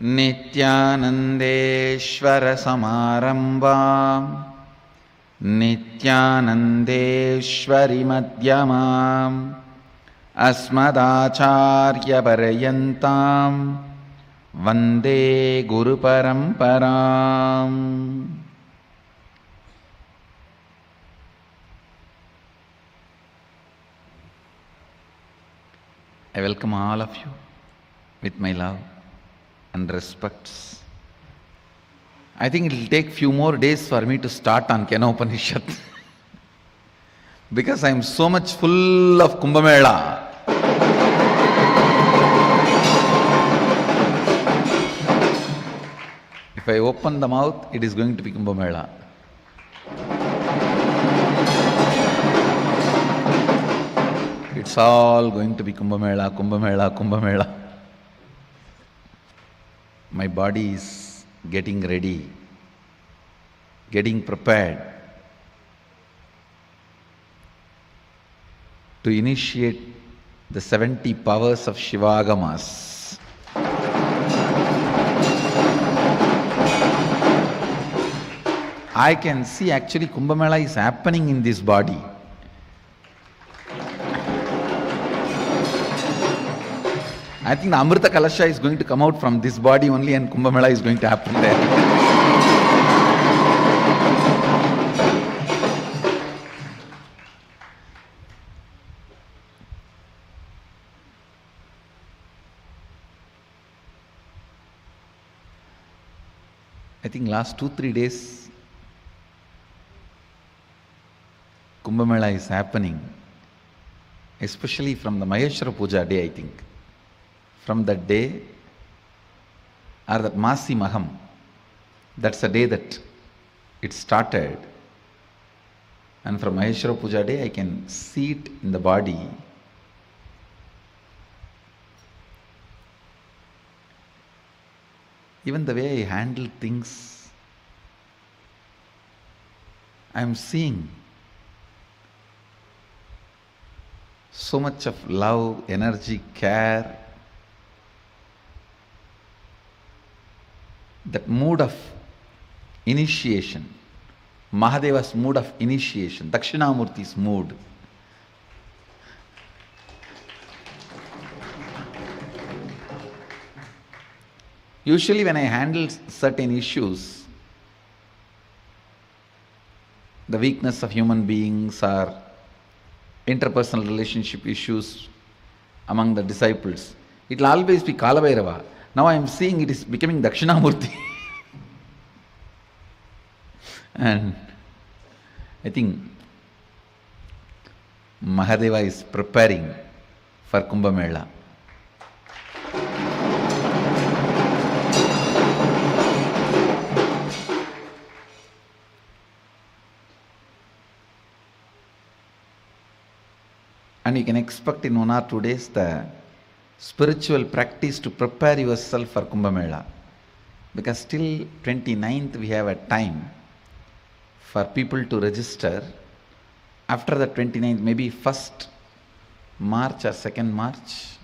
नित्यानन्देश्वरसमारम्भाम् नित्यानन्देश्वरिमध्यमाम् अस्मदाचार्यपर्यन्तां वन्दे गुरुपरम्पराम्. I welcome all of you with my love and respects. I think it will take few more days for me to start on Kena Upanishad because I am so much full of Kumbh Mela. If I open the mouth, it is going to be Kumbh Mela. It's all going to be Kumbh Mela, Kumbh Mela, Kumbh Mela. My body is getting ready, getting prepared to initiate the 70 powers of Shivagamas. I can see actually Kumbh Mela is happening in this body. I think the Amrita Kalasha is going to come out from this body only and Kumbh Mela is going to happen there. I think last 2-3 days Kumbh Mela is happening, especially from the Maheshwara Puja day, I think. From that day, or that Masi Maham, that's the day that it started. And from Maheshwara Puja day, I can see it in the body. Even the way I handle things, I am seeing so much of love, energy, care. That mood of initiation, Mahadeva's mood of initiation, Dakshinamurti's mood. Usually when I handle certain issues, the weakness of human beings or interpersonal relationship issues among the disciples, it will always be Kalabhairava. Now I am seeing it is becoming Dakshinamurti. And I think Mahadeva is preparing for Kumbh Mela. And you can expect in 1 or 2 days the spiritual practice to prepare yourself for Kumbh Mela. Because till 29th we have a time for people to register. After the 29th, maybe 1st March or 2nd March,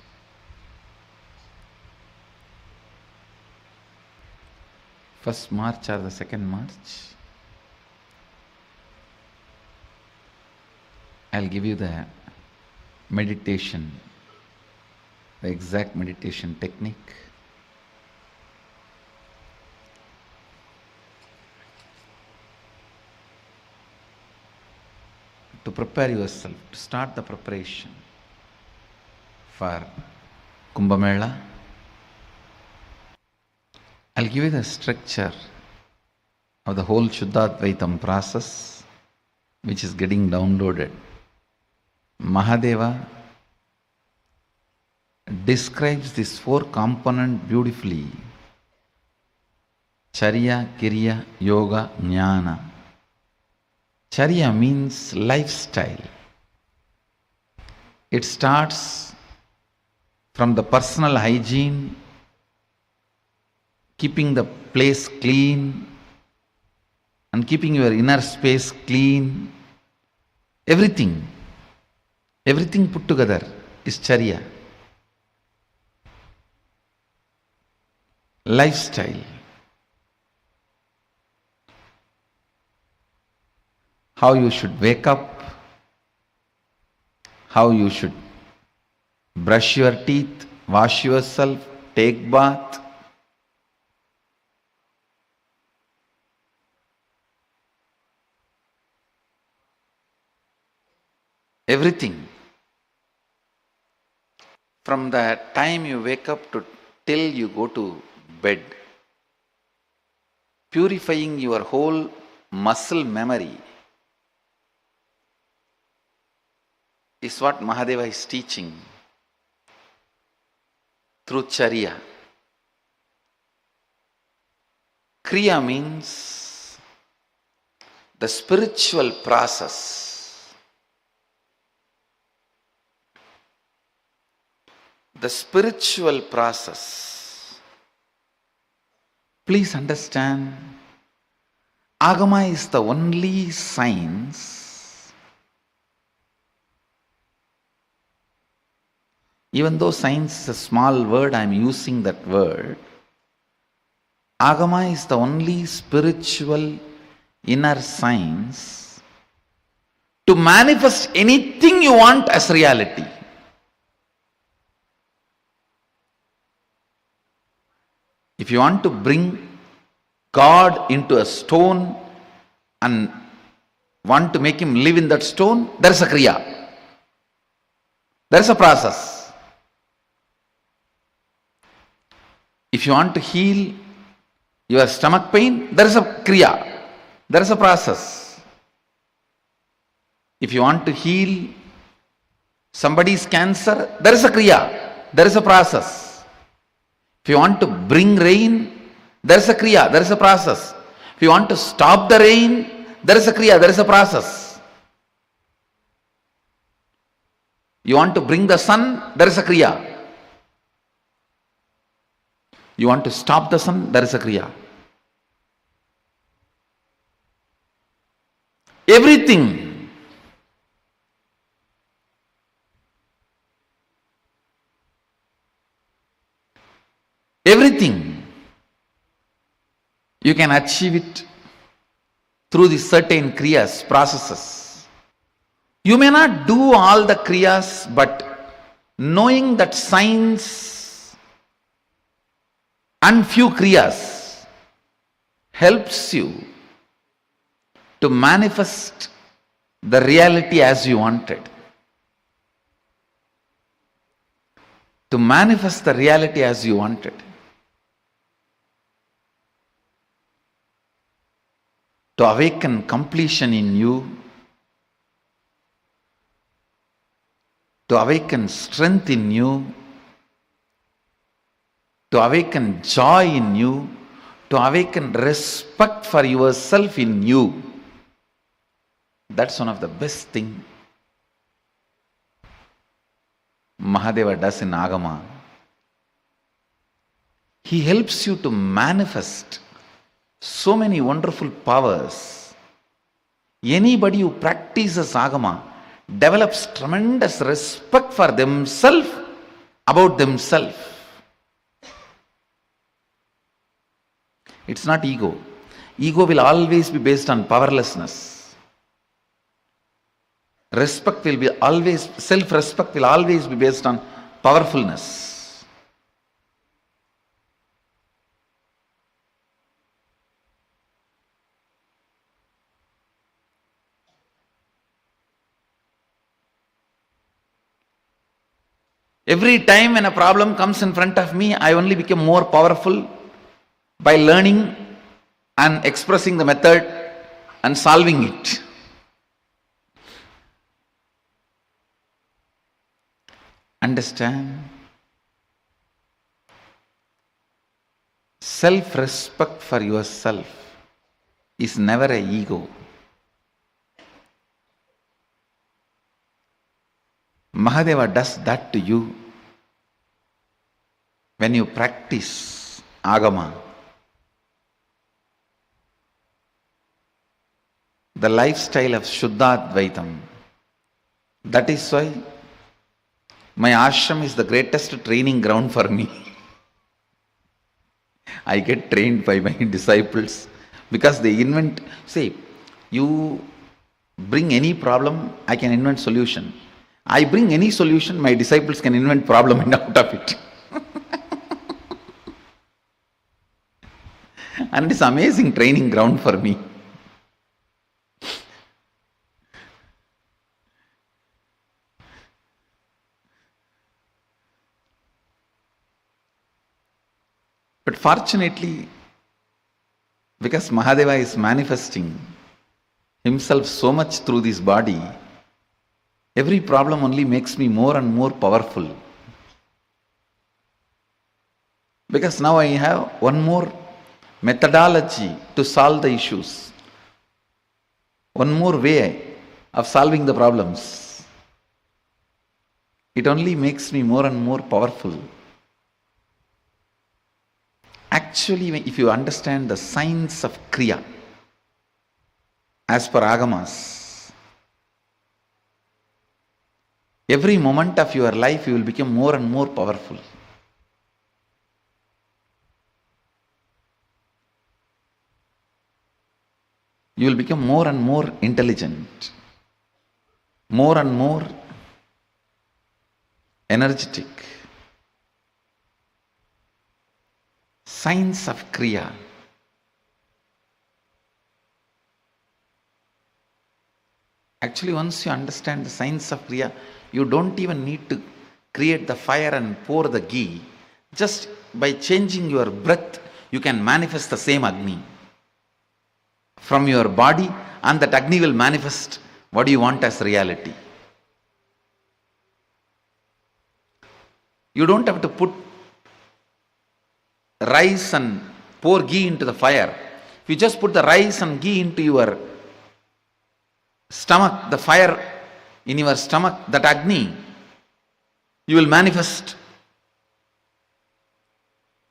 first March or the 2nd March, I'll give you the meditation, the exact meditation technique. To prepare yourself, to start the preparation for Kumbh Mela. I'll give you the structure of the whole Shuddhadvaitam process, which is getting downloaded. Mahadeva describes this 4 component beautifully. Charya, Kirya, Yoga, Jnana. Charya means lifestyle. It starts from the personal hygiene, keeping the place clean and keeping your inner space clean. Everything put together is Charya. Lifestyle. How you should wake up, how you should brush your teeth, wash yourself, take bath. Everything. From the time you wake up to till you go to bed, purifying your whole muscle memory is what Mahadeva is teaching through Charya. Kriya means the spiritual process. The spiritual process. Please understand, Agama is the only science. Even though science is a small word, I am using that word. Agama is the only spiritual inner science to manifest anything you want as reality. If you want to bring God into a stone and want to make him live in that stone, there is a kriya. There is a process. If you want to heal your stomach pain, there is a kriya, there is a process. If you want to heal somebody's cancer, there is a kriya, there is a process. If you want to bring rain, there is a kriya, there is a process. If you want to stop the rain, there is a kriya, there is a process. You want to bring the sun, there is a kriya. You want to stop the sun, there is a kriya. Everything. Everything. You can achieve it through the certain kriyas, processes. You may not do all the kriyas, but knowing that science and few kriyas helps you to manifest the reality as you wanted. To manifest the reality as you wanted. To awaken completion in you. To awaken strength in you. To awaken joy in you, to awaken respect for yourself in you. That's one of the best things Mahadeva does in Agama. He helps you to manifest so many wonderful powers. Anybody who practices Agama develops tremendous respect for themselves, about themselves. It's not ego. Ego will always be based on powerlessness. Respect will be always, self-respect will always be based on powerfulness. Every time when a problem comes in front of me, I only become more powerful by learning and expressing the method and solving it. Understand? Self-respect for yourself is never an ego. Mahadeva does that to you when you practice Agama. The lifestyle of Shuddha Advaitam. That is why my ashram is the greatest training ground for me. I get trained by my disciples because they invent, say, you bring any problem, I can invent solution. I bring any solution, my disciples can invent problem and out of it. And it's amazing training ground for me. But fortunately, because Mahadeva is manifesting himself so much through this body, every problem only makes me more and more powerful. Because now I have one more methodology to solve the issues, one more way of solving the problems. It only makes me more and more powerful. Actually, if you understand the science of Kriya, as per Agamas, every moment of your life you will become more and more powerful. You will become more and more intelligent, more and more energetic. Science of Kriya. Actually, once you understand the science of Kriya, you don't even need to create the fire and pour the ghee. Just by changing your breath, you can manifest the same Agni from your body, and that Agni will manifest what you want as reality. You don't have to put rice and pour ghee into the fire. If you just put the rice and ghee into your stomach, the fire in your stomach, that Agni, you will manifest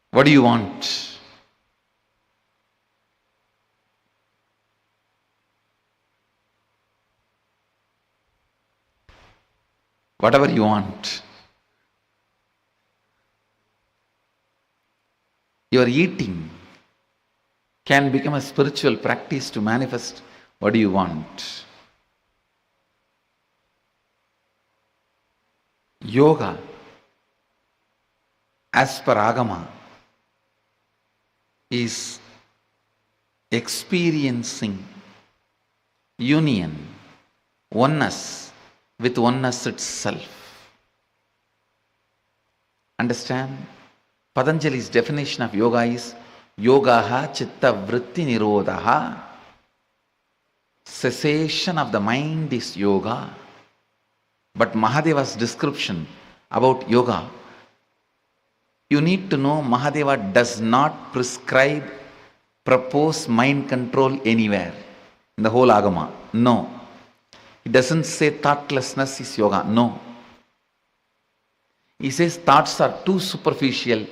what do you want. Whatever you want. Your eating can become a spiritual practice to manifest what do you want. Yoga, as per Agama, is experiencing union, oneness with oneness itself. Understand? Patanjali's definition of yoga is yogaha chitta vritti nirodhaha. Cessation of the mind is yoga. But Mahadeva's description about yoga, you need to know Mahadeva does not prescribe, propose mind control anywhere in the whole Agama. No. He doesn't say thoughtlessness is yoga. No. He says thoughts are too superficial.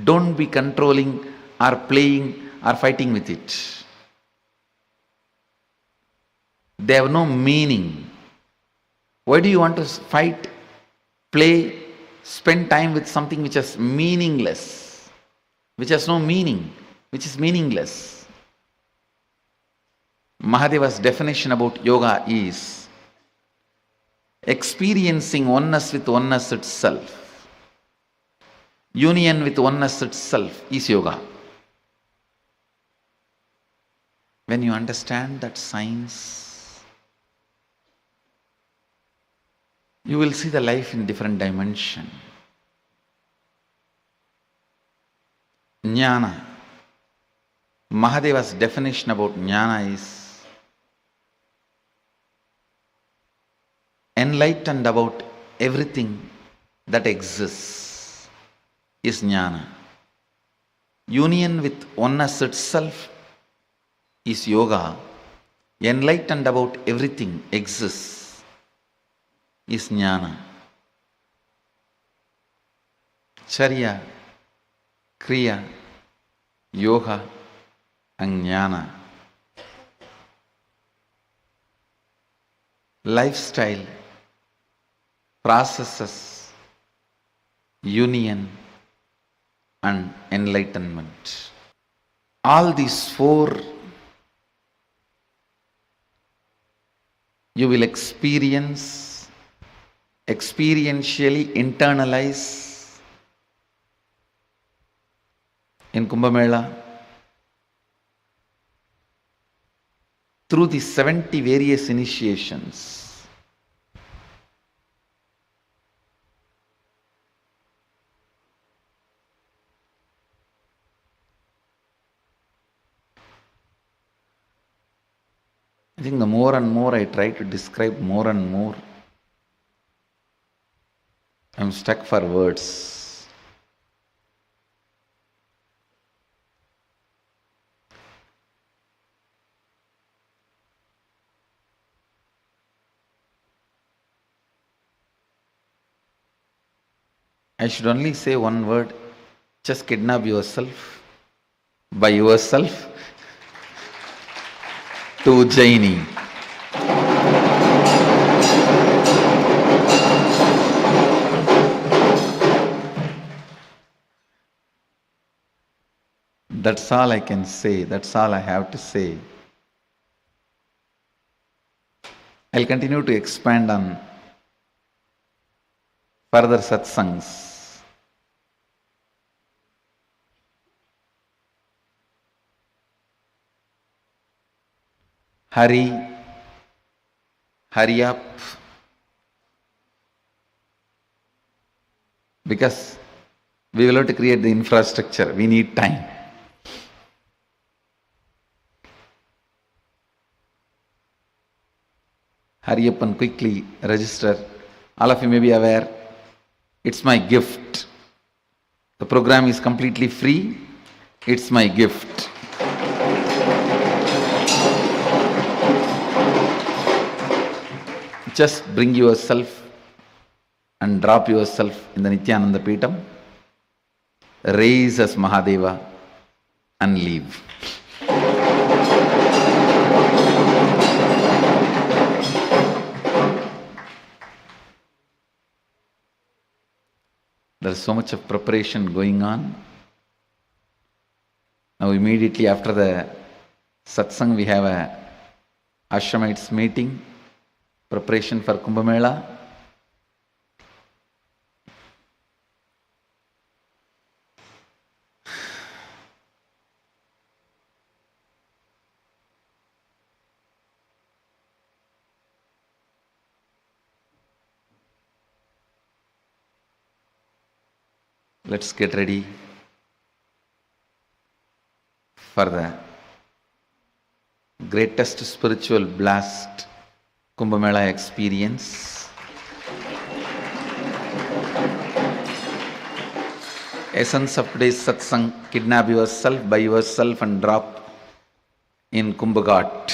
Don't be controlling or playing or fighting with it. They have no meaning. Why do you want to fight, play, spend time with something which is meaningless, which has no meaning, which is meaningless? Mahadeva's definition about yoga is experiencing oneness with oneness itself. Union with oneness itself is yoga. When you understand that science, you will see the life in different dimension. Jnana. Mahadeva's definition about jnana is enlightened about everything that exists is jnana. Union with oneness itself is yoga. Enlightened about everything exists is jnana. Charya, kriya, yoga and jnana. Lifestyle, processes, union and enlightenment. All these four you will experience, experientially internalize in Kumbh Mela through the 70 various initiations. I think the more and more I try to describe more and more, I'm stuck for words. I should only say one word: just kidnap yourself by yourself to Jaini. That's all I can say. That's all I have to say. I'll continue to expand on further satsangs. Hurry up, because we will have to create the infrastructure. We need time. Hurry up and quickly register. All of you may be aware, it's my gift. The program is completely free. It's my gift. Just bring yourself and drop yourself in the Nithyananda Peetham, raise as Mahadeva and leave. There is so much of preparation going on. Now immediately after the satsang we have a Ashramites meeting, preparation for Kumbh Mela. Let's get ready for the greatest spiritual blast Kumbh Mela experience. Essence of today's satsang: kidnap yourself by yourself and drop in Kumbh Ghat.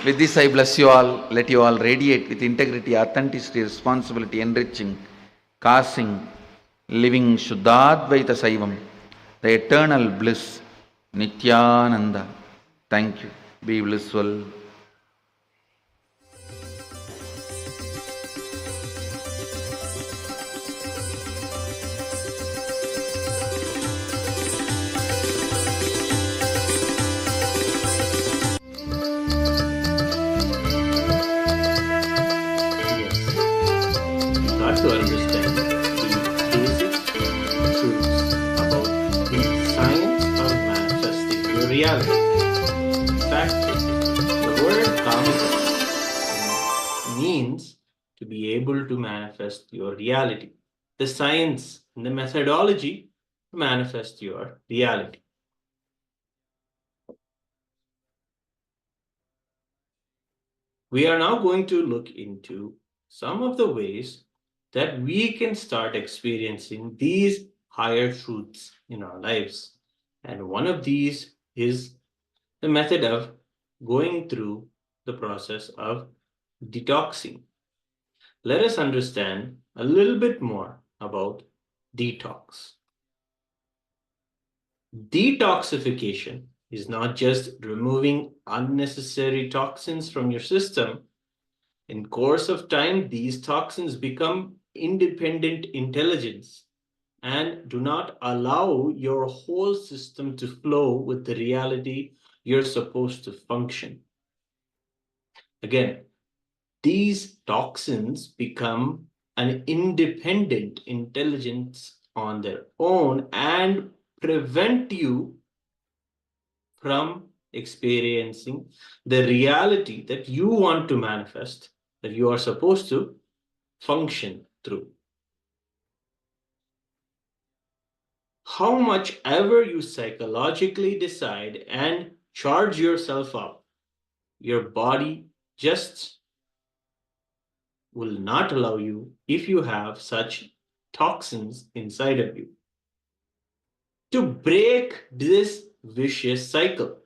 With this, I bless you all. Let you all radiate with integrity, authenticity, responsibility, enriching, causing, living Shuddhadvaita Saivam, the eternal bliss, Nithyananda. Thank you. Be blissful. Yes, we got to understand the basic truths about the science of manifesting your reality. In fact, the word Kamika means to be able to manifest your reality. The science and the methodology to manifest your reality. We are now going to look into some of the ways that we can start experiencing these higher truths in our lives. And one of these is the method of going through the process of detoxing. Let us understand a little bit more about detox. Detoxification is not just removing unnecessary toxins from your system. In course of time, these toxins become independent intelligence and do not allow your whole system to flow with the reality you're supposed to function. Again, these toxins become an independent intelligence on their own and prevent you from experiencing the reality that you want to manifest, that you are supposed to function through. How much ever you psychologically decide and charge yourself up, your body just will not allow you if you have such toxins inside of you. To break this vicious cycle,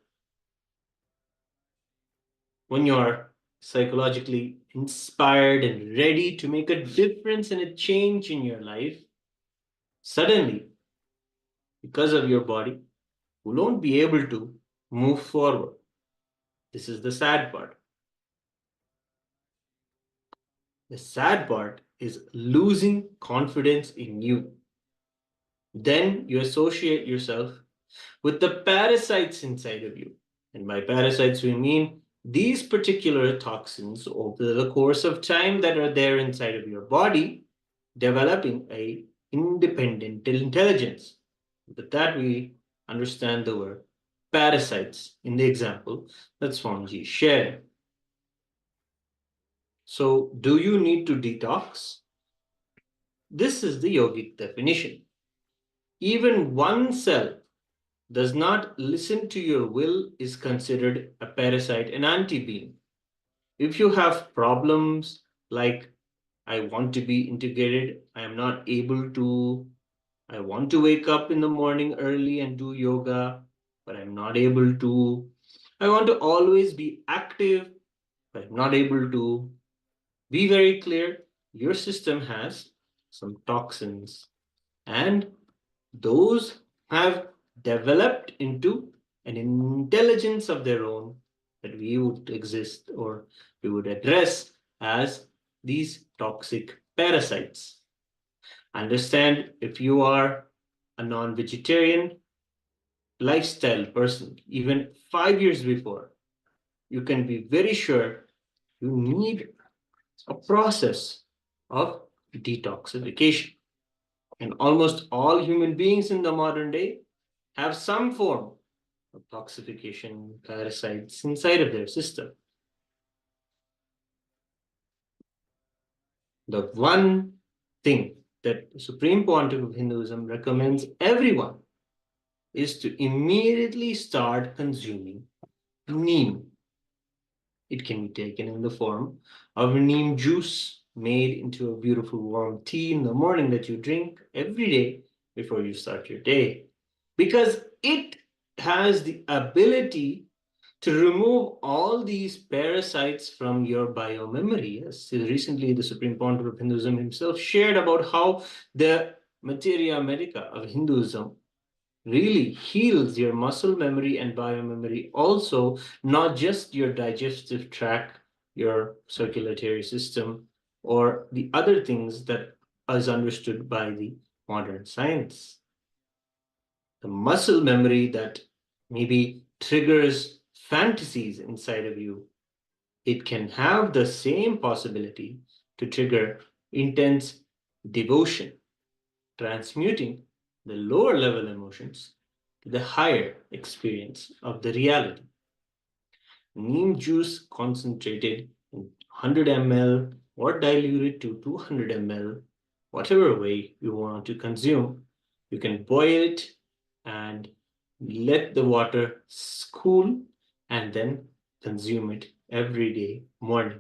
when you're psychologically inspired and ready to make a difference and a change in your life, suddenly, because of your body, you won't be able to move forward. This is the sad part. The sad part is losing confidence in you. Then you associate yourself with the parasites inside of you. And by parasites, we mean these particular toxins over the course of time that are there inside of your body, developing a independent intelligence. With that, we understand the word parasites in the example that Swamiji shared. So, do you need to detox? This is the yogic definition. Even one cell does not listen to your will is considered a parasite, an anti-being. If you have problems like, I want to be integrated, I am not able to, I want to wake up in the morning early and do yoga, but I'm not able to, I want to always be active, but I'm not able to. Be very clear, your system has some toxins, and those have developed into an intelligence of their own that we would exist or we would address as these toxic parasites. Understand, if you are a non-vegetarian lifestyle person, even 5 years before, you can be very sure you need a process of detoxification. And almost all human beings in the modern day have some form of toxification parasites inside of their system. The one thing that the Supreme Pontiff of Hinduism recommends everyone is to immediately start consuming neem. It can be taken in the form of neem juice made into a beautiful warm tea in the morning that you drink every day before you start your day, because it has the ability to remove all these parasites from your biomemory. Yes, recently the Supreme Pontiff of Hinduism himself shared about how the materia medica of Hinduism really heals your muscle memory and biomemory, also not just your digestive tract, your circulatory system, or the other things that is understood by the modern science. The muscle memory that maybe triggers fantasies inside of you, it can have the same possibility to trigger intense devotion, transmuting the lower level emotions to the higher experience of the reality. Neem juice concentrated in 100 ml or diluted to 200 ml, whatever way you want to consume, you can boil it and let the water cool and then consume it every day morning.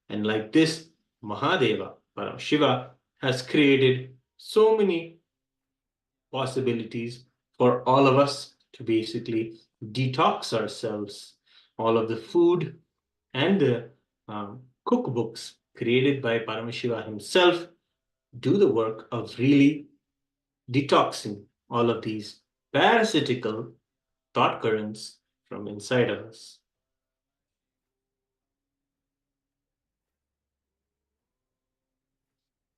And like this, Mahadeva, Paramashiva, has created so many possibilities for all of us to basically detox ourselves. All of the food and the cookbooks created by Paramashiva himself do the work of really detoxing all of these parasitical thought currents from inside of us.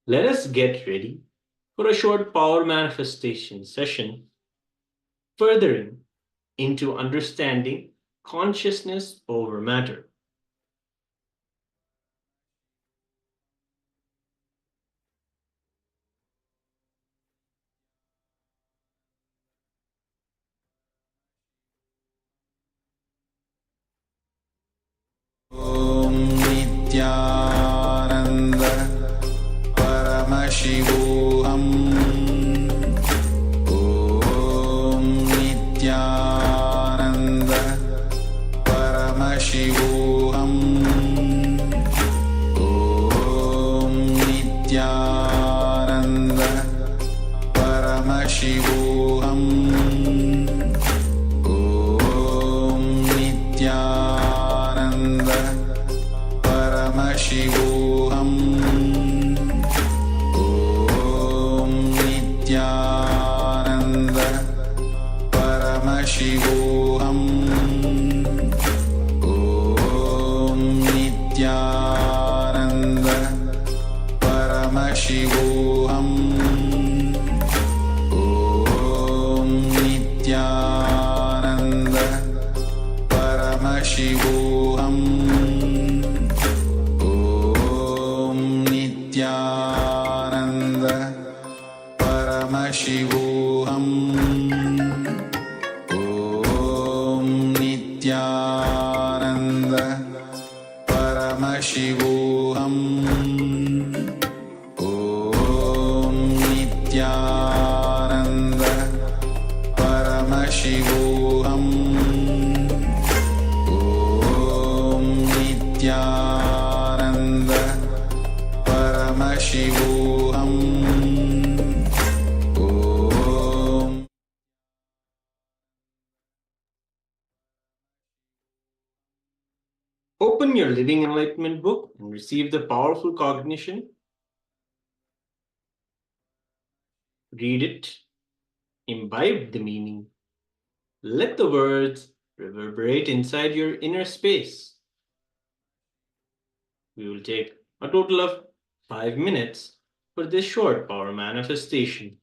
Let us get ready for a short power manifestation session, furthering into understanding consciousness over matter. Om Nithyananda Paramashivoham. Om Nithyananda Paramashivoham. Om Nithyananda Paramashivoham. Om Nithyananda Paramashivoham. Om Nithyananda Paramashivoham. Om Nithyananda Paramashivoham. Om Nithyananda Paramashivoham. Om Nithyananda Paramashivoham. Om Nithyananda Paramashivoham. Om Nithyananda Paramashivoham. Om Nithyananda Paramashivoham. Om. Open your Living Enlightenment book and receive the powerful cognition. Read it, imbibe the meaning. Let the words reverberate inside your inner space. We will take a total of 5 minutes for this short power manifestation.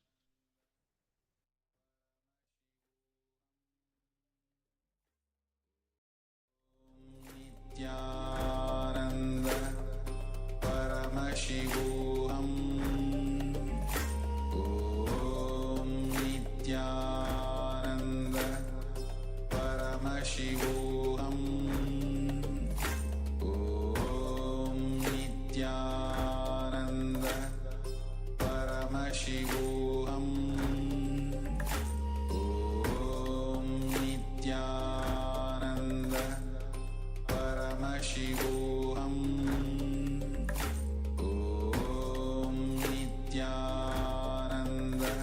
Nithyananda Paramashivoham. Om Nithyananda Paramashivoham. Om Nithyananda Paramashivoham. Om Nithyananda Paramashivoham. Om Nithyananda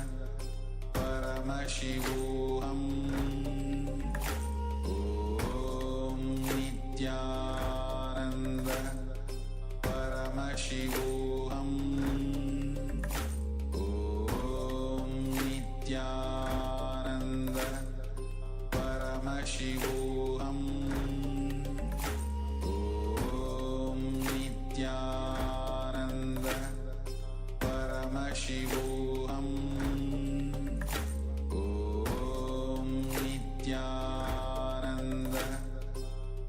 Paramashivoham. Om Paramashivoham. Om Nithyananda. Paramashivoham. Om Nithyananda. Paramashivoham. Om Nithyananda.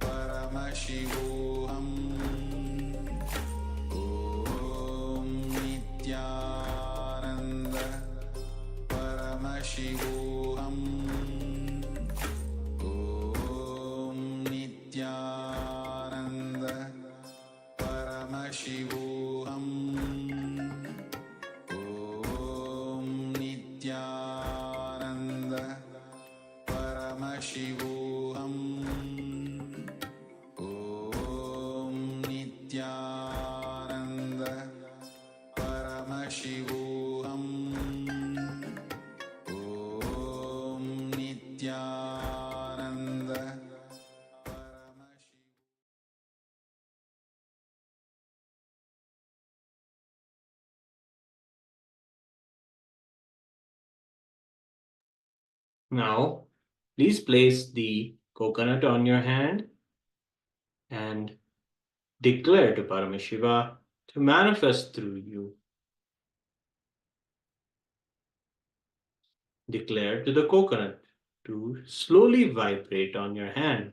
Paramashivoham. Om Nithyananda. Paramashivoham. Om Nithyananda. Paramashivoham. Om Nithyananda. Paramashivoham. Om Nithyananda. Paramashivoham. Om Nithyananda. Paramashivoham. Now, please place the coconut on your hand and declare to Paramashiva to manifest through you. Declare to the coconut to slowly vibrate on your hand.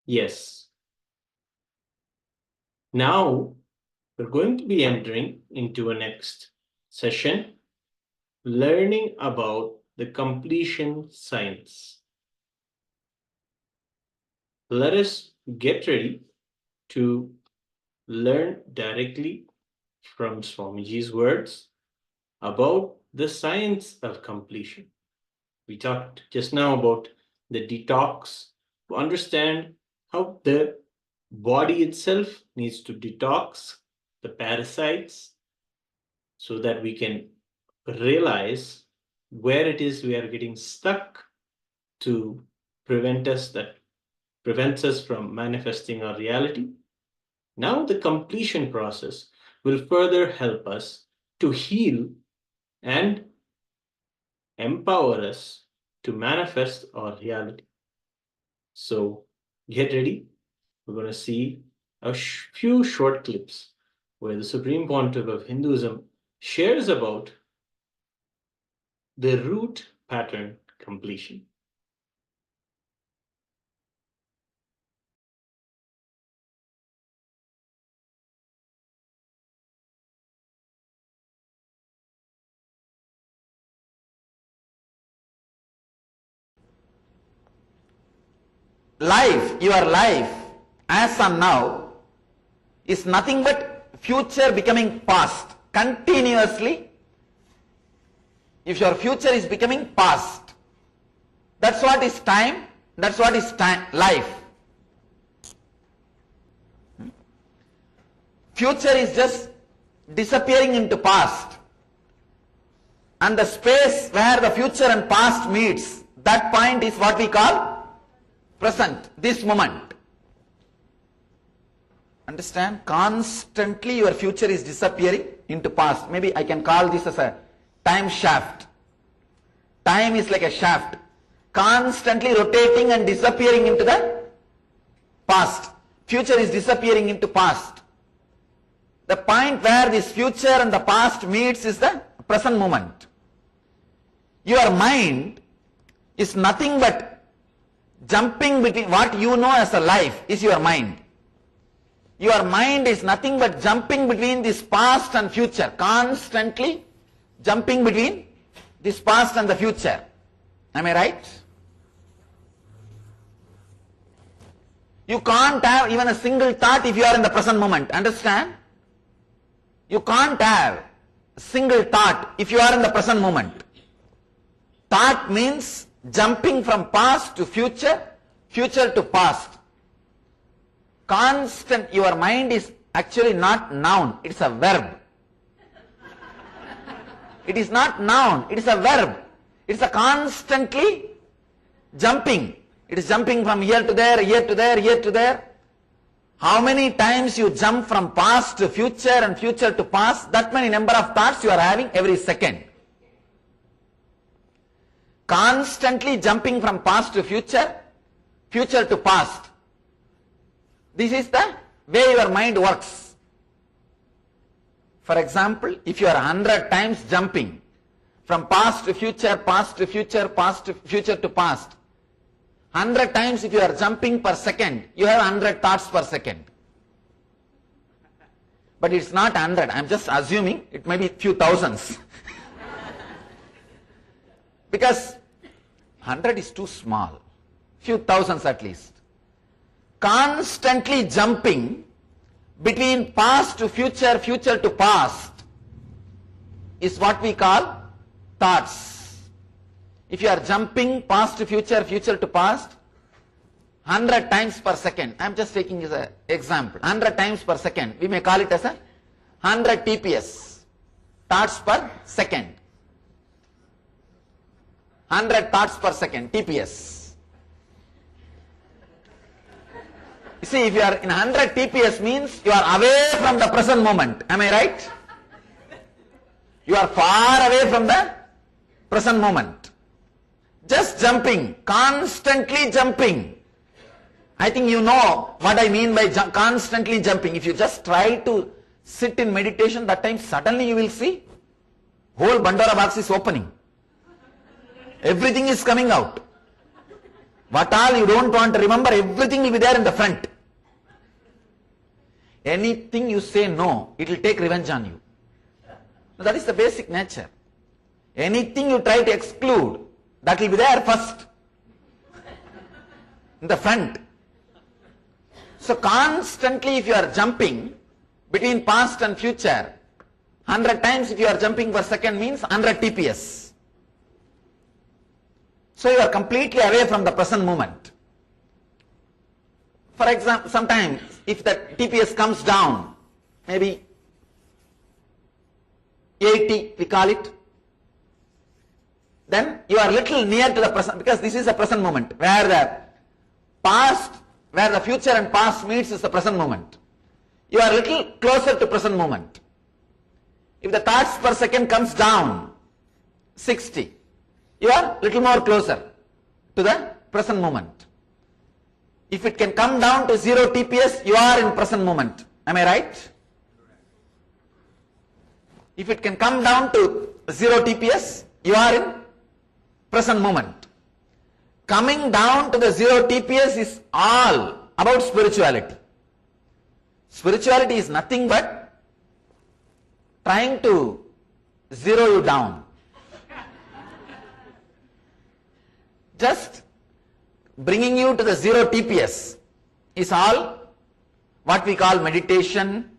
Yes. Now, we're going to be entering into a next session, learning about the completion science. Let us get ready to learn directly from Swamiji's words about the science of completion. We talked just now about the detox, to understand how the body itself needs to detox the parasites so that we can realize where it is we are getting stuck to prevents us from manifesting our reality. Now the completion process will further help us to heal and empower us to manifest our reality. So get ready. We're going to see a few short clips where the Supreme Pontiff of Hinduism shares about the root pattern completion. Life, your life, as and now, is nothing but future becoming past. Continuously, if your future is becoming past, that's what is time, that's what is time, life. Future is just disappearing into past. And the space where the future and past meets, that point is what we call present, this moment. Understand? Constantly your future is disappearing into past. Maybe I can call this as a time shaft. Time is like a shaft, constantly rotating and disappearing into the past. Future is disappearing into past. The point where this future and the past meets is the present moment. Your mind is nothing but jumping between what you know as a life is your mind. Your mind is nothing but jumping between this past and future, constantly jumping between this past and the future. Am I right? You can't have even a single thought if you are in the present moment. Understand? You can't have a single thought if you are in the present moment. Thought means jumping from past to future, future to past. Constant, your mind is actually not noun, it's a verb. It is not noun, it is a verb. It's a constantly jumping. It is jumping from here to there, here to there, here to there. How many times you jump from past to future and future to past, that many number of thoughts you are having every second. Constantly jumping from past to future, future to past. This is the way your mind works. For example, if you are 100 times jumping from past to future, past to future, past to future to past, 100 times if you are jumping per second, you have 100 thoughts per second. But it's not 100, I'm just assuming it may be few thousands. Because 100 is too small, few thousands at least. Constantly jumping between past to future, future to past is what we call thoughts. If you are jumping past to future, future to past, 100 times per second, I am just taking as an example, 100 times per second, we may call it as a 100 TPS, thoughts per second. 100 thoughts per second, TPS. You see, if you are in 100 TPS means you are away from the present moment. Am I right? You are far away from the present moment. Just jumping, constantly jumping. I think you know what I mean by constantly jumping. If you just try to sit in meditation, that time suddenly you will see whole Bandara box is opening. Everything is coming out. What all you don't want to remember, everything will be there in the front. Anything you say no, it will take revenge on you. That is the basic nature. Anything you try to exclude, that will be there first. In the front. So constantly if you are jumping between past and future, 100 times if you are jumping per second means 100 TPS. So you are completely away from the present moment. For example, sometimes if the TPS comes down, maybe 80 we call it, then you are little near to the present, because this is the present moment, where the past, where the future and past meets is the present moment. You are little closer to present moment. If the thoughts per second comes down 60, you are little more closer to the present moment. If it can come down to 0 TPS, you are in present moment. Am I right? If it can come down to 0 TPS, you are in present moment. Coming down to the 0 TPS is all about spirituality. Spirituality is nothing but trying to zero you down. Just bringing you to the 0 TPS is all what we call meditation,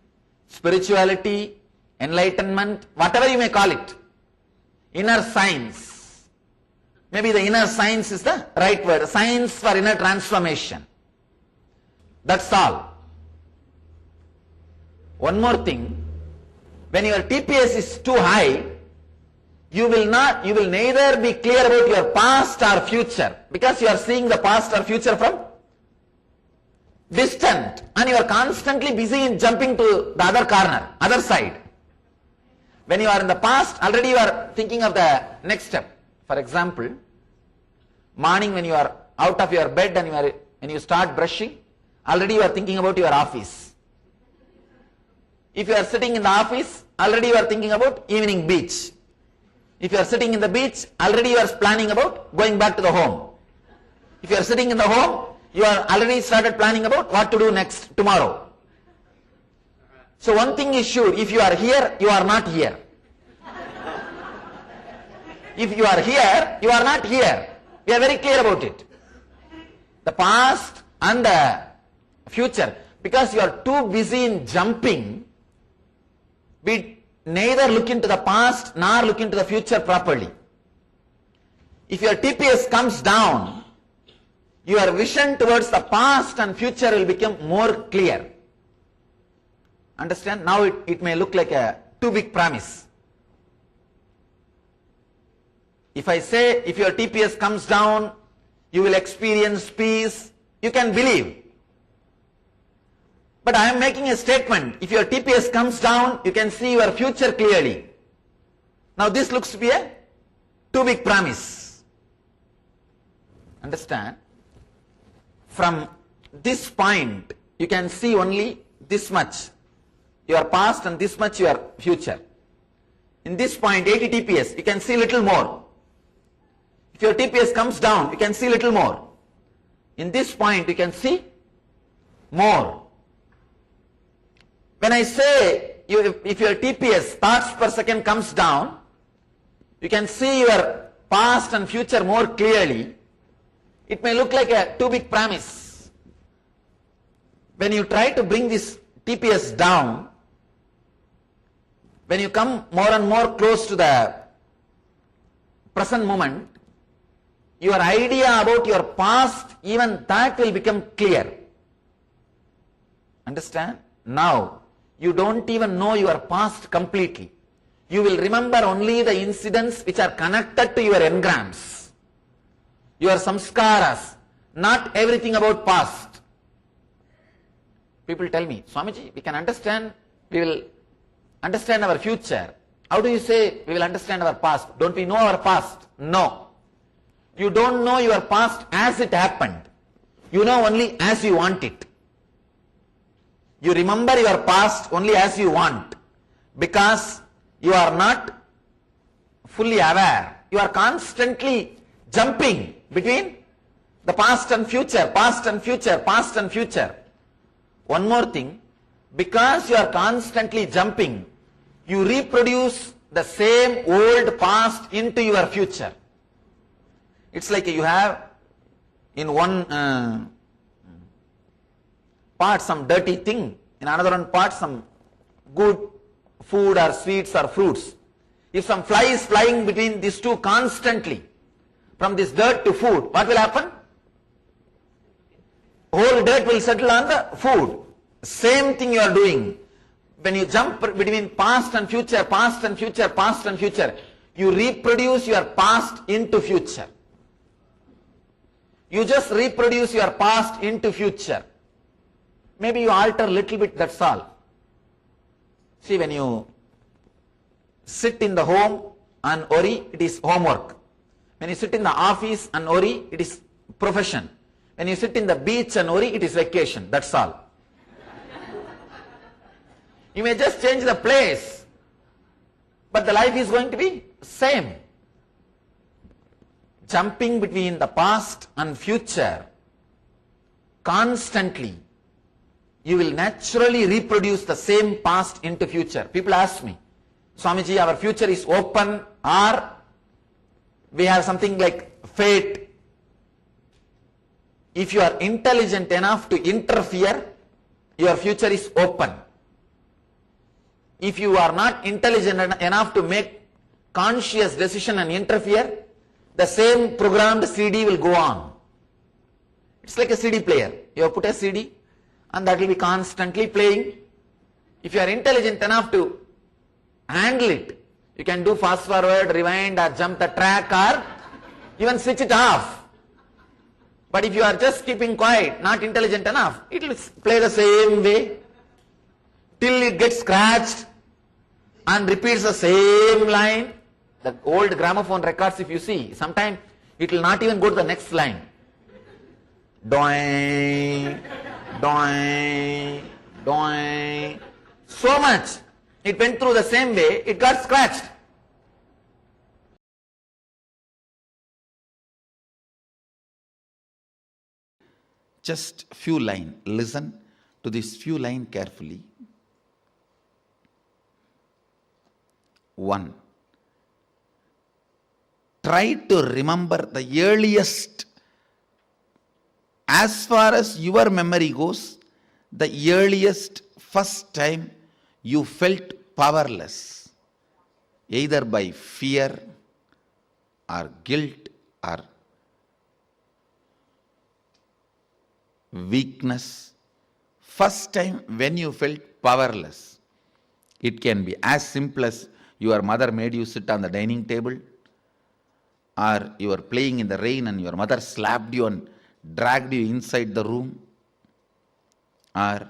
spirituality, enlightenment, whatever you may call it. Inner science. Maybe the inner science is the right word. Science for inner transformation. That's all. One more thing. When your TPS is too high, you will neither be clear about your past or future, because you are seeing the past or future from distant, and you are constantly busy in jumping to the other corner, other side. When you are in the past, already you are thinking of the next step. For example, morning when you are out of your bed and when you start brushing, already you are thinking about your office. If you are sitting in the office, already you are thinking about evening beach. If you are sitting in the beach, already you are planning about going back to the home. If you are sitting in the home, you are already started planning about what to do next tomorrow. So one thing is sure, if you are here, you are not here. If you are here, you are not here. We are very clear about it. The past and the future. Because you are too busy in jumping, we neither look into the past nor look into the future properly. If your TPS comes down, your vision towards the past and future will become more clear. Understand? Now it may look like a too big promise. If I say, if your TPS comes down, you will experience peace, you can believe. But I am making a statement. If your TPS comes down, you can see your future clearly. Now this looks to be a too big promise. Understand? From this point, you can see only this much, your past, and this much your future. In this point, 80 TPS, you can see little more. If your TPS comes down, you can see little more. In this point, you can see more. When I say, if your TPS, thoughts per second, comes down, you can see your past and future more clearly. It may look like a too big promise. When you try to bring this TPS down, when you come more and more close to the present moment, your idea about your past, even that will become clear. Understand? Now, you don't even know your past completely. You will remember only the incidents which are connected to your engrams, your samskaras, not everything about past. People tell me, Swamiji, we can understand, we will understand our future. How do you say we will understand our past? Don't we know our past? No. You don't know your past as it happened. You know only as you want it. You remember your past only as you want, because you are not fully aware. You are constantly jumping between The past and future, past and future, past and future. One more thing, because you are constantly jumping, you reproduce the same old past into your future. It's like you have in one part some dirty thing, in another one part some good food or sweets or fruits. If some fly is flying between these two constantly, from this dirt to food, what will happen? Whole dirt will settle on the food. Same thing you are doing. When you jump between past and future, past and future, past and future, you reproduce your past into future. You just reproduce your past into future. Maybe you alter a little bit, that's all. See, when you sit in the home and worry, it is homework. When you sit in the office and worry, it is profession. When you sit in the beach and worry, it is vacation, that's all. You may just change the place, but the life is going to be same. Jumping between the past and future constantly, you will naturally reproduce the same past into future. People ask me, Swamiji, our future is open or we have something like fate? If you are intelligent enough to interfere, your future is open. If you are not intelligent enough to make conscious decision and interfere, the same programmed CD will go on. It's like a CD player. You have put a CD and that will be constantly playing. If you are intelligent enough to handle it, you can do fast forward, rewind or jump the track or even switch it off. But if you are just keeping quiet, not intelligent enough, it will play the same way till it gets scratched and repeats the same line. The old gramophone records, if you see, sometimes it will not even go to the next line. Doing, doing, doing. So much. It went through the same way, it got scratched. Just few lines. Listen to this few lines carefully. 1. Try to remember the earliest, as far as your memory goes, the earliest first time you felt powerless, either by fear or guilt or weakness. First time when you felt powerless. It can be as simple as your mother made you sit on the dining table, or you were playing in the rain and your mother slapped you and dragged you inside the room, or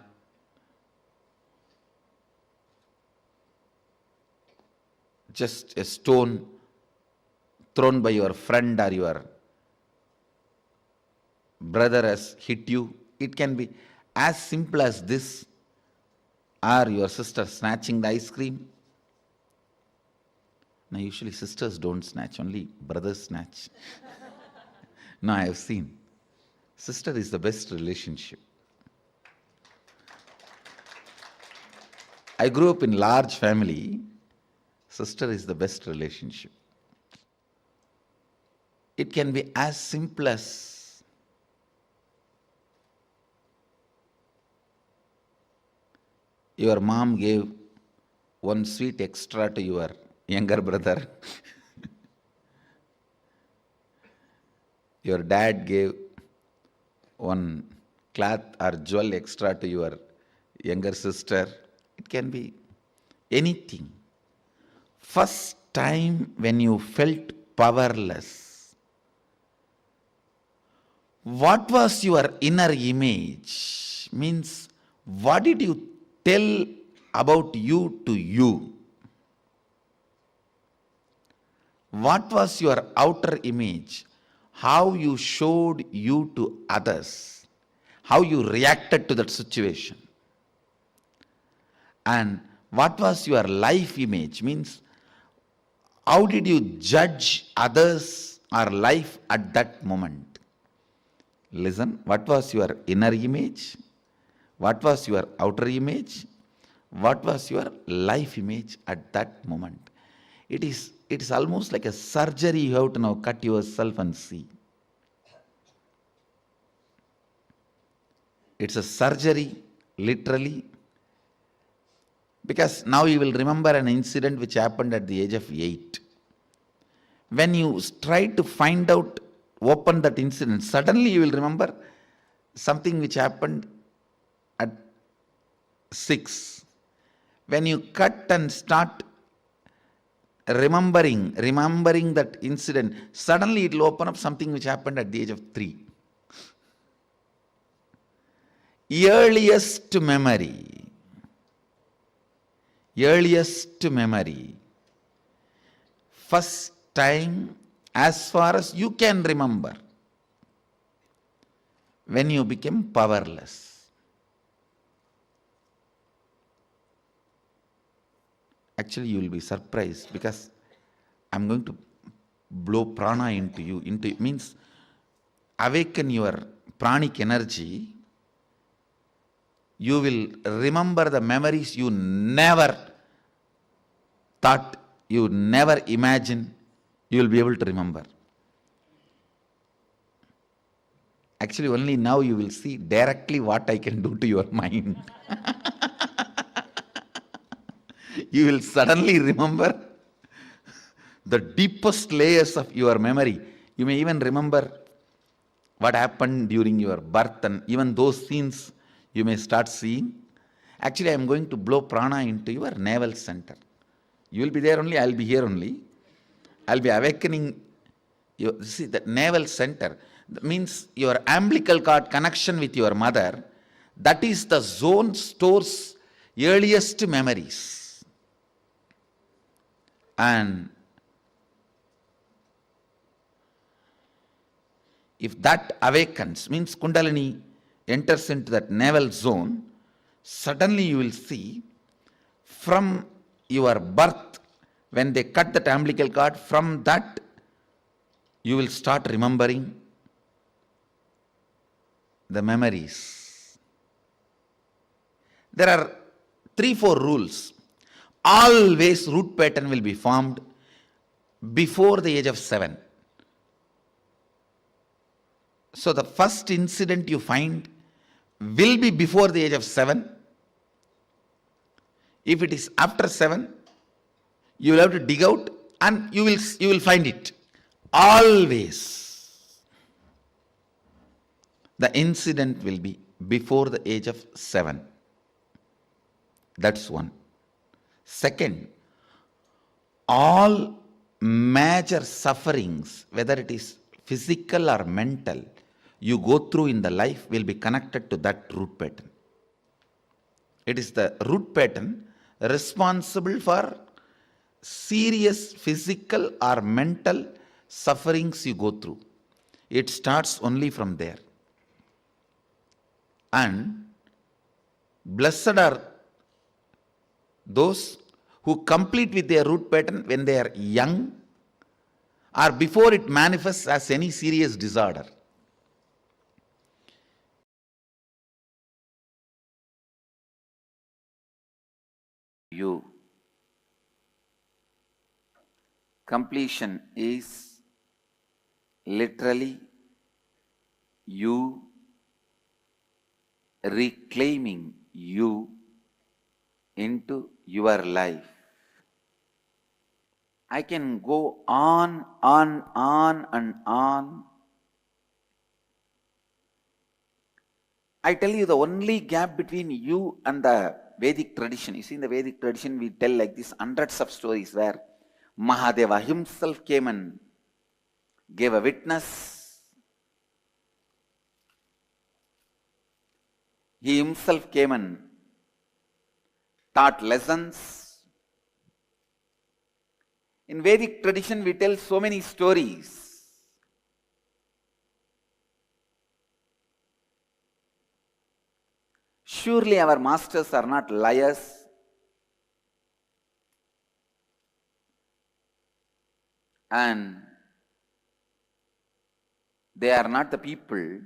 just a stone thrown by your friend or your brother has hit you. It can be as simple as this, or your sister snatching the ice cream. Now usually sisters don't snatch, only brothers snatch. No, I have seen. Sister is the best relationship. I grew up in large family. Sister is the best relationship. It can be as simple as your mom gave one sweet extra to your younger brother. Your dad gave one cloth or jewel extra to your younger sister. It can be anything. First time when you felt powerless, what was your inner image? Means, what did you tell about you to you? What was your outer image? How you showed you to others? How you reacted to that situation? And what was your life image? Means, how did you judge others or life at that moment? Listen, what was your inner image? What was your outer image? What was your life image at that moment? It is almost like a surgery. You have to now cut yourself and see. It's a surgery, literally, because now you will remember an incident which happened at the age of 8. When you try to find out, open that incident, suddenly you will remember something which happened at 6. When you cut and start remembering that incident, suddenly it will open up something which happened at the age of 3. Earliest memory, first time as far as you can remember, when you became powerless. Actually, you will be surprised, because I'm going to blow prana into you. Means awaken your pranic energy. You will remember the memories you never thought, you never imagined you will be able to remember. Actually, only now you will see directly what I can do to your mind. You will suddenly remember the deepest layers of your memory. You may even remember what happened during your birth, and even those scenes you may start seeing. Actually, I am going to blow prana into your navel center. You will be there only, I will be here only. I will be awakening you. See, that navel center, that means your umbilical cord connection with your mother. That is the zone stores earliest memories. And if that awakens, means Kundalini enters into that navel zone, suddenly you will see from your birth, when they cut that umbilical cord, from that you will start remembering the memories. There are 3-4 rules. Always root pattern will be formed before the age of 7. So the first incident you find will be before the age of 7. If it is after 7, you will have to dig out and you will find it. Always the incident will be before the age of 7. That's one. Second, all major sufferings, whether it is physical or mental, you go through in the life will be connected to that root pattern. It is the root pattern responsible for serious physical or mental sufferings you go through. It starts only from there. And blessed are those who complete with their root pattern when they are young or before it manifests as any serious disorder. You. Completion is literally you reclaiming you into your life. I can go on and on. I tell you, the only gap between you and the Vedic tradition, you see, in the Vedic tradition we tell like this hundreds of stories where Mahadeva himself came and gave a witness. He himself came and taught lessons. In Vedic tradition we tell so many stories. Surely our masters are not liars. And they are not the people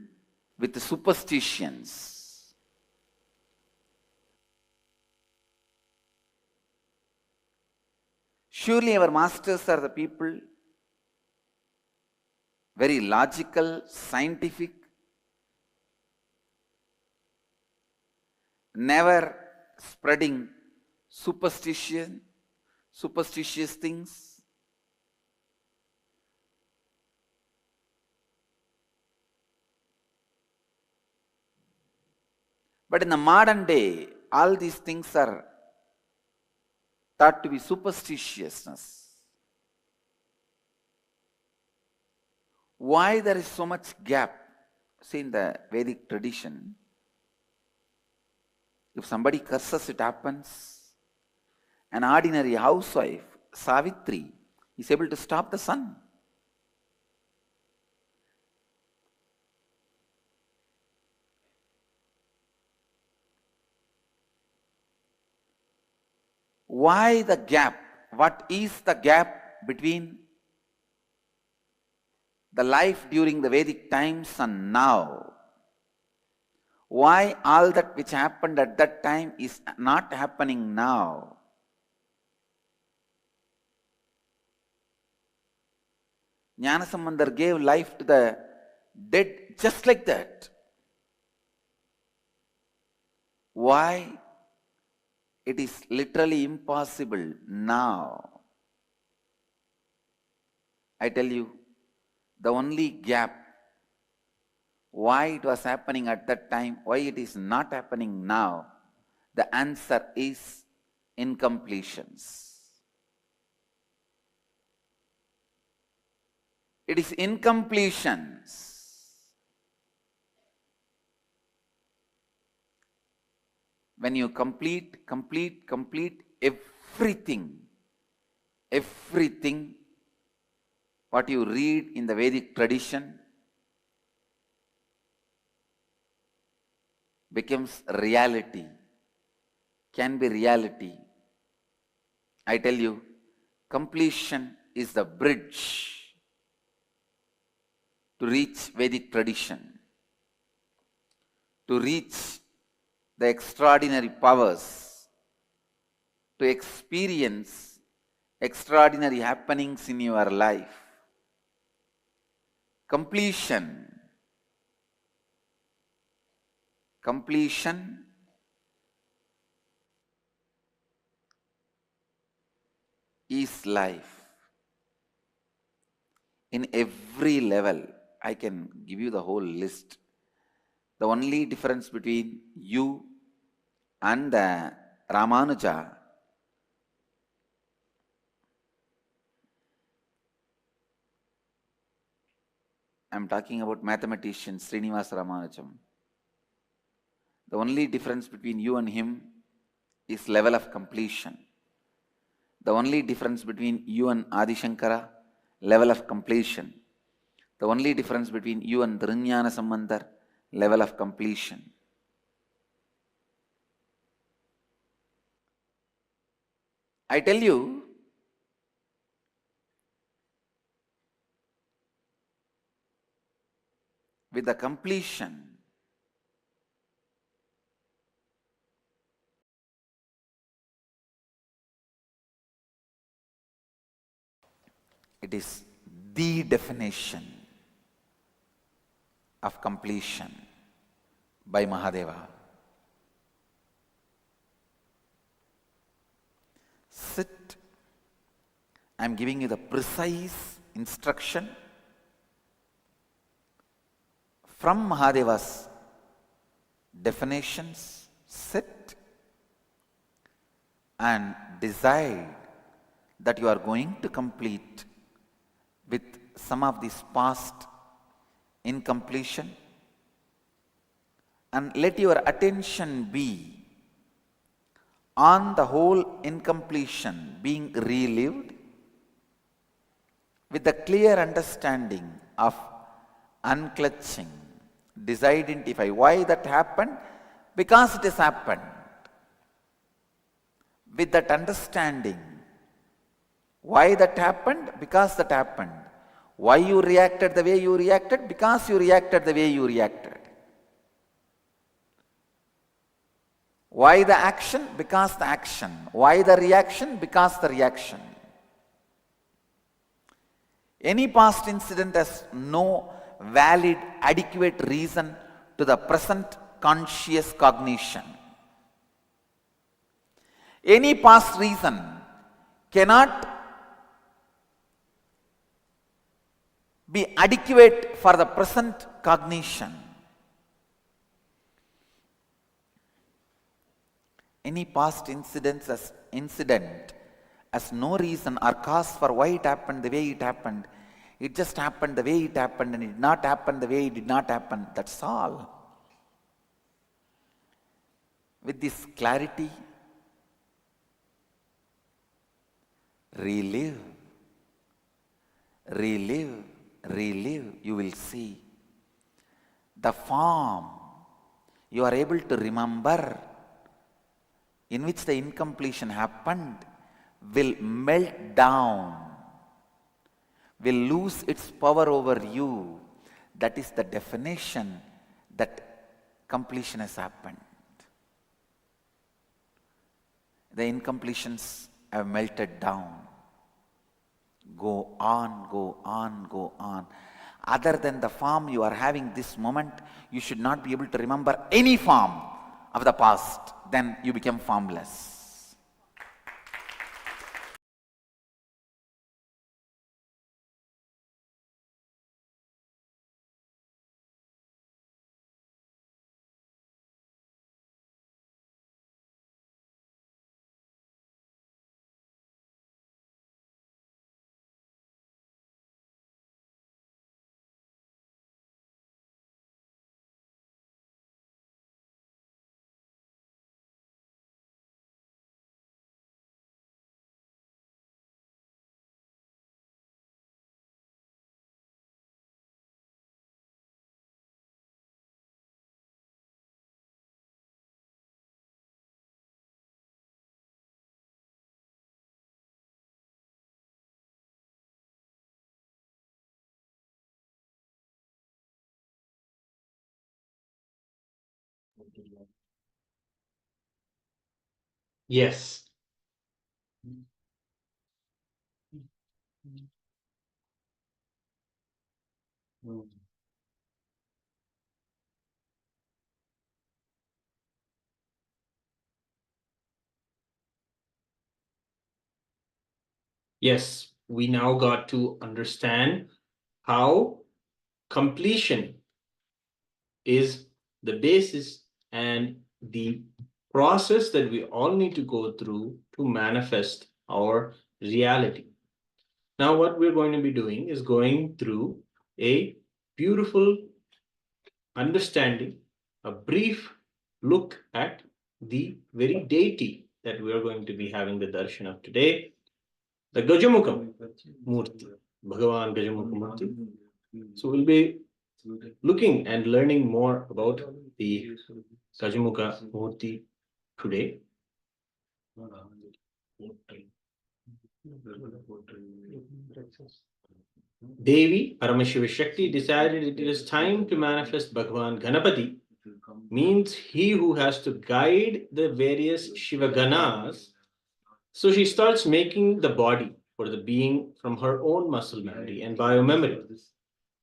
with superstitions. Surely our masters are the people very logical, scientific, never spreading superstitious things. But in the modern day, all these things are thought to be superstitiousness. Why there is so much gap? See, in the Vedic tradition, if somebody curses, it happens. An ordinary housewife, Savitri, is able to stop the sun. Why the gap? What is the gap between the life during the Vedic times and now? Why all that which happened at that time is not happening now? Jnanasambandar gave life to the dead just like that. Why? It is literally impossible now. I tell you, the only gap, why it was happening at that time, why it is not happening now, the answer is incompletions. It is incompletions. When you complete everything what you read in the Vedic tradition becomes reality, can be reality. I tell you, completion is the bridge to reach Vedic tradition, to reach the extraordinary powers, to experience extraordinary happenings in your life. Completion is life. In every level, I can give you the whole list. The only difference between you and Ramanuja I'm talking about mathematician Srinivasa Ramanujam. The only difference between you and him is level of completion. The only difference between you and Adi Shankara, level of completion. The only difference between you and Nithyananda Sambandar, level of completion. I tell you, with the completion, it is the definition of completion by Mahadeva. Sit. I am giving you the precise instruction from Mahadeva's definitions. Sit and decide that you are going to complete with some of these past incompletion, and let your attention be on the whole incompletion being relived with the clear understanding of unclutching. Disidentify why that happened, because it has happened. With that understanding, why that happened, because that happened. Why you reacted the way you reacted, because you reacted the way you reacted. Why the action? Because the action. Why the reaction? Because the reaction. Any past incident has no valid, adequate reason to the present conscious cognition. Any past reason cannot be adequate for the present cognition. Any past incident has no reason or cause for why it happened the way it happened. It just happened the way it happened and it did not happen the way it did not happen. That's all. With this clarity, relive, you will see the form you are able to remember in which the incompletion happened will melt down, will lose its power over you. That is the definition that completion has happened. The incompletions have melted down. Go on, go on, go on. Other than the form you are having this moment, you should not be able to remember any form of the past. Then you become formless. Yes. Yes, we now got to understand how completion is the basis and the process that we all need to go through to manifest our reality. Now, what we're going to be doing is going through a beautiful understanding, a brief look at the very deity that we are going to be having the darshan of today, the Gajamukha Murti, Bhagavan Gajamukha Murti. So we'll be looking and learning more about the Gajamukha Murti today. Devi Paramashiva Shakti decided it is time to manifest Bhagavan Ganapati, means he who has to guide the various Shiva Ganas. So she starts making the body for the being from her own muscle memory and biomemory.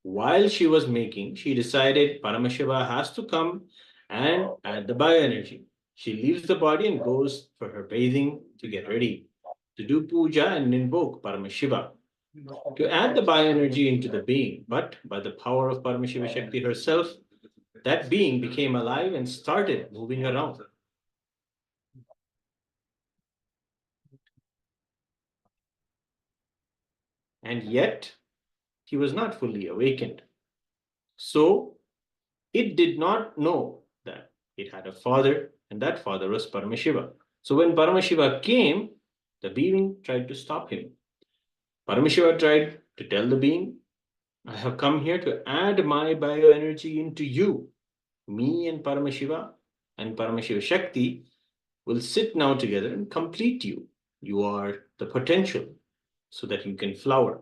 While she was making, she decided Paramashiva has to come and add the bioenergy. She leaves the body and goes for her bathing to get ready, to do puja and invoke Paramashiva, to add the bioenergy into the being. But by the power of Paramashiva Shakti herself, that being became alive and started moving around. And yet, he was not fully awakened. So, it did not know that it had a father, and that father was Paramashiva. So, when Paramashiva came, the being tried to stop him. Paramashiva tried to tell the being, I have come here to add my bioenergy into you. Me and Paramashiva Shakti will sit now together and complete you. You are the potential so that you can flower.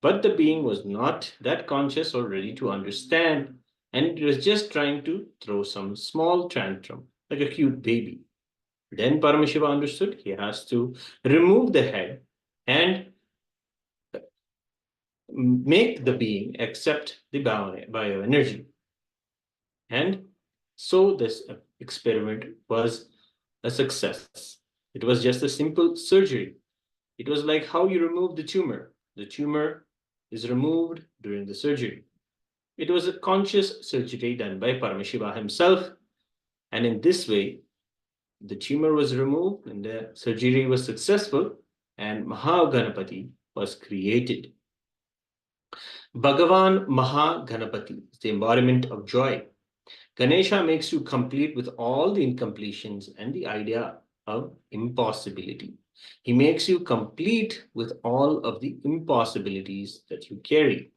But the being was not that conscious or ready to understand and it was just trying to throw some small tantrum, like a cute baby. Then Paramashiva understood he has to remove the head and make the being accept the bioenergy. And so this experiment was a success. It was just a simple surgery. It was like how you remove the tumor. The tumor is removed during the surgery. It was a conscious surgery done by Paramashiva himself. And in this way, the tumor was removed and the surgery was successful and Mahaganapati was created. Bhagavan Mahaganapati is the embodiment of joy. Ganesha makes you complete with all the incompletions and the idea of impossibility. He makes you complete with all of the impossibilities that you carry.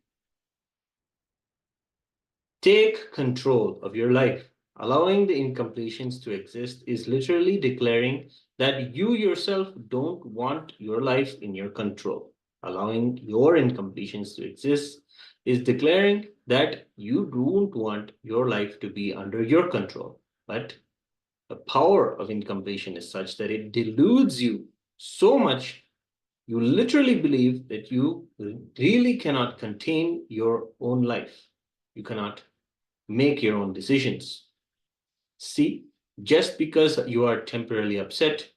Take control of your life. Allowing the incompletions to exist is literally declaring that you yourself don't want your life in your control. Allowing your incompletions to exist is declaring that you don't want your life to be under your control. But the power of incompletion is such that it deludes you so much, you literally believe that you really cannot contain your own life. You cannot make your own decisions. See, just because you are temporarily upset,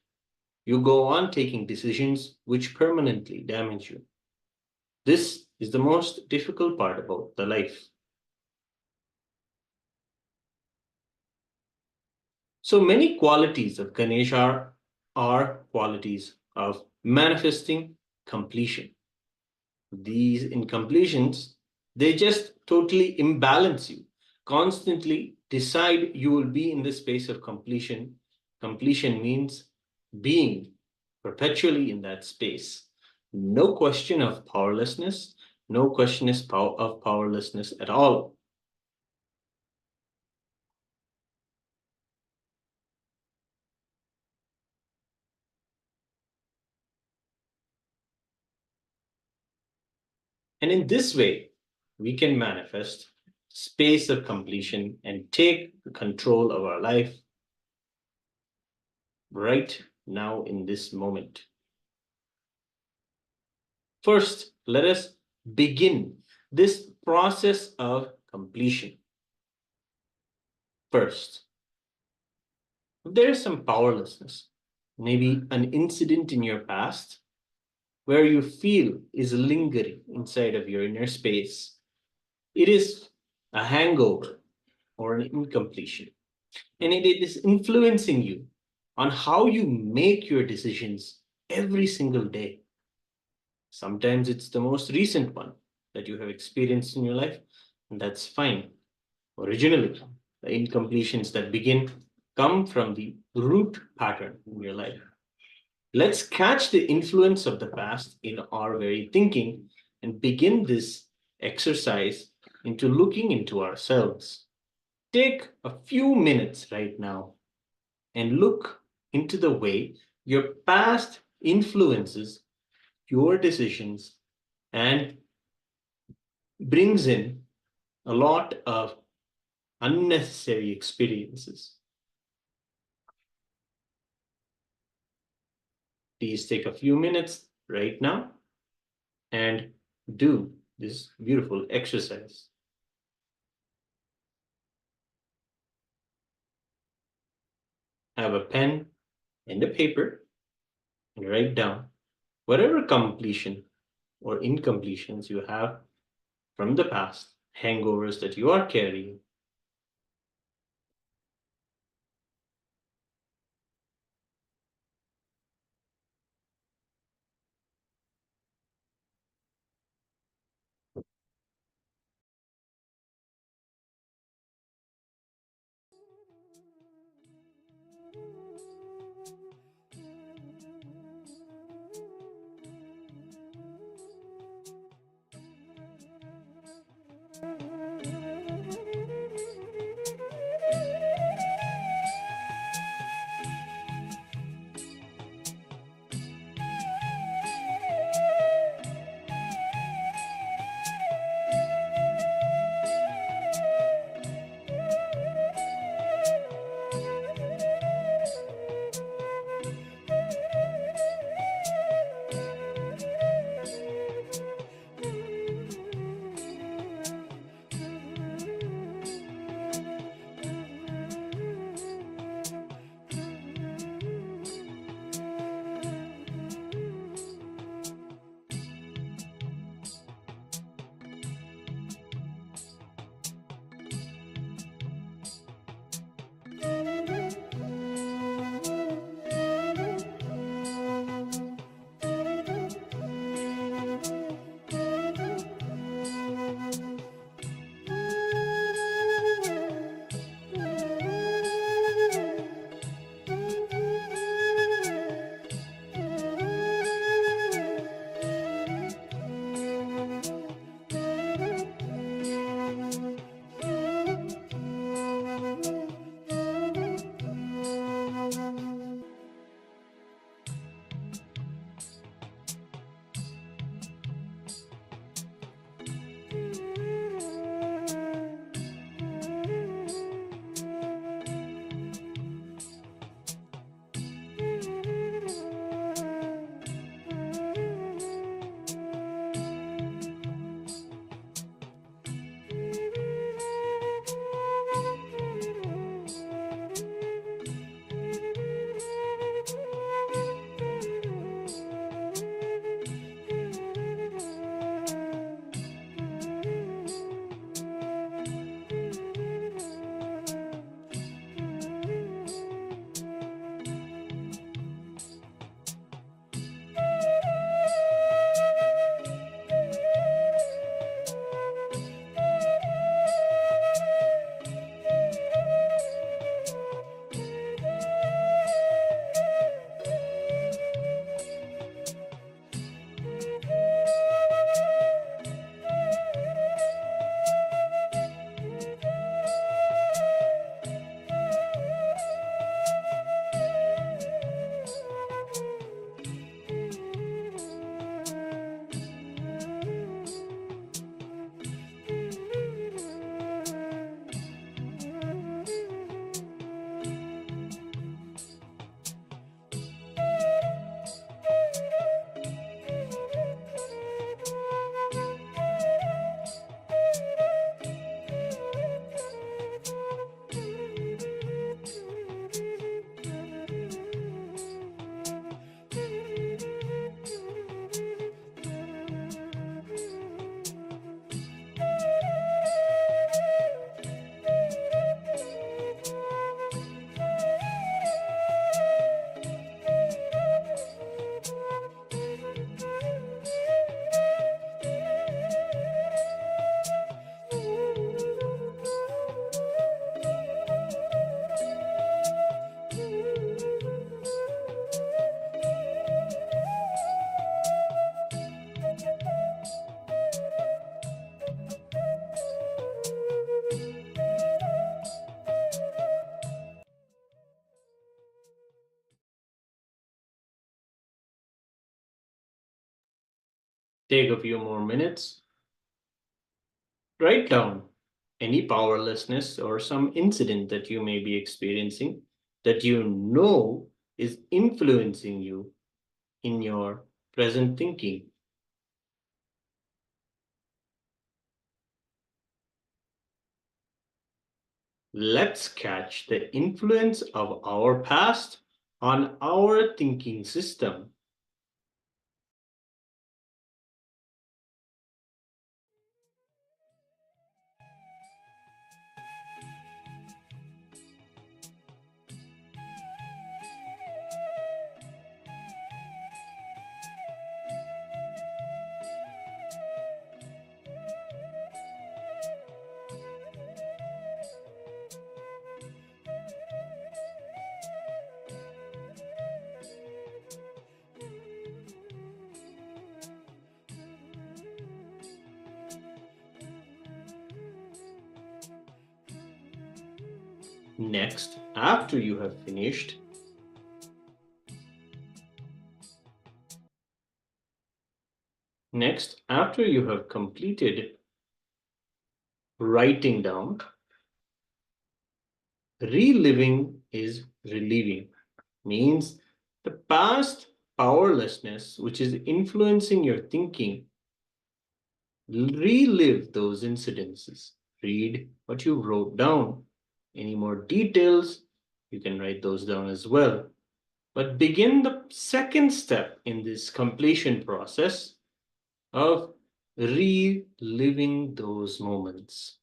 you go on taking decisions which permanently damage you. This is the most difficult part about the life. So many qualities of Ganesha are qualities of manifesting completion. These incompletions, they just totally imbalance you. Constantly decide you will be in the space of completion. Completion means being perpetually in that space. No question of powerlessness, no question of powerlessness at all. And in this way, we can manifest space of completion and take control of our life right now in this moment. First, let us begin this process of completion. First, if there is some powerlessness, maybe an incident in your past where you feel is lingering inside of your inner space, it is a hangover or an incompletion. And it is influencing you on how you make your decisions every single day. Sometimes it's the most recent one that you have experienced in your life, and that's fine. Originally, the incompletions that begin come from the root pattern in your life. Let's catch the influence of the past in our very thinking and begin this exercise into looking into ourselves. Take a few minutes right now and look into the way your past influences your decisions and brings in a lot of unnecessary experiences. Please take a few minutes right now and do this beautiful exercise. Have a pen and a paper and write down whatever completion or incompletions you have from the past, hangovers that you are carrying. Take a few more minutes. Write down any powerlessness or some incident that you may be experiencing that you know is influencing you in your present thinking. Let's catch the influence of our past on our thinking system. Next, after you have finished, completed writing down, reliving is relieving. Means the past powerlessness which is influencing your thinking, relive those incidences. Read what you wrote down. Any more details, you can write those down as well. But begin the second step in this completion process of reliving those moments.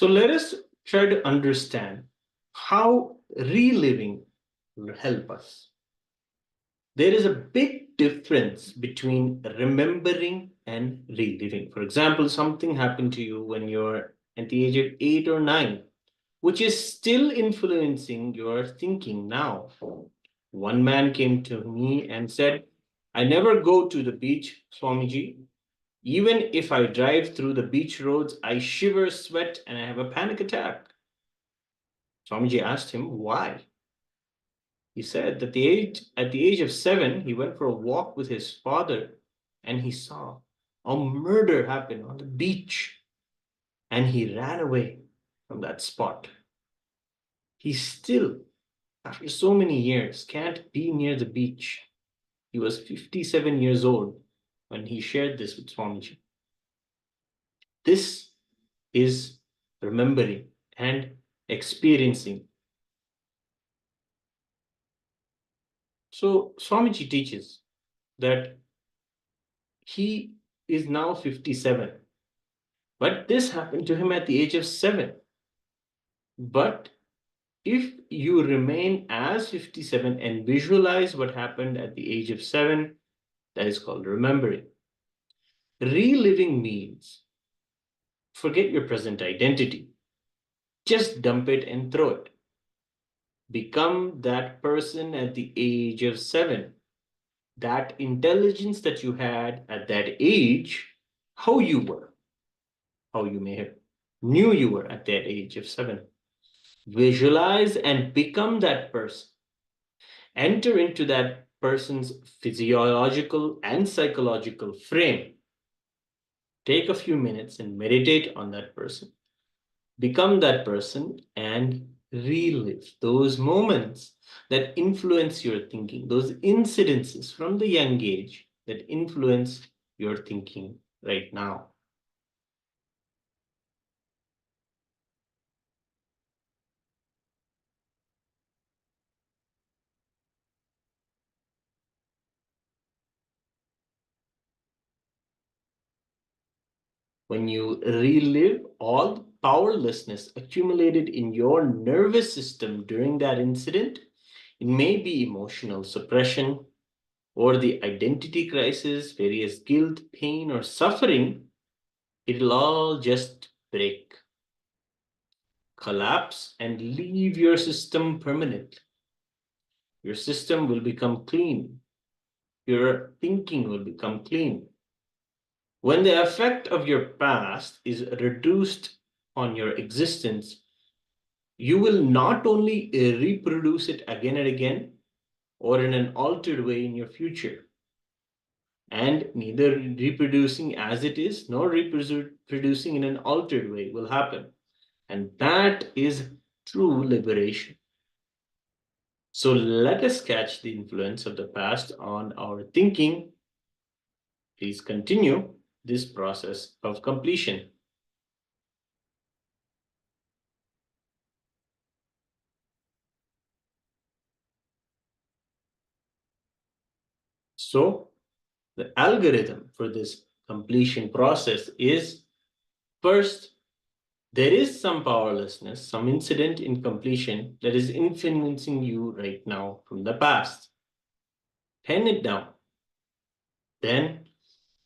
So let us try to understand how reliving will help us. There is a big difference between remembering and reliving. For example, something happened to you when you're at the age of 8 or 9, which is still influencing your thinking now. One man came to me and said, I never go to the beach, Swamiji. Even if I drive through the beach roads, I shiver, sweat, and I have a panic attack. Swamiji asked him why. He said that at the age of 7, he went for a walk with his father and he saw a murder happen on the beach and he ran away from that spot. He still, after so many years, can't be near the beach. He was 57 years old when he shared this with Swamiji. This is remembering and experiencing. So Swamiji teaches that he is now 57, but this happened to him at the age of 7. But if you remain as 57 and visualize what happened at the age of 7, that is called remembering. Reliving means Forget your present identity. Just dump it and throw it. Become that person at the age of 7. That intelligence that you had at that age, how you were, how you may have knew you were at that age of 7. Visualize and become that person. Enter into that person's physiological and psychological frame. Take a few minutes and meditate on that person. Become that person and relive those moments that influence your thinking, those incidences from the young age that influence your thinking right now. When you relive all the powerlessness accumulated in your nervous system during that incident, it may be emotional suppression or the identity crisis, various guilt, pain, or suffering, it'll all just break, collapse, and leave your system permanently. Your system will become clean. Your thinking will become clean. When the effect of your past is reduced on your existence, you will not only reproduce it again and again or in an altered way in your future, and neither reproducing as it is nor reproducing in an altered way will happen. And that is true liberation. So let us catch the influence of the past on our thinking. Please continue this process of completion. So the algorithm for this completion process is, first, there is some powerlessness, some incident in completion that is influencing you right now from the past. Pen it down. Then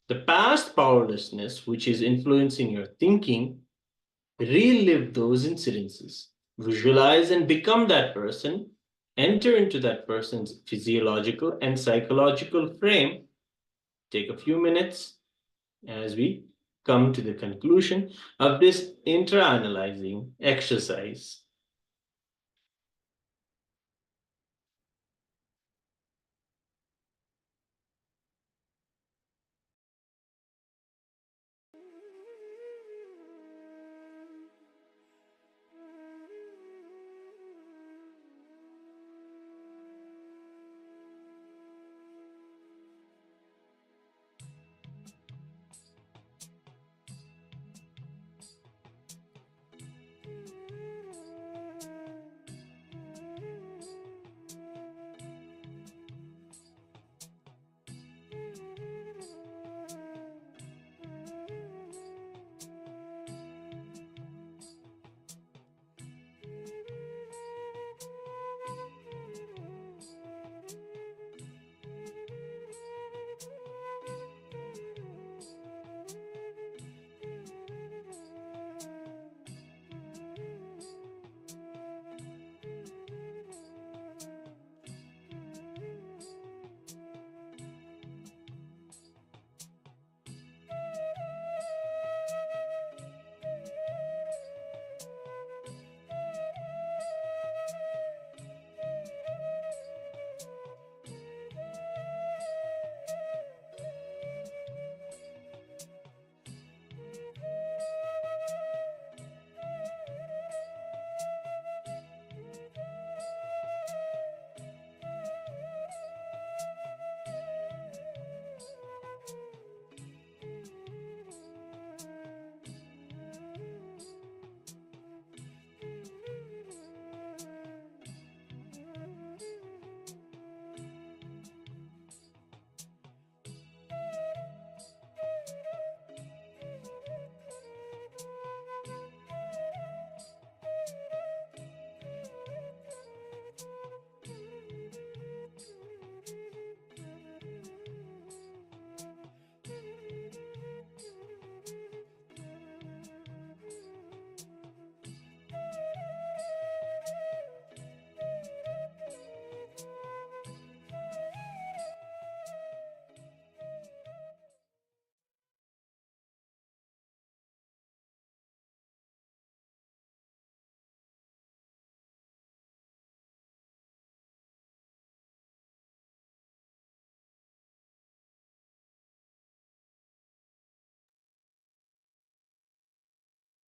the past powerlessness, which is influencing your thinking, relive those incidences. Visualize and become that person. Enter into that person's physiological and psychological frame. Take a few minutes as we come to the conclusion of this intra-analyzing exercise.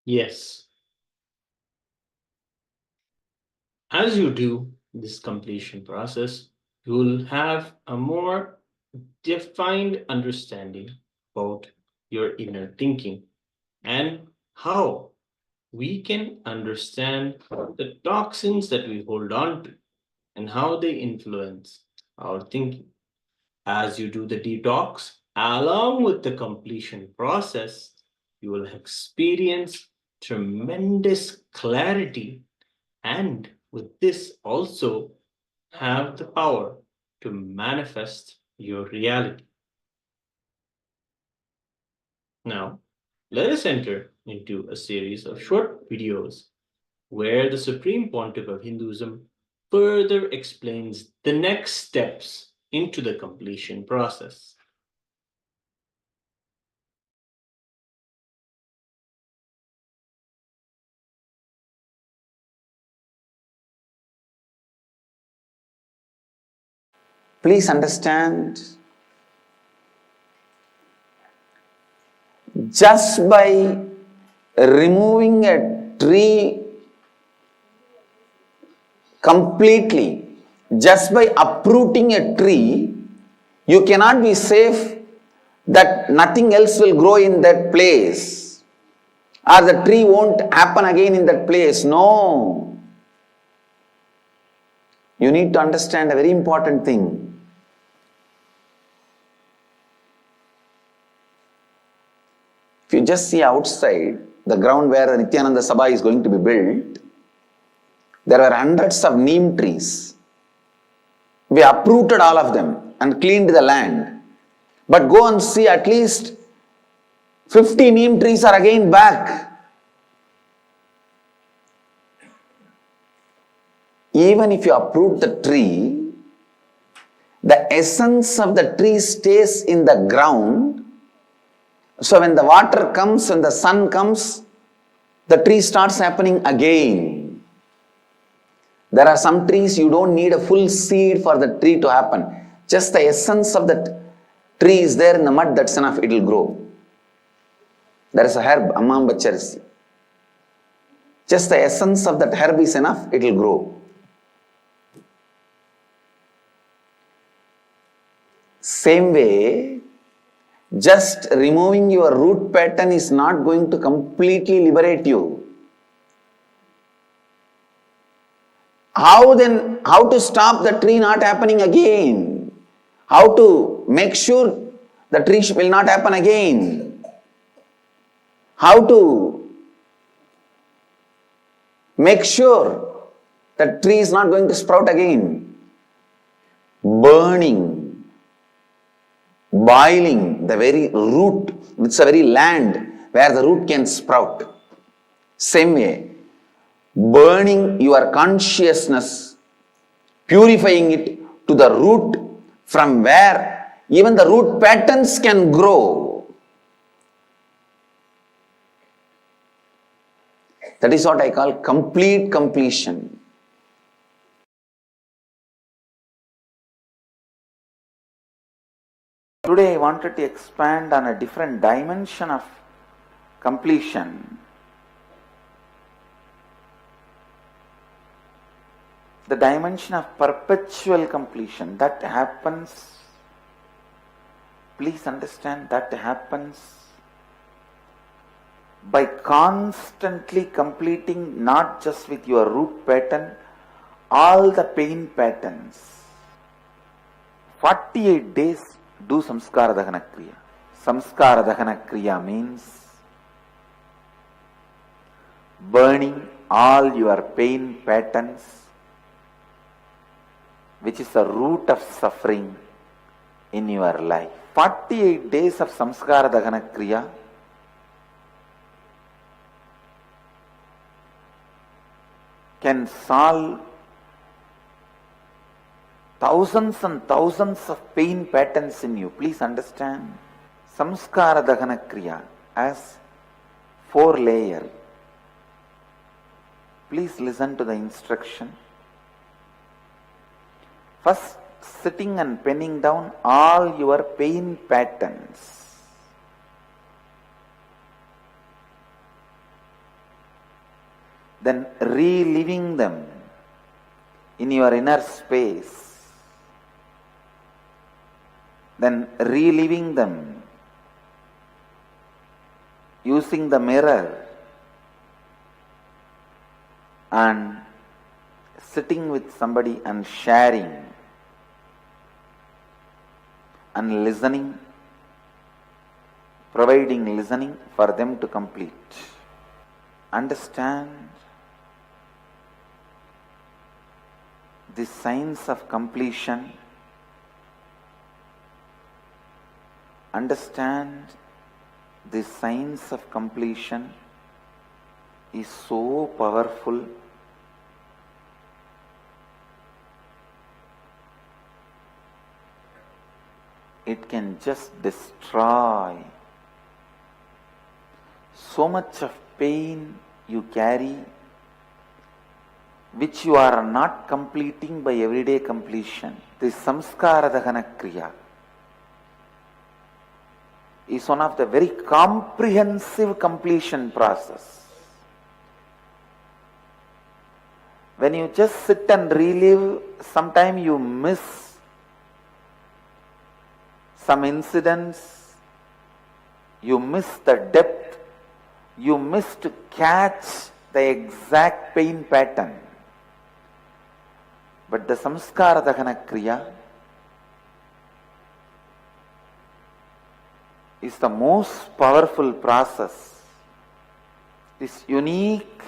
Yes. As you do this completion process, you will have a more defined understanding about your inner thinking and how we can understand the toxins that we hold on to and how they influence our thinking. As you do the detox, along with the completion process, you will experience tremendous clarity, and with this also have the power to manifest your reality. Now, let us enter into a series of short videos where the Supreme Pontiff of Hinduism further explains the next steps into the completion process. Please understand, just by removing a tree completely, just by uprooting a tree, you cannot be safe that nothing else will grow in that place or the tree won't happen again in that place. No. You need to understand a very important thing. If you just see outside, the ground where the Nithyananda Sabha is going to be built, there are hundreds of neem trees. We uprooted all of them and cleaned the land. But go and see, at least 50 neem trees are again back. Even if you uproot the tree, the essence of the tree stays in the ground. So when the water comes, when the sun comes, the tree starts happening again. There are some trees you don't need a full seed for the tree to happen. Just the essence of the tree is there in the mud, that's enough, it will grow. There is a herb, Ammambacharisi. Just the essence of that herb is enough, it will grow. Same way, just removing your root pattern is not going to completely liberate you. How to stop the tree not happening again? How to make sure the tree will not happen again? How to make sure the tree is not going to sprout again? Burning, boiling the very root, it's a very land where the root can sprout. Same way, burning your consciousness, purifying it to the root from where even the root patterns can grow. That is what I call complete completion. Today I wanted to expand on a different dimension of completion. The dimension of perpetual completion that happens, please understand, that happens by constantly completing not just with your root pattern, all the pain patterns. 48 days do samskara dahana kriya. Samskara dahana kriya means burning all your pain patterns, which is the root of suffering in your life. 48 days of samskara dahana kriya can solve thousands and thousands of pain patterns in you. Please understand, samskara dahana kriya has 4 layers. Please listen to the instruction. First, sitting and penning down all your pain patterns. then reliving them in your inner space, then reliving them using the mirror and sitting with somebody and sharing and listening, providing listening for them to complete. Understand the signs of completion. Understand the signs of completion is so powerful. It can just destroy so much of pain you carry, which you are not completing by everyday completion. The samskara dahana kriya is one of the very comprehensive completion process. When you just sit and relive, sometimes you miss some incidents, you miss the depth, you miss to catch the exact pain pattern. But the samskara dahana kriya is the most powerful process. This unique,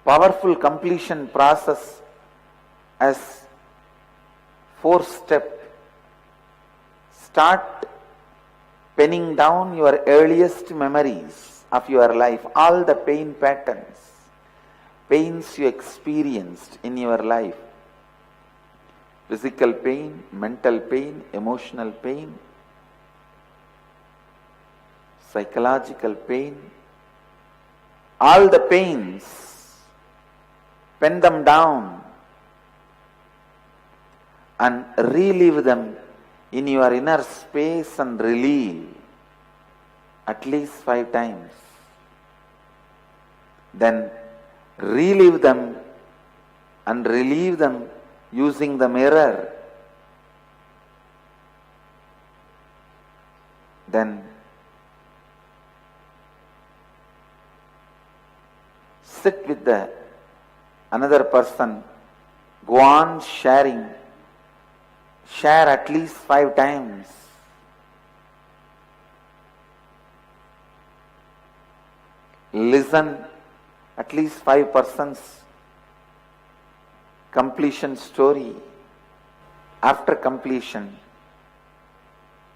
powerful completion process as 4-step. Start penning down your earliest memories of your life, all the pain patterns, pains you experienced in your life. Physical pain, mental pain, emotional pain, psychological pain, all the pains, pen them down and relive them in your inner space and relieve at least 5 times. Then relive them and relieve them using the mirror. Then sit with the another person, go on sharing, share at least 5 times. Listen at least 5 persons completion story. After completion,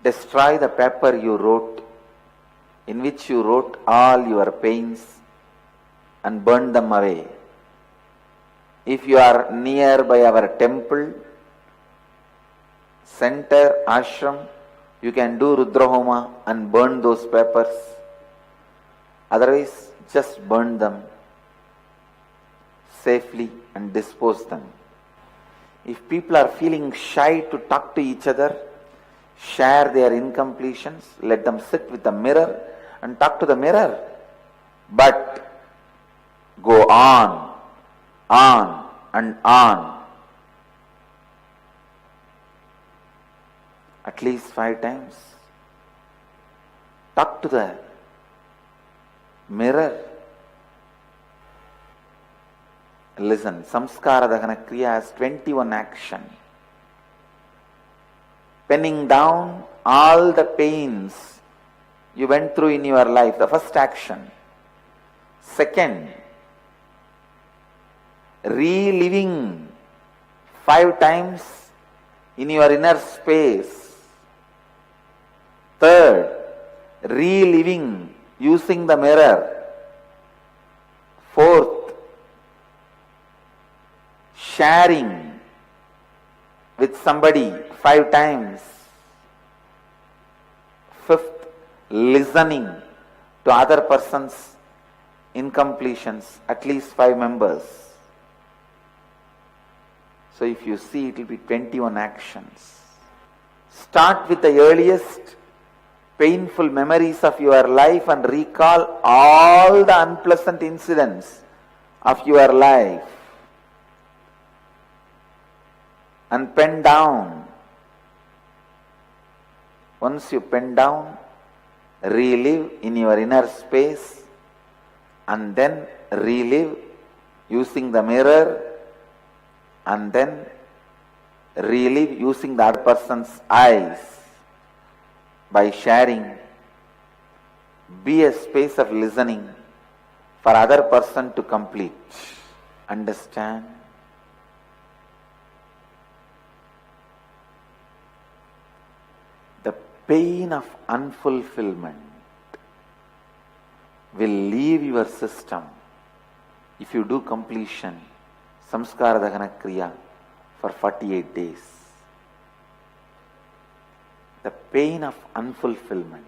destroy the paper you wrote, in which you wrote all your pains, and burn them away. If you are near by our temple, center, ashram, you can do Rudrahoma and burn those papers. Otherwise, just burn them safely and dispose them. If people are feeling shy to talk to each other, share their incompletions, let them sit with the mirror and talk to the mirror. But go on and on. At least 5 times. Talk to the mirror. Listen, samskara dahana kriya has 21 action. Penning down all the pains you went through in your life, the first action. Second, reliving 5 times in your inner space. Third, reliving using the mirror. Fourth, sharing with somebody 5 times. Fifth, listening to other person's incompletions, at least 5 members. So if you see, it will be 21 actions. Start with the earliest painful memories of your life and recall all the unpleasant incidents of your life and pen down. Once you pen down, relive in your inner space and then relive using the mirror and then relive using the other person's eyes by sharing. Be a space of listening for other person to complete. Understand? The pain of unfulfillment will leave your system if you do completion, samskara dahana kriya, for 48 days. The pain of unfulfillment.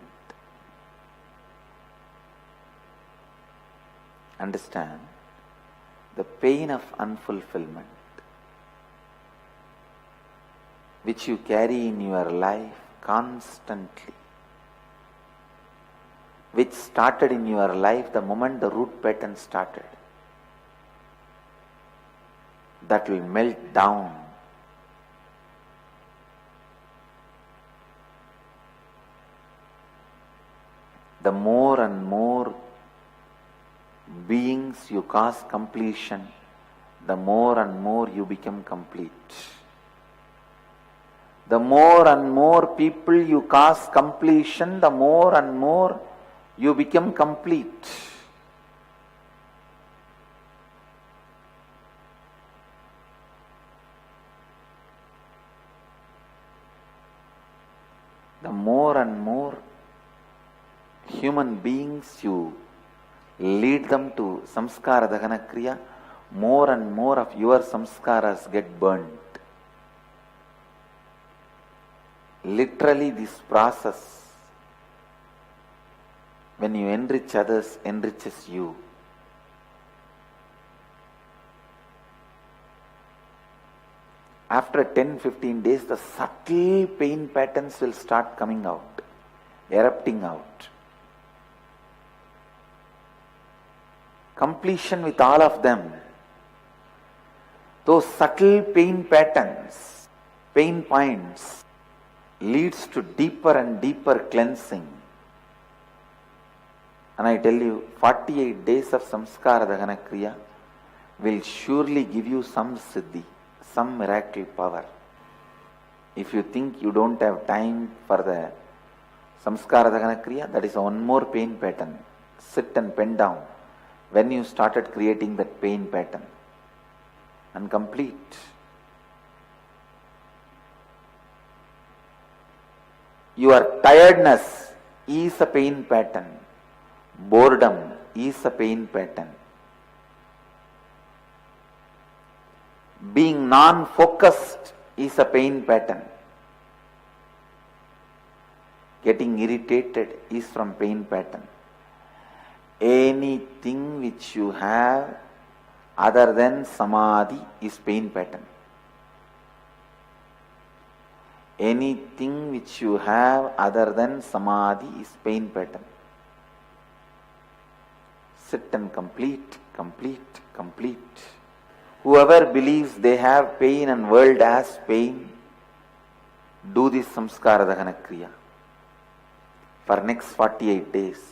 Understand? The pain of unfulfillment which you carry in your life constantly, which started in your life the moment the root pattern started, that will melt down. The more and more beings you cause completion, the more and more you become complete. The more and more people you cause completion, the more and more you become complete. The more and more human beings you lead them to samskara dahana kriya, more and more of your samskaras get burnt. Literally this process, when you enrich others, enriches you. After 10-15 days, the subtle pain patterns will start coming out, erupting out. Completion with all of them. Those subtle pain patterns, pain points, leads to deeper and deeper cleansing. And I tell you, 48 days of samskara dahana kriya will surely give you some siddhi, some miracle power. If you think you don't have time for the samskara dahana kriya, that is one more pain pattern. Sit and pen down when you started creating that pain pattern and complete. Your tiredness is a pain pattern. Boredom is a pain pattern. Being non-focused is a pain pattern. Getting irritated is from pain pattern. Anything which you have other than samadhi is pain pattern. Anything which you have other than samadhi is pain pattern. Sit and complete, complete, complete. Whoever believes they have pain and world has pain, do this samskara dahana kriya for next 48 days.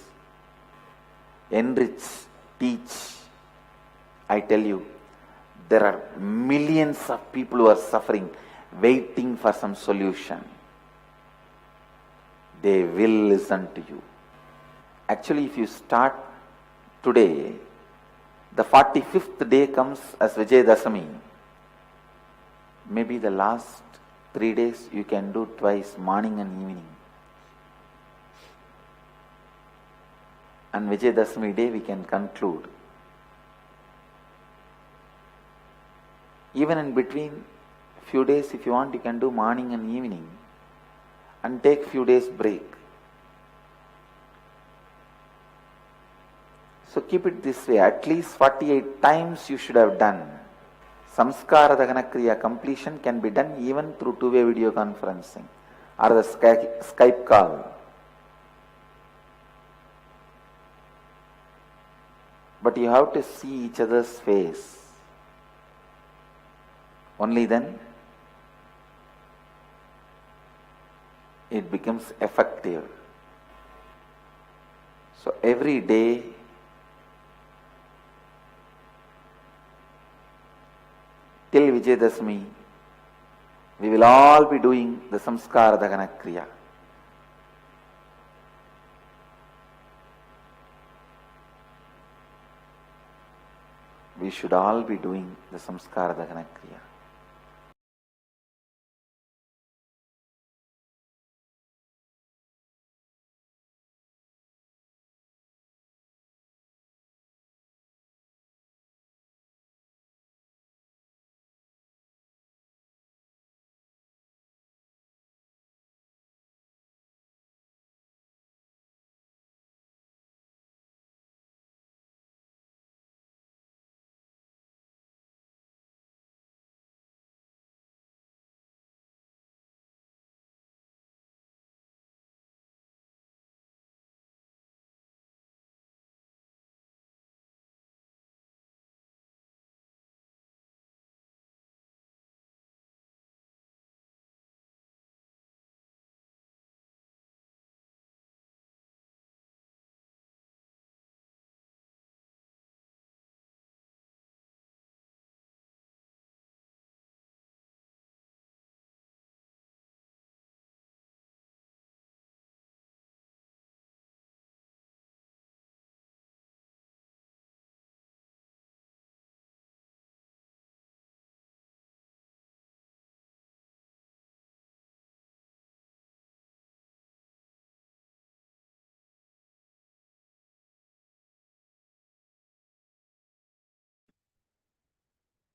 Enrich, teach. I tell you, there are millions of people who are suffering, waiting for some solution. They will listen to you. Actually, if you start today, the 45th day comes as Vijayadashami. Maybe the last 3 days you can do twice, morning and evening. And Vijayadashami day we can conclude. Even in between few days, if you want, you can do morning and evening and take few days break. So keep it this way, at least 48 times you should have done. Samskara dahana kriya completion can be done even through two-way video conferencing or the Skype call. but you have to see each other's face. Only then it becomes effective. So every day till Vijayadashmi, we will all be doing the Samskara Dahana Kriya. We should all be doing the Samskara Dahana Kriya.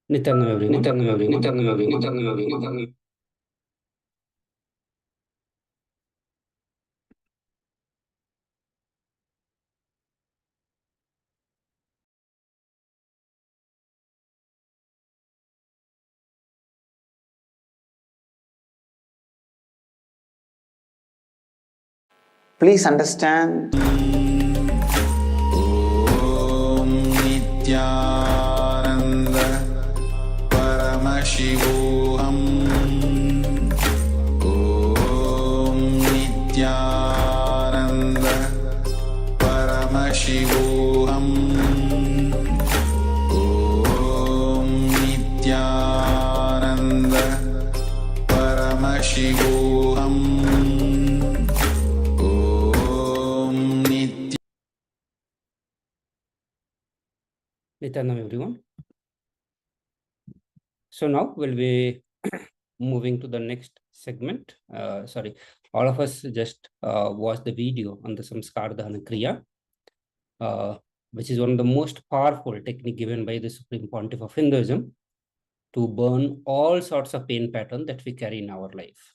Nithyananda everyone. Please understand. Om Nithyananda Paramashivoham. Om Nithyananda Paramashivoham. Om Nithyananda Paramashivoham. Nithyananda everyone. So now we'll be moving to the next segment. Sorry, all of us just watched the video on the Samskara Dahana Kriya, which is one of the most powerful technique given by the Supreme Pontiff of Hinduism to burn all sorts of pain pattern that we carry in our life.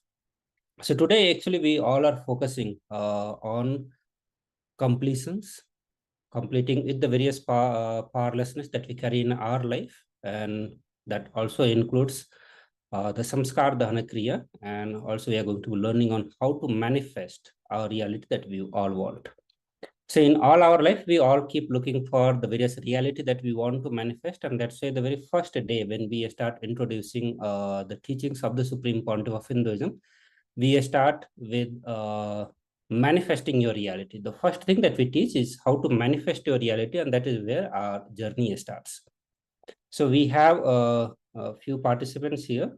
So today, actually, we all are focusing on completions, completing with the various powerlessness that we carry in our life, and that also includes the Samskar Dahana Kriya, and also we are going to be learning on how to manifest our reality that we all want. So in all our life, we all keep looking for the various reality that we want to manifest, and that's why the very first day when we start introducing the teachings of the Supreme Pontiff of Hinduism, we start with manifesting your reality. The first thing that we teach is how to manifest your reality, and that is where our journey starts. So we have a few participants here,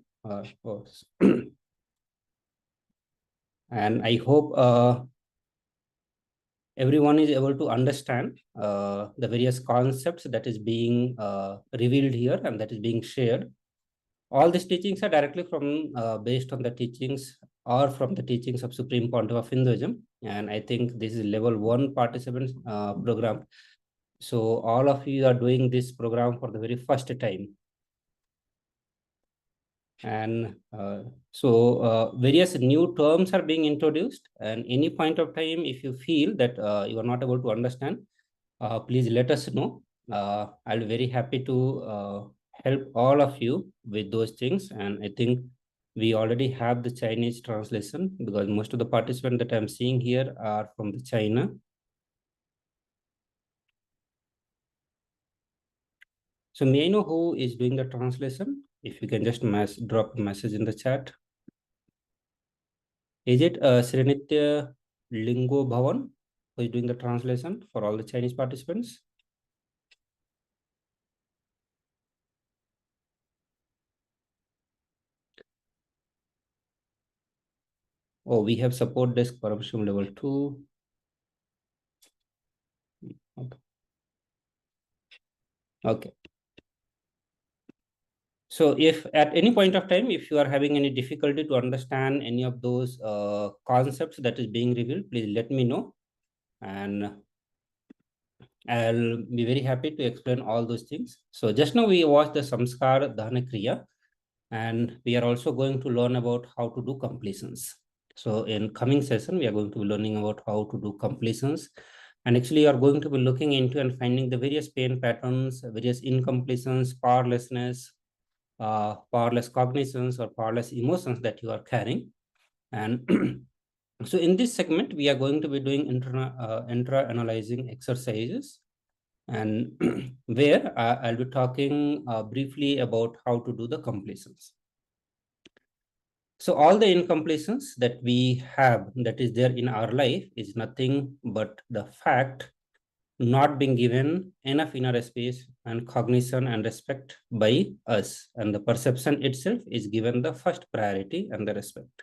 and I hope everyone is able to understand the various concepts that is being revealed here and that is being shared. All these teachings are directly from based on the teachings or from the teachings of Supreme Pontiff of Hinduism. And I think this is level 1 participants program. So all of you are doing this program for the very first time. And various new terms are being introduced. And any point of time, if you feel that you are not able to understand, please let us know. I'll be very happy to help all of you with those things. And I think we already have the Chinese translation because most of the participants that I'm seeing here are from the China. So may I know who is doing the translation? If you can just drop a message in the chat. Is it Srinitya Lingo Bhavan who is doing the translation for all the Chinese participants? Oh, we have support desk Paramashivoham level 2. Okay. Okay. So if at any point of time, if you are having any difficulty to understand any of those concepts that is being revealed, please let me know. And I'll be very happy to explain all those things. So just now we watched the Samskar Dahana Kriya, and we are also going to learn about how to do completions. So in coming session, we are going to be learning about how to do completions. And actually, you are going to be looking into and finding the various pain patterns, various incompletions, powerlessness, powerless cognitions or powerless emotions that you are carrying. And so in this segment, we are going to be doing intra-analyzing exercises, and where I'll be talking briefly about how to do the completions. So all the incompletions that we have that is there in our life is nothing but the fact not being given enough inner space and cognition and respect by us, and the perception itself is given the first priority and the respect.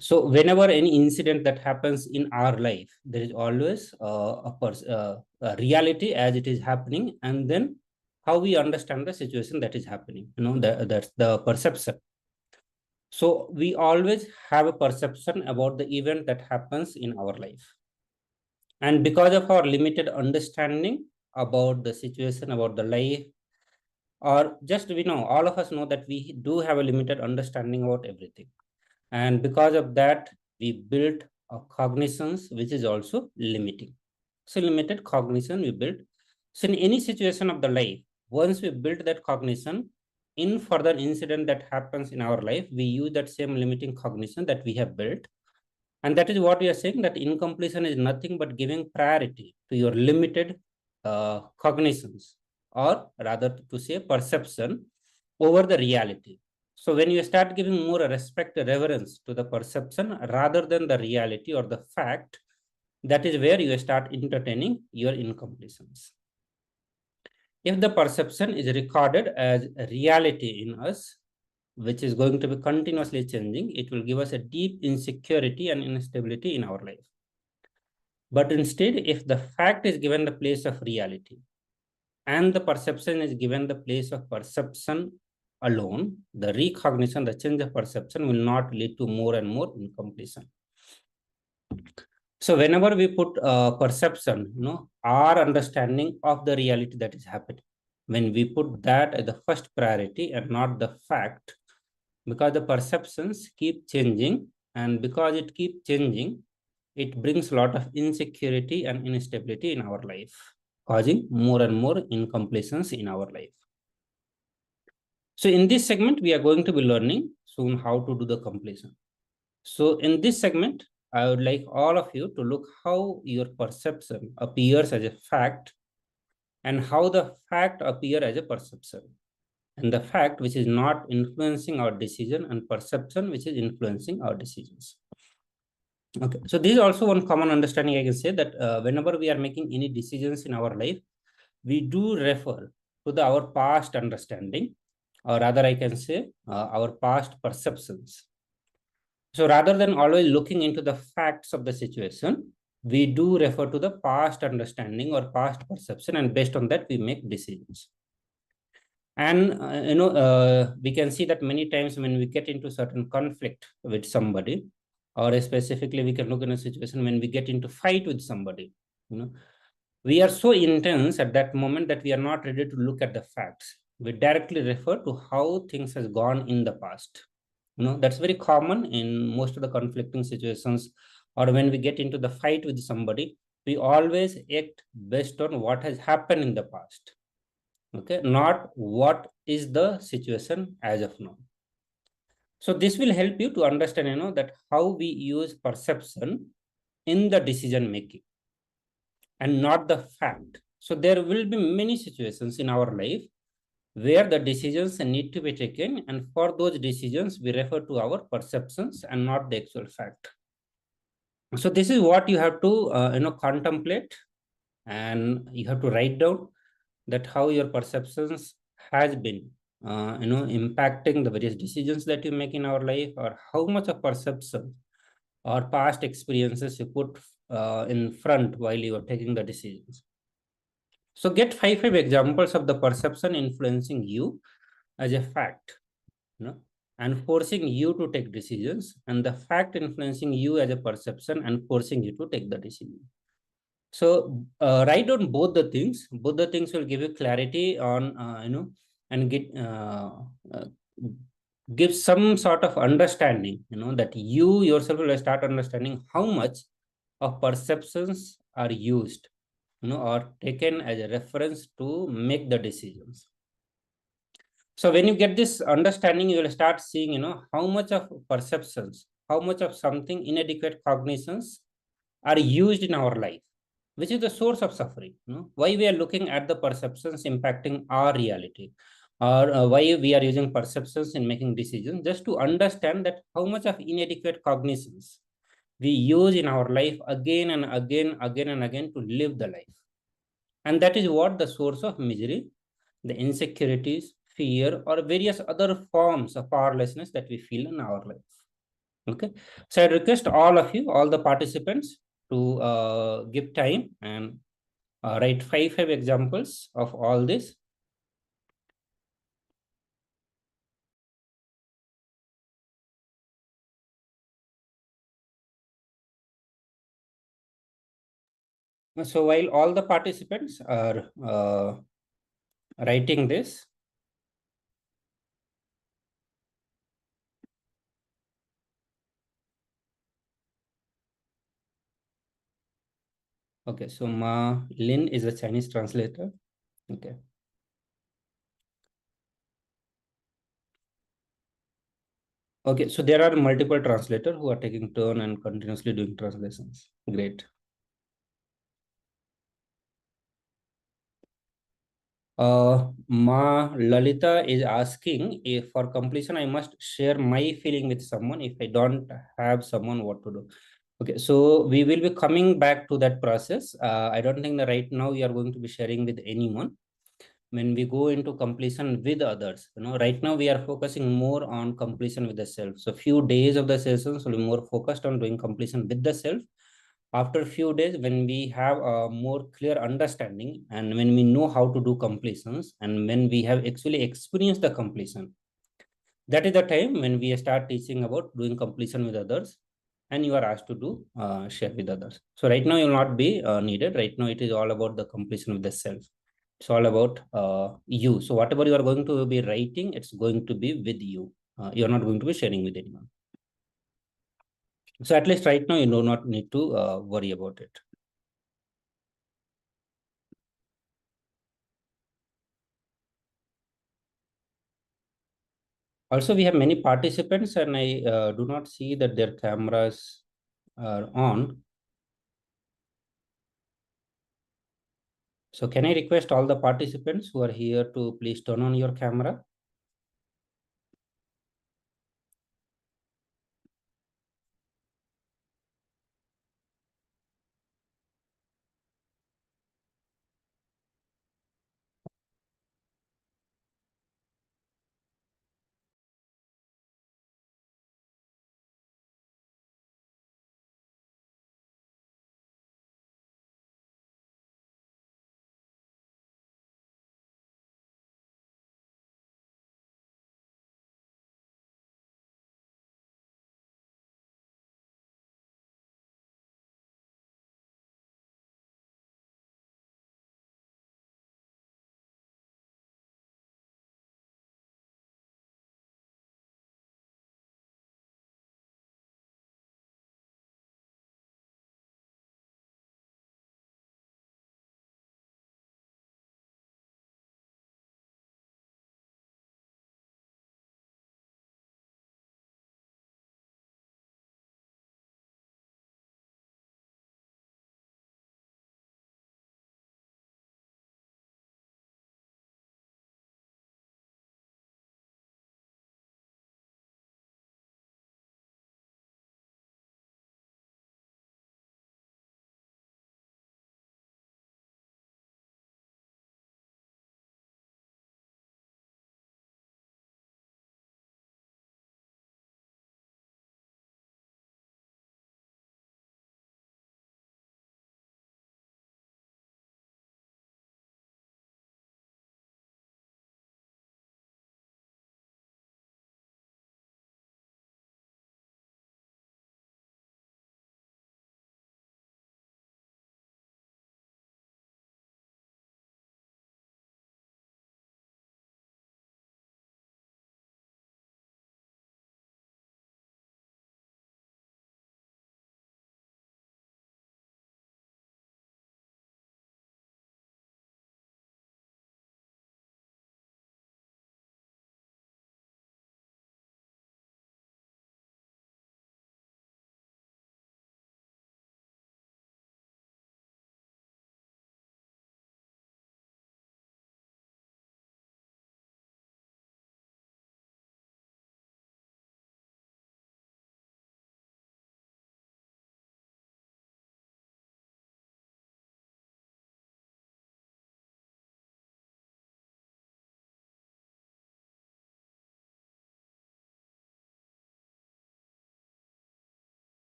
So whenever any incident that happens in our life, there is always a reality as it is happening, and then how we understand the situation that is happening. That's the perception. So we always have a perception about the event that happens in our life. And because of our limited understanding about the situation, about the life, or just we know, all of us know that we do have a limited understanding about everything. And because of that, we built a cognitions which is also limiting. So limited cognition we built. So in any situation of the life, once we build that cognition, in further incident that happens in our life, we use that same limiting cognition that we have built. And that is what we are saying, that incompletion is nothing but giving priority to your limited cognitions, or rather to say perception over the reality. So when you start giving more respect, reverence to the perception rather than the reality or the fact, that is where you start entertaining your incompletions. If the perception is recorded as reality in us, which is going to be continuously changing, it will give us a deep insecurity and instability in our life. But instead, if the fact is given the place of reality and the perception is given the place of perception alone, the recognition, the change of perception will not lead to more and more incompletion. So whenever we put perception, our understanding of the reality that is happening, when we put that as the first priority and not the fact, because the perceptions keep changing, and because it keeps changing, it brings a lot of insecurity and instability in our life, causing more and more incompletions in our life. So in this segment, we are going to be learning soon how to do the completion. So in this segment, I would like all of you to look how your perception appears as a fact and how the fact appears as a perception, and the fact which is not influencing our decision and perception which is influencing our decisions. Okay, so this is also one common understanding I can say, that whenever we are making any decisions in our life, we do refer to our past understanding, or rather I can say our past perceptions. So rather than always looking into the facts of the situation, we do refer to the past understanding or past perception, and based on that, we make decisions. And, we can see that many times when we get into certain conflict with somebody, or specifically we can look in a situation when we get into fight with somebody, we are so intense at that moment that we are not ready to look at the facts. We directly refer to how things has gone in the past. That's very common in most of the conflicting situations, or when we get into the fight with somebody, we always act based on what has happened in the past. Okay, not what is the situation as of now. So this will help you to understand, that how we use perception in the decision making and not the fact. So there will be many situations in our life where the decisions need to be taken, and for those decisions we refer to our perceptions and not the actual fact. So this is what you have to contemplate, and you have to write down that how your perceptions has been impacting the various decisions that you make in our life, or how much of perception or past experiences you put in front while you are taking the decisions. So get five examples of the perception influencing you as a fact, and forcing you to take decisions, and the fact influencing you as a perception and forcing you to take the decision. So write down both the things. Both the things will give you clarity on, and give some sort of understanding, that you yourself will start understanding how much of perceptions are used, or taken as a reference to make the decisions. So when you get this understanding, you will start seeing, how much of perceptions, how much of something inadequate cognitions are used in our life, which is the source of suffering. Why we are looking at the perceptions impacting our reality, or why we are using perceptions in making decisions, just to understand that how much of inadequate cognitions we use in our life again and again to live the life. And that is what the source of misery, the insecurities, fear, or various other forms of powerlessness that we feel in our life. Okay, so I request all of you, all the participants, to give time and write five examples of all this. So while all the participants are writing this, okay, so Ma Lin is a Chinese translator. Okay. Okay, so there are multiple translators who are taking turn and continuously doing translations. Great. Ma Lalita is asking if for completion I must share my feeling with someone. If I don't have someone, what to do? Okay, so we will be coming back to that process. I don't think that right now we are going to be sharing with anyone. When we go into completion with others, right now we are focusing more on completion with the self. So few days of the sessions will be more focused on doing completion with the self. After a few days, when we have a more clear understanding, and when we know how to do completions, and when we have actually experienced the completion, that is the time when we start teaching about doing completion with others, and you are asked to do share with others. So right now you will not be needed. Right now it is all about the completion with the self. It's all about you. So whatever you are going to be writing, it's going to be with you. You are not going to be sharing with anyone. So at least right now you do not need to worry about it. Also, we have many participants, and I do not see that their cameras are on. So can I request all the participants who are here to please turn on your camera?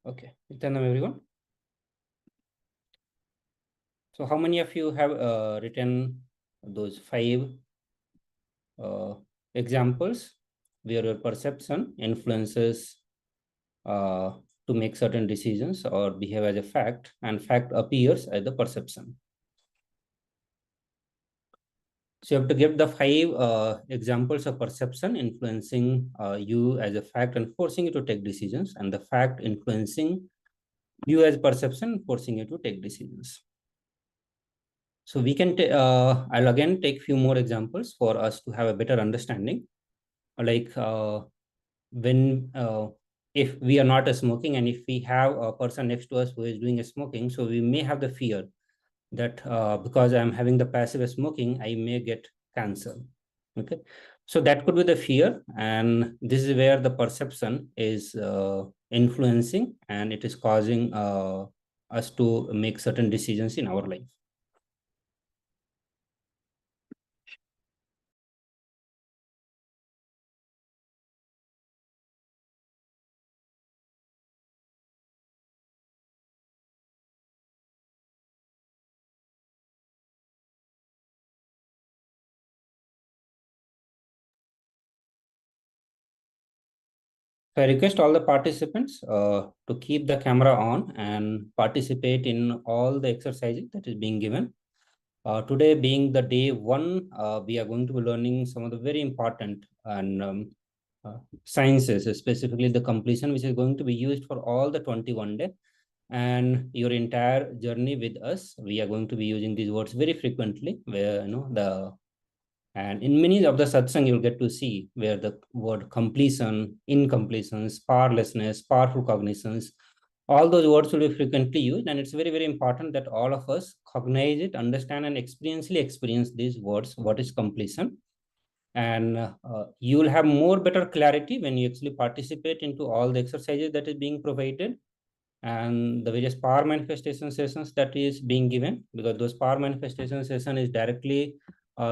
Okay, Nithyananda, everyone. So how many of you have written those 5 examples where your perception influences to make certain decisions or behave as a fact, and fact appears as the perception? So you have to give the 5 examples of perception influencing you as a fact and forcing you to take decisions, and the fact influencing you as perception, forcing you to take decisions. So we can, I'll again take few more examples for us to have a better understanding. Like when, if we are not smoking and if we have a person next to us who is doing a smoking, so we may have the fear that because I'm having the passive smoking, I may get cancer. Okay, so that could be the fear, and this is where the perception is influencing, and it is causing us to make certain decisions in our life. So I request all the participants to keep the camera on and participate in all the exercises that is being given. Today being the day 1, we are going to be learning some of the very important and sciences, specifically the completion, which is going to be used for all the 21 day. And your entire journey with us, we are going to be using these words very frequently, where and in many of the satsang, you'll get to see where the word completion, incompletions, powerlessness, powerful cognitions, all those words will be frequently used. And it's very, very important that all of us cognize it, understand, and experience these words, what is completion. And you will have more better clarity when you actually participate into all the exercises that is being provided and the various power manifestation sessions that is being given, because those power manifestation session is directly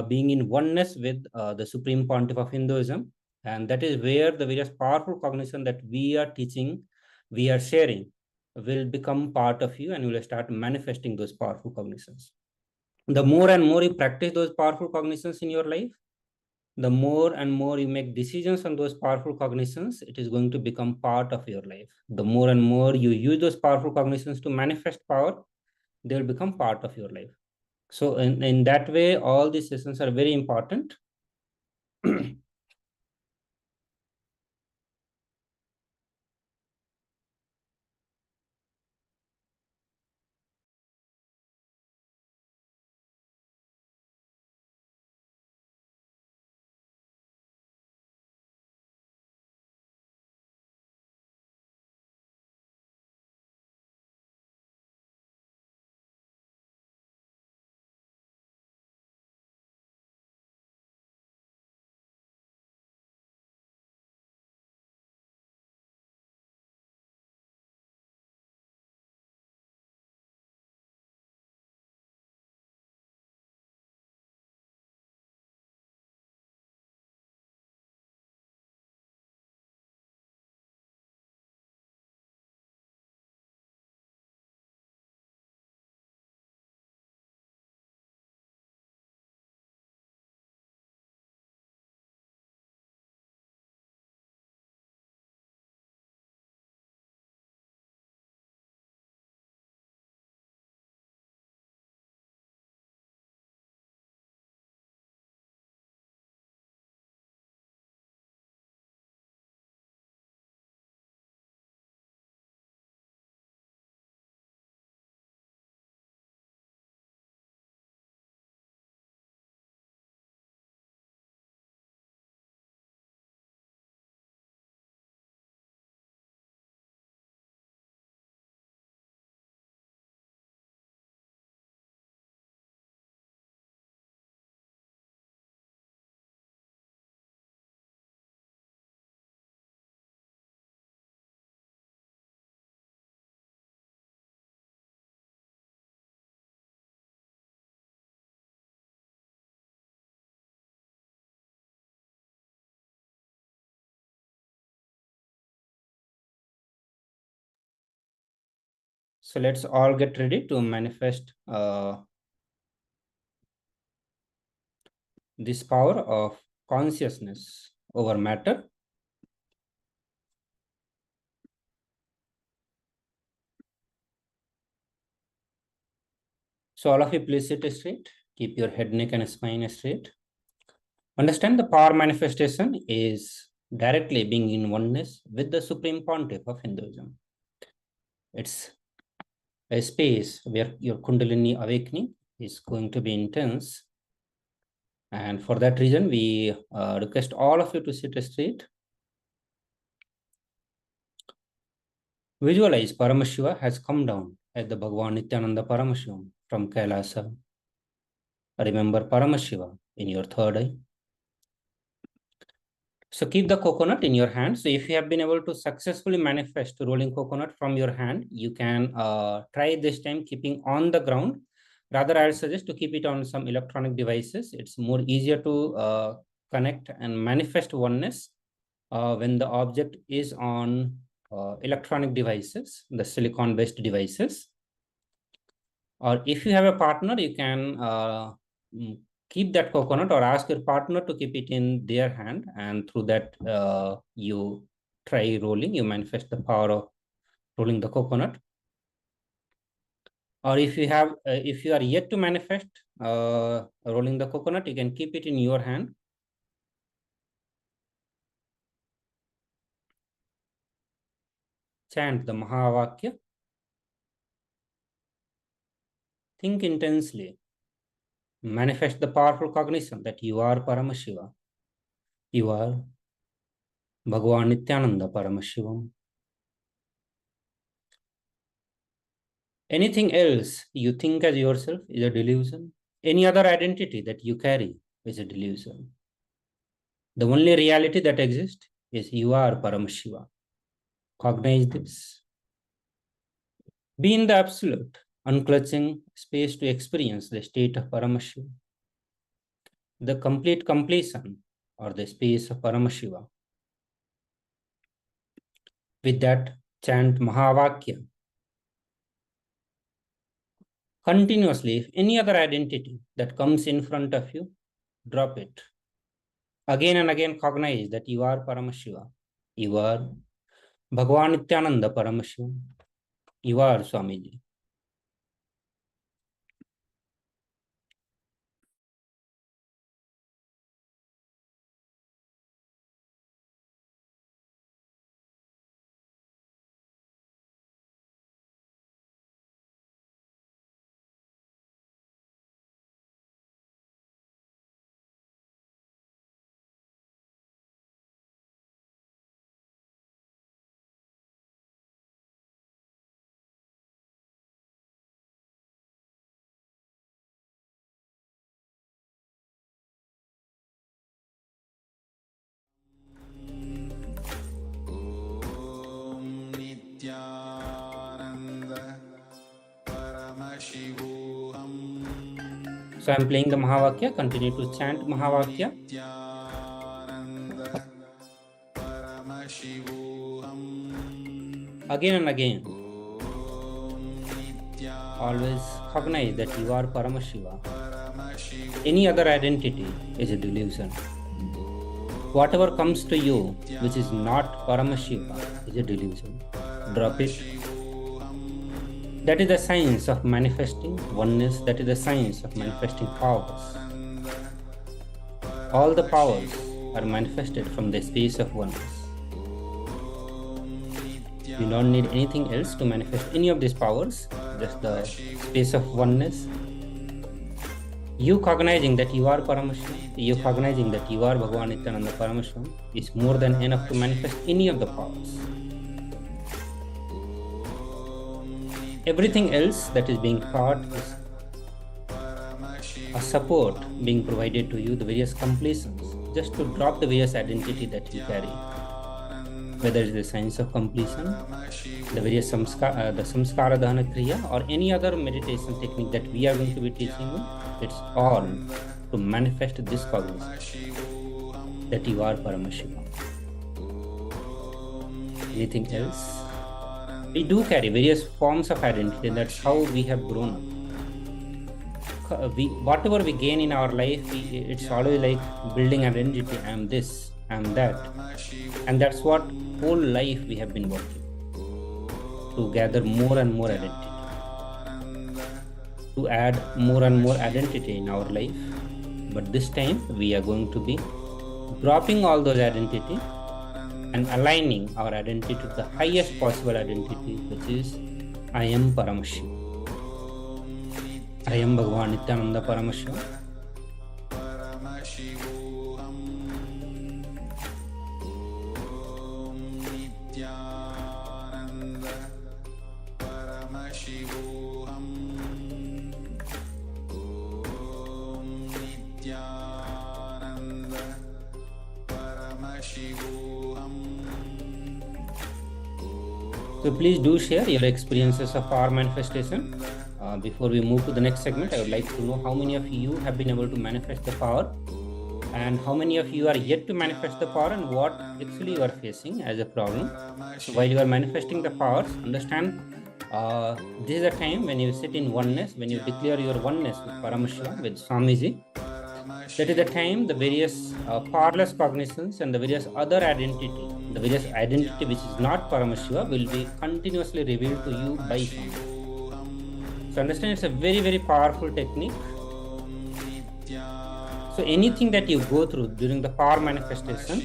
being in oneness with the Supreme Pontiff of Hinduism. And that is where the various powerful cognition that we are teaching, we are sharing, will become part of you, and you will start manifesting those powerful cognitions. The more and more you practice those powerful cognitions in your life, the more and more you make decisions on those powerful cognitions, it is going to become part of your life. The more and more you use those powerful cognitions to manifest power, they will become part of your life. So in that way, all these sessions are very important. So let's all get ready to manifest this power of consciousness over matter. So all of you, please sit straight. Keep your head, neck, and spine straight. Understand the power manifestation is directly being in oneness with the Supreme Pontiff of Hinduism. It's a space where your Kundalini awakening is going to be intense. And for that reason, we request all of you to sit straight. Visualize Paramashiva has come down at the Bhagavan Nithyananda Paramashivam from KAILASA. Remember Paramashiva in your third eye. So keep the coconut in your hand. So if you have been able to successfully manifest rolling coconut from your hand, you can try this time keeping on the ground. Rather, I would suggest to keep it on some electronic devices. It's more easier to connect and manifest oneness when the object is on electronic devices, the silicon-based devices. Or if you have a partner, you can keep that coconut or ask your partner to keep it in their hand, and through that you try rolling, you manifest the power of rolling the coconut. Or if you have, if you are yet to manifest rolling the coconut, you can keep it in your hand. Chant the Mahavakya. Think intensely. Manifest the powerful cognition that you are Paramashiva. You are Bhagavan Nithyananda Paramashivam. Anything else you think as yourself is a delusion. Any other identity that you carry is a delusion. The only reality that exists is you are Paramashiva. Cognize this. Be in the absolute, unclutching space to experience the state of Paramashiva. The complete completion or the space of Paramashiva. With that, chant Mahavakya. Continuously, if any other identity that comes in front of you, drop it. Again and again, cognize that you are Paramashiva. You are Bhagavan Nithyananda Paramashiva. You are Swamiji. So I'm playing the Mahavakya. Continue to chant Mahavakya. Again and again. Always cognize that you are Paramashiva. Any other identity is a delusion. Whatever comes to you, which is not Paramashiva, is a delusion. Drop it. That is the science of manifesting oneness. That is the science of manifesting powers. All the powers are manifested from the space of oneness. You don't need anything else to manifest any of these powers, just the space of oneness. You cognizing that you are Paramashiva, you cognizing that you are Bhagavan Nithyananda Paramashiva is more than enough to manifest any of the powers. Everything else that is being taught is a support being provided to you, the various completions, just to drop the various identity that you carry. Whether it's the science of completion, the various the samskara dahana kriya, or any other meditation technique that we are going to be teaching you, it's all to manifest this cognition that you are Paramashiva. Anything else? We do carry various forms of identity, and that's how we have grown up. Whatever we gain in our life, it's always like building identity. I'm this, I'm that, and that's what whole life we have been working to gather more and more identity, to add more and more identity in our life. But this time we are going to be dropping all those identity and aligning our identity to the highest possible identity, which is I am Paramashiva. I am Bhagavan Nithyananda Paramashiva. So please do share your experiences of power manifestation. Before we move to the next segment, I would like to know how many of you have been able to manifest the power, and how many of you are yet to manifest the power, and what actually you are facing as a problem. So while you are manifesting the powers, understand this is a time when you sit in oneness, when you declare your oneness with Paramashiva, with Swamiji. That is the time the various powerless cognitions and the various other identity, the various identity which is not Paramashiva, will be continuously revealed to you by Swamiji. So understand, it's a very, very powerful technique. So anything that you go through during the power manifestation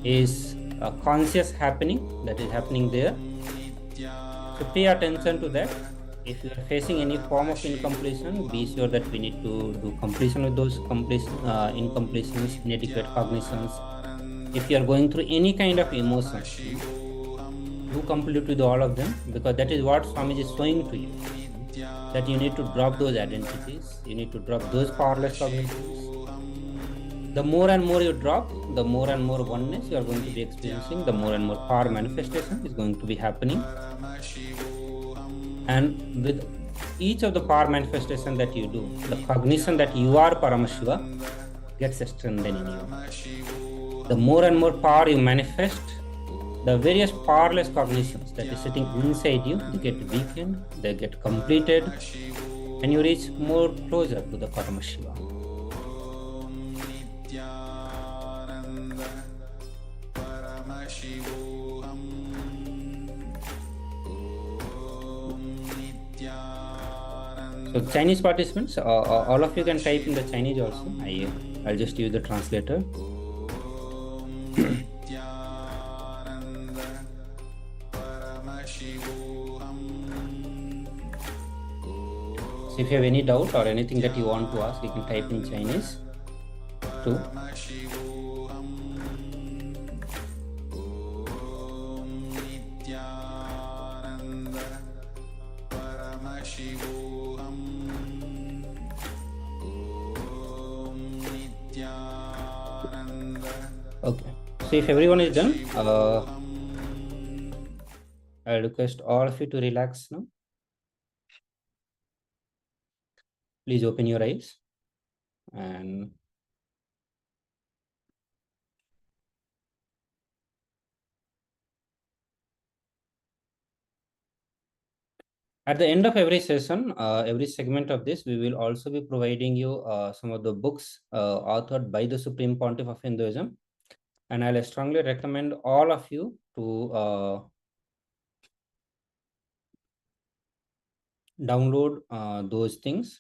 is a conscious happening that is happening there. So pay attention to that. If you are facing any form of incompletion, be sure that we need to do completion with those incompletions, inadequate cognitions. If you are going through any kind of emotions, do complete with all of them, because that is what Swamiji is showing to you, that you need to drop those identities, you need to drop those powerless cognitions. The more and more you drop, the more and more oneness you are going to be experiencing, the more and more power manifestation is going to be happening. And with each of the power manifestation that you do, the cognition that you are Paramashiva gets strengthened in you. The more and more power you manifest, the various powerless cognitions that is sitting inside you, they get weakened, they get completed, and you reach more closer to the Paramashiva. So Chinese participants, all of you can type in the Chinese also. I'll just use the translator. So if you have any doubt or anything that you want to ask, you can type in Chinese too. Okay, so if everyone is done, I request all of you to relax now. Please open your eyes and at the end of every session, every segment of this, we will also be providing you some of the books authored by the Supreme Pontiff of Hinduism. And I'll strongly recommend all of you to download those things.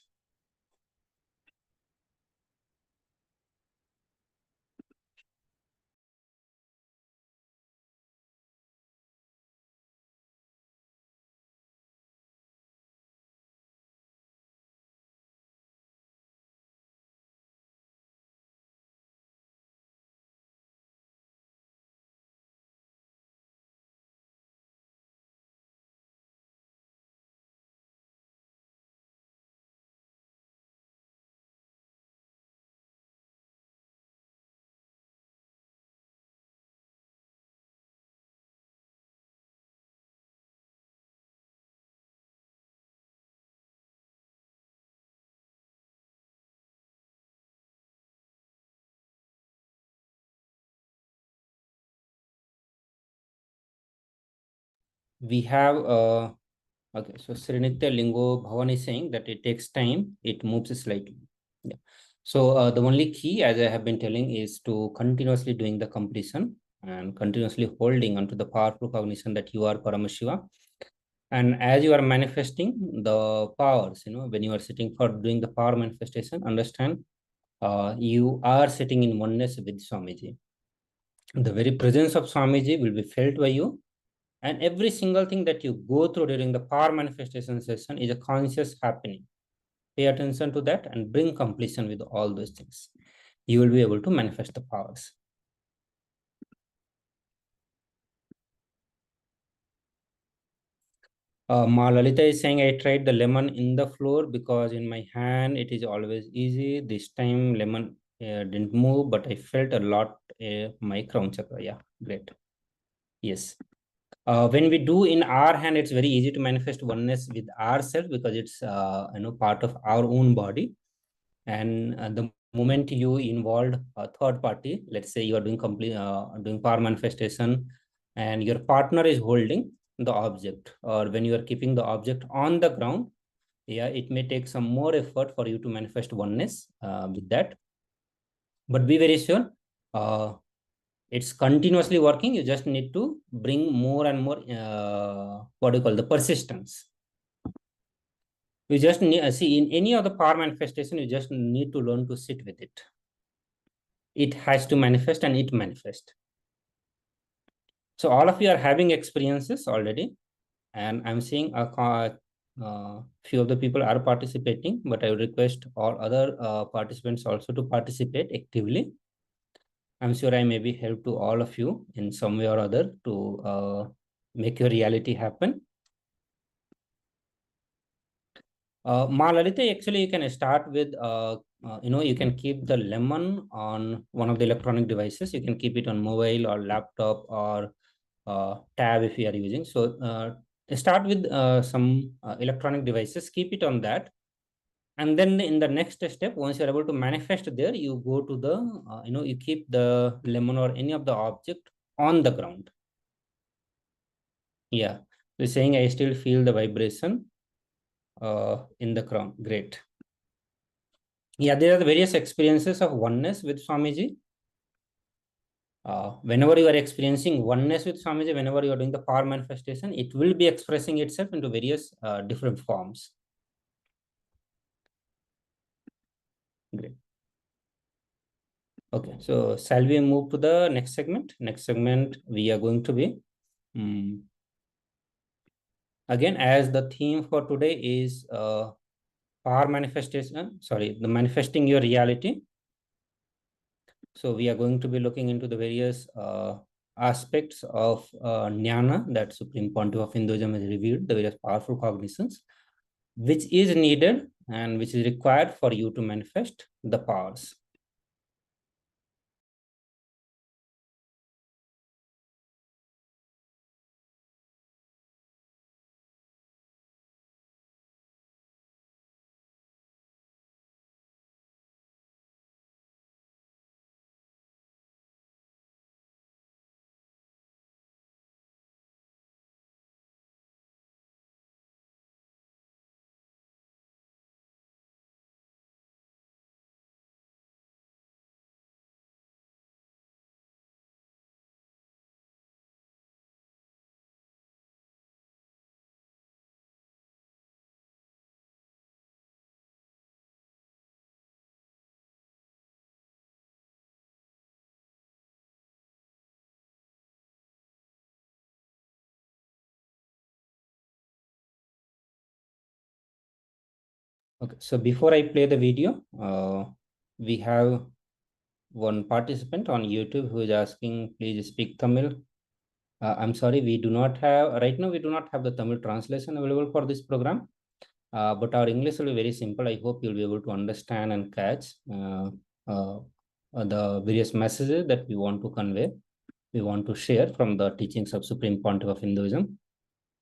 we have okay, so Srinitya Lingo Bhavan is saying that it takes time, it moves slightly. Yeah. So the only key, as I have been telling, is to continuously doing the completion and continuously holding onto the powerful cognition that you are Paramashiva. And as you are manifesting the powers, when you are sitting for doing the power manifestation, understand you are sitting in oneness with Swamiji. The very presence of Swamiji will be felt by you, and every single thing that you go through during the power manifestation session is a conscious happening. Pay attention to that and bring completion with all those things. You will be able to manifest the powers. Ma Lalita is saying, I tried the lemon in the floor because in my hand it is always easy. This time lemon didn't move, but I felt a lot my crown chakra. Yeah, great. Yes. When we do in our hand, it's very easy to manifest oneness with ourselves because it's part of our own body. And the moment you involved a third party, let's say you are doing doing power manifestation, and your partner is holding the object, or when you are keeping the object on the ground, yeah, it may take some more effort for you to manifest oneness with that. But be very sure. It's continuously working. You just need to bring more and more what do you call the persistence. You just need see in any of the power manifestation, you just need to learn to sit with it. It has to manifest, and it manifests. So all of you are having experiences already, and I'm seeing a few of the people are participating, but I would request all other participants also to participate actively. I'm sure I may be help to all of you in some way or other to make your reality happen. Ma Lalita, actually, you can start with, you can keep the lemon on one of the electronic devices. You can keep it on mobile or laptop or tab if you are using. So start with some electronic devices, keep it on that. And then in the next step, once you're able to manifest there, you go to the, you keep the lemon or any of the object on the ground. Yeah. So saying I still feel the vibration in the crown. Great. Yeah, there are the various experiences of oneness with Swamiji. Whenever you are experiencing oneness with Swamiji, whenever you are doing the power manifestation, it will be expressing itself into various different forms. Great. Okay, so shall we move to the next segment? Next segment, we are going to be again, as the theme for today is power manifestation, the manifesting your reality. So we are going to be looking into the various aspects of Jnana that Supreme Pontiff of Hinduism has revealed, the various powerful cognitions, which is needed and which is required for you to manifest the powers. Okay, so before I play the video, we have one participant on YouTube who is asking, please speak Tamil. I'm sorry, we do not have, right now we do not have the Tamil translation available for this program, but our English will be very simple. I hope you'll be able to understand and catch the various messages that we want to convey, we want to share from the teachings of Supreme Pontiff of Hinduism.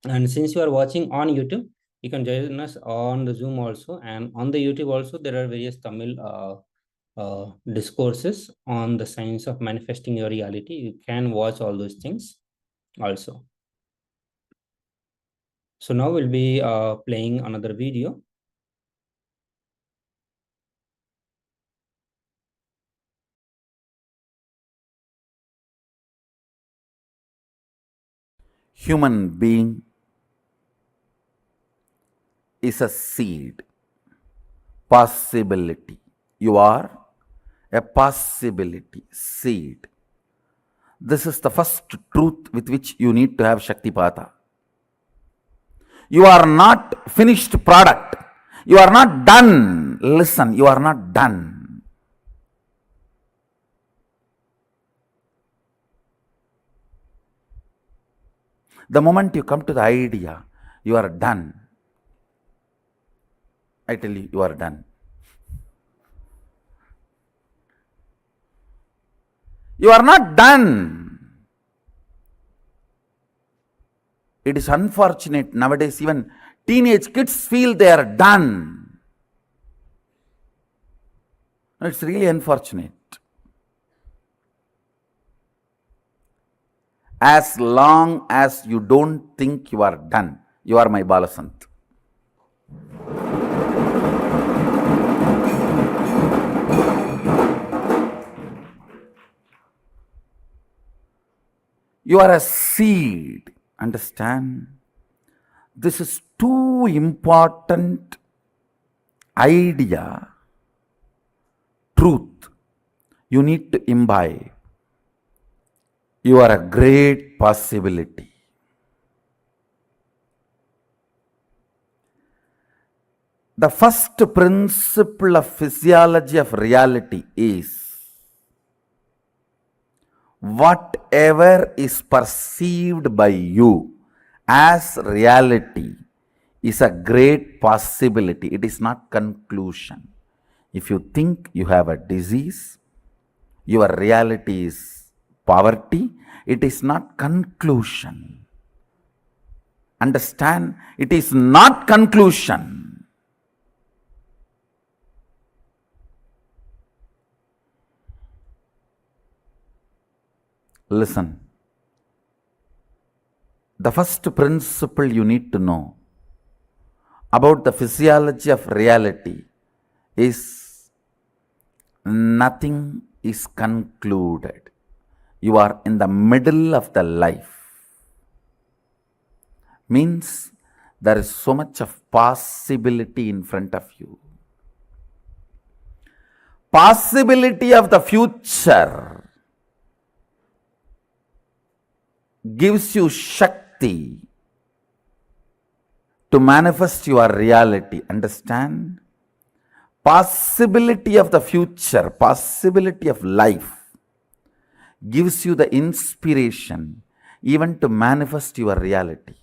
And since you are watching on YouTube, you can join us on the Zoom also, and on the YouTube also there are various Tamil discourses on the science of manifesting your reality. You can watch all those things also. So now we'll be playing another video. Human being is a seed, possibility. You are a possibility, seed. This is the first truth with which you need to have Shaktipada. You are not finished product. You are not done. Listen, you are not done. The moment you come to the idea, you are done. I tell you, you are done. You are not done. It is unfortunate nowadays, even teenage kids feel they are done. It's really unfortunate. As long as you don't think you are done, you are my Balasant. You are a seed. Understand? This is too important idea, truth. You need to imbibe. You are a great possibility. The first principle of physiology of reality is whatever is perceived by you as reality is a great possibility. It is not conclusion. If you think you have a disease, your reality is poverty, it is not conclusion. Understand? It is not conclusion. Listen. The first principle you need to know about the physiology of reality is nothing is concluded. You are in the middle of the life. Means there is so much of possibility in front of you. Possibility of the future gives you Shakti to manifest your reality. Understand? Possibility of the future, possibility of life gives you the inspiration even to manifest your reality.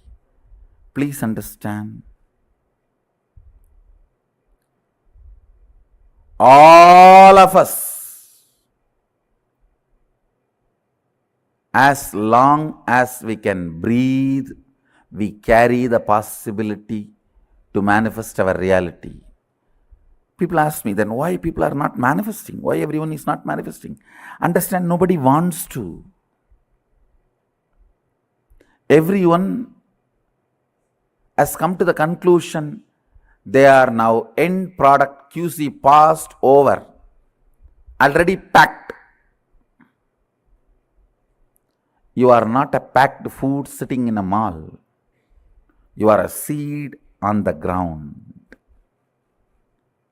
Please understand. All of us, as long as we can breathe, we carry the possibility to manifest our reality. People ask me, then why people are not manifesting? Why everyone is not manifesting? Understand, nobody wants to. Everyone has come to the conclusion they are now end product QC passed over, already packed. You are not a packed food sitting in a mall. You are a seed on the ground.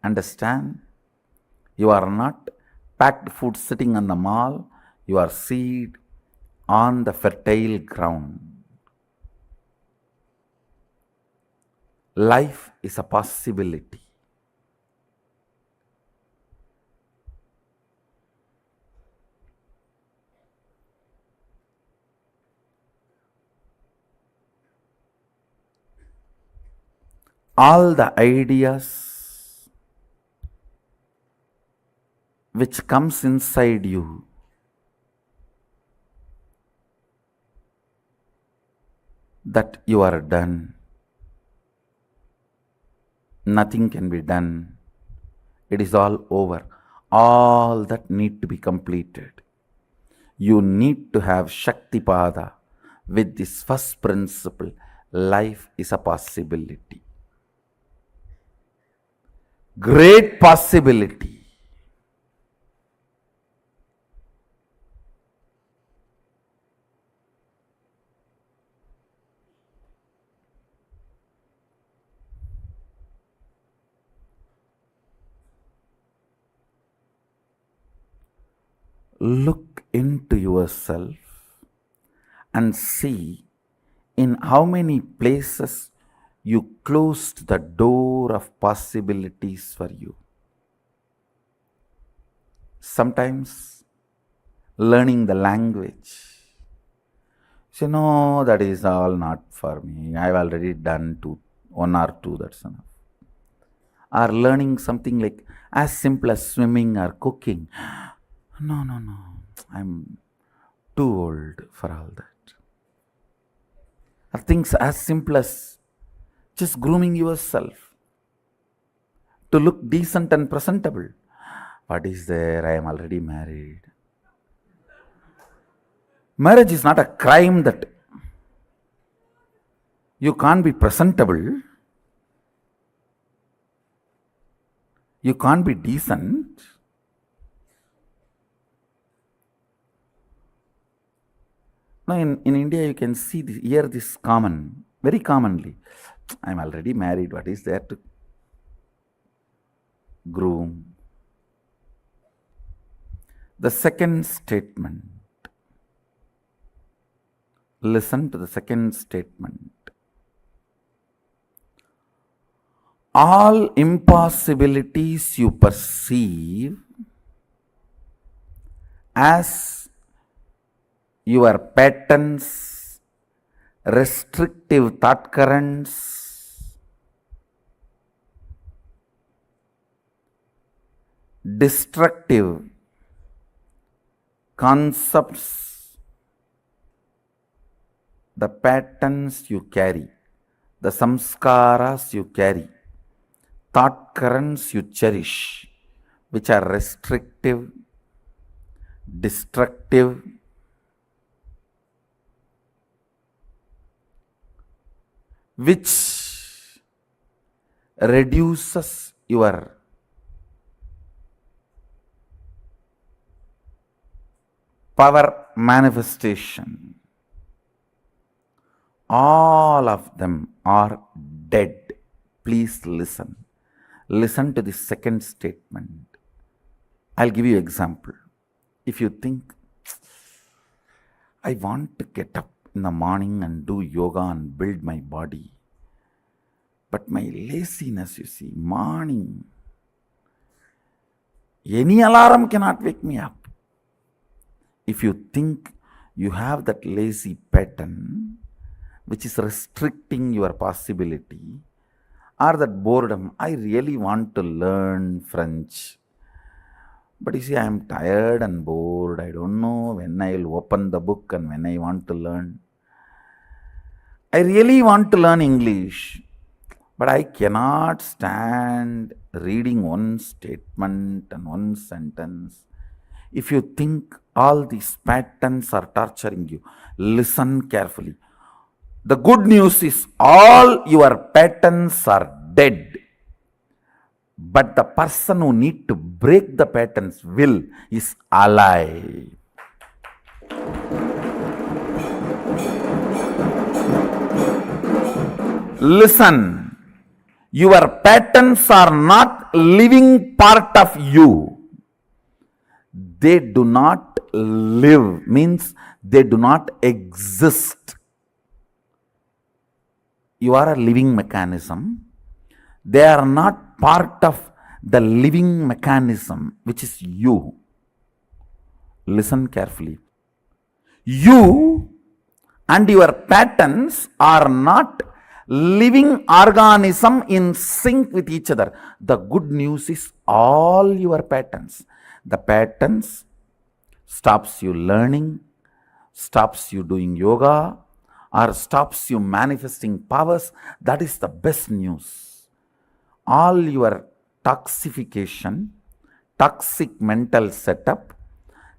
Understand? You are not packed food sitting on the mall. You are seed on the fertile ground. Life is a possibility. All the ideas which comes inside you that you are done, nothing can be done, it is all over, all that need to be completed. You need to have Shaktipada with this first principle. life is a possibility. Great possibility. Look into yourself and see in how many places you closed the door of possibilities for you. Sometimes learning the language. So, no, that is all not for me. I've already done one or two, that's enough. Or learning something like as simple as swimming or cooking. No, I'm too old for all that. Or things as simple as just grooming yourself to look decent and presentable. What is there? I am already married. Marriage is not a crime that you can't be presentable. You can't be decent. Now in India you can hear this very commonly. I'm already married. What is there to groom? The second statement. Listen to the second statement. All impossibilities you perceive as your patterns, restrictive thought currents, destructive concepts, the patterns you carry, the samskaras you carry, thought currents you cherish, which are restrictive, destructive, which reduces your power manifestation. All of them are dead. Please listen. Listen to the second statement. I'll give you an example. If you think, I want to get up in the morning and do yoga and build my body, but my laziness, you see, morning, any alarm cannot wake me up. If you think you have that lazy pattern, which is restricting your possibility, or that boredom, I really want to learn French, but you see, I am tired and bored. I don't know when I will open the book and when I want to learn. I really want to learn English, but I cannot stand reading one statement and one sentence. If you think all these patterns are torturing you, listen carefully. The good news is all your patterns are dead. But the person who needs to break the patterns will is alive. Listen, your patterns are not living part of you. They do not live, means they do not exist. You are a living mechanism. They are not part of the living mechanism, which is you. Listen carefully. You and your patterns are not living organism in sync with each other. The good news is all your patterns. The patterns stops you learning, stops you doing yoga, or stops you manifesting powers. That is the best news. All your toxification, toxic mental setup,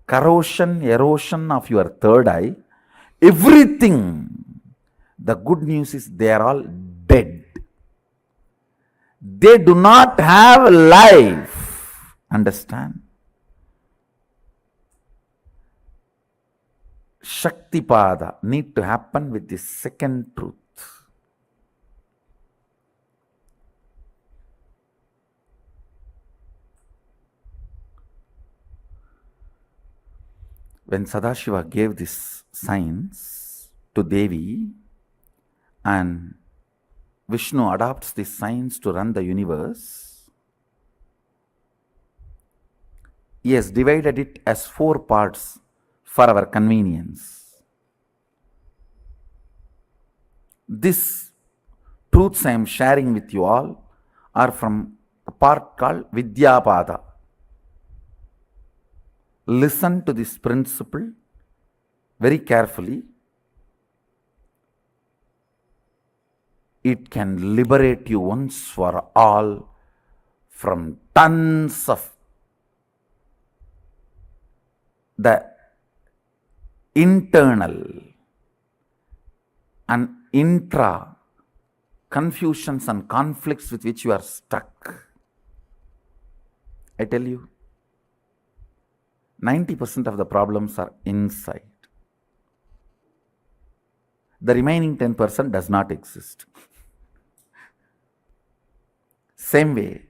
corrosion, erosion of your third eye, everything The good news is they are all dead. They do not have life. Understand? Shaktipada need to happen with the second truth. When Sadashiva gave this signs to Devi and Vishnu adopts these signs to run the universe, he has divided it as 4 parts for our convenience. These truths I am sharing with you all are from a part called Vidyapada. Listen to this principle very carefully. It can liberate you once for all from tons of the internal and intra confusions and conflicts with which you are stuck. I tell you, 90% of the problems are inside. The remaining 10% does not exist. Same way,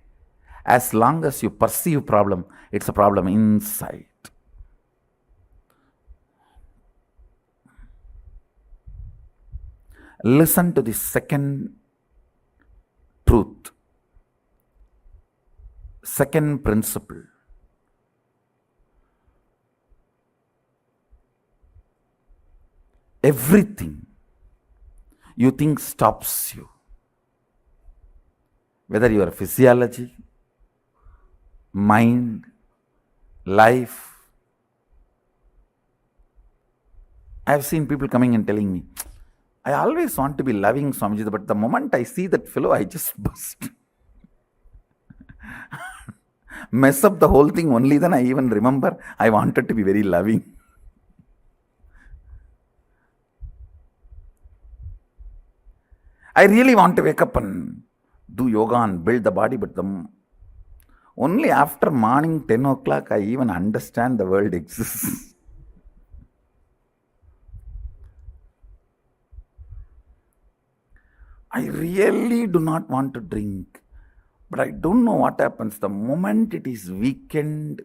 as long as you perceive problem, it's a problem inside. Listen to the second truth, second principle. Everything you think stops you, whether your physiology, mind, life. I have seen people coming and telling me, I always want to be loving Swamiji, but the moment I see that fellow, I just burst. Mess up the whole thing, only then I even remember I wanted to be very loving. I really want to wake up and do yoga and build the body, but only after morning 10 o'clock I even understand the world exists. I really do not want to drink, but I don't know what happens. The moment it is weekend,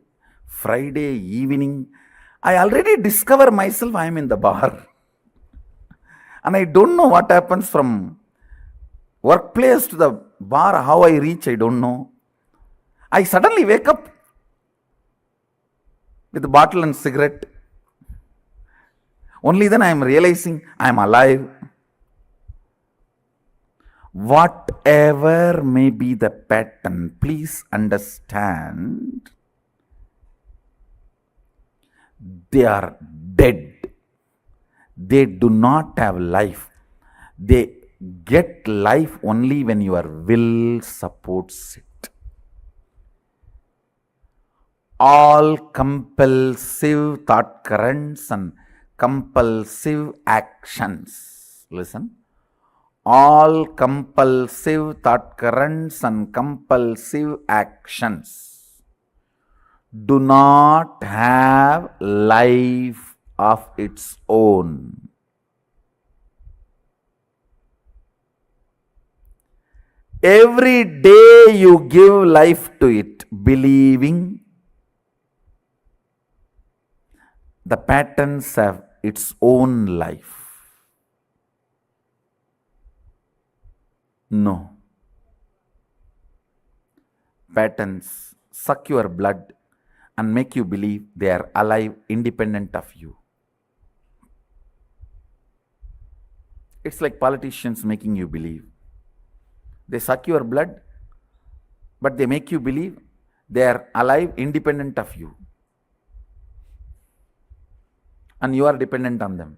Friday evening, I already discover myself I am in the bar. And I don't know what happens from workplace to the bar, how I reach, I don't know. I suddenly wake up with a bottle and cigarette. Only then I am realizing I am alive. Whatever may be the pattern, please understand, they are dead. They do not have life. They get life only when your will supports it. All compulsive thought currents and compulsive actions, listen, all compulsive thought currents and compulsive actions do not have life of its own. Every day you give life to it, believing the patterns have its own life. No. Patterns suck your blood and make you believe they are alive, independent of you. It's like politicians making you believe. They suck your blood, but they make you believe they are alive, independent of you. And you are dependent on them.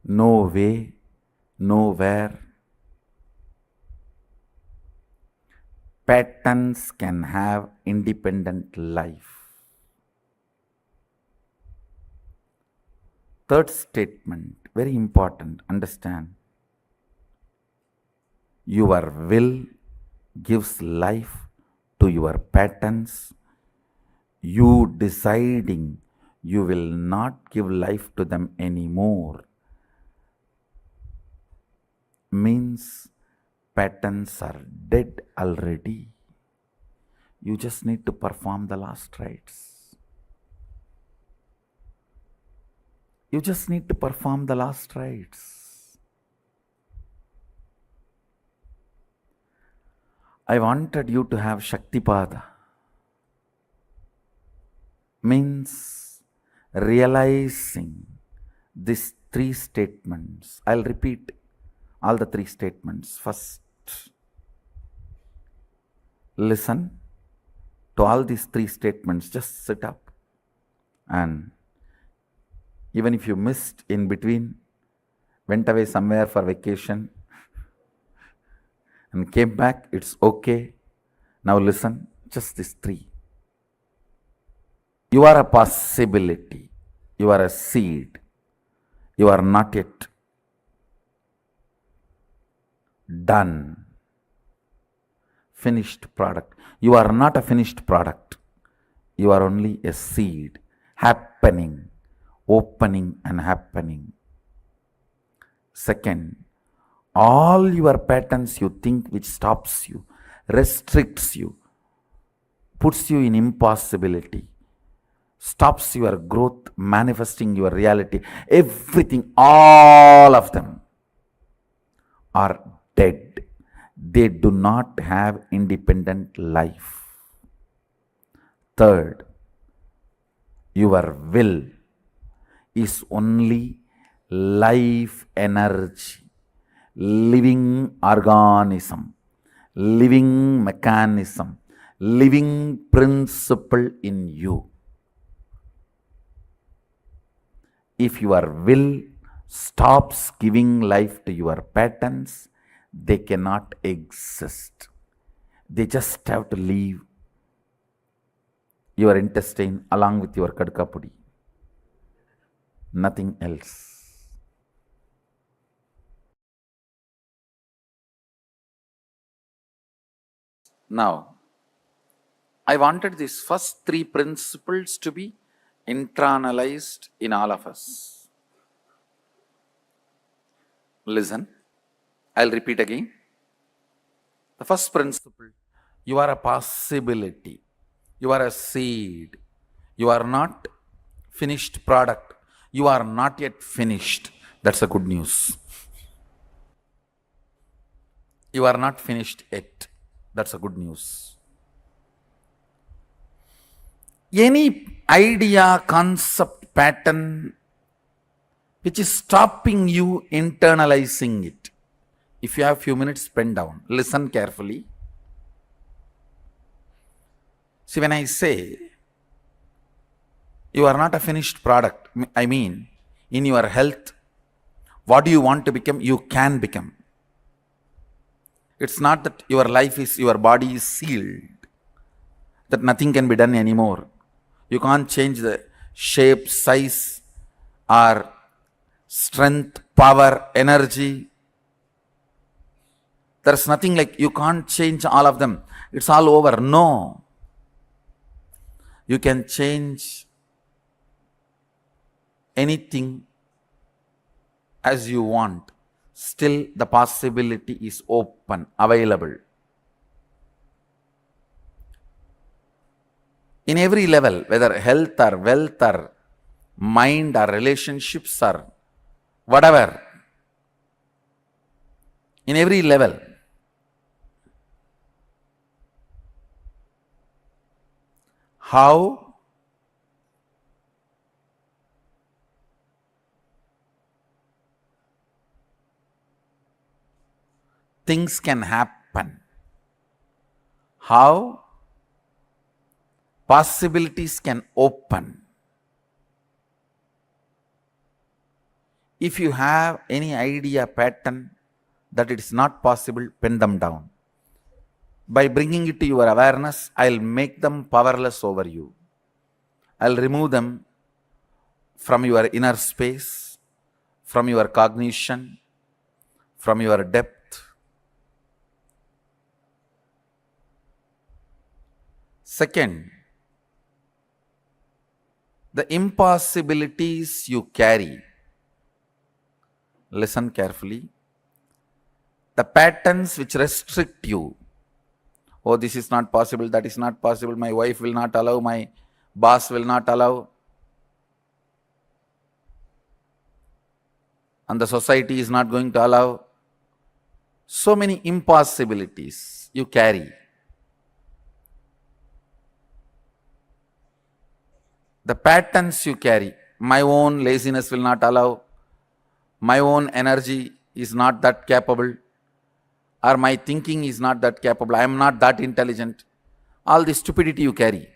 No way, nowhere. Patterns can have independent life. Third statement, very important, understand. Your will gives life to your patterns. You deciding you will not give life to them anymore means patterns are dead already. You just need to perform the last rites. You just need to perform the last rites. I wanted you to have Shaktipada. Means realizing these three statements. I'll repeat all the three statements. First, listen to all these three statements. Just sit up, and even if you missed in between, went away somewhere for vacation and came back, it's okay. Now listen, just these three. You are a possibility. You are a seed. You are not yet done. Finished product. You are not a finished product. You are only a seed happening, opening and happening. Second, all your patterns you think which stops you, restricts you, puts you in impossibility, stops your growth, manifesting your reality, everything, all of them are dead. They do not have independent life. Third, your will is only life energy, living organism, living mechanism, living principle in you. If your will stops giving life to your patterns, they cannot exist. They just have to leave your intestine along with your kadkapudi. Nothing else. Now, I wanted these first three principles to be internalized in all of us. Listen, I'll repeat again. The first principle, you are a possibility. You are a seed. You are not finished product. You are not yet finished. That's a good news. You are not finished yet. That's a good news. Any idea, concept, pattern which is stopping you internalizing it. If you have few minutes, pen down. Listen carefully. See, when I say you are not a finished product, I mean, in your health, what do you want to become? You can become. It's not that your body is sealed, that nothing can be done anymore. You can't change the shape, size, or strength, power, energy. There's nothing like you can't change all of them. It's all over. No. You can change anything as you want. Still, the possibility is open, available. In every level, whether health or wealth or mind or relationships or whatever, in every level, how things can happen, how possibilities can open. If you have any idea, pattern that it is not possible, pen them down. By bringing it to your awareness, I'll make them powerless over you. I'll remove them from your inner space, from your cognition, from your depth. Second, the impossibilities you carry. Listen carefully. The patterns which restrict you. Oh, this is not possible, that is not possible, my wife will not allow, my boss will not allow, and the society is not going to allow. So many impossibilities you carry. The patterns you carry. My own laziness will not allow, my own energy is not that capable, or my thinking is not that capable, I am not that intelligent. All the stupidity you carry.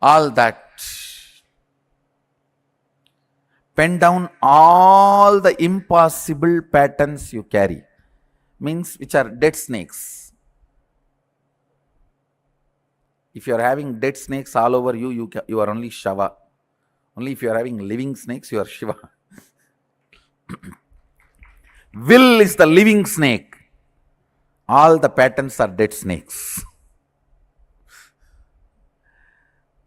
All that. Pen down all the impossible patterns you carry. Means which are dead snakes. If you are having dead snakes all over you, you are only Shava. Only if you are having living snakes, you are Shiva. Will is the living snake. All the patterns are dead snakes.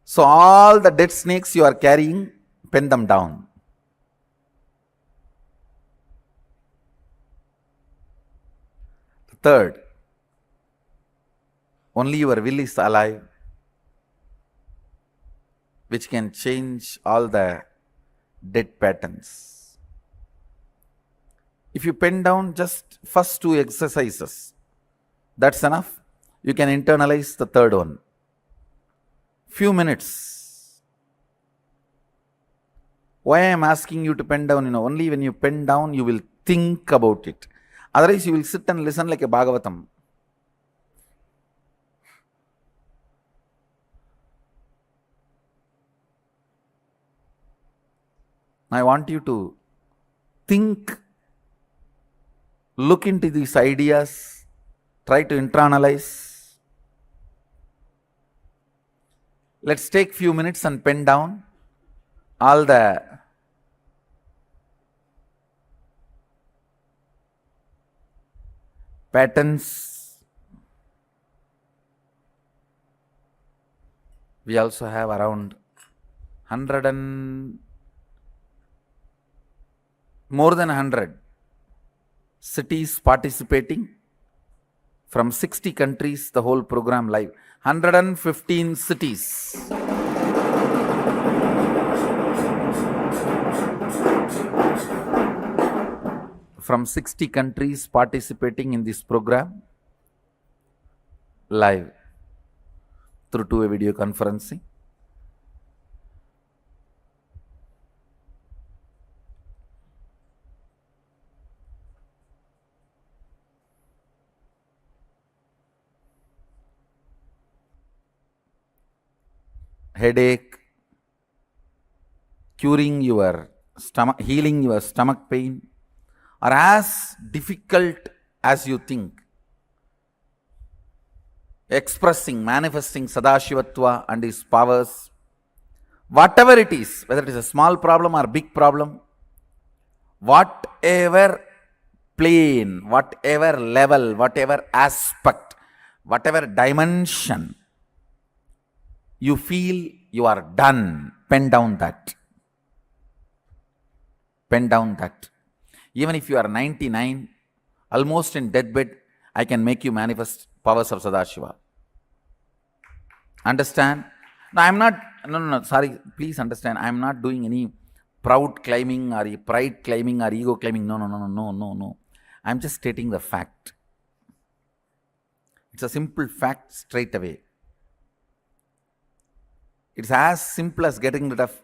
So all the dead snakes you are carrying, pen them down. Third, only your will is alive, which can change all the dead patterns. If you pen down just first two exercises, that's enough. You can internalize the third one. Few minutes. Why I am asking you to pen down? Only when you pen down, you will think about it. Otherwise, you will sit and listen like a Bhagavatam. I want you to think, look into these ideas, try to internalize. Let's take few minutes and pen down all the patterns. We also have around 100 and more than 100 cities participating from 60 countries, the whole program live. 115 cities. From 60 countries participating in this program live through two-way video conferencing. Headache, curing your stomach, healing your stomach pain are as difficult as you think. Expressing, manifesting Sadashivatva and his powers, whatever it is, whether it is a small problem or big problem, whatever plane, whatever level, whatever aspect, whatever dimension, you feel you are done, pen down that. Pen down that. Even if you are 99, almost in deathbed, I can make you manifest powers of Sadashiva. Understand? No, I am not, no, sorry, please understand, I am not doing any proud claiming or pride claiming or ego claiming. No. I am just stating the fact. It's a simple fact straight away. It's as simple as getting rid of,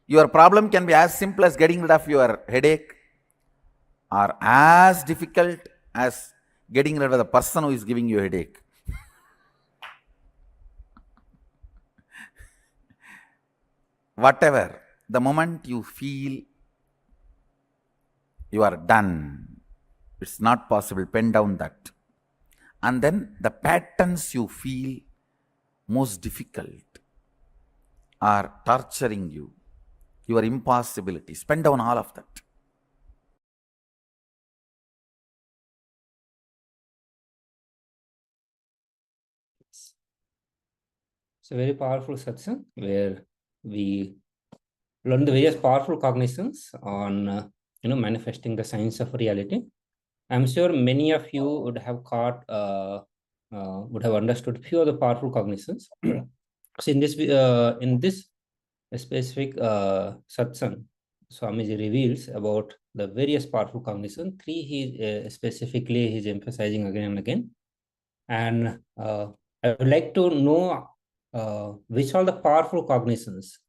your problem can be as simple as getting rid of your headache, or as difficult as getting rid of the person who is giving you a headache. Whatever, the moment you feel you are done, it's not possible, pen down that. And then the patterns you feel most difficult are torturing you, your impossibility. Spend down all of that. It's a very powerful satsang where we learn the various powerful cognitions on manifesting the science of reality. I'm sure many of you would have would have understood few of the powerful cognitions. So in this specific satsang, Swamiji reveals about the various powerful cognitions. Three he specifically he's emphasizing again and again. And I would like to know which are the powerful cognitions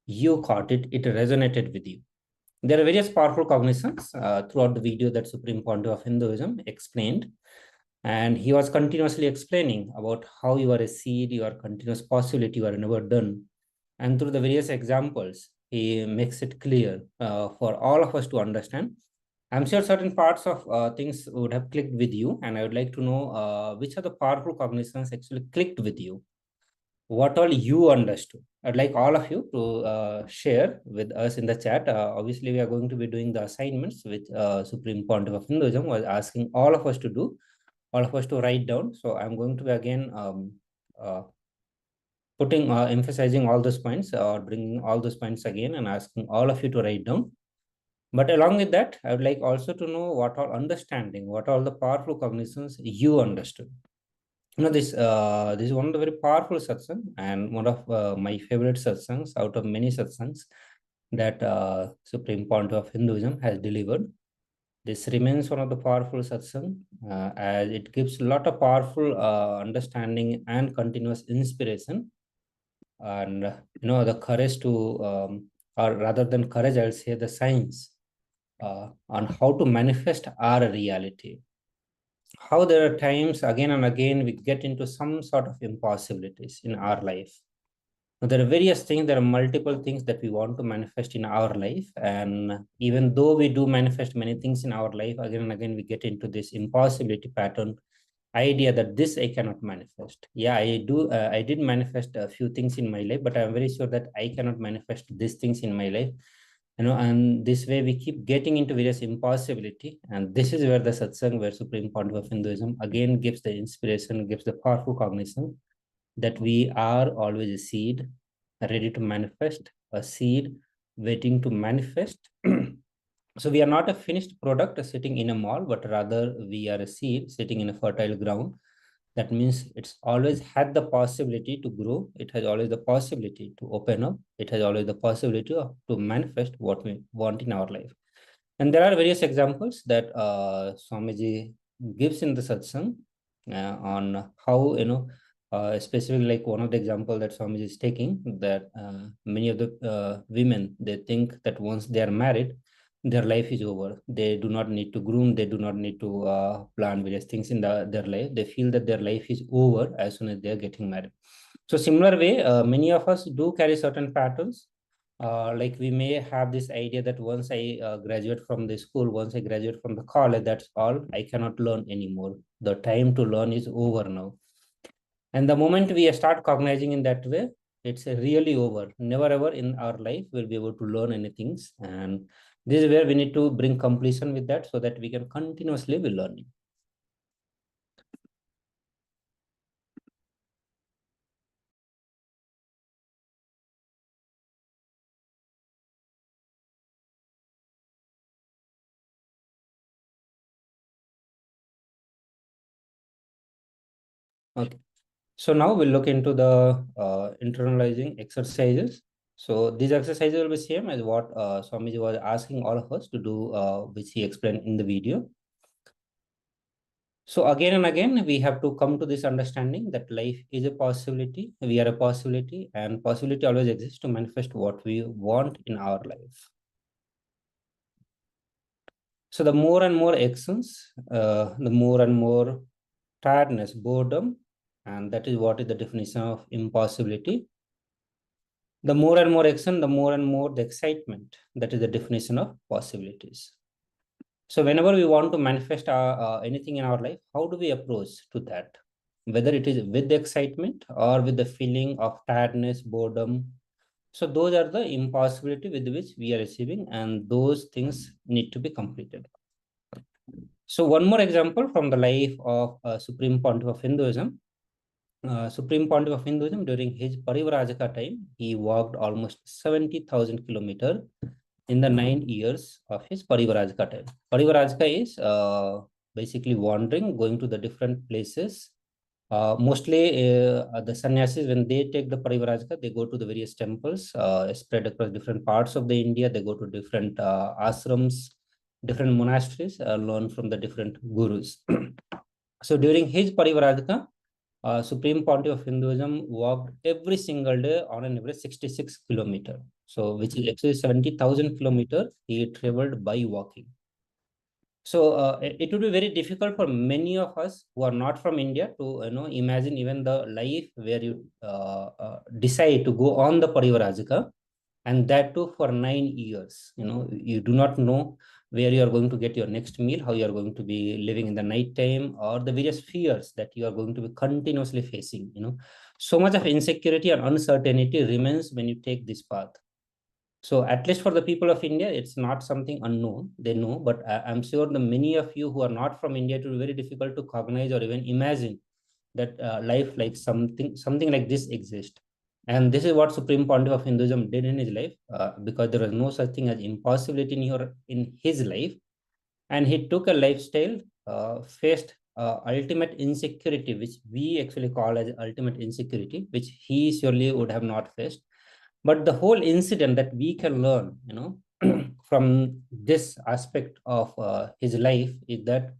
you caught it resonated with you. There are various powerful cognitions throughout the video that Supreme Pontiff of Hinduism explained. And he was continuously explaining about how you are a seed, you are continuous possibility, you are never done. And through the various examples, he makes it clear for all of us to understand. I'm sure certain parts of things would have clicked with you, and I would like to know which are the powerful cognitions actually clicked with you. What all you understood. I'd like all of you to share with us in the chat. Obviously, we are going to be doing the assignments which Supreme Pontiff of Hinduism was asking all of us to do, all of us to write down. So I'm going to be again emphasizing all those points or bringing all those points again and asking all of you to write down. But along with that, I would like also to know what all understanding, what all the powerful cognitions you understood. This is one of the very powerful satsang and one of my favorite satsangs out of many satsangs that Supreme Pontiff of Hinduism has delivered. This remains one of the powerful satsang as it gives a lot of powerful understanding and continuous inspiration, and the courage to, or rather than courage, I'll say the science on how to manifest our reality. How there are times again and again we get into some sort of impossibilities in our life. Now, there are various things, there are multiple things that we want to manifest in our life. And even though we do manifest many things in our life, again and again we get into this impossibility pattern idea that this I cannot manifest. Yeah, I did manifest a few things in my life, but I'm very sure that I cannot manifest these things in my life. And this way we keep getting into various impossibility. And this is where the satsang, where Supreme Pontiff of Hinduism again gives the inspiration, gives the powerful cognition that we are always a seed ready to manifest, a seed waiting to manifest. So we are not a finished product sitting in a mall, but rather we are a seed sitting in a fertile ground. That means it's always had the possibility to grow. It has always the possibility to open up. It has always the possibility to manifest what we want in our life. And there are various examples that Swamiji gives in the satsang on how, specifically like one of the example that Swamiji is taking, that many of the women, they think that once they are married, their life is over. They do not need to groom. They do not need to plan various things in their life. They feel that their life is over as soon as they are getting married. So similar way, many of us do carry certain patterns. Like we may have this idea that once I graduate from the school, once I graduate from the college, that's all. I cannot learn anymore. The time to learn is over now. And the moment we start cognizing in that way, it's really over. Never ever in our life will be able to learn anything. And this is where we need to bring completion with that so that we can continuously be learning. Okay. So now we'll look into the internalizing exercises. So these exercises will be same as what Swamiji was asking all of us to do, which he explained in the video. So again and again, we have to come to this understanding that life is a possibility. We are a possibility, and possibility always exists to manifest what we want in our life. So the more and more actions, the more and more tiredness, boredom, and that is what is the definition of impossibility. The more and more action, the more and more the excitement. That is the definition of possibilities. So whenever we want to manifest anything in our life, how do we approach to that? whether it is with excitement or with the feeling of tiredness, boredom. So those are the impossibility with which we are achieving, and those things need to be completed. So one more example from the life of Supreme Pontiff of Hinduism. Supreme Pontiff of Hinduism, during his Parivrajaka time, he walked almost 70,000 kilometers in the 9 years of his Parivrajaka time. Parivrajaka is basically wandering, going to the different places. Mostly the sannyasis, when they take the Parivrajaka, they go to the various temples spread across different parts of the India. They go to different ashrams, different monasteries, learn from the different gurus. So during his Parivrajaka, Supreme Pontiff of Hinduism walked every single day on an average 66 kilometer. So which is actually 70,000 kilometers he traveled by walking. So it would be very difficult for many of us who are not from India to imagine even the life where you decide to go on the Parivrajaka, and that too for 9 years. You do not know where you are going to get your next meal, how you are going to be living in the night time, or the various fears that you are going to be continuously facing. So much of insecurity and uncertainty remains when you take this path. So at least for the people of India, it's not something unknown. They know, but I'm sure the many of you who are not from India, it will be very difficult to cognize or even imagine that life like something like this exists. And this is what Supreme Pontiff of Hinduism did in his life, because there was no such thing as impossibility in his life. And he took a lifestyle, faced ultimate insecurity, which we actually call as ultimate insecurity, which he surely would have not faced. But the whole incident that we can learn, from this aspect of his life is that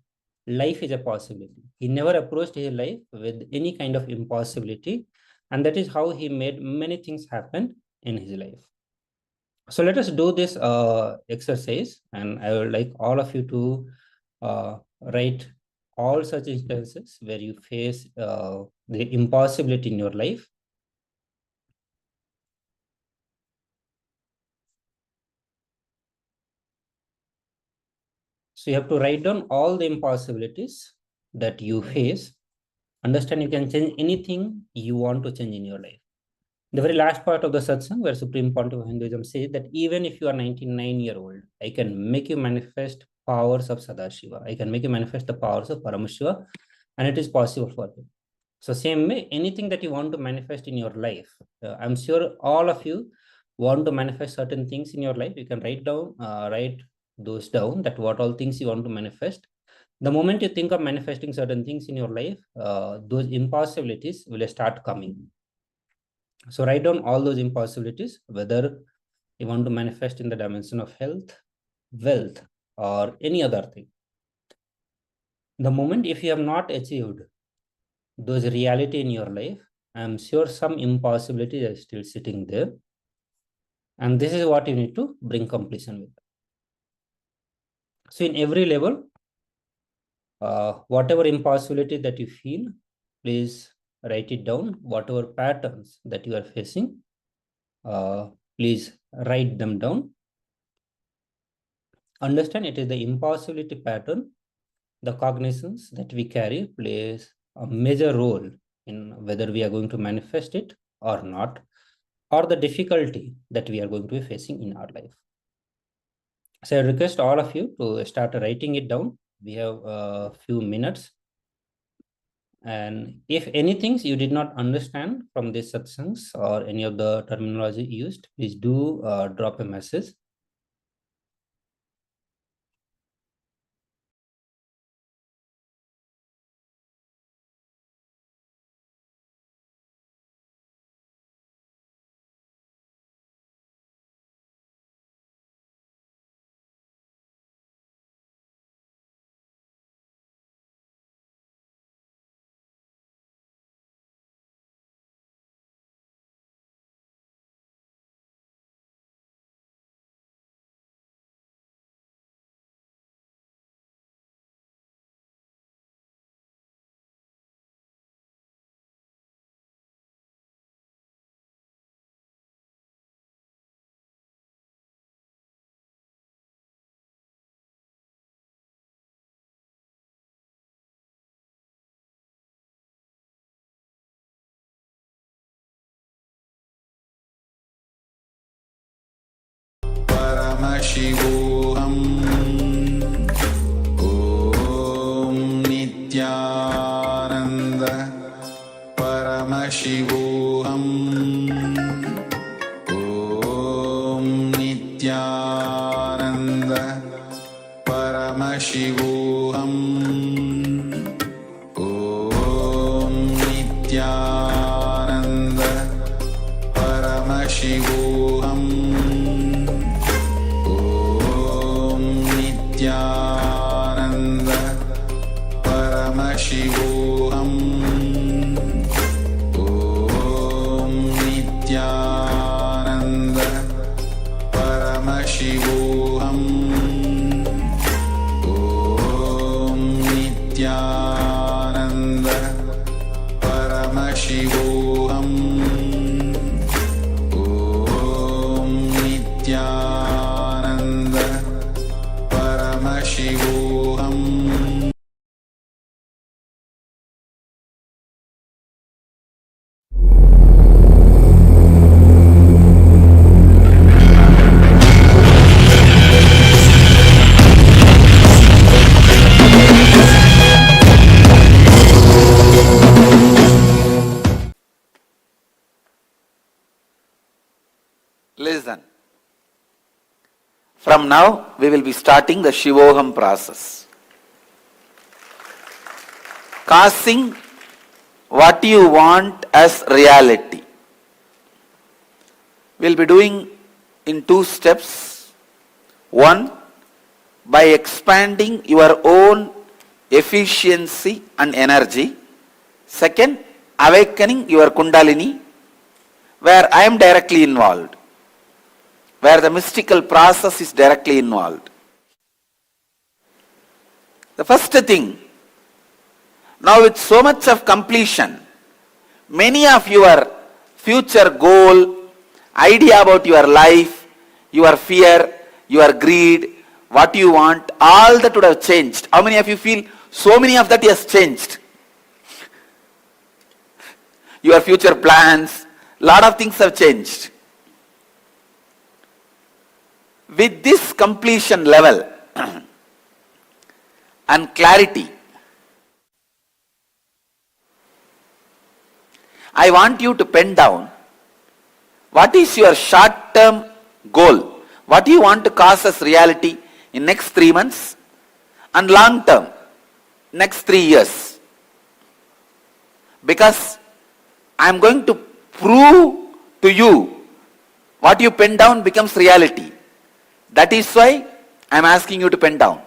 life is a possibility. He never approached his life with any kind of impossibility, and that is how he made many things happen in his life. So let us do this exercise, and I would like all of you to write all such instances where you face the impossibility in your life. So you have to write down all the impossibilities that you face. Understand you can change anything you want to change in your life. The very last part of the satsang, where Supreme Pontiff of Hinduism says that even if you are 99-year-old, I can make you manifest powers of Sadashiva. I can make you manifest the powers of Paramashiva, and it is possible for you. So same way, anything that you want to manifest in your life, I'm sure all of you want to manifest certain things in your life. You can write those down, that what all things you want to manifest. The moment you think of manifesting certain things in your life, those impossibilities will start coming. So write down all those impossibilities, whether you want to manifest in the dimension of health, wealth, or any other thing. The moment if you have not achieved those reality in your life, I'm sure some impossibilities are still sitting there. And this is what you need to bring completion with. So in every level, whatever impossibility that you feel, please write it down. Whatever patterns that you are facing, please write them down. Understand it is the impossibility pattern. The cognizance that we carry plays a major role in whether we are going to manifest it or not, or the difficulty that we are going to be facing in our life. So I request all of you to start writing it down. We have a few minutes. And if anything you did not understand from these satsangs or any of the terminology used, please do drop a message. Paramashivoham Om Nithyananda Paramashivoham Om Nithyananda Paramashivoham Om Nithyananda Paramashivoham Om Nithyananda Paramashivoham Om Nithyananda Paramashivoham Om Nithyananda Paramashivoham Om Nithyananda Paramashivoham. Listen. From now, we will be starting the Shivoham process. Casting what you want as reality. We'll be doing in 2 steps. One, by expanding your own efficiency and energy. Second, awakening your Kundalini, where I am directly involved, where the mystical process is directly involved. The first thing, now with so much of completion, many of your future goal, idea about your life, your fear, your greed, what you want, all that would have changed. How many of you feel so many of that has changed? Your future plans, lot of things have changed. With this completion level and clarity, I want you to pen down what is your short-term goal, what you want to cause as reality in next 3 months, and long-term, next 3 years. Because I am going to prove to you what you pen down becomes reality. That is why I am asking you to pen down.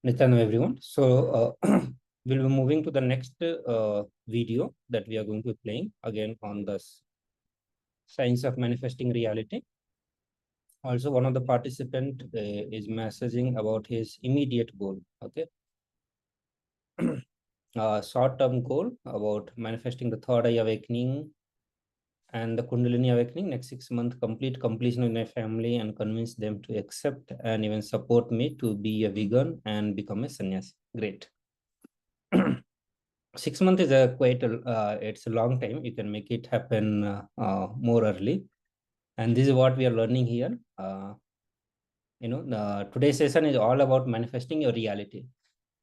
Nithyananda, everyone. So we'll be moving to the next video that we are going to be playing again on the science of manifesting reality. Also, one of the participant is messaging about his immediate goal. Okay. Short-term goal about manifesting the third eye awakening and the Kundalini awakening next 6 months, complete completion in my family and convince them to accept and even support me to be a vegan and become a sannyasi. Great. 6 months is it's a long time. You can make it happen more early. And this is what we are learning here. Today's session is all about manifesting your reality.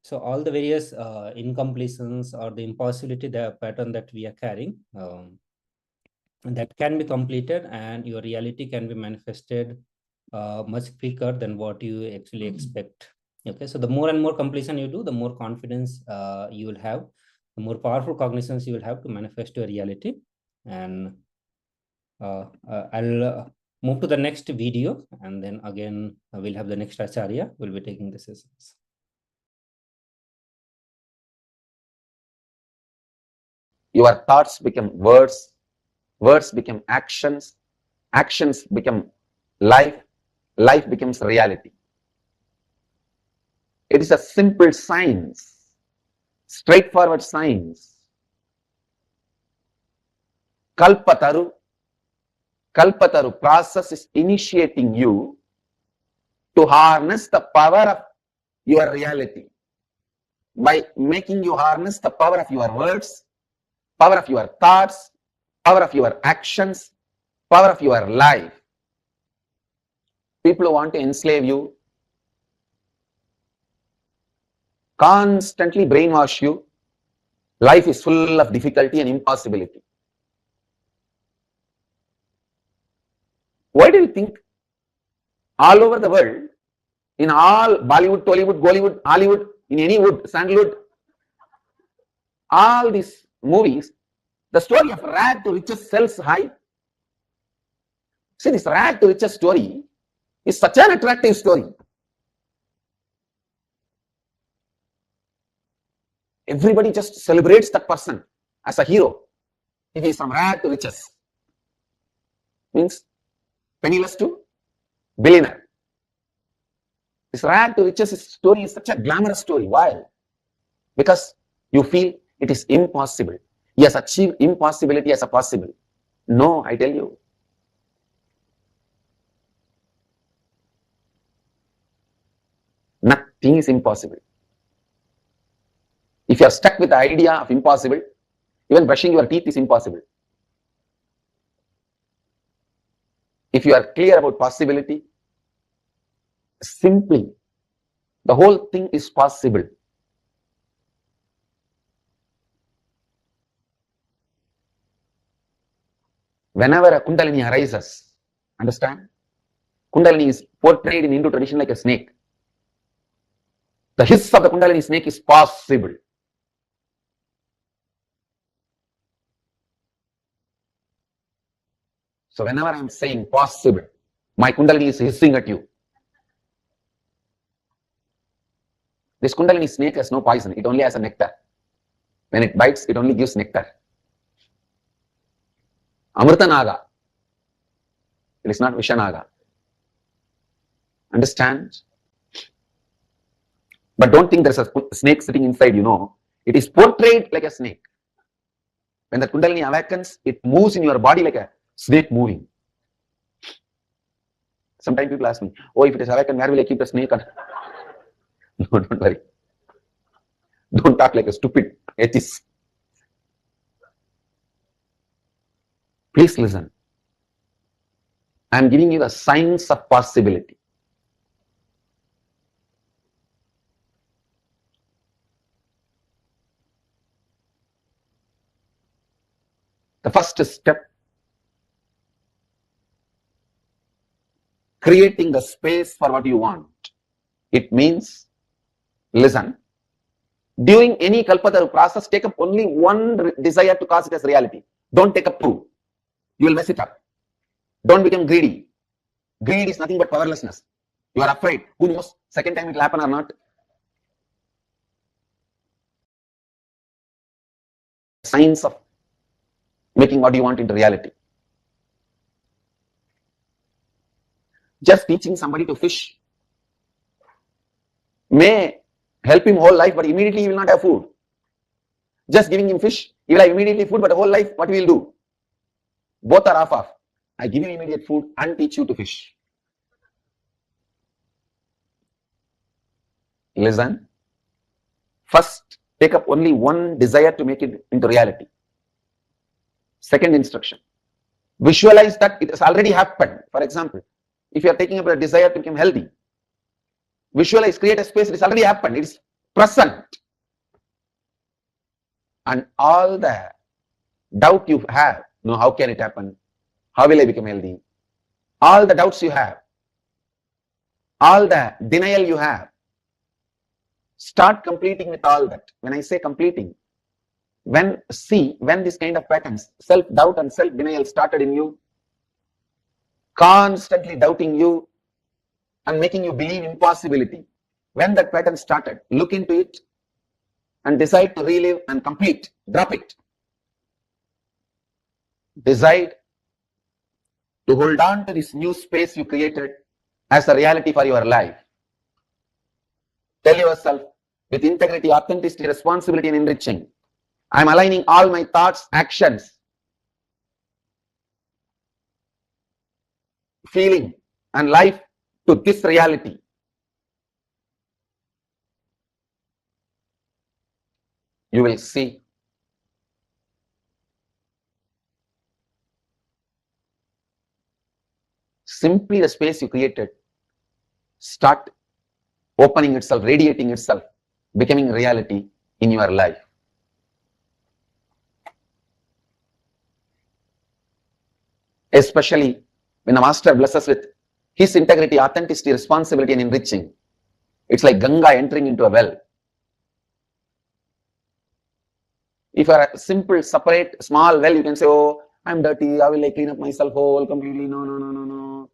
So all the various incompletions or the impossibility, the pattern that we are carrying, that can be completed and your reality can be manifested much quicker than what you actually expect. Okay, so the more and more completion you do, the more confidence you will have, the more powerful cognitions you will have to manifest your reality. And I'll move to the next video, and then again we'll have the next Acharya will be taking the sessions. Your thoughts become words, words become actions, actions become life, life becomes reality. It is a simple science, straightforward science. Kalpataru process is initiating you to harness the power of your reality by making you harness the power of your words, power of your thoughts, power of your actions, power of your life. People who want to enslave you, constantly brainwash you. Life is full of difficulty and impossibility. Why do you think all over the world, in all Bollywood, Tollywood, Gollywood, Hollywood, in any wood, sandalwood, all these movies, the story of rag to riches sells high? See, this rag to riches story is such an attractive story. Everybody just celebrates that person as a hero. If he is from rag to riches, means penniless to billionaire. This rag to riches story is such a glamorous story. Why? Because you feel it is impossible. He has achieved impossibility as a possible. No, I tell you. Nothing is impossible. If you are stuck with the idea of impossible, even brushing your teeth is impossible. If you are clear about possibility, simply, the whole thing is possible. Whenever a Kundalini arises, understand? Kundalini is portrayed in Hindu tradition like a snake. The hiss of the Kundalini snake is possible. So whenever I am saying possible, my Kundalini is hissing at you. This Kundalini snake has no poison, it only has a nectar. When it bites, it only gives nectar. Amrita Naga. It is not Vishanaga. Understand? But don't think there's a snake sitting inside, It is portrayed like a snake. When the Kundalini awakens, it moves in your body like a snake moving. Sometimes people ask me, oh, if it is awakened, where will I keep the snake? No, don't worry. Don't talk like a stupid atheist. Please listen. I am giving you the science of possibility. The first step, creating the space for what you want. It means, listen, during any Kalpataru process, take up only one desire to cause it as reality. Don't take up two. You will mess it up. Don't become greedy. Greed is nothing but powerlessness. You are afraid. Who knows? Second time it will happen or not? science of making what you want into reality. Just teaching somebody to fish may help him whole life, but immediately he will not have food. Just giving him fish, he will have immediately food, but whole life, what he will do? Both are off. I give you immediate food and teach you to fish. Listen. First, take up only one desire to make it into reality. Second instruction. Visualize that it has already happened. For example, if you are taking up a desire to become healthy, visualize, create a space, it has already happened. It is present. And all the doubt you have, no, how can it happen? How will I become healthy? All the doubts you have, all the denial you have, start completing with all that. When I say completing, when this kind of patterns, self-doubt and self-denial started in you, constantly doubting you and making you believe impossibility. When that pattern started, look into it and decide to relive and complete. Drop it. Decide to hold on to this new space you created as a reality for your life. Tell yourself with integrity, authenticity, responsibility, and enriching, I am aligning all my thoughts, actions, feeling, and life to this reality. You will see simply the space you created start opening itself, radiating itself, becoming reality in your life. Especially when the master blesses with his integrity, authenticity, responsibility, and enriching. It's like Ganga entering into a well. If you are a simple, separate, small well, you can say, oh, I'm dirty, how will I clean up myself whole completely? No.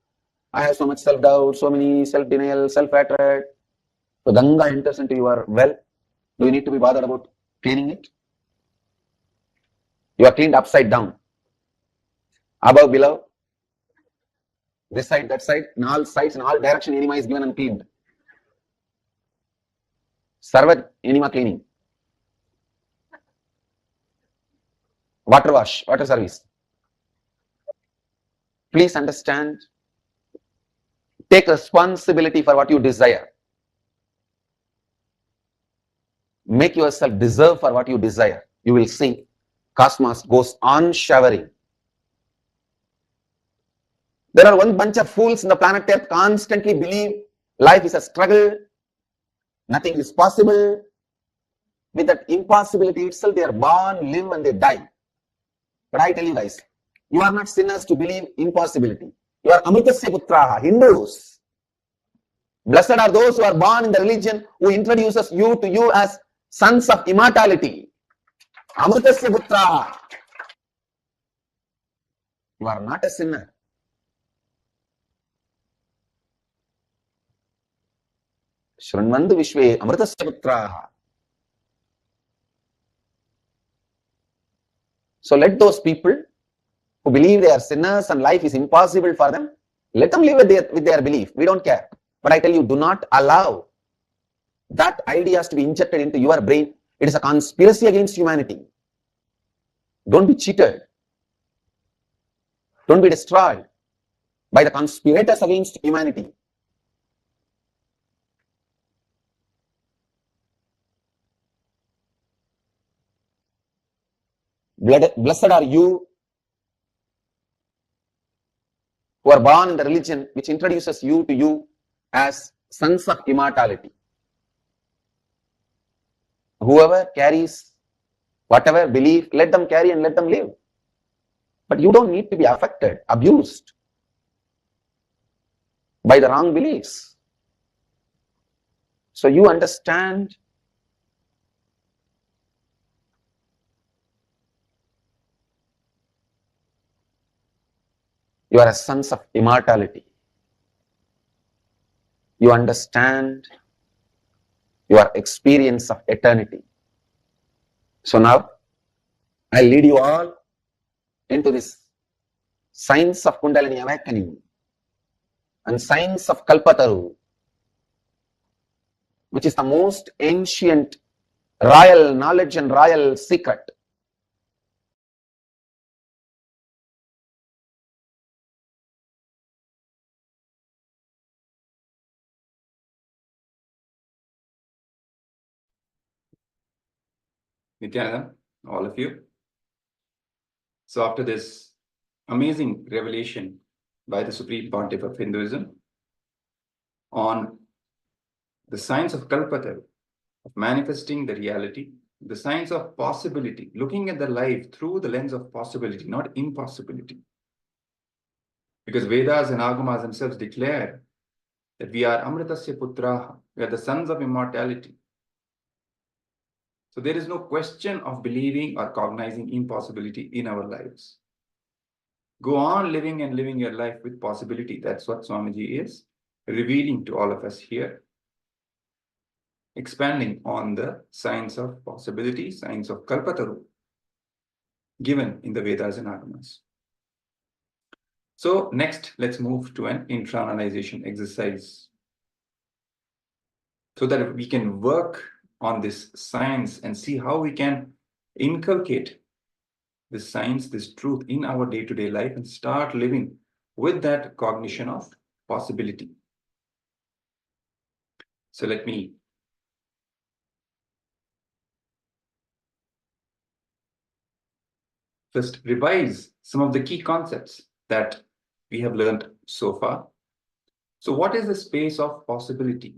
I have so much self-doubt, so many self-denial, self-hatred. So Ganga enters into your well. Do you need to be bothered about cleaning it? You are cleaned upside down. Above, below, this side, that side, in all sides, in all direction, enema is given and cleaned. Sarva enema cleaning. Water wash, water service. Please understand, take responsibility for what you desire. Make yourself deserve for what you desire. You will see cosmos goes on showering. There are one bunch of fools in the planet Earth constantly believe life is a struggle, nothing is possible. With that impossibility itself, they are born, live, and they die. But I tell you guys, you are not sinners to believe impossibility. You are Amritasya Putraha, Hindus. Blessed are those who are born in the religion who introduces you to you as sons of immortality. Amritasya Putraha. You are not a sinner. Shranvandu Vishwe Amritasya Putraha. So let those people who believe they are sinners and life is impossible for them, let them live with their belief. We don't care. But I tell you, do not allow that ideas to be injected into your brain. It is a conspiracy against humanity. Don't be cheated. Don't be destroyed by the conspirators against humanity. Blessed are you who are born in the religion which introduces you to you as sons of immortality. Whoever carries whatever belief, let them carry and let them live. But you don't need to be affected, abused by the wrong beliefs. So you understand you are a sons of immortality. You understand your experience of eternity. So now, I lead you all into this science of Kundalini awakening and science of Kalpataru, which is the most ancient royal knowledge and royal secret. Nithyananda, all of you. So after this amazing revelation by the Supreme Pontiff of Hinduism on the science of Kalpataru, of manifesting the reality, the science of possibility, looking at the life through the lens of possibility, not impossibility. Because Vedas and Agamas themselves declare that we are Amritasya Putraha, we are the sons of immortality. So there is no question of believing or cognizing impossibility in our lives. Go on living and living your life with possibility. That's what Swamiji is revealing to all of us here. Expanding on the science of possibility, science of Kalpataru, given in the Vedas and Agamas. So next, let's move to an internalization exercise so that we can work on this science and see how we can inculcate this science, this truth in our day-to-day life and start living with that cognition of possibility. So let me first revise some of the key concepts that we have learned so far. So what is the space of possibility?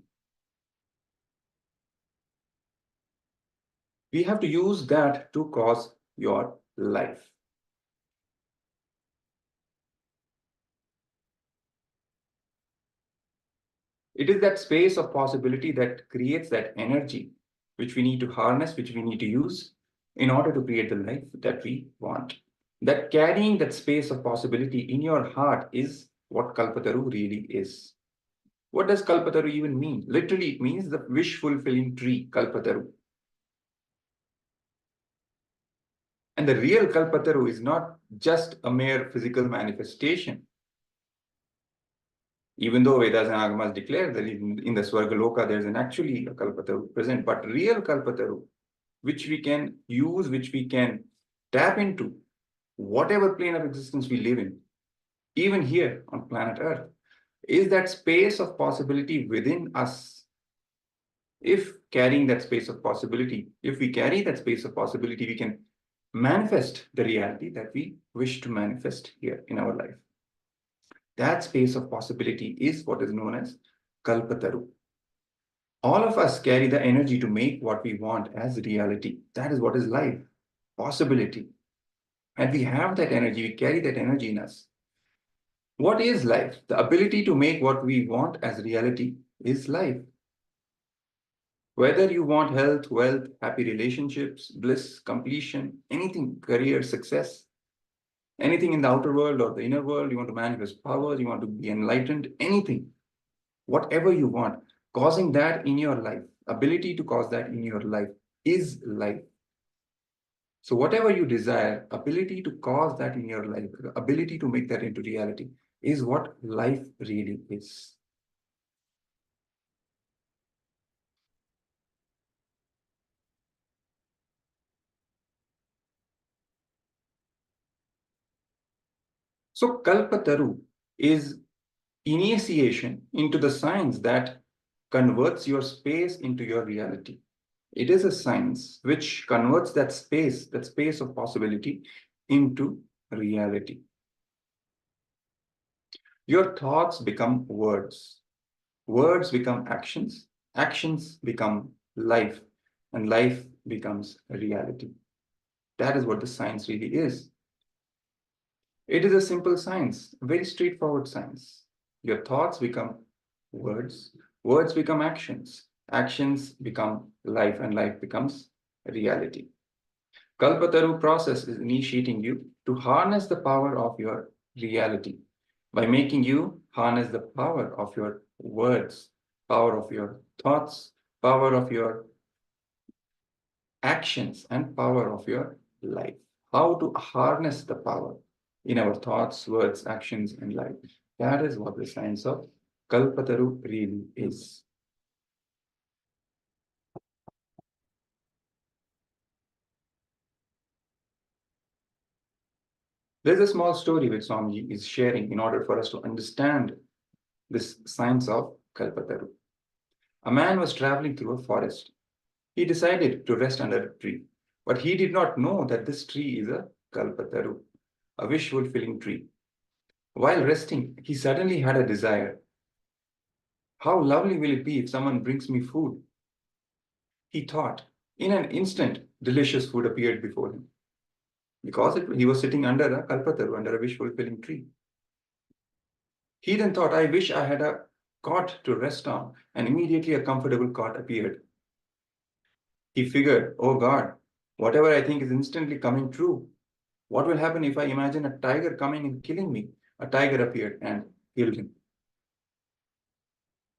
We have to use that to cause your life. It is that space of possibility that creates that energy which we need to harness, which we need to use in order to create the life that we want. That carrying that space of possibility in your heart is what Kalpataru really is. What does Kalpataru even mean? Literally, it means the wish-fulfilling tree, Kalpataru. And the real Kalpataru is not just a mere physical manifestation. Even though Vedas and Agamas declare that in the Swargaloka there is actually a Kalpataru present, but real Kalpataru, which we can use, which we can tap into, whatever plane of existence we live in, even here on planet Earth, is that space of possibility within us. If carrying that space of possibility, if we carry that space of possibility, we can manifest the reality that we wish to manifest here in our life. That space of possibility is what is known as Kalpataru. All of us carry the energy to make what we want as reality. That is what is life, possibility. And we have that energy, we carry that energy in us. What is life? The ability to make what we want as reality is life. Whether you want health, wealth, happy relationships, bliss, completion, anything, career, success, anything in the outer world or the inner world, you want to manifest power, you want to be enlightened, anything, whatever you want, causing that in your life, ability to cause that in your life is life. So whatever you desire, ability to cause that in your life, ability to make that into reality is what life really is. So Kalpataru is initiation into the science that converts your space into your reality. It is a science which converts that space of possibility into reality. Your thoughts become words. Words become actions. Actions become life. And life becomes reality. That is what the science really is. It is a simple science, a very straightforward science. Your thoughts become words. Words become actions. Actions become life, and life becomes reality. Kalpataru process is initiating you to harness the power of your reality by making you harness the power of your words, power of your thoughts, power of your actions, and power of your life. how to harness the power in our thoughts, words, actions, and life. That is what the science of Kalpataru really is. There's a small story which Swamiji is sharing in order for us to understand this science of Kalpataru. A man was traveling through a forest. He decided to rest under a tree, but he did not know that this tree is a Kalpataru, a wish-fulfilling tree. While resting, he suddenly had a desire. How lovely will it be if someone brings me food? He thought. In an instant, delicious food appeared before him because he was sitting under a Kalpataru, under a wish-fulfilling tree. He then thought, I wish I had a cot to rest on, and immediately a comfortable cot appeared. He figured, oh God, whatever I think is instantly coming true. What will happen if I imagine a tiger coming and killing me? A tiger appeared and killed him.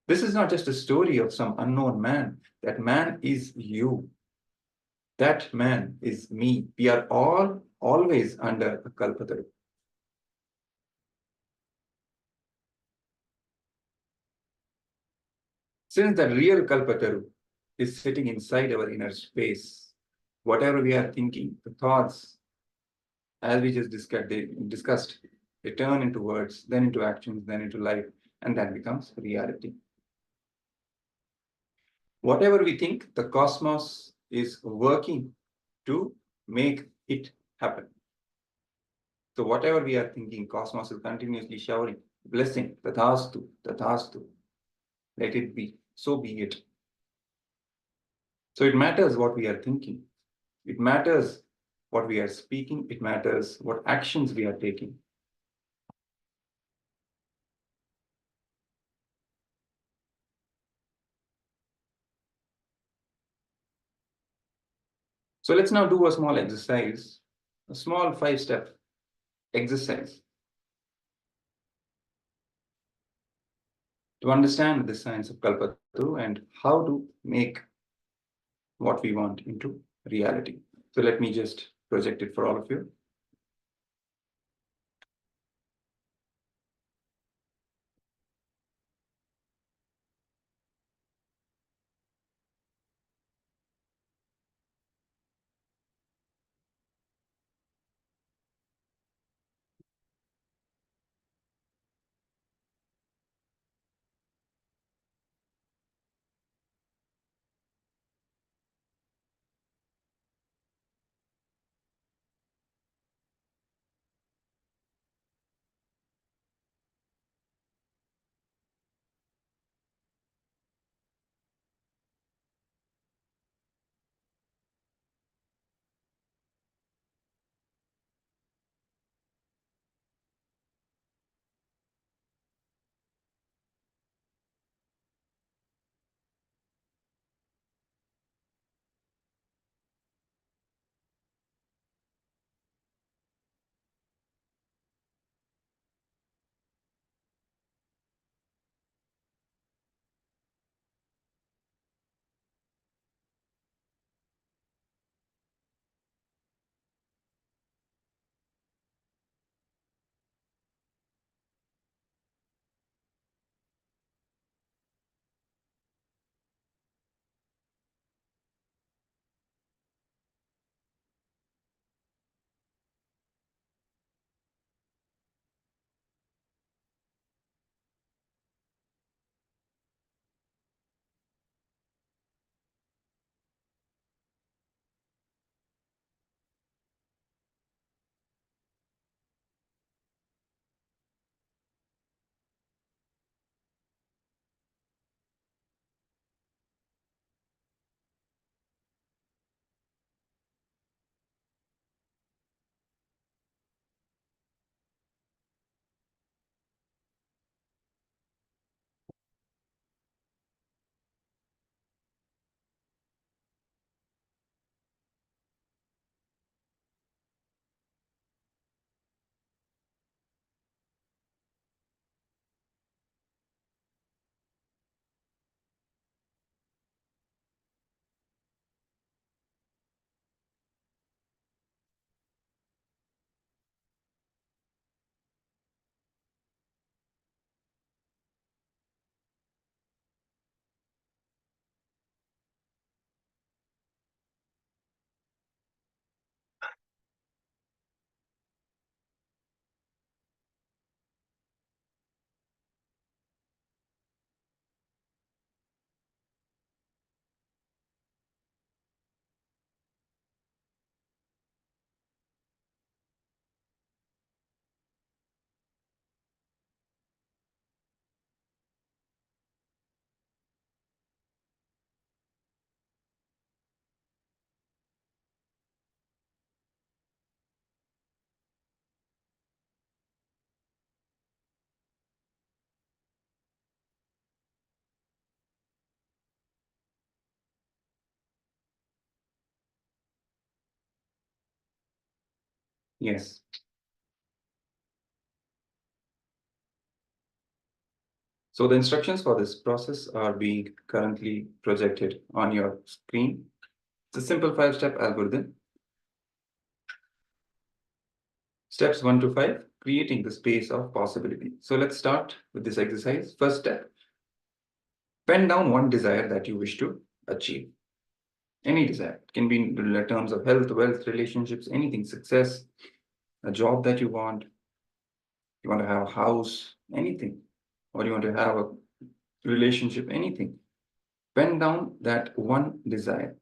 This is not just a story of some unknown man. That man is you. That man is me. We are all always under a Kalpataru. Since the real Kalpataru is sitting inside our inner space, whatever we are thinking, the thoughts, as we just discussed, they turn into words, then into actions, then into life, and that becomes reality. Whatever we think, the cosmos is working to make it happen. So whatever we are thinking, cosmos is continuously showering blessing, tathastu, tathastu. Let it be, so be it. So it matters what we are thinking. It matters what we are speaking. It matters what actions we are taking. So let's now do a small exercise, a small 5-step exercise to understand the science of Kalpataru and how to make what we want into reality. So let me just project it for all of you. Yes. So the instructions for this process are being currently projected on your screen. It's a simple 5-step algorithm. Steps 1 to 5, creating the space of possibility. So let's start with this exercise. First step, pen down one desire that you wish to achieve. Any desire. It can be in terms of health, wealth, relationships, anything, success, a job that you want to have a house, anything, or you want to have a relationship, anything. Pen down that one desire.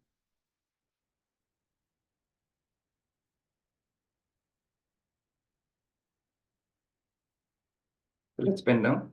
So let's pen down.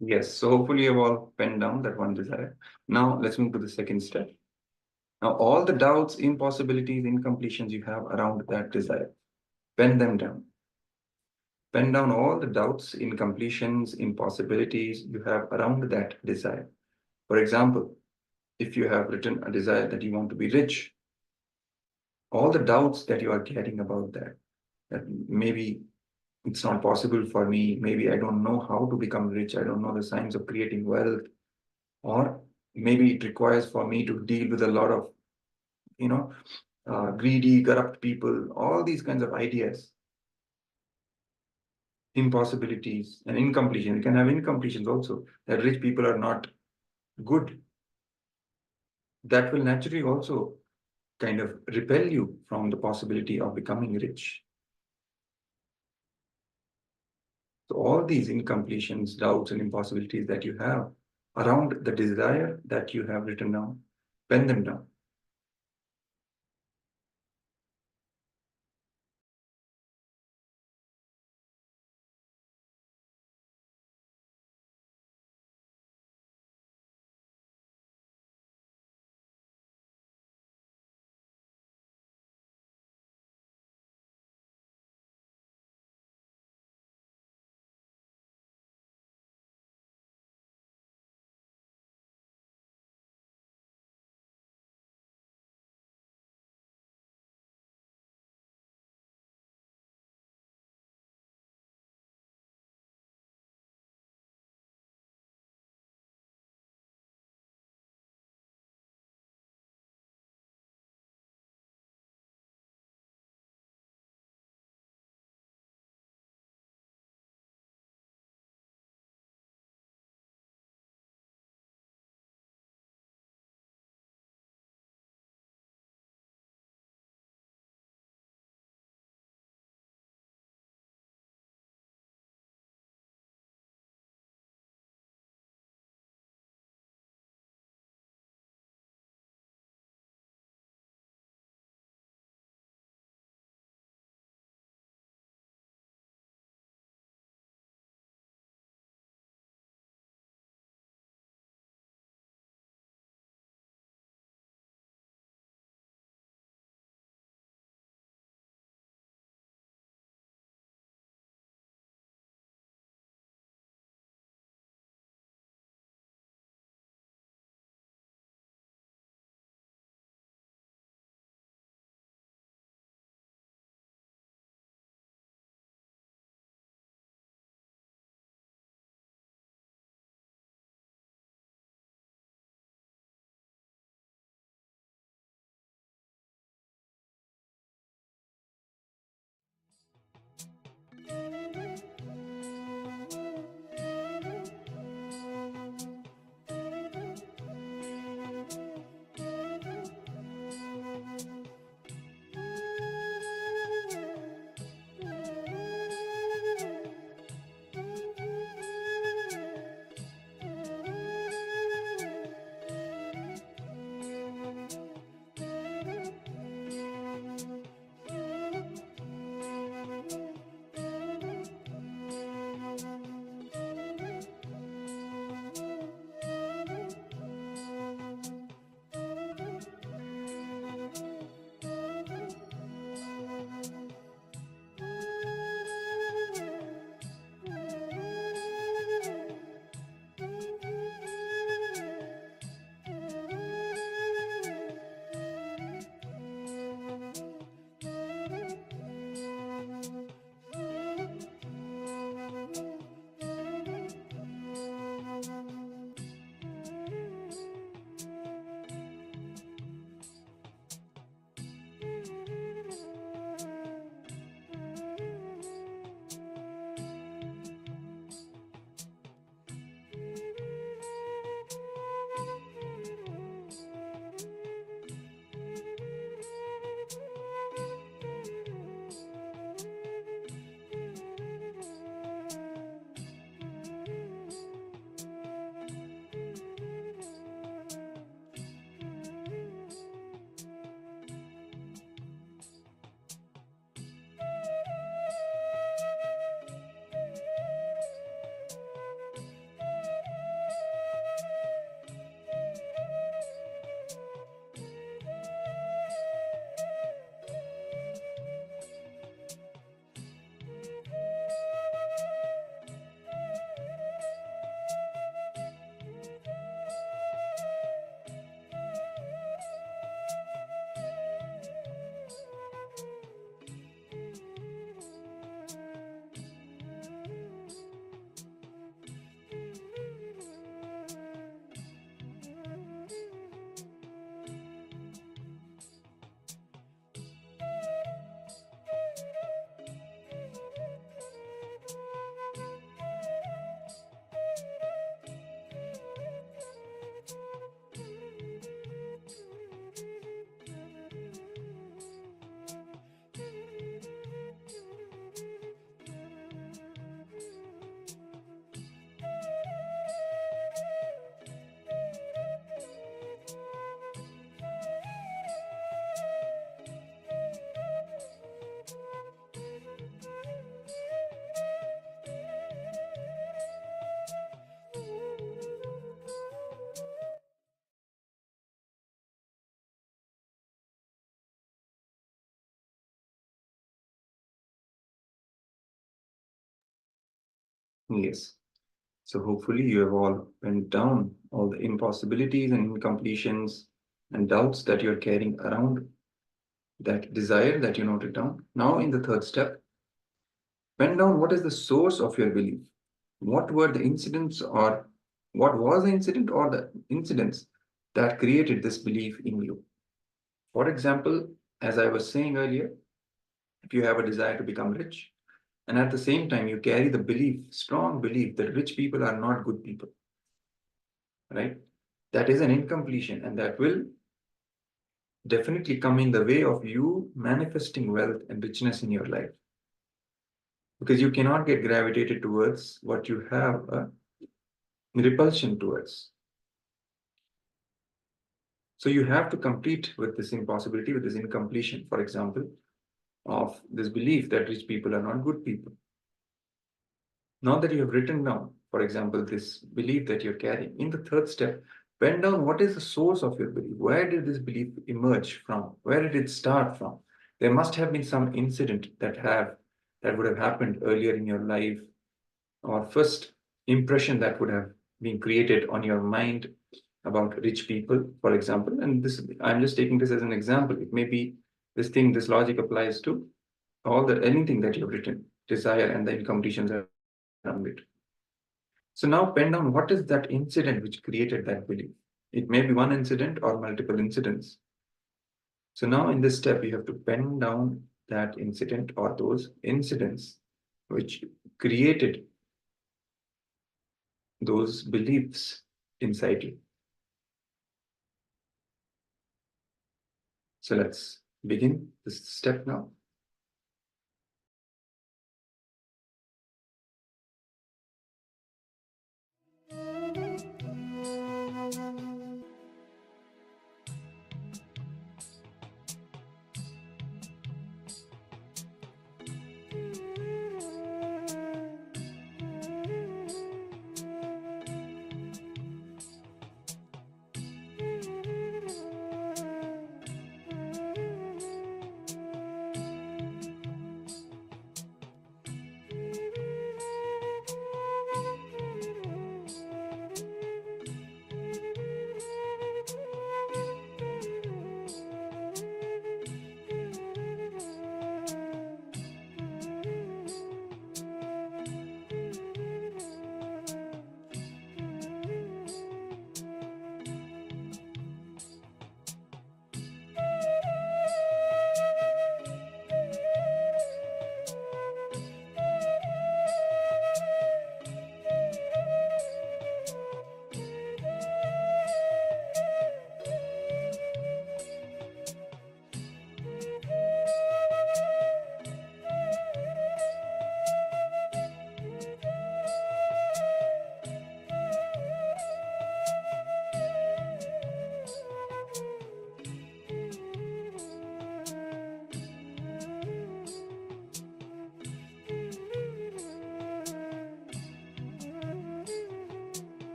Yes, so hopefully you've all penned down that one desire. Now let's move to the second step. Now all the doubts, impossibilities, incompletions you have around that desire, pen them down. Pen down all the doubts, incompletions, impossibilities you have around that desire. For example, if you have written a desire that you want to be rich, all the doubts that you are getting about that maybe it's not possible for me, maybe I don't know how to become rich, I don't know the signs of creating wealth, or maybe it requires for me to deal with a lot of, greedy, corrupt people, all these kinds of ideas, impossibilities and incompletion. You can have incompletions also, that rich people are not good. That will naturally also kind of repel you from the possibility of becoming rich. So all these incompletions, doubts, and impossibilities that you have around the desire that you have written down, pen them down. Yes. So hopefully you have all went down all the impossibilities and incompletions and doubts that you're carrying around that desire that you noted down. Now in the third step, pen down what is the source of your belief. What were the incidents or what was the incident or the incidents that created this belief in you? For example, as I was saying earlier, if you have a desire to become rich, and at the same time you carry the belief, strong belief that rich people are not good people, right? That is an incompletion, and that will definitely come in the way of you manifesting wealth and richness in your life. Because you cannot get gravitated towards what you have a repulsion towards. So you have to compete with this impossibility, with this incompletion, for example, of this belief that rich people are not good people. Now that you have written down, for example, this belief that you're carrying, in the third step, pen down what is the source of your belief. Where did this belief emerge from? Where did it start from? There must have been some incident that would have happened earlier in your life, or first impression that would have been created on your mind about rich people, for example. And this, I'm just taking this as an example. It may be this logic applies to anything that you've written, desire and the incompletions around it. So now pen down what is that incident which created that belief. It may be one incident or multiple incidents. So now in this step, you have to pen down that incident or those incidents which created those beliefs inside you. So let's begin this step now.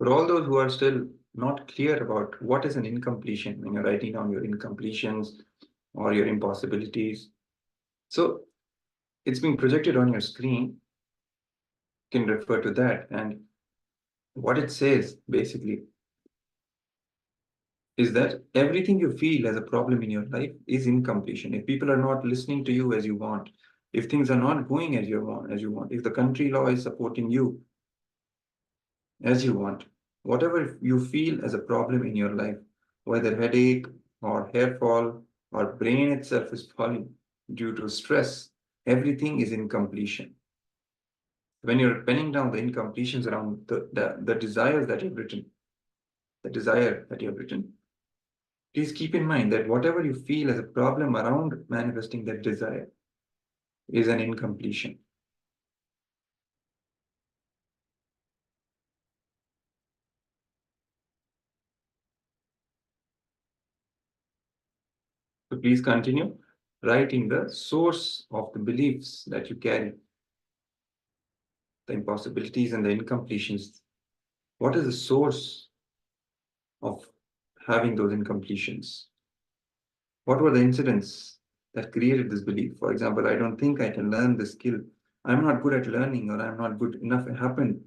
For all those who are still not clear about what is an incompletion, when you're writing down your incompletions or your impossibilities. So it's being projected on your screen. You can refer to that. And what it says basically is that everything you feel as a problem in your life is incompletion. If people are not listening to you as you want, if things are not going as you want, if the country law is supporting you as you want, whatever you feel as a problem in your life, whether headache or hair fall or brain itself is falling due to stress, everything is incompletion. When you're penning down the incompletions around the desires that you've written, the desire that you have written, please keep in mind that whatever you feel as a problem around manifesting that desire is an incompletion. So please continue writing the source of the beliefs that you carry, the impossibilities and the incompletions. What is the source of having those incompletions? What were the incidents that created this belief? For example, I don't think I can learn this skill. I'm not good at learning, or I'm not good enough. It happened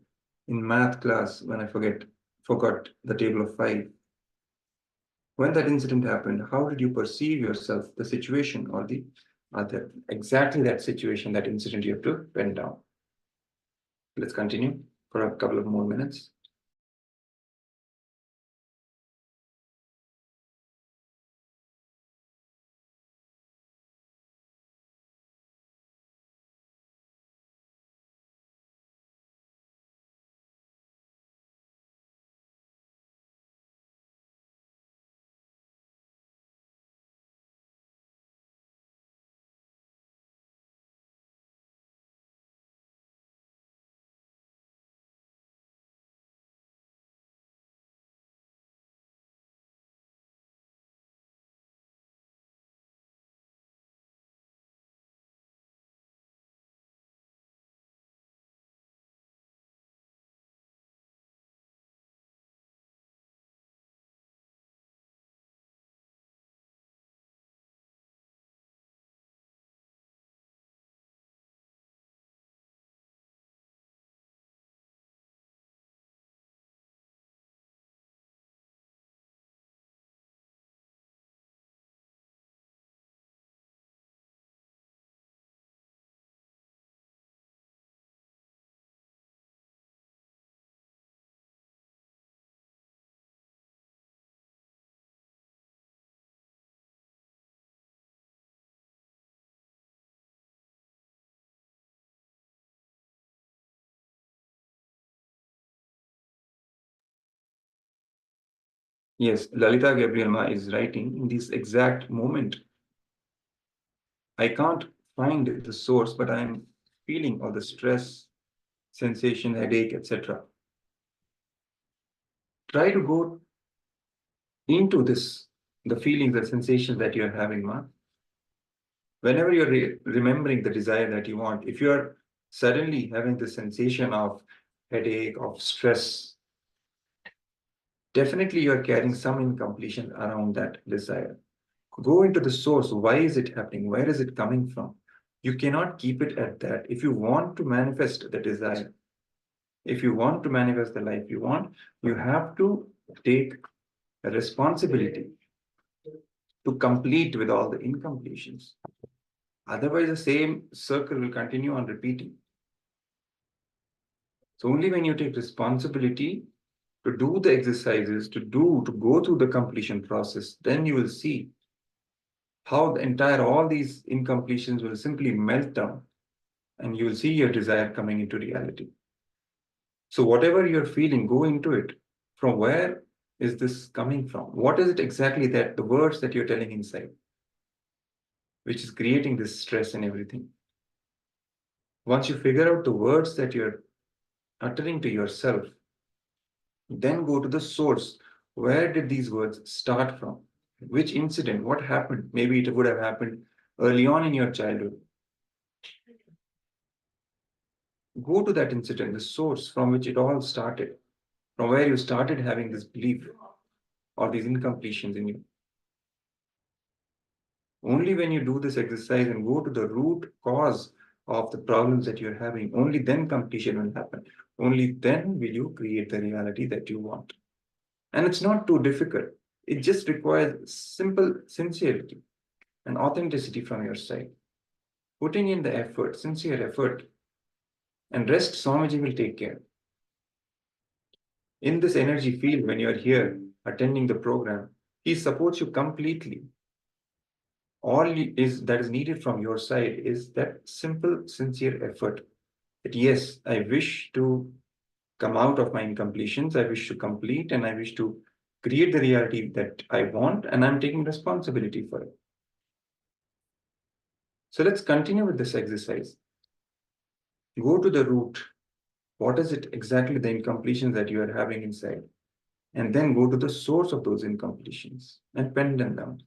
in math class when I forgot the table of 5. When that incident happened, how did you perceive yourself, the situation, or exactly that situation, that incident you have to pen down? Let's continue for a couple of more minutes. Yes, Lalita Gabrielma is writing in this exact moment. I can't find the source, but I'm feeling all the stress, sensation, headache, etc. Try to go into this, the feelings, the sensations that you're having, Ma. Whenever you're remembering the desire that you want, if you're suddenly having the sensation of headache, of stress, definitely you're carrying some incompletion around that desire. Go into the source. Why is it happening? Where is it coming from? You cannot keep it at that. If you want to manifest the desire, if you want to manifest the life you want, you have to take a responsibility to complete with all the incompletions. Otherwise, the same circle will continue on repeating. So only when you take responsibility to do the exercises, to go through the completion process, then you will see how all these incompletions will simply melt down, and you will see your desire coming into reality. So whatever you're feeling, go into it. From where is this coming from? What is it exactly that the words that you're telling inside, which is creating this stress and everything? Once you figure out the words that you're uttering to yourself, then go to the source. Where did these words start from? Which incident? What happened? Maybe it would have happened early on in your childhood. Go to that incident, the source from which it all started. from where you started having this belief or these incompletions in you. Only when you do this exercise and go to the root cause of the problems that you're having, only then completion will happen. Only then will you create the reality that you want. And it's not too difficult. It just requires simple sincerity and authenticity from your side. Putting in the effort, sincere effort, and rest Swamiji will take care. In this energy field, when you're here attending the program, he supports you completely. All that is needed from your side is that simple, sincere effort. That yes, I wish to come out of my incompletions, I wish to complete, and I wish to create the reality that I want, and I'm taking responsibility for it. So let's continue with this exercise. Go to the root. What is it exactly the incompletions that you are having inside? And then go to the source of those incompletions and pen them down.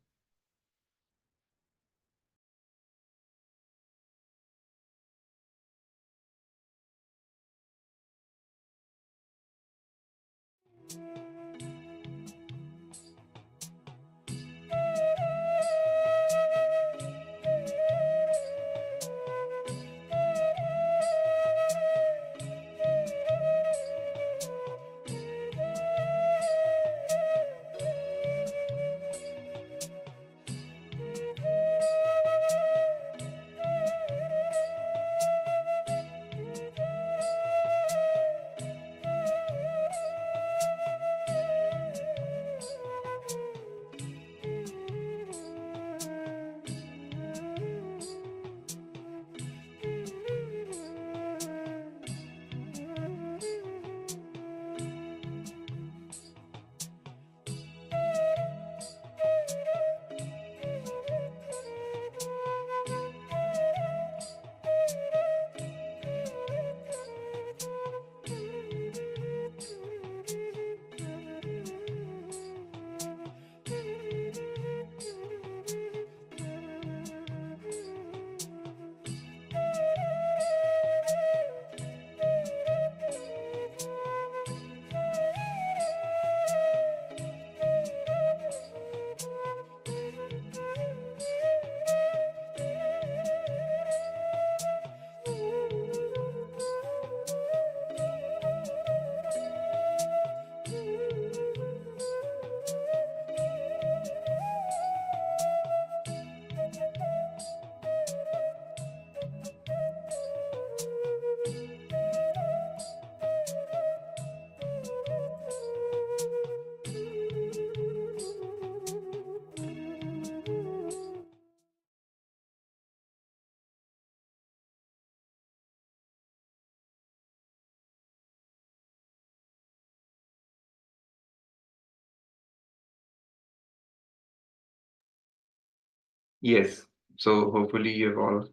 Yes, so hopefully you've all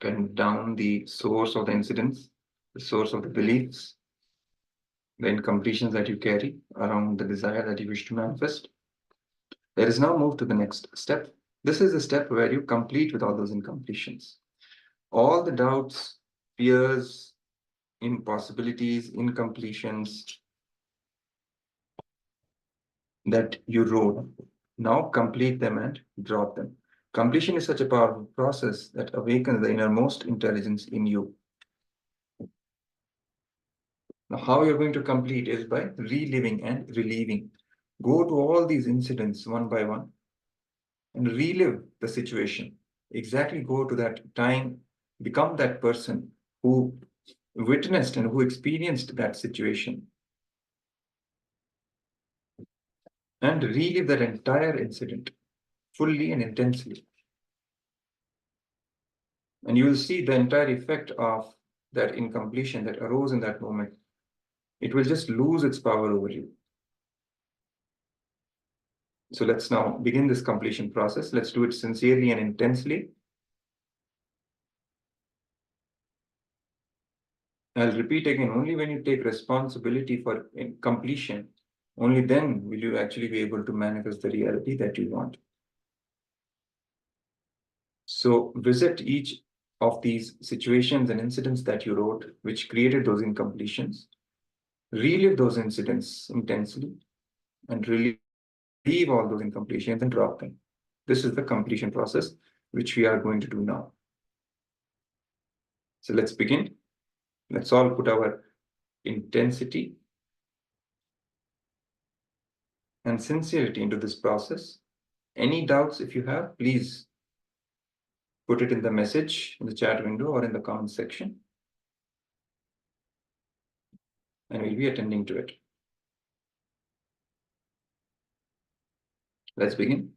penned down the source of the incidents, the source of the beliefs, the incompletions that you carry around the desire that you wish to manifest. Let us now move to the next step. This is the step where you complete with all those incompletions. All the doubts, fears, impossibilities, incompletions that you wrote, now complete them and drop them. Completion is such a powerful process that awakens the innermost intelligence in you. Now, how you're going to complete is by reliving and relieving. Go to all these incidents one by one and relive the situation. Exactly go to that time, become that person who witnessed and who experienced that situation. And relive that entire incident fully and intensely. And you will see the entire effect of that incompletion that arose in that moment. It will just lose its power over you. So let's now begin this completion process. Let's do it sincerely and intensely. I'll repeat again, only when you take responsibility for completion, only then will you actually be able to manifest the reality that you want. So visit each of these situations and incidents that you wrote, which created those incompletions. relive those incidents intensely, and relieve all those incompletions and drop them. This is the completion process which we are going to do now. So let's begin. Let's all put our intensity and sincerity into this process. Any doubts if you have, please put it in the message in the chat window or in the comment section, and we'll be attending to it. Let's begin.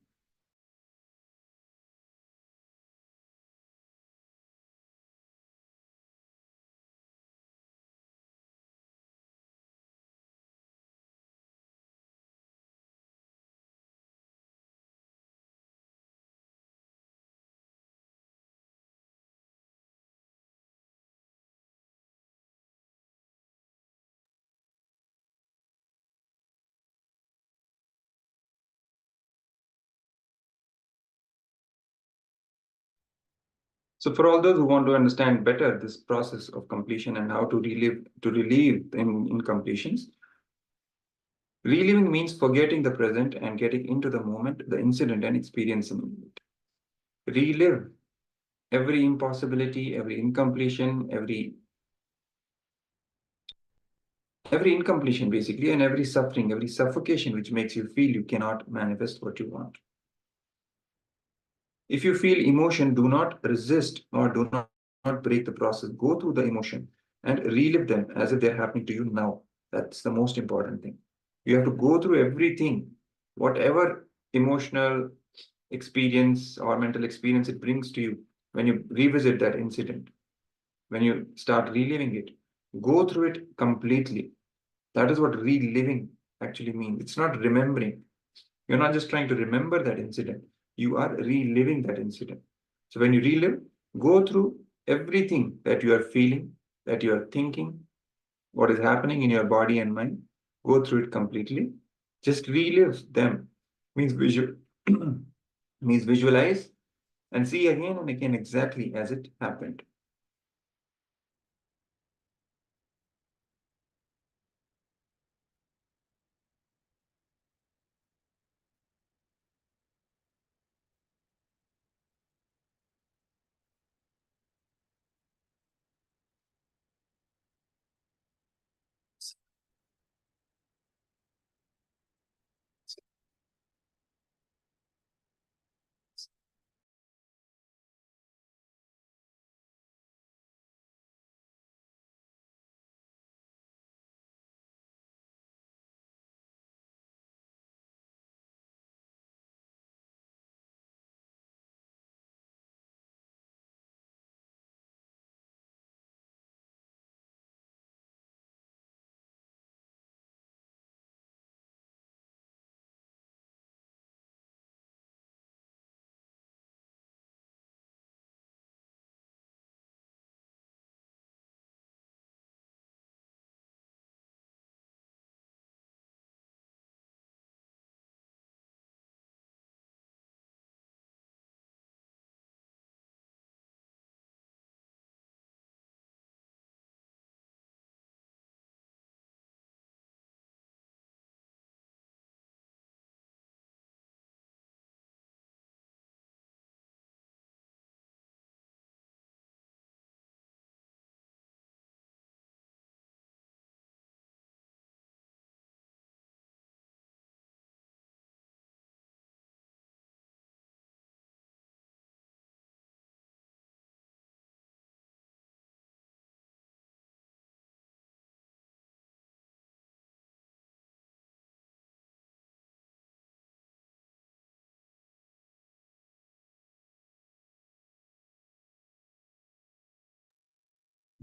So for all those who want to understand better this process of completion and how to relieve in incompletions, reliving means forgetting the present and getting into the moment, the incident, and experiencing it. Relive every impossibility, every incompletion, every incompletion basically, and every suffering, every suffocation which makes you feel you cannot manifest what you want. If you feel emotion, do not resist or do not break the process. Go through the emotion and relive them as if they're happening to you now. That's the most important thing. You have to go through everything, whatever emotional experience or mental experience it brings to you when you revisit that incident, when you start reliving it. Go through it completely. That is what reliving actually means. It's not remembering. You're not just trying to remember that incident. You are reliving that incident. So when you relive, go through everything that you are feeling, that you are thinking, what is happening in your body and mind. Go through it completely. Just relive them. Means means visualize and see again and again exactly as it happened.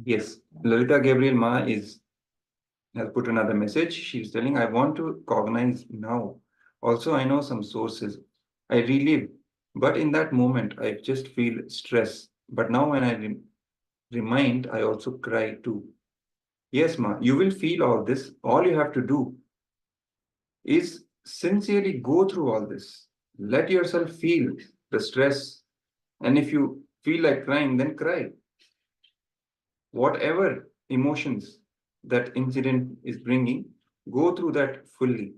Yes, Lalita Gabriel Ma has put another message. She's telling, I want to cognize now. Also, I know some sources. I relive, but in that moment, I just feel stress. But now when I remind, I also cry too. Yes, Ma, you will feel all this. All you have to do is sincerely go through all this. Let yourself feel the stress. And if you feel like crying, then cry. Whatever emotions that incident is bringing, go through that fully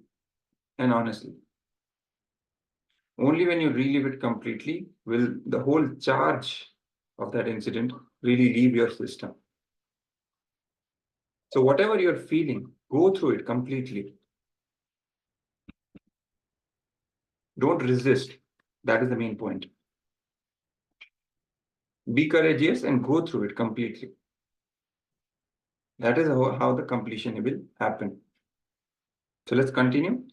and honestly. Only when you relive it completely will the whole charge of that incident really leave your system. So, whatever you're feeling, go through it completely. Don't resist. That is the main point. Be courageous and go through it completely. That is how the completion will happen. So, let's continue.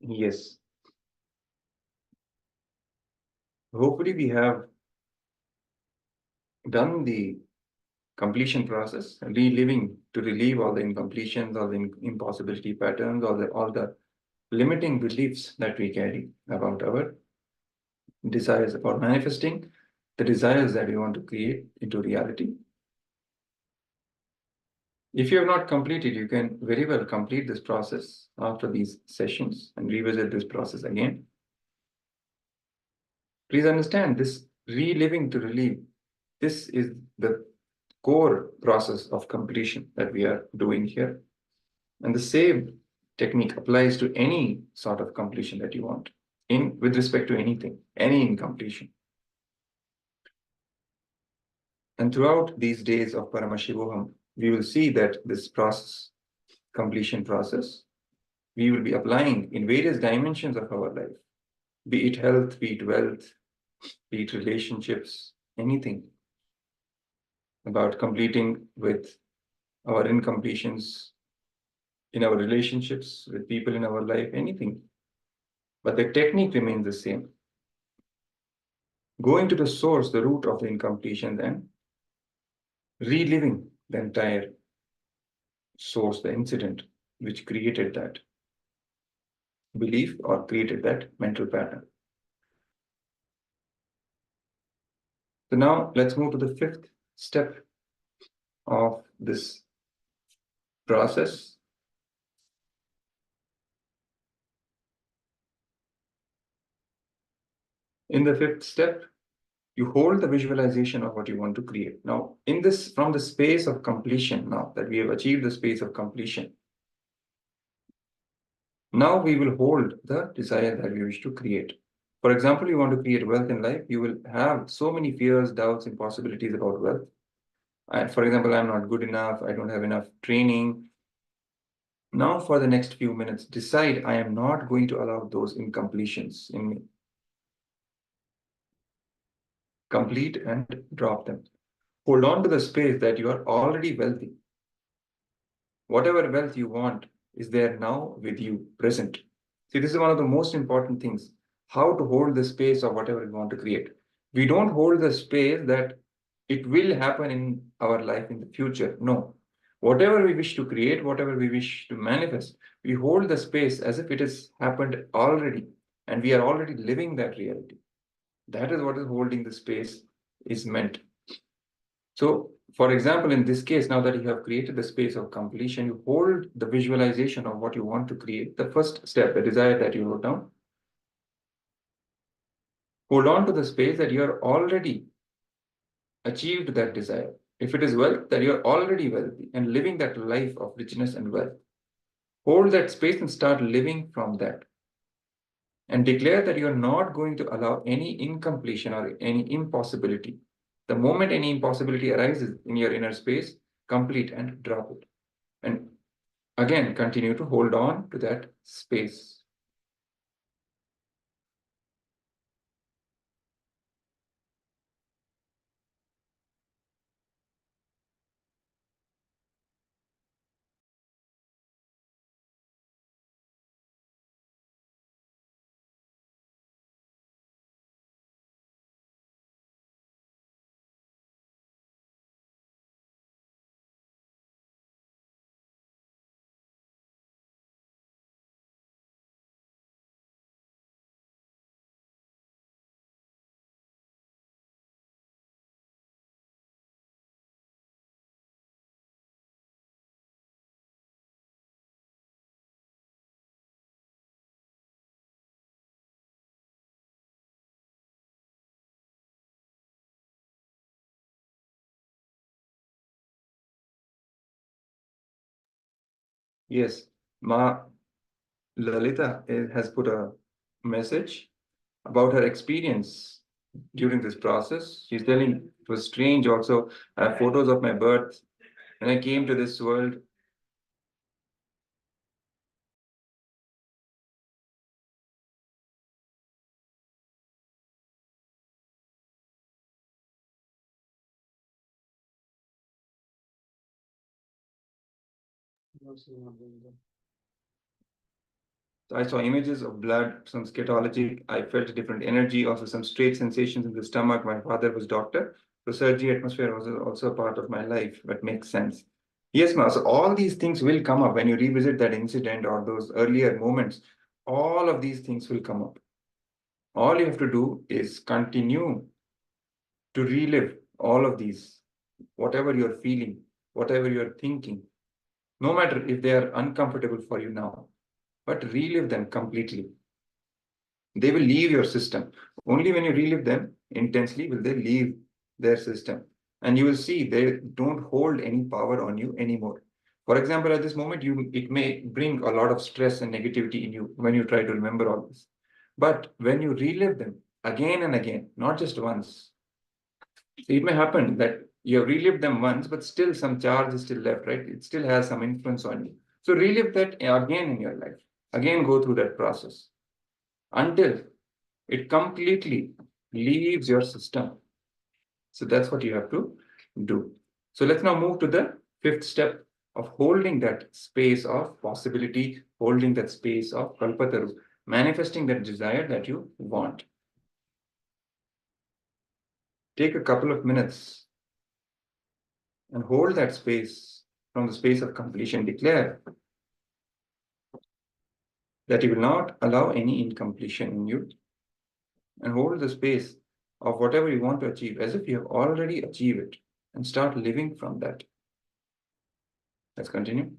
Yes. Hopefully, we have done the completion process, reliving to relieve all the incompletions, all the impossibility patterns, all the limiting beliefs that we carry about our desires, about manifesting the desires that we want to create into reality. If you have not completed, you can very well complete this process after these sessions and revisit this process again. Please understand this reliving to relieve. This is the core process of completion that we are doing here. And the same technique applies to any sort of completion that you want with respect to anything, any incompletion. And throughout these days of Paramashivoham, we will see that this process, completion process, we will be applying in various dimensions of our life, be it health, be it wealth, be it relationships, anything about completing with our incompletions in our relationships with people in our life, anything. But the technique remains the same. Going to the source, the root of the incompletion, and reliving the entire source, the incident which created that belief or created that mental pattern. So now let's move to the fifth step of this process. In the fifth step, you hold the visualization of what you want to create. Now, from the space of completion, now that we have achieved the space of completion, now we will hold the desire that we wish to create. For example, you want to create wealth in life, you will have so many fears, doubts, impossibilities about wealth. For example, I'm not good enough, I don't have enough training. Now, for the next few minutes, decide I am not going to allow those incompletions in me. Complete and drop them. Hold on to the space that you are already wealthy. Whatever wealth you want is there now with you, present. See, this is one of the most important things, how to hold the space of whatever we want to create. We don't hold the space that it will happen in our life in the future. No. Whatever we wish to create, whatever we wish to manifest, we hold the space as if it has happened already, and we are already living that reality. That is what is holding the space is meant. So, for example, in this case, now that you have created the space of completion, you hold the visualization of what you want to create. The first step, the desire that you wrote down. Hold on to the space that you are already achieved that desire. If it is wealth, that you are already wealthy and living that life of richness and wealth. Hold that space and start living from that. And declare that you are not going to allow any incompletion or any impossibility. The moment any impossibility arises in your inner space, complete and drop it. And again, continue to hold on to that space. Yes, Ma Lalita has put a message about her experience during this process. She's telling it was strange also. I have photos of my birth. When I came to this world, So I saw images of blood, some scatology. I felt a different energy, also some strange sensations in the stomach. My father was doctor. So surgery atmosphere was also a part of my life. That makes sense. Yes, ma. So all these things will come up when you revisit that incident or those earlier moments. All of these things will come up. All you have to do is continue to relive all of these, whatever you're feeling, whatever you're thinking, no matter if they are uncomfortable for you now, but relive them completely. They will leave your system. Only when you relive them intensely will they leave their system. And you will see they don't hold any power on you anymore. For example, at this moment, it may bring a lot of stress and negativity in you when you try to remember all this. But when you relive them again and again, not just once, so it may happen that you have relived them once, but still some charge is still left, right? It still has some influence on you. So relive that again in your life. Again, go through that process until it completely leaves your system. So that's what you have to do. So let's now move to the fifth step of holding that space of possibility, holding that space of kalpataru, manifesting that desire that you want. Take a couple of minutes and hold that space from the space of completion. Declare that you will not allow any incompletion in you, and hold the space of whatever you want to achieve as if you have already achieved it, and start living from that. Let's continue.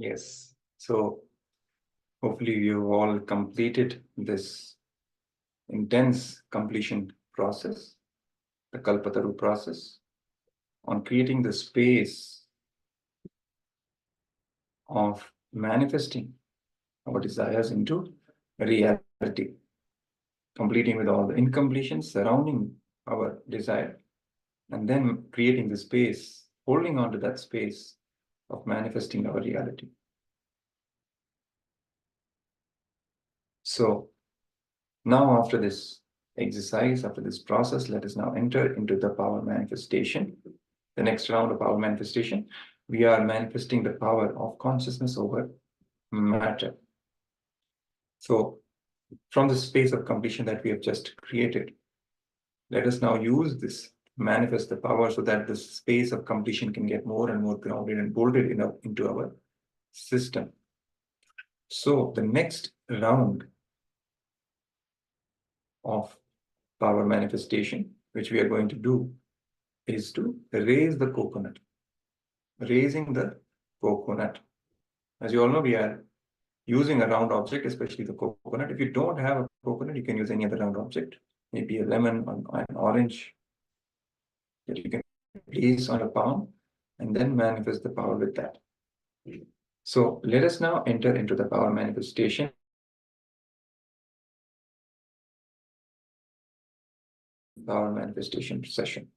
Yes. So hopefully you've all completed this intense completion process, the Kalpataru process, on creating the space of manifesting our desires into reality, completing with all the incompletions surrounding our desire, and then creating the space, holding on to that space of manifesting our reality. So now after this exercise, after this process, let us now enter into the power manifestation. The next round of power manifestation, we are manifesting the power of consciousness over matter. So from the space of completion that we have just created, let us now use this to manifest the power so that the space of completion can get more and more grounded and bolted into our system. So the next round of power manifestation, which we are going to do, is to raise the coconut. Raising the coconut. As you all know, we are using a round object, especially the coconut. If you don't have a coconut, you can use any other round object, maybe a lemon or an orange that you can place on a palm and then manifest the power with that. So let us now enter into the power manifestation. Power manifestation session.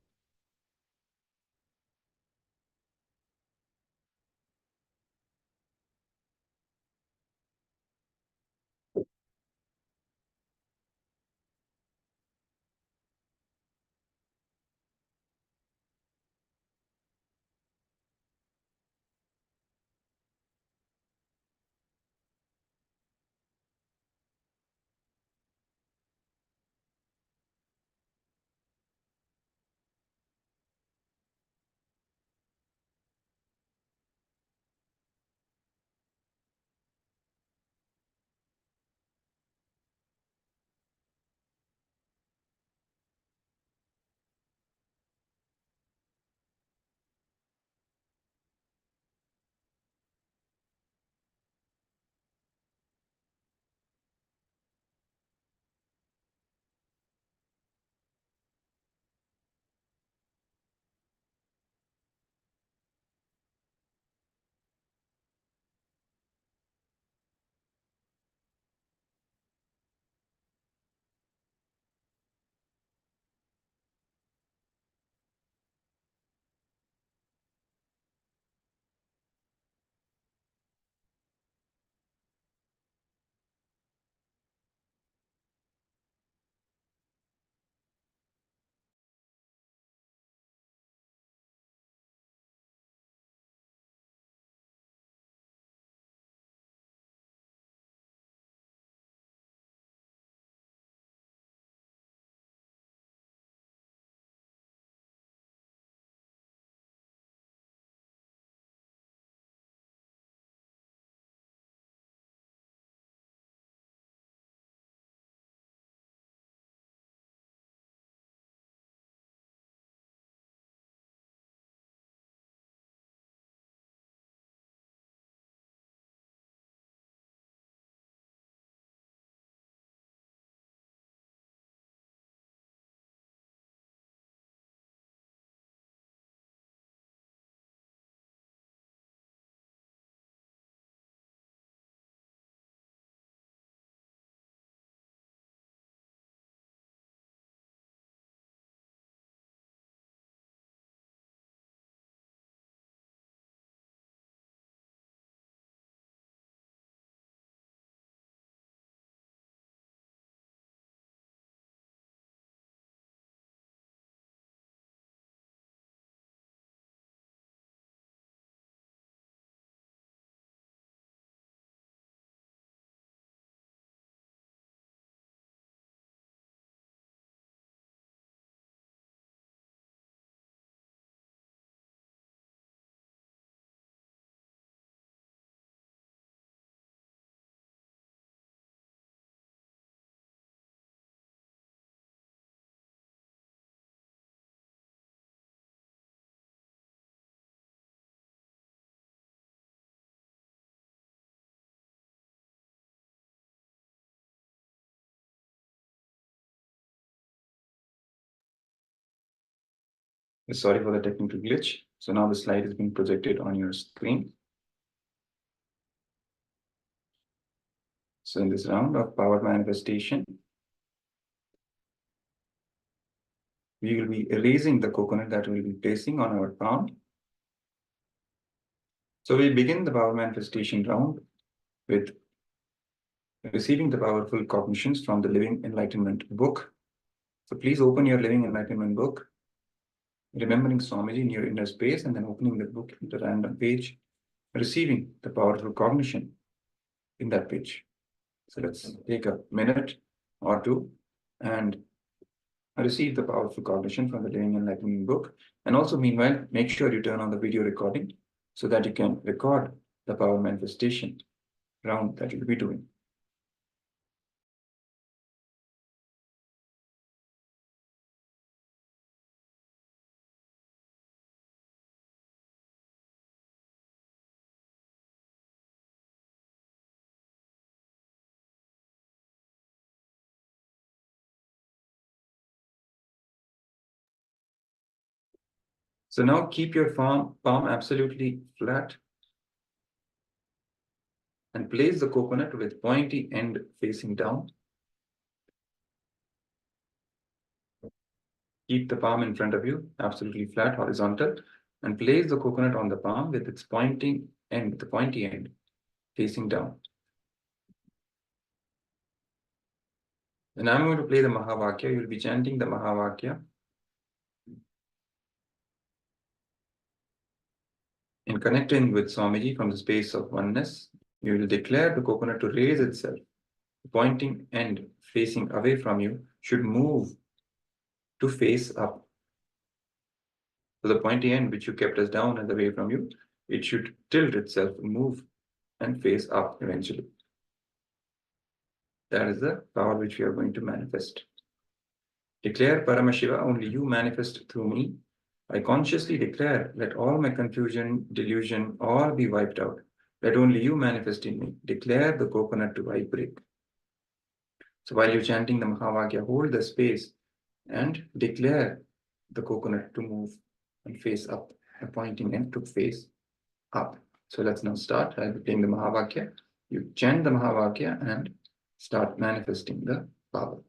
Sorry for the technical glitch. So now the slide is being projected on your screen. So in this round of power manifestation, we will be erasing the coconut that we will be placing on our palm. So we begin the power manifestation round with receiving the powerful cognitions from the Living Enlightenment book. So please open your Living Enlightenment book, remembering Swamiji in your inner space, and then opening the book in the random page, receiving the powerful cognition in that page. So let's take a minute or two and receive the powerful cognition from the Living Enlightenment book. And also, meanwhile, make sure you turn on the video recording so that you can record the power manifestation round that you'll be doing. So now keep your palm absolutely flat and place the coconut with pointy end facing down. Keep the palm in front of you, absolutely flat, horizontal, and place the coconut on the palm with its pointing end, the pointy end facing down. And I'm going to play the Mahavakya. You'll be chanting the Mahavakya in connecting with Swamiji from the space of oneness. You will declare the coconut to raise itself. The pointing end facing away from you should move to face up. So the pointy end which you kept as down and away from you, it should tilt itself, move and face up eventually. That is the power which we are going to manifest. Declare, Paramashiva, only you manifest through me. I consciously declare, let all my confusion, delusion, all be wiped out. Let only you manifest in me. Declare the coconut to vibrate. So while you're chanting the Mahavakya, hold the space and declare the coconut to move and face up, pointing end to face up. So let's now start. I'll be playing the Mahavakya. You chant the Mahavakya and start manifesting the power.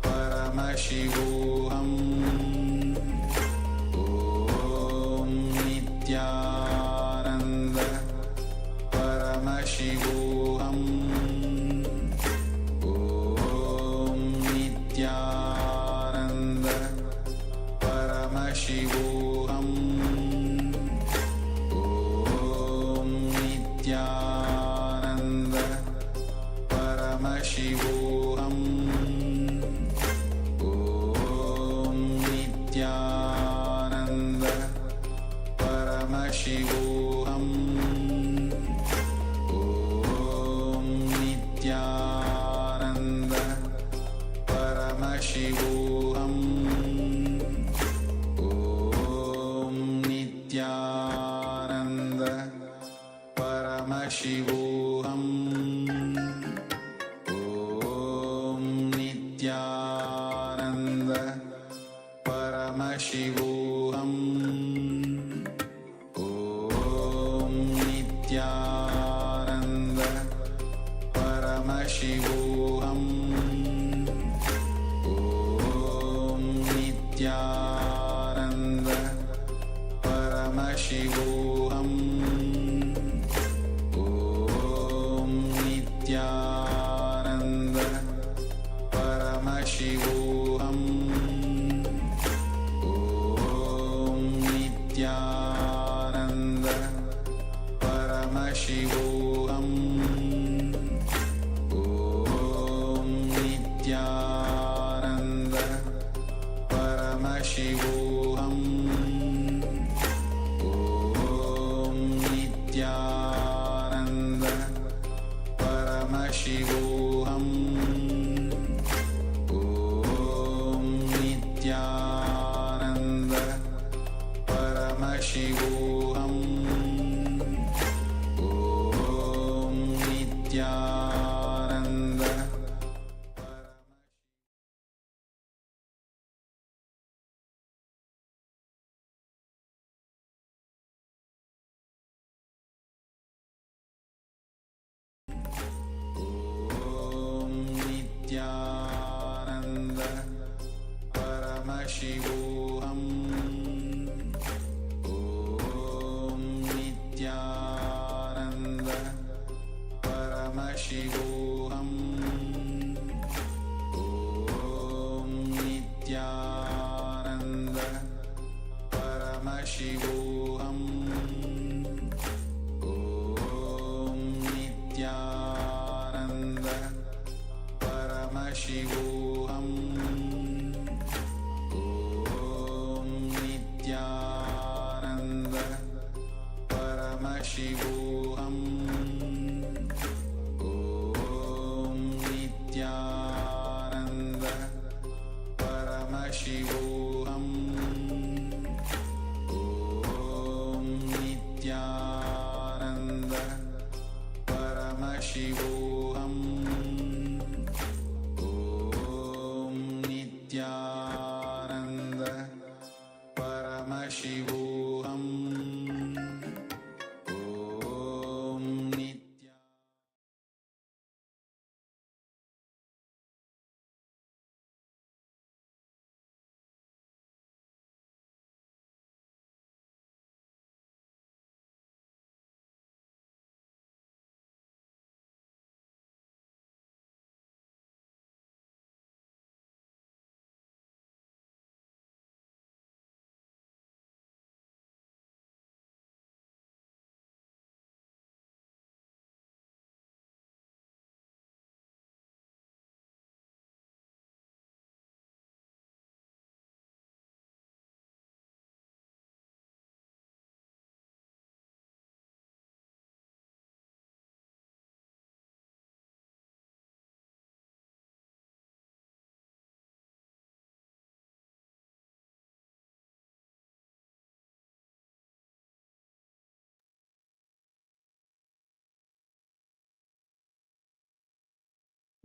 Paramashivoham Om Nithyananda Paramashivoham Om Nithyananda Paramashivoham Om Nithyananda Paramashivoham Nithyananda Paramashivoham Om Nithyananda Paramashivoham Om Nithyananda Paramashivoham Om Nithyananda Paramashivoham Om Nithyananda Paramashivoham Om Nithyananda Paramashivoham Om Nithyananda Paramashivoham Nithyananda Paramashivoham Om Nithyananda Paramashivoham Om Nithyananda Paramashivoham Om Nithyananda Paramashivoham Om Nithyananda Paramashivoham Om Nithyananda Paramashivoham Om Nithyananda Paramashivoham Om Nithyananda Paramashivoham Om Nithyananda Paramashivoham Om Nithyananda Paramashivoham Om Nithyananda Paramashivoham Om Nithyananda Paramashivoham Om Nithyananda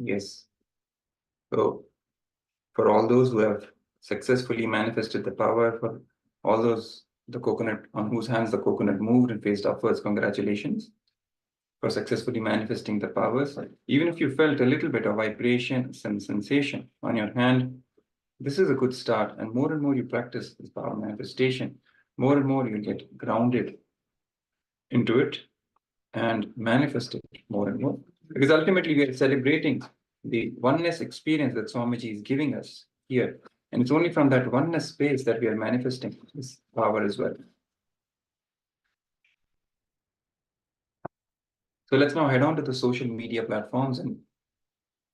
Yes. So, for all those who have successfully manifested the power, for all those, the coconut, on whose hands the coconut moved and faced upwards, congratulations for successfully manifesting the powers. Even if you felt a little bit of vibration, some sensation on your hand, this is a good start. And more you practice this power manifestation, more and more you get grounded into it and manifest it more and more. Because ultimately we are celebrating the oneness experience that Swamiji is giving us here. And it's only from that oneness space that we are manifesting this power as well. So let's now head on to the social media platforms and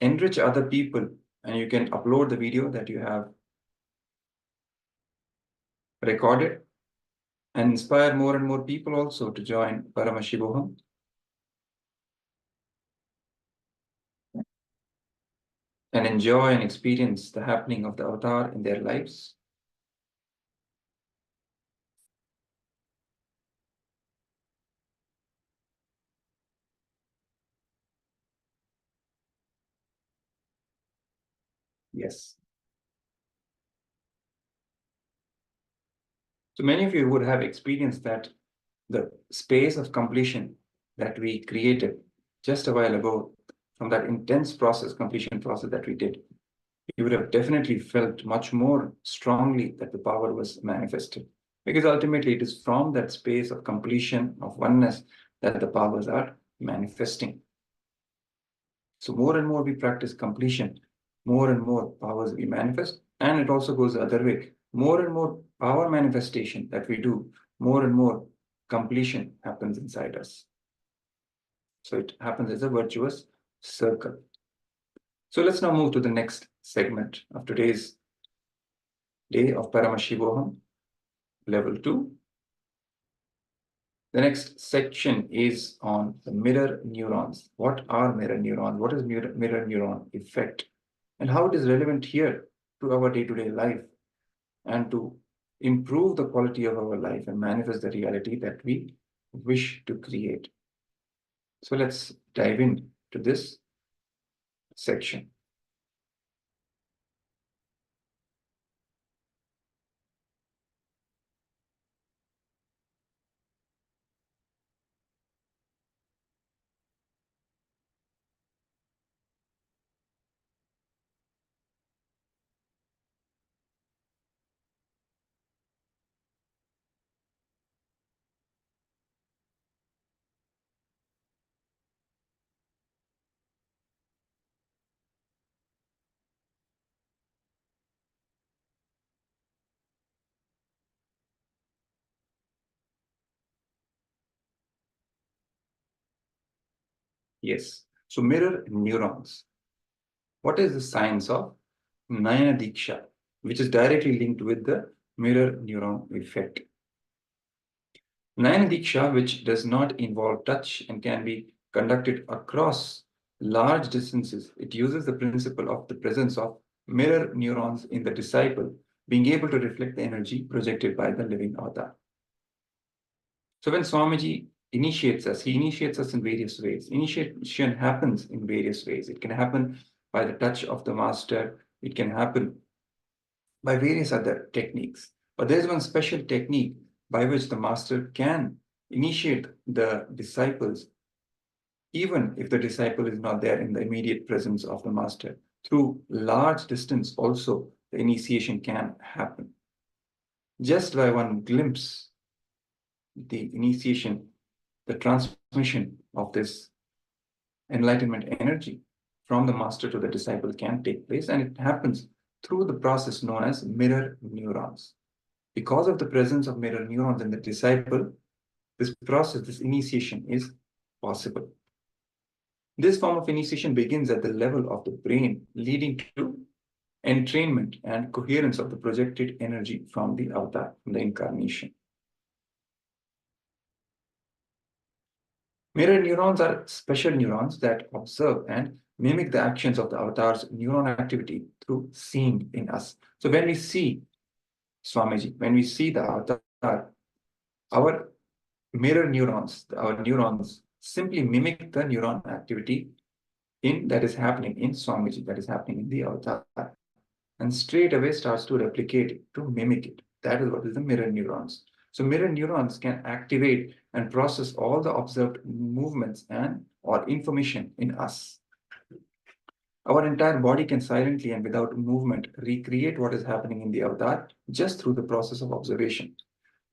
enrich other people. And you can upload the video that you have recorded and inspire more and more people also to join Paramashivoham. And enjoy and experience the happening of the avatar in their lives. Yes. So many of you would have experienced that the space of completion that we created just a while ago, from that intense process, completion process that we did, you would have definitely felt much more strongly that the power was manifested. Because ultimately it is from that space of completion, of oneness, that the powers are manifesting. So more and more we practice completion, more and more powers we manifest. And it also goes the other way. More and more power manifestation that we do, more and more completion happens inside us. So it happens as a virtuous circle. So let's now move to the next segment of today's day of Paramashivoham Level 2. The next section is on the mirror neurons. What are mirror neurons? What is mirror neuron effect? And how it is relevant here to our day-to-day life and to improve the quality of our life and manifest the reality that we wish to create. So let's dive in to this section. Yes. So mirror neurons. What is the science of Nayana Diksha, which is directly linked with the mirror neuron effect? Nayana Diksha, which does not involve touch and can be conducted across large distances, it uses the principle of the presence of mirror neurons in the disciple, being able to reflect the energy projected by the living avatar. So when Swamiji initiates us, he initiates us in various ways. Initiation happens in various ways. It can happen by the touch of the master. It can happen by various other techniques. But there's one special technique by which the master can initiate the disciples, even if the disciple is not there in the immediate presence of the master. Through large distance also, the initiation can happen. Just by one glimpse, the initiation, the transmission of this enlightenment energy from the master to the disciple can take place, and it happens through the process known as mirror neurons. Because of the presence of mirror neurons in the disciple, this process, this initiation is possible. This form of initiation begins at the level of the brain, leading to entrainment and coherence of the projected energy from the avatar, from the incarnation. Mirror neurons are special neurons that observe and mimic the actions of the avatar's neuron activity through seeing in us. So when we see Swamiji, when we see the avatar, our mirror neurons, our neurons simply mimic the neuron activity that is happening in Swamiji, that is happening in the avatar, and straight away starts to replicate it, to mimic it. That is what is the mirror neurons. So mirror neurons can activate and process all the observed movements and or information in us. Our entire body can silently and without movement recreate what is happening in the avatar just through the process of observation.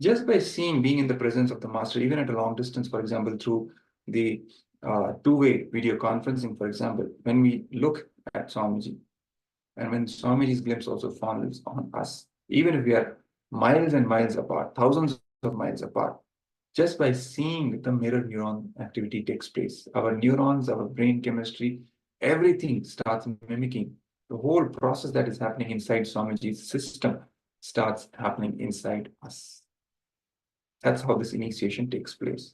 Just by seeing, being in the presence of the master, even at a long distance, for example, through the two-way video conferencing, for example, when we look at Swamiji, and when Swamiji's glimpse also falls on us, even if we are miles and miles apart, thousands of miles apart, just by seeing the mirror neuron activity takes place. Our neurons, our brain chemistry, everything starts mimicking. The whole process that is happening inside Swamiji's system starts happening inside us. That's how this initiation takes place.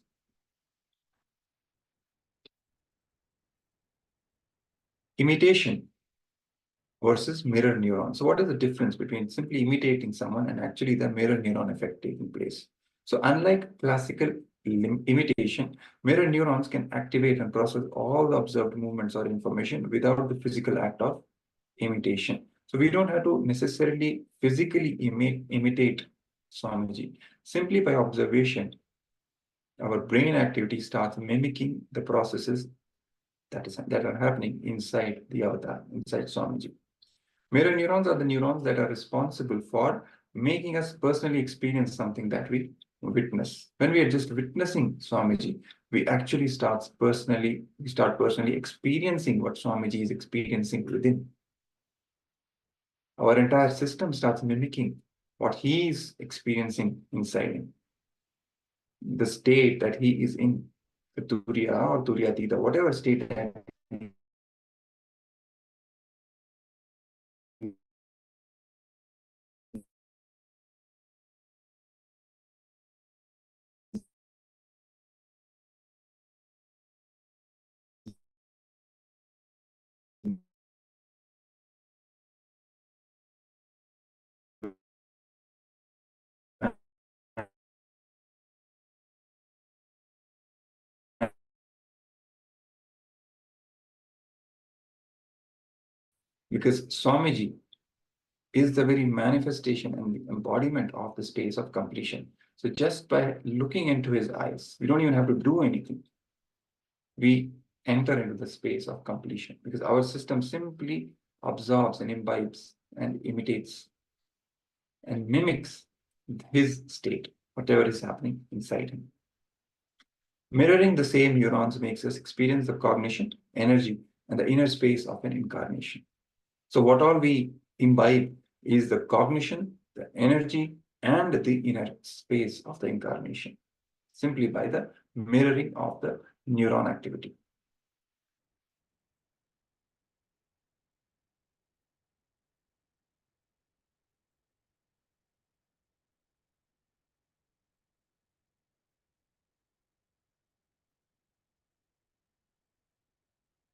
Imitation versus mirror neuron. So what is the difference between simply imitating someone and actually the mirror neuron effect taking place? So unlike classical imitation, mirror neurons can activate and process all the observed movements or information without the physical act of imitation. So we don't have to necessarily physically imitate Swamiji. Simply by observation, our brain activity starts mimicking the processes that are happening inside the avatar, inside Swamiji. Mirror neurons are the neurons that are responsible for making us personally experience something that we witness. When we are just witnessing Swamiji, we actually start personally experiencing what Swamiji is experiencing within. Our entire system starts mimicking what he is experiencing inside him. The state that he is in, the Turiya or Turiyatita, whatever state that because Swamiji is the very manifestation and the embodiment of the space of completion. So just by looking into his eyes, we don't even have to do anything. We enter into the space of completion because our system simply absorbs and imbibes and imitates and mimics his state, whatever is happening inside him. Mirroring the same neurons makes us experience the cognition, energy, and the inner space of an incarnation. So what all we imbibe is the cognition, the energy, and the inner space of the incarnation, simply by the mirroring of the neuron activity.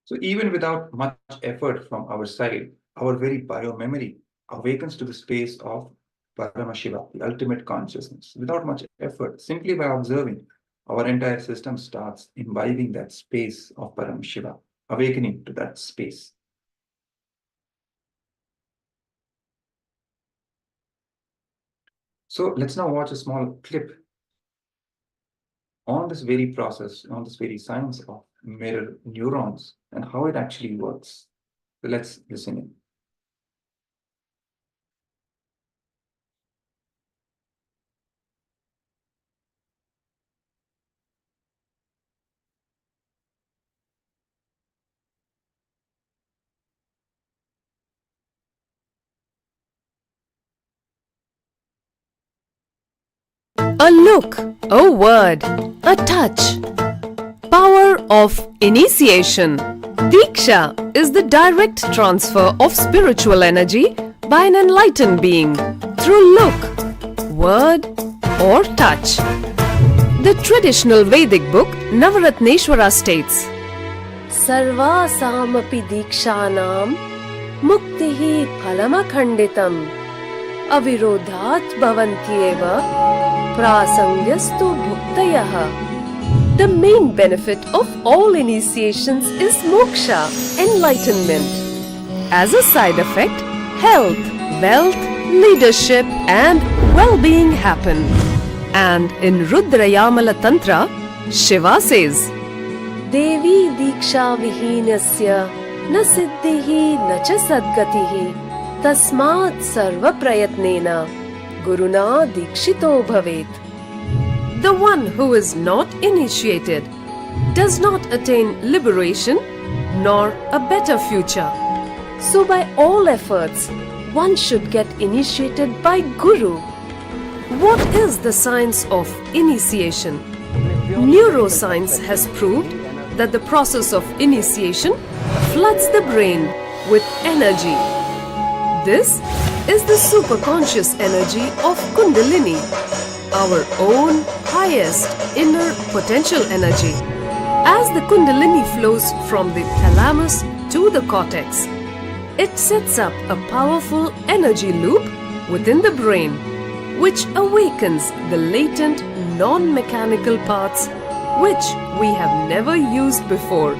So even without much effort from our side, our very biomemory awakens to the space of Paramashiva, the ultimate consciousness. Without much effort, simply by observing, our entire system starts imbibing that space of Paramashiva, awakening to that space. So let's now watch a small clip on this very process, on this very science of mirror neurons and how it actually works. So let's listen in. A look, a word, a touch. Power of initiation. Diksha is the direct transfer of spiritual energy by an enlightened being through look, word, or touch. The traditional Vedic book Navaratneshwara states, Sarvasamapi dikshanam muktihi phalamakhanditam avirodhat bhavantyeva prasangyastu bhuktayah. The main benefit of all initiations is moksha, enlightenment. As a side effect, health, wealth, leadership and well-being happen. And in Rudrayamala Tantra, Shiva says, Devi diksha vihinasya na siddhihi na cha sadgatihi tasmat sarva prayatnena guruna dikshito bhavet. The one who is not initiated does not attain liberation nor a better future. So by all efforts, one should get initiated by Guru. What is the science of initiation? Neuroscience has proved that the process of initiation floods the brain with energy. This is the superconscious energy of Kundalini, our own highest inner potential energy. As the Kundalini flows from the thalamus to the cortex, it sets up a powerful energy loop within the brain, which awakens the latent non-mechanical parts which we have never used before.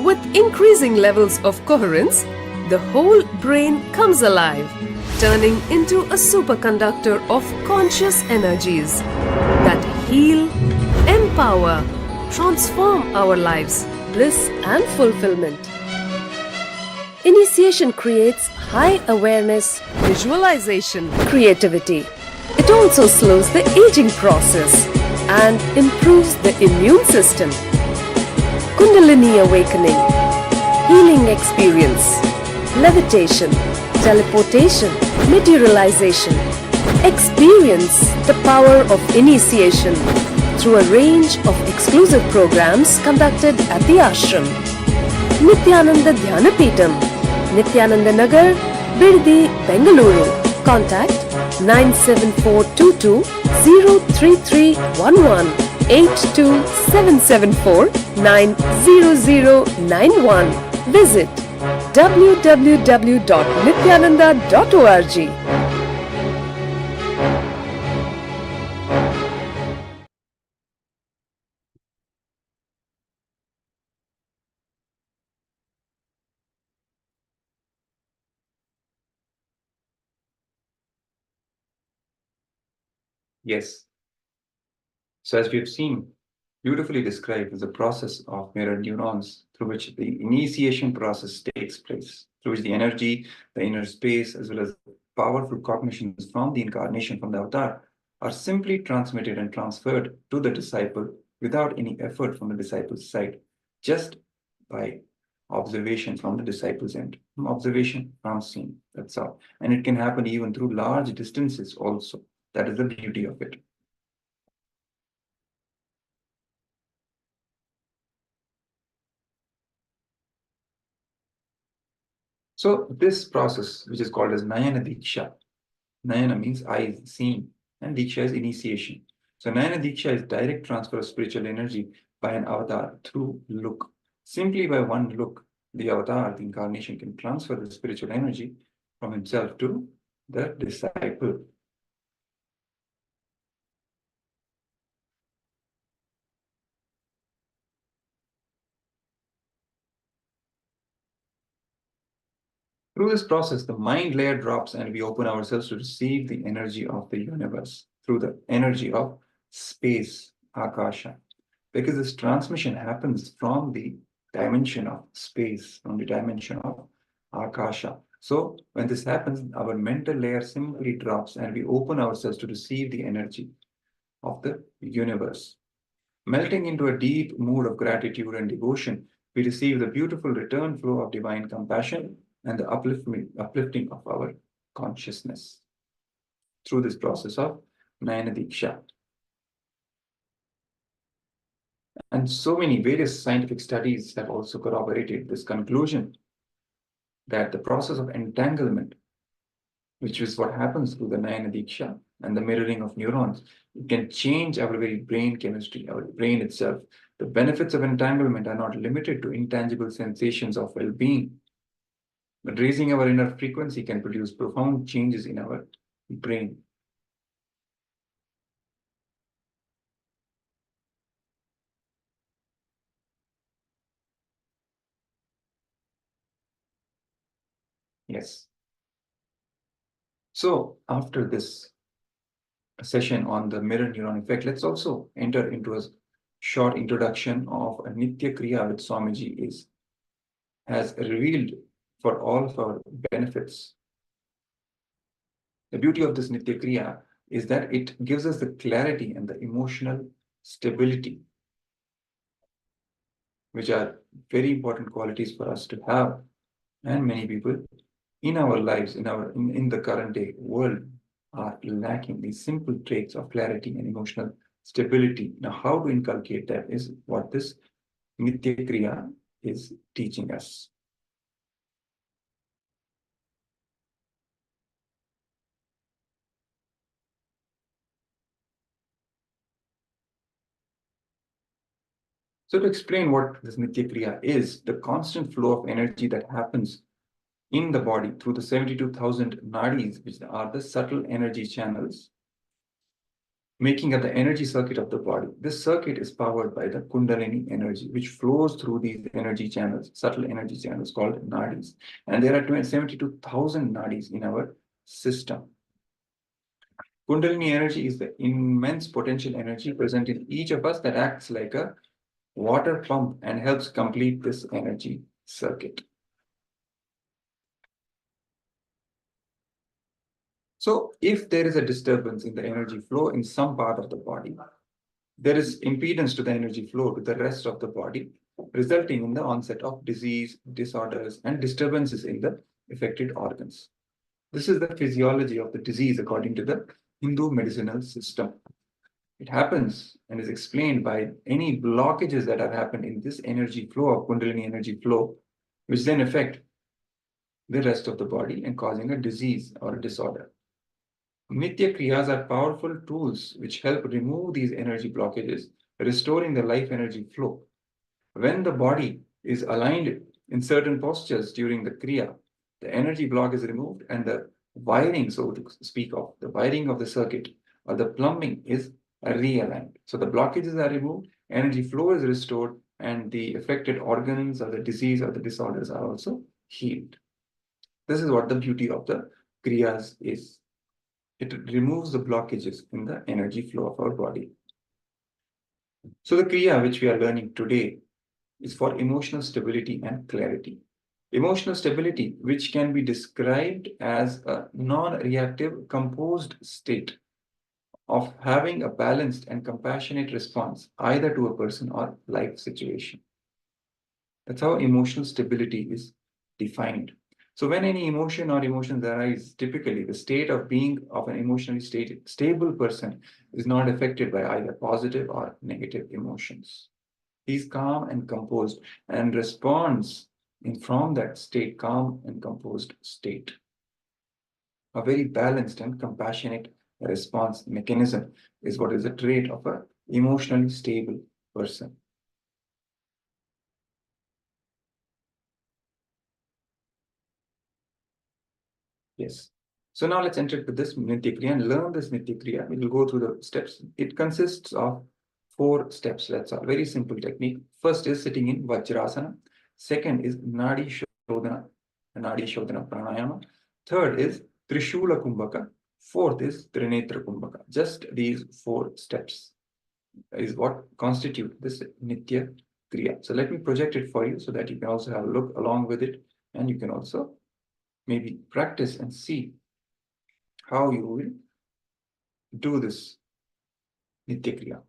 With increasing levels of coherence, the whole brain comes alive, turning into a superconductor of conscious energies that heal, empower, transform our lives, bliss and fulfillment. Initiation creates high awareness, visualization, creativity. It also slows the aging process and improves the immune system. Kundalini awakening, healing experience, levitation, teleportation, materialization. Experience the power of initiation through a range of exclusive programs conducted at the ashram. Nithyananda Dhyanapeetham, Nithyananda Nagar, Birdi, Bengaluru. Contact 97422 03311 82774 90091. Visit www.nithyananda.org. Yes. So as we have seen, beautifully described is the process of mirror neurons through which the initiation process takes place, through which the energy, the inner space, as well as powerful cognitions from the incarnation, from the avatar, are simply transmitted and transferred to the disciple without any effort from the disciple's side, just by observation from the disciple's end. Observation from seeing, that's all. And it can happen even through large distances also. That is the beauty of it. So this process, which is called as Nayana Diksha, Nayana means eyes, seeing, and Diksha is initiation. So Nayana Diksha is direct transfer of spiritual energy by an avatar through look. Simply by one look, the avatar, the incarnation, can transfer the spiritual energy from himself to the disciple. Through this process, the mind layer drops and we open ourselves to receive the energy of the universe through the energy of space, Akasha. Because this transmission happens from the dimension of space, from the dimension of Akasha. So when this happens, our mental layer simply drops and we open ourselves to receive the energy of the universe. Melting into a deep mood of gratitude and devotion, we receive the beautiful return flow of divine compassion and the uplifting of our consciousness through this process of Nayana Diksha. And so many various scientific studies have also corroborated this conclusion that the process of entanglement, which is what happens through the Nayana Diksha and the mirroring of neurons, it can change our very brain chemistry, our brain itself. The benefits of entanglement are not limited to intangible sensations of well-being, but raising our inner frequency can produce profound changes in our brain. Yes. So after this session on the mirror neuron effect, let's also enter into a short introduction of a Nitya Kriya which Swamiji has revealed for all of our benefits. The beauty of this Nitya Kriya is that it gives us the clarity and the emotional stability, which are very important qualities for us to have. And many people in our lives, in the current day world, are lacking these simple traits of clarity and emotional stability. Now, how to inculcate that is what this Nitya Kriya is teaching us. So to explain what this Nitya Kriya is, the constant flow of energy that happens in the body through the 72,000 nadis, which are the subtle energy channels, making up the energy circuit of the body. This circuit is powered by the Kundalini energy, which flows through these energy channels, subtle energy channels called nadis. And there are 72,000 nadis in our system. Kundalini energy is the immense potential energy present in each of us that acts like a water pump and helps complete this energy circuit. So if there is a disturbance in the energy flow in some part of the body, there is impedance to the energy flow to the rest of the body, resulting in the onset of disease, disorders, and disturbances in the affected organs. This is the physiology of the disease according to the Hindu medicinal system. It happens and is explained by any blockages that have happened in this energy flow of Kundalini energy flow, which then affect the rest of the body and causing a disease or a disorder. Nitya Kriyas are powerful tools which help remove these energy blockages, restoring the life energy flow. When the body is aligned in certain postures during the Kriya, the energy block is removed and the wiring, so to speak of, the wiring of the circuit or the plumbing is realigned. So the blockages are removed, energy flow is restored, and the affected organs or the disease or the disorders are also healed. This is what the beauty of the Kriyas is. It removes the blockages in the energy flow of our body. So the Kriya which we are learning today is for emotional stability and clarity. Emotional stability, which can be described as a non-reactive, composed state of having a balanced and compassionate response either to a person or life situation. That's how emotional stability is defined. So when any emotion or emotions arise, typically the state of being of an emotionally stable person is not affected by either positive or negative emotions. He's calm and composed and responds from that state, calm and composed state. A very balanced and compassionate response mechanism is what is a trait of an emotionally stable person. Yes. So now let's enter into this Nithya and learn this Nithya. We will go through the steps. It consists of 4 steps. That's all. Very simple technique. First is sitting in Vajrasana. Second is Nadi Shodhana Pranayama. Third is Trishula Kumbhaka. Fourth is Trinetra Kumbhaka. Just these 4 steps is what constitute this Nitya Kriya. So let me project it for you so that you can also have a look along with it, and you can also maybe practice and see how you will do this Nitya Kriya.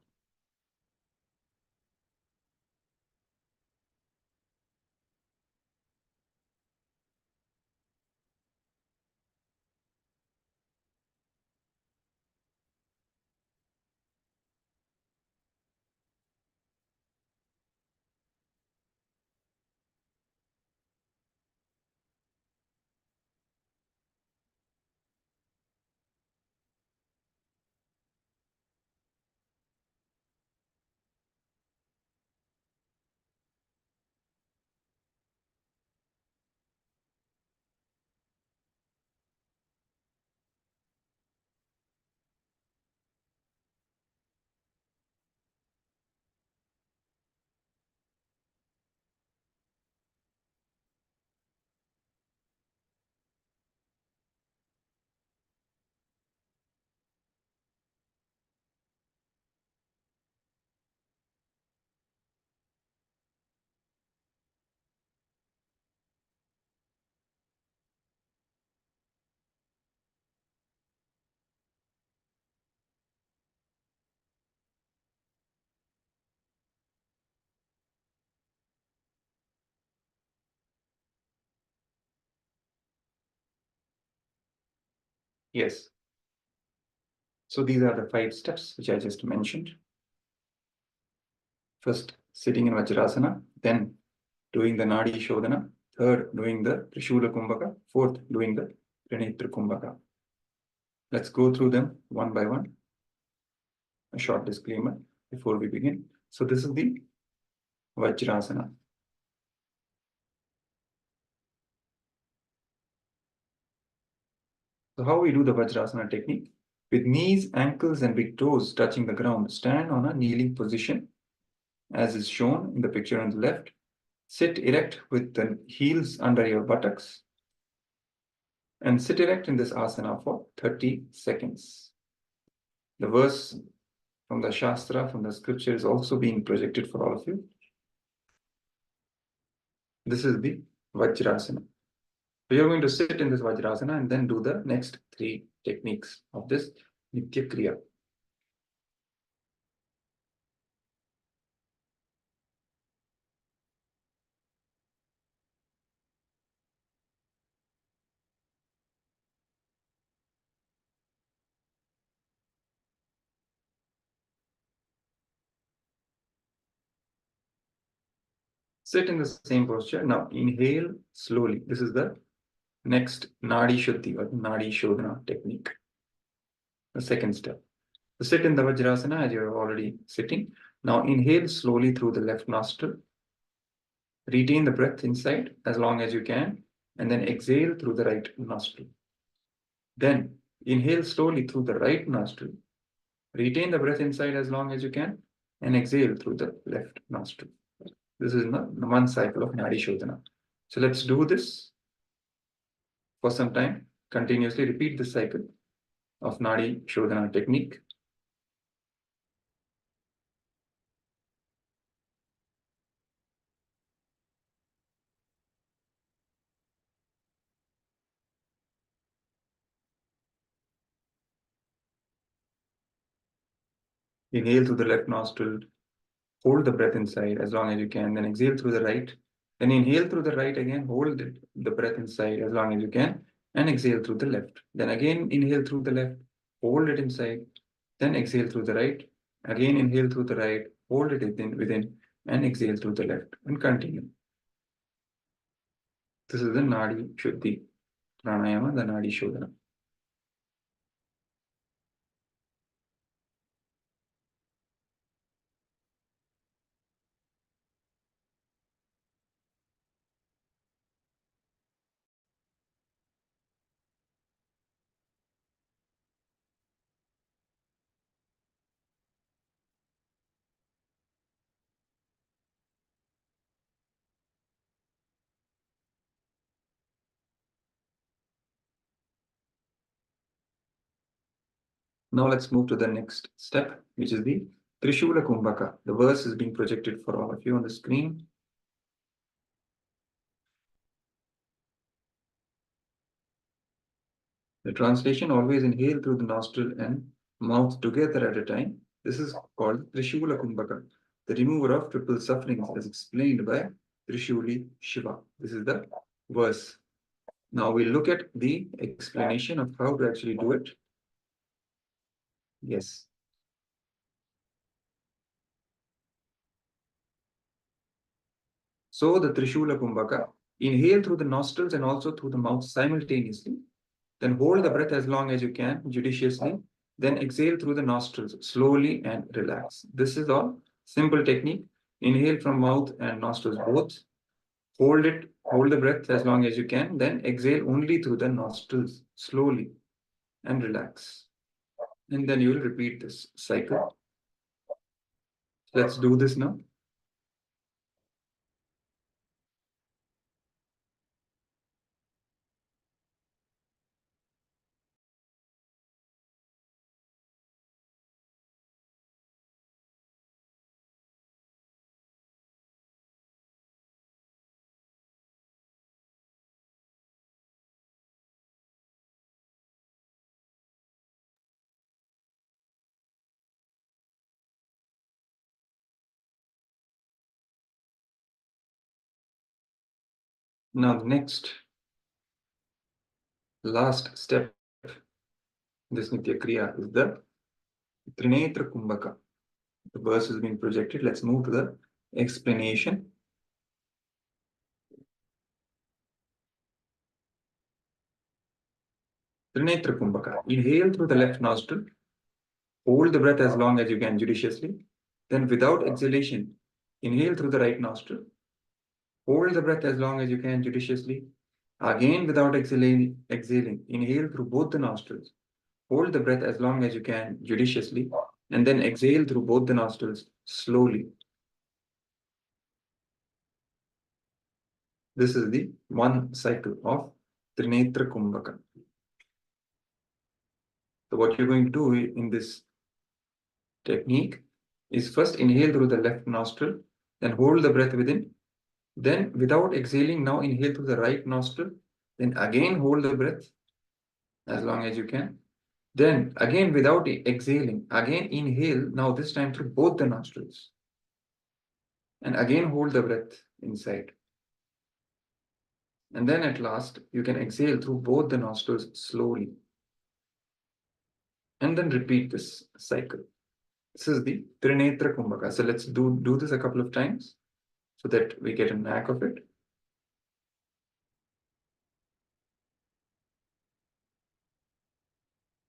Yes. So these are the 5 steps which I just mentioned. First, sitting in Vajrasana, then doing the Nadi Shodhana, third, doing the Trishula Kumbhaka, fourth, doing the Trinetra Kumbhaka. Let's go through them one by one. A short disclaimer before we begin. So this is the Vajrasana. So how we do the Vajrasana technique? With knees, ankles and big toes touching the ground, stand on a kneeling position as is shown in the picture on the left. Sit erect with the heels under your buttocks and sit erect in this asana for 30 seconds. The verse from the Shastra, from the scripture is also being projected for all of you. This is the Vajrasana. So you're going to sit in this Vajrasana and then do the next 3 techniques of this Nitya Kriya. Sit in the same posture. Now inhale slowly. This is the next Nadi Shuddhi or Nadi Shodhana technique. The second step. So sit in the Vajrasana as you're already sitting. Now inhale slowly through the left nostril. Retain the breath inside as long as you can, and then exhale through the right nostril. Then inhale slowly through the right nostril. Retain the breath inside as long as you can, and exhale through the left nostril. This is the 1 cycle of Nadi Shodhana. So let's do this for some time. Continuously repeat this cycle. of Nadi Shodhana technique. Inhale through the left nostril, hold the breath inside as long as you can, then exhale through the right. Then inhale through the right again, hold the breath inside as long as you can, and exhale through the left. Then again inhale through the left, hold it inside, then exhale through the right. Again inhale through the right, hold it within and exhale through the left, and continue. This is the Nadi Shuddhi Pranayama, the Nadi Shodhana. Now let's move to the next step, which is the Trishula Kumbhaka. The verse is being projected for all of you on the screen. The translation: always inhale through the nostril and mouth together at a time. This is called Trishula Kumbhaka, the remover of triple sufferings, as explained by Trishuli Shiva. This is the verse. Now we'll look at the explanation of how to actually do it. Yes. So the Trishula Kumbhaka, inhale through the nostrils and also through the mouth simultaneously. Then hold the breath as long as you can, judiciously. Then exhale through the nostrils, slowly and relax. This is all simple technique. Inhale from mouth and nostrils both. Hold the breath as long as you can. Then exhale only through the nostrils, slowly and relax. And then you will repeat this cycle. Let's do this now. Now, the next, last step, this Nitya Kriya, is the Trinetra Kumbhaka. The verse is being projected. Let's move to the explanation. Trinetra Kumbhaka. Inhale through the left nostril. Hold the breath as long as you can judiciously. Then, without exhalation, inhale through the right nostril. Hold the breath as long as you can judiciously. Again, without exhaling, inhale through both the nostrils. Hold the breath as long as you can judiciously, and then exhale through both the nostrils slowly. This is the one cycle of Trinetra Kumbhaka. So what you're going to do in this technique is first inhale through the left nostril, then hold the breath within. Then, without exhaling, now inhale through the right nostril. Then again hold the breath as long as you can. Then again, without exhaling, again inhale, now this time through both the nostrils. And again hold the breath inside. And then at last, you can exhale through both the nostrils slowly. And then repeat this cycle. This is the Trinetra Kumbhaka. So let's do this a couple of times so that we get a knack of it.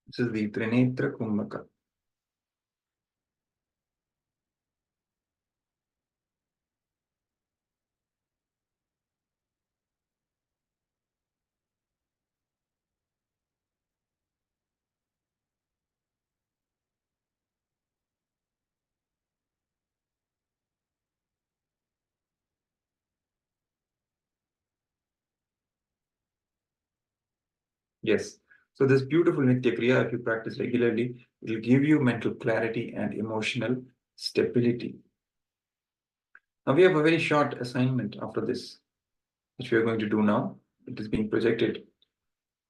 This is the Trinetra Kumbhaka. Yes. So this beautiful Nitya Kriya, if you practice regularly, will give you mental clarity and emotional stability. Now we have a very short assignment after this, which we are going to do now. It is being projected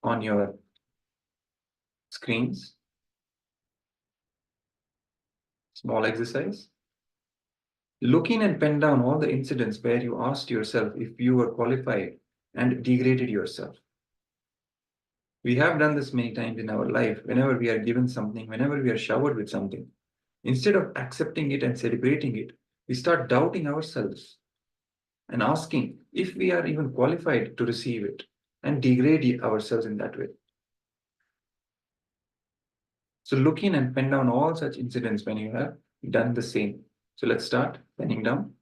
on your screens. Small exercise. Look in and pen down all the incidents where you asked yourself if you were qualified and degraded yourself. We have done this many times in our life. Whenever we are given something, whenever we are showered with something, instead of accepting it and celebrating it, we start doubting ourselves and asking if we are even qualified to receive it and degrade ourselves in that way. So look in and pen down all such incidents when you have done the same. So let's start penning down.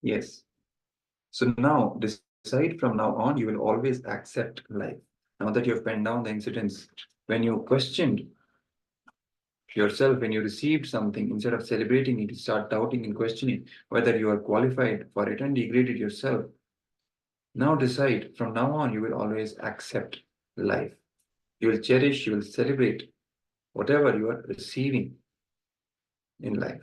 Yes. So now decide from now on, you will always accept life. Now that you have penned down the incidents, when you questioned yourself, when you received something, instead of celebrating it, you start doubting and questioning whether you are qualified for it and degraded yourself. Now decide from now on, you will always accept life. You will cherish, you will celebrate whatever you are receiving in life.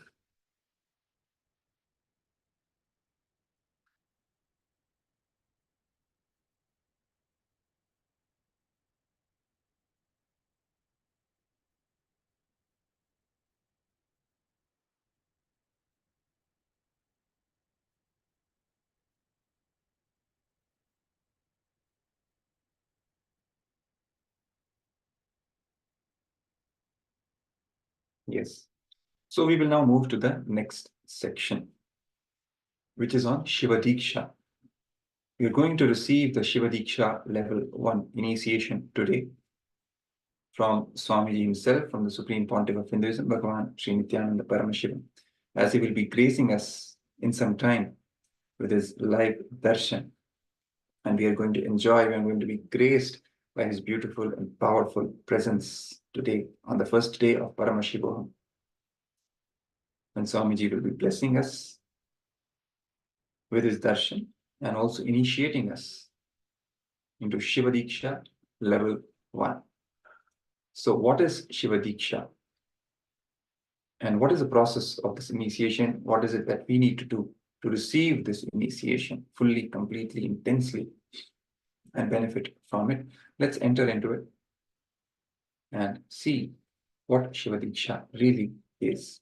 Yes. So we will now move to the next section, which is on Shiva Diksha. You're going to receive the Shiva Diksha level 1 initiation today from Swamiji himself, from the Supreme Pontiff of Hinduism, Bhagavan Sri Nithyananda Paramashivoham, as he will be gracing us in some time with his live darshan. And we are going to enjoy, we are going to be graced by his beautiful and powerful presence today on the first day of Paramashivoham. And Swamiji will be blessing us with his darshan and also initiating us into Shiva Diksha level 1. So what is Shiva Diksha? And what is the process of this initiation? What is it that we need to do to receive this initiation fully, completely, intensely, and benefit from it? Let's enter into it and see what Shiva Diksha really is.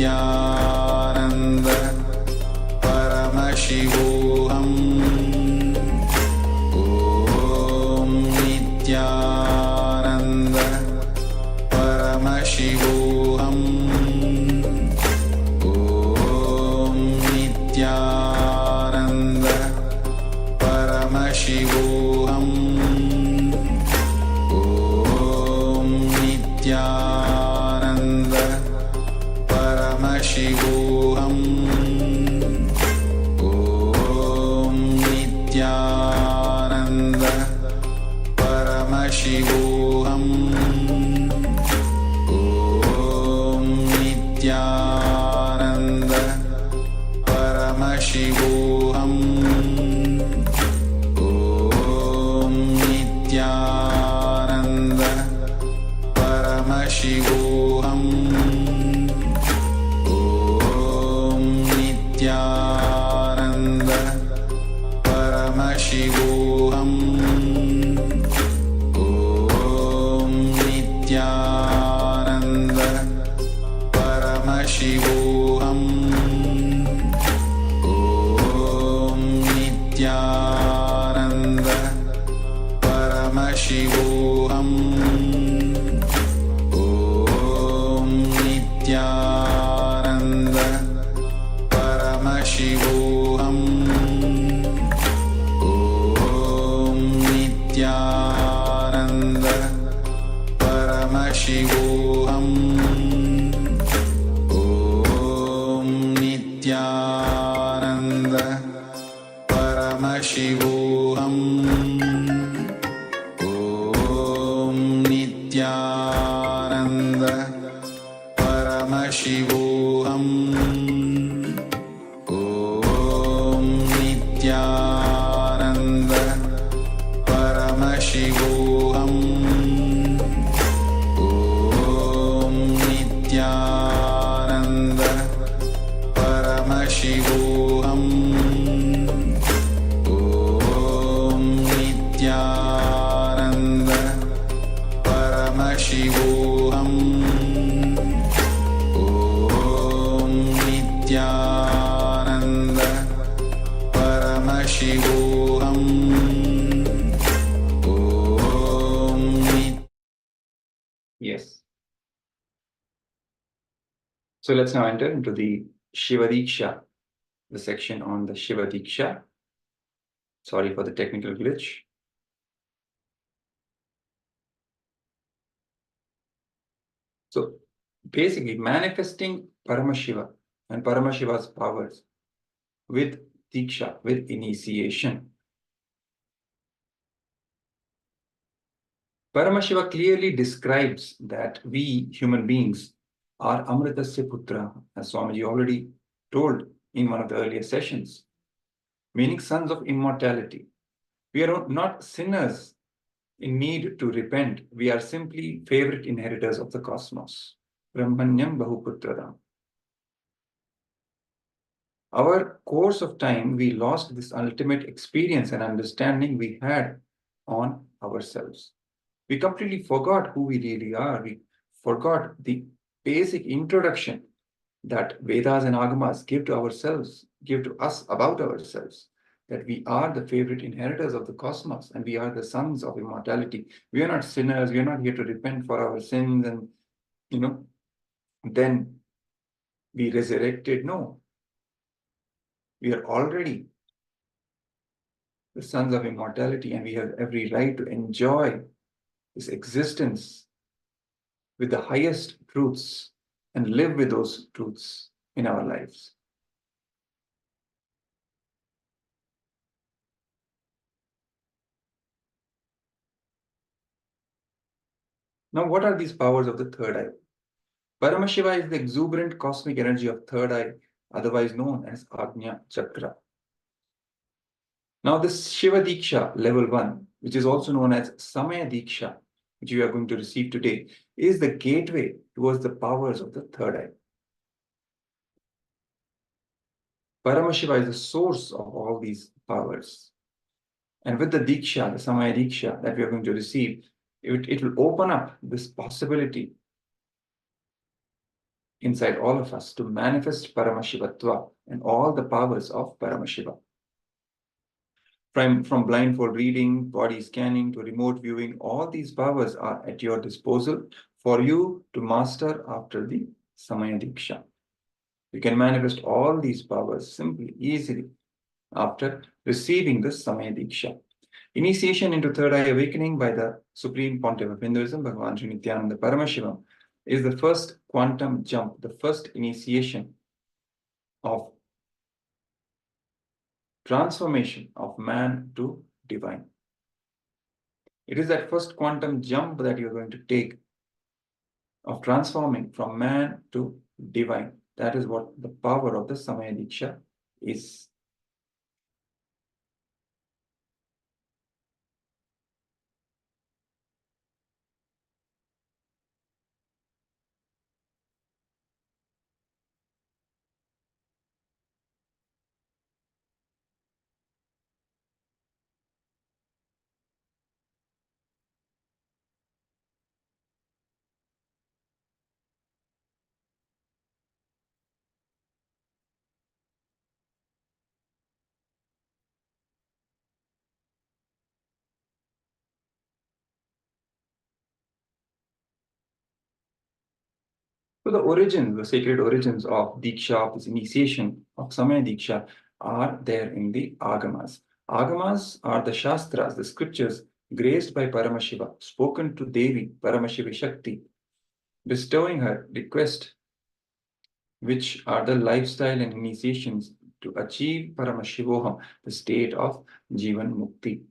Nithyananda Paramashivoham Om Nithyananda Paramashivoham Om Nithyananda Paramashivoham Om Nithyananda Paramashivoham Om Nithyananda Paramashivoham Om Nithyananda Paramashivoham Om Nithyananda Paramashivoham Om Nithyananda Paramashivoham Om Nithyananda Paramashivoham Om Nithyananda Paramashivoham Om Nithyananda Paramashivoham Om Nithyananda Paramashivoham Om Nithyananda Paramashivoham Om Nithyananda Paramashivoham Om Nithyananda Paramashivoham Om Nithyananda Paramashivoham Om Nithyananda Paramashivoham Om Nithyananda Paramashivoham Om Yes. So let's now enter into the Shiva Diksha, the section on the Shiva Diksha. Sorry for the technical glitch. So basically manifesting Paramashiva and Paramashiva's powers with Diksha, with initiation. Paramashiva clearly describes that we human beings are Amritasya Putra, as Swamiji already told in one of the earlier sessions, meaning sons of immortality. We are not sinners in need to repent. We are simply favorite inheritors of the cosmos. Brahmanyam Bahuputradam. Our course of time, we lost this ultimate experience and understanding we had on ourselves. We completely forgot who we really are. We forgot the basic introduction that Vedas and Agamas give to ourselves, give to us about ourselves, that we are the favorite inheritors of the cosmos and we are the sons of immortality. We are not sinners. We are not here to repent for our sins and, then be resurrected. No. We are already the sons of immortality and we have every right to enjoy this existence with the highest truths and live with those truths in our lives. Now, what are these powers of the third eye? Paramashiva is the exuberant cosmic energy of third eye, otherwise known as Agnya Chakra. Now, this Shiva Diksha level 1, which is also known as Samaya Diksha, which we are going to receive today, is the gateway towards the powers of the third eye. Paramashiva is the source of all these powers. And with the Diksha, the Samaya Diksha that we are going to receive, it will open up this possibility inside all of us to manifest Paramashivatva and all the powers of Paramashiva. From blindfold reading, body scanning to remote viewing, all these powers are at your disposal for you to master after the Samaya Diksha. You can manifest all these powers simply, easily, after receiving the Samaya Diksha. Initiation into Third Eye Awakening by the Supreme Pontiff of Hinduism, Bhagavan Sri Nithyananda Paramashivoham, is the first quantum jump, the first initiation of transformation of man to divine. It is that first quantum jump that you're going to take of transforming from man to divine. That is what the power of the Samaya Diksha is. So the origins, the sacred origins of Diksha, of this initiation of Samaya Diksha, are there in the Agamas. Agamas are the Shastras, the scriptures graced by Paramashiva, spoken to Devi, Paramashiva Shakti, bestowing her request, which are the lifestyle and initiations to achieve Paramashivoham, the state of Jivan Mukti.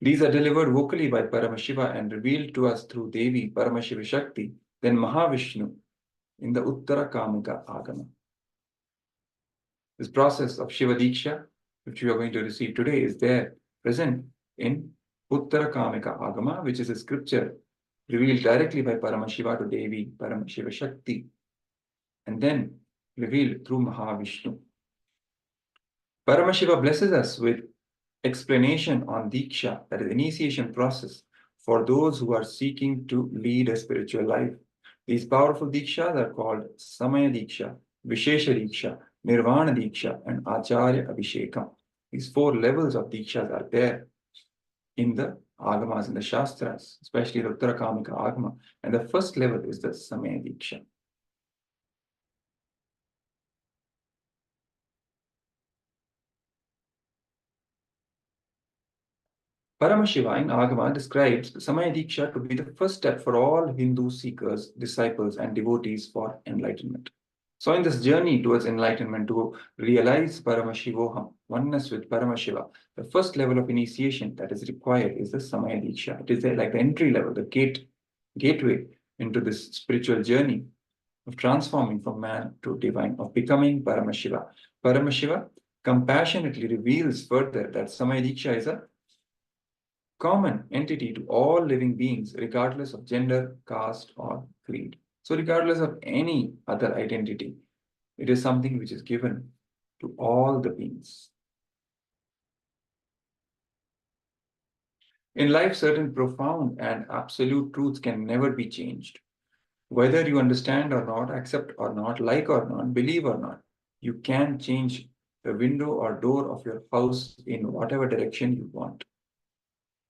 These are delivered vocally by Paramashiva and revealed to us through Devi, Paramashiva Shakti, then Mahavishnu in the Uttara Kamika Agama. This process of Shiva Diksha, which we are going to receive today, is there present in Uttara Kamika Agama, which is a scripture revealed directly by Paramashiva to Devi, Paramashiva Shakti, and then revealed through Mahavishnu. Paramashiva blesses us with explanation on Diksha, that is initiation process, for those who are seeking to lead a spiritual life. These powerful Dikshas are called Samaya Diksha, Vishesha Diksha, Nirvana Diksha, and Acharya Abhishekam. These 4 levels of Dikshas are there in the Agamas, in the Shastras, especially the Uttarakamika Agama. And the first level is the Samaya Diksha. Paramashiva in Agama describes Samaya Diksha to be the first step for all Hindu seekers, disciples, and devotees for enlightenment. So in this journey towards enlightenment, to realize Paramashivoham, oneness with Paramashiva, the first level of initiation that is required is the Samaya Diksha. It is like the entry level, the gateway into this spiritual journey of transforming from man to divine, of becoming Paramashiva. Paramashiva compassionately reveals further that Samaya Diksha is a common entity to all living beings, regardless of gender, caste, or creed. So regardless of any other identity, it is something which is given to all the beings. In life, certain profound and absolute truths can never be changed. Whether you understand or not, accept or not, like or not, believe or not, you can change the window or door of your house in whatever direction you want.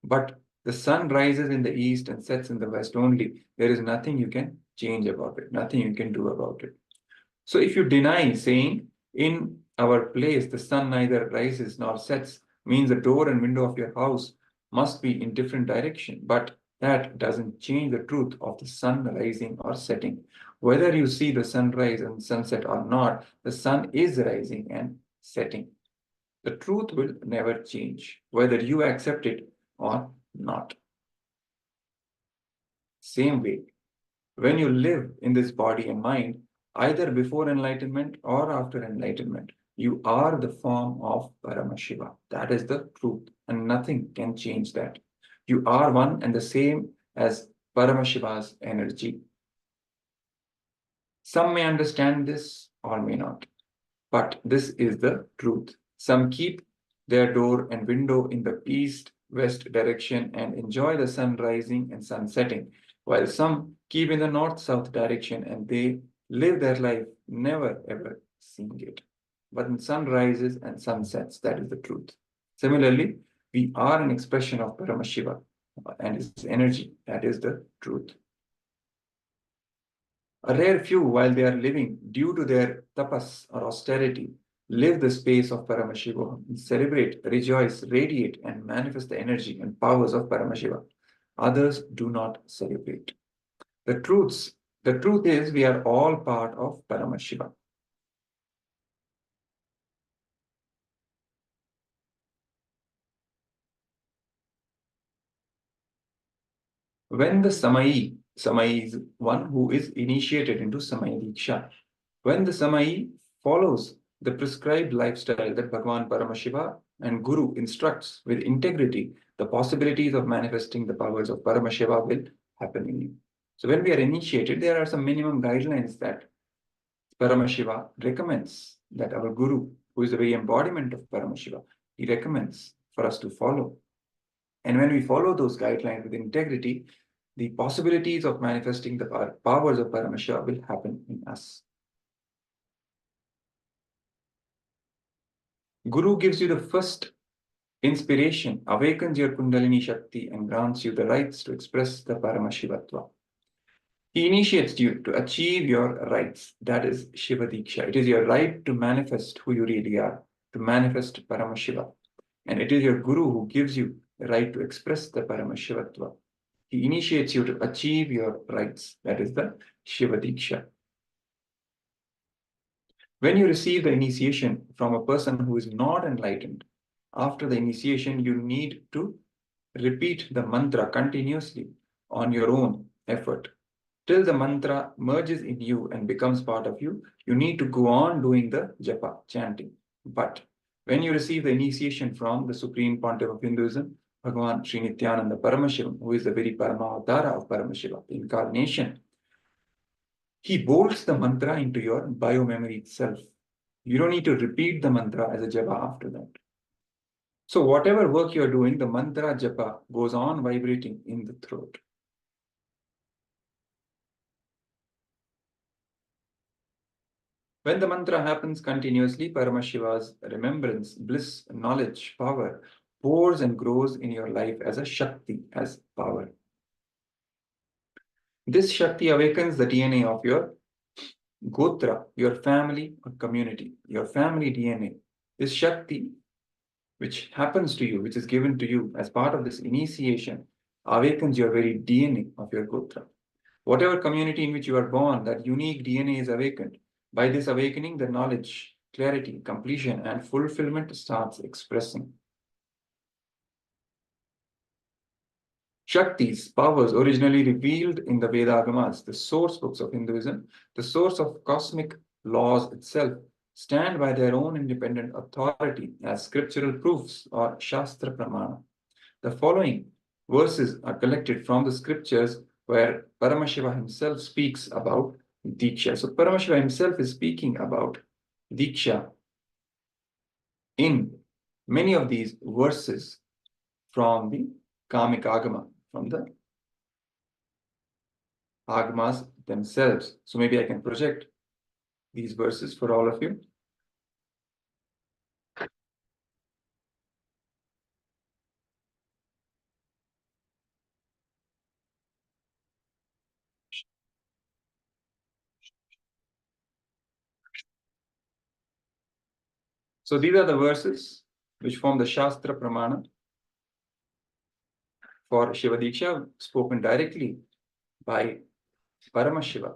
But the sun rises in the east and sets in the west only. There is nothing you can change about it, nothing you can do about it. So if you deny saying, in our place the sun neither rises nor sets, means the door and window of your house must be in different direction. But that doesn't change the truth of the sun rising or setting. Whether you see the sunrise and sunset or not, the sun is rising and setting. The truth will never change, whether you accept it or not. Same way, when you live in this body and mind, either before enlightenment or after enlightenment, you are the form of Paramashiva. That is the truth, and nothing can change that. You are one and the same as Paramashiva's energy. Some may understand this or may not, but this is the truth. Some keep their door and window in the east-west direction and enjoy the sun rising and sun setting, while some keep in the north-south direction, and they live their life never ever seeing it. But the sun rises and sun sets, that is the truth. Similarly, we are an expression of Paramashiva and his energy, that is the truth. A rare few, while they are living due to their tapas or austerity, live the space of Paramashivoham, celebrate, rejoice, radiate, and manifest the energy and powers of Paramashiva. Others do not celebrate. The truth is, we are all part of Paramashiva. When the Samayi is one who is initiated into Samaya Diksha. When the Samayi follows the prescribed lifestyle that Bhagavan Paramashiva and Guru instructs with integrity, the possibilities of manifesting the powers of Paramashiva will happen in you. So when we are initiated, there are some minimum guidelines that Paramashiva recommends, that our Guru, who is the very embodiment of Paramashiva, he recommends for us to follow. And when we follow those guidelines with integrity, the possibilities of manifesting the powers of Paramashiva will happen in us. Guru gives you the first inspiration, awakens your Kundalini Shakti, and grants you the rights to express the Paramashivatva. He initiates you to achieve your rights, that is Shiva Diksha. It is your right to manifest who you really are, to manifest Paramashiva. And it is your Guru who gives you the right to express the Paramashivatva. He initiates you to achieve your rights, that is the Shiva Diksha. When you receive the initiation from a person who is not enlightened, after the initiation, you need to repeat the mantra continuously on your own effort. Till the mantra merges in you and becomes part of you, you need to go on doing the japa, chanting. But when you receive the initiation from the Supreme Pontiff of Hinduism, Bhagavan Sri Nithyananda Paramashivam, who is the very Paramavatara of Paramashiva, the incarnation, he bolts the mantra into your biomemory itself. You don't need to repeat the mantra as a japa after that. So whatever work you're doing, the mantra japa goes on vibrating in the throat. When the mantra happens continuously, Paramashiva's remembrance, bliss, knowledge, power pours and grows in your life as a Shakti, as power. This Shakti awakens the DNA of your Gotra, your family or community, your family DNA. This Shakti, which happens to you, which is given to you as part of this initiation, awakens your very DNA of your Gotra. Whatever community in which you are born, that unique DNA is awakened. By this awakening, the knowledge, clarity, completion, and fulfillment starts expressing. Shaktis, powers originally revealed in the Veda-agamas, the source books of Hinduism, the source of cosmic laws itself, stand by their own independent authority as scriptural proofs or Shastra Pramana. The following verses are collected from the scriptures where Paramashiva himself speaks about Diksha. So Paramashiva himself is speaking about Diksha in many of these verses from the Kamic Agama, from the Agamas themselves. So maybe I can project these verses for all of you. So these are the verses which form the Shastra Pramana for Shiva Diksha, spoken directly by Paramashiva.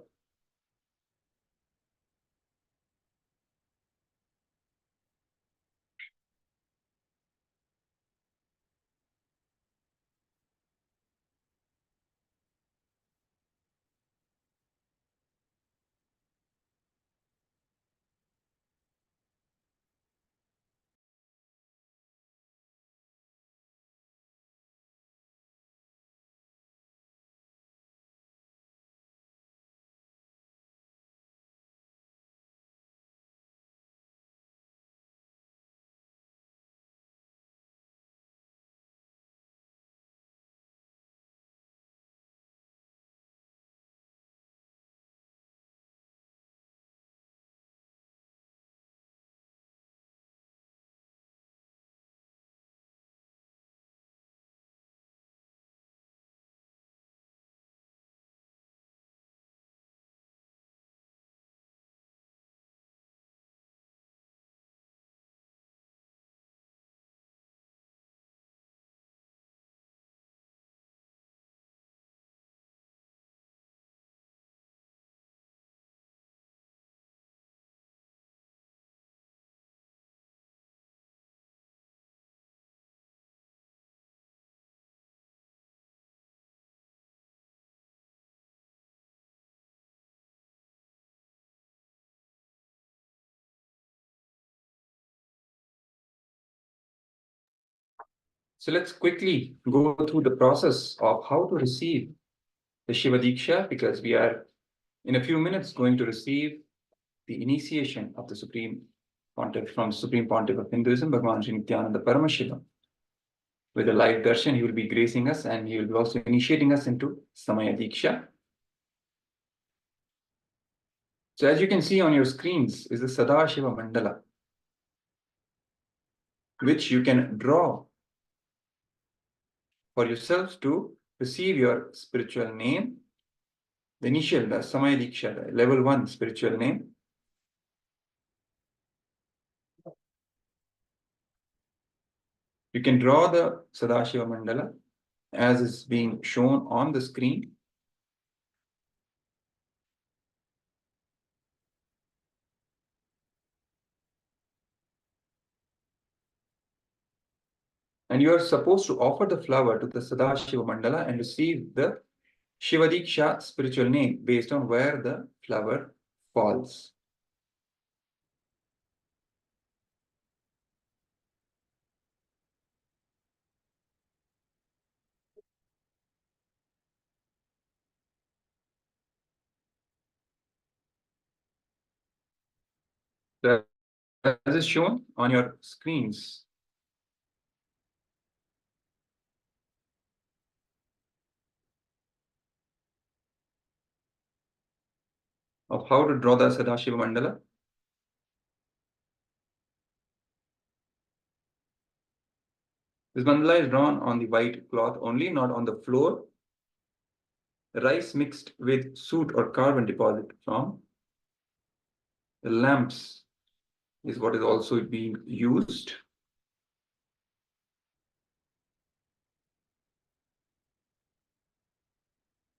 So let's quickly go through the process of how to receive the Shiva Diksha, because we are in a few minutes going to receive the initiation of the Supreme Pontiff from Supreme Pontiff of Hinduism, Bhagavan Sri Nithyananda Paramashivoham. With a live darshan, he will be gracing us and he will be also initiating us into Samaya Diksha. So as you can see on your screens is the Sadashiva Mandala, which you can draw for yourselves to receive your spiritual name, the initial, the Samaya Diksha, the level 1 spiritual name. You can draw the Sadashiva Mandala as is being shown on the screen. And you are supposed to offer the flower to the Sadashiva Mandala and receive the Shiva Diksha spiritual name based on where the flower falls. So as is shown on your screens, of how to draw the Sadashiva Mandala. This mandala is drawn on the white cloth only, not on the floor. Rice mixed with soot or carbon deposit from the lamps is what is also being used.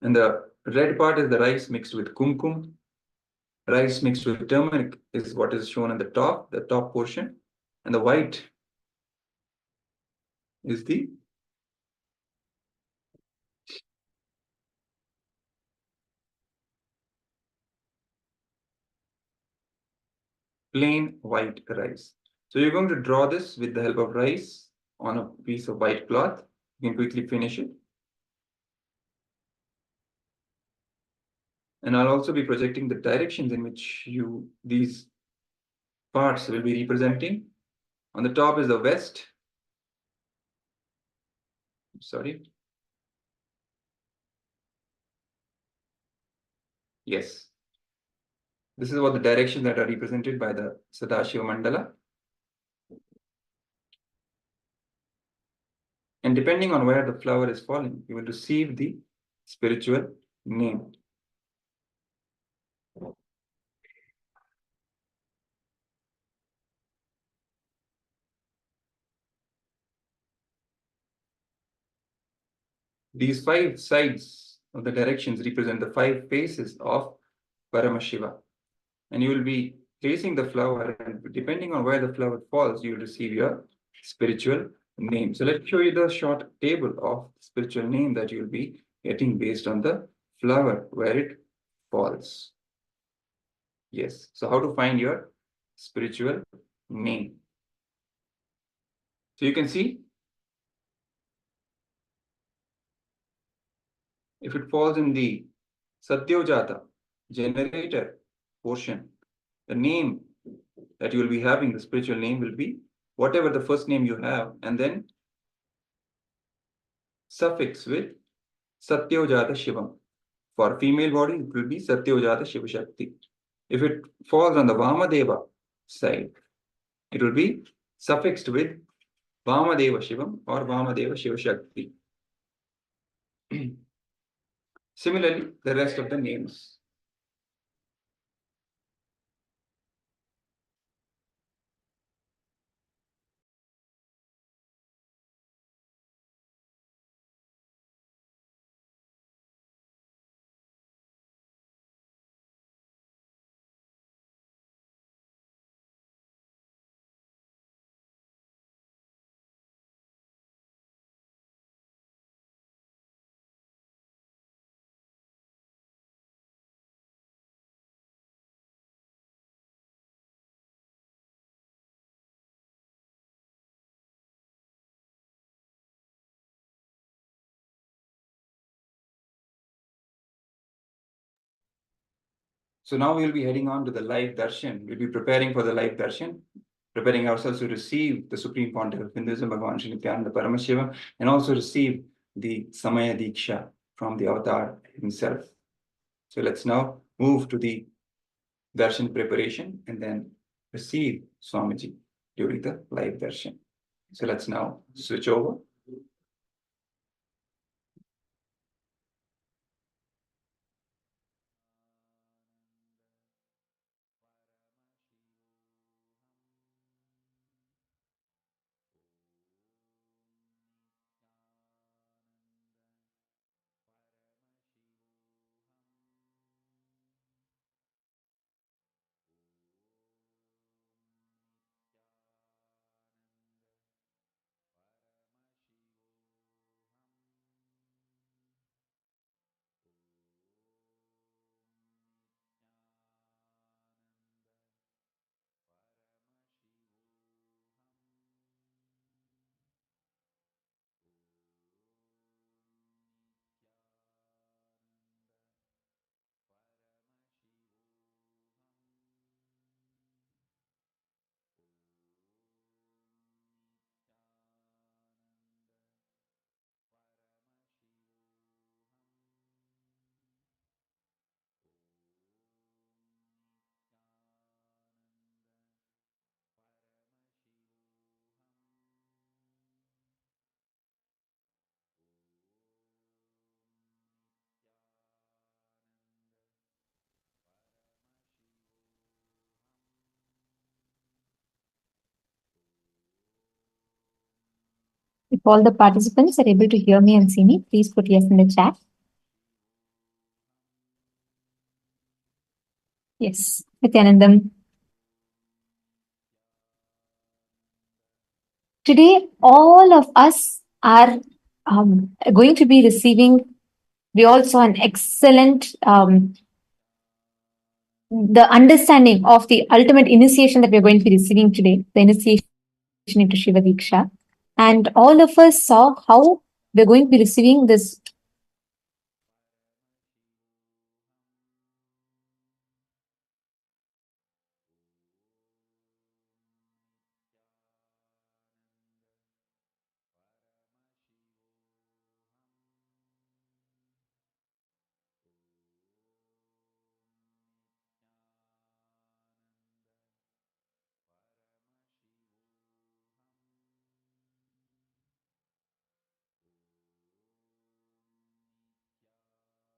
And the red part is the rice mixed with kumkum. Rice mixed with turmeric is what is shown on the top portion. And the white is the plain white rice. So you're going to draw this with the help of rice on a piece of white cloth. You can quickly finish it. And I'll also be projecting the directions in which these parts will be representing. On the top is the west. Sorry. Yes. This is what the directions that are represented by the Sadashiva Mandala. And depending on where the flower is falling, you will receive the spiritual name. These 5 sides of the directions represent the 5 faces of Paramashiva. And you will be placing the flower, and depending on where the flower falls, you will receive your spiritual name. So let's show you the short table of spiritual name that you'll be getting based on the flower where it falls. Yes. So how to find your spiritual name? So you can see if it falls in the Satyojata generator portion, the name that you will be having, the spiritual name will be whatever the first name you have, and then suffix with Satyojata Shivam. For female body, it will be Satyojata Shiva Shakti. If it falls on the Vamadeva side, it will be suffixed with Vamadeva Shivam or Vamadeva Shiva Shakti. Similarly, the rest of the names. So now we'll be heading on to the live darshan. We'll be preparing for the live darshan, preparing ourselves to receive the Supreme Pontiff of Hinduism, Bhagavan Sri Nithyananda Paramashivoham, and also receive the Samaya Diksha from the avatar himself. So let's now move to the darshan preparation and then receive Swamiji during the live darshan. So let's now switch over. If all the participants are able to hear me and see me, please put yes in the chat. Yes, Nithyanandam. Today, all of us are going to be receiving. We also saw an excellent the understanding of the ultimate initiation that we're going to be receiving today, the initiation into Shiva Diksha. And all of us saw how we're going to be receiving this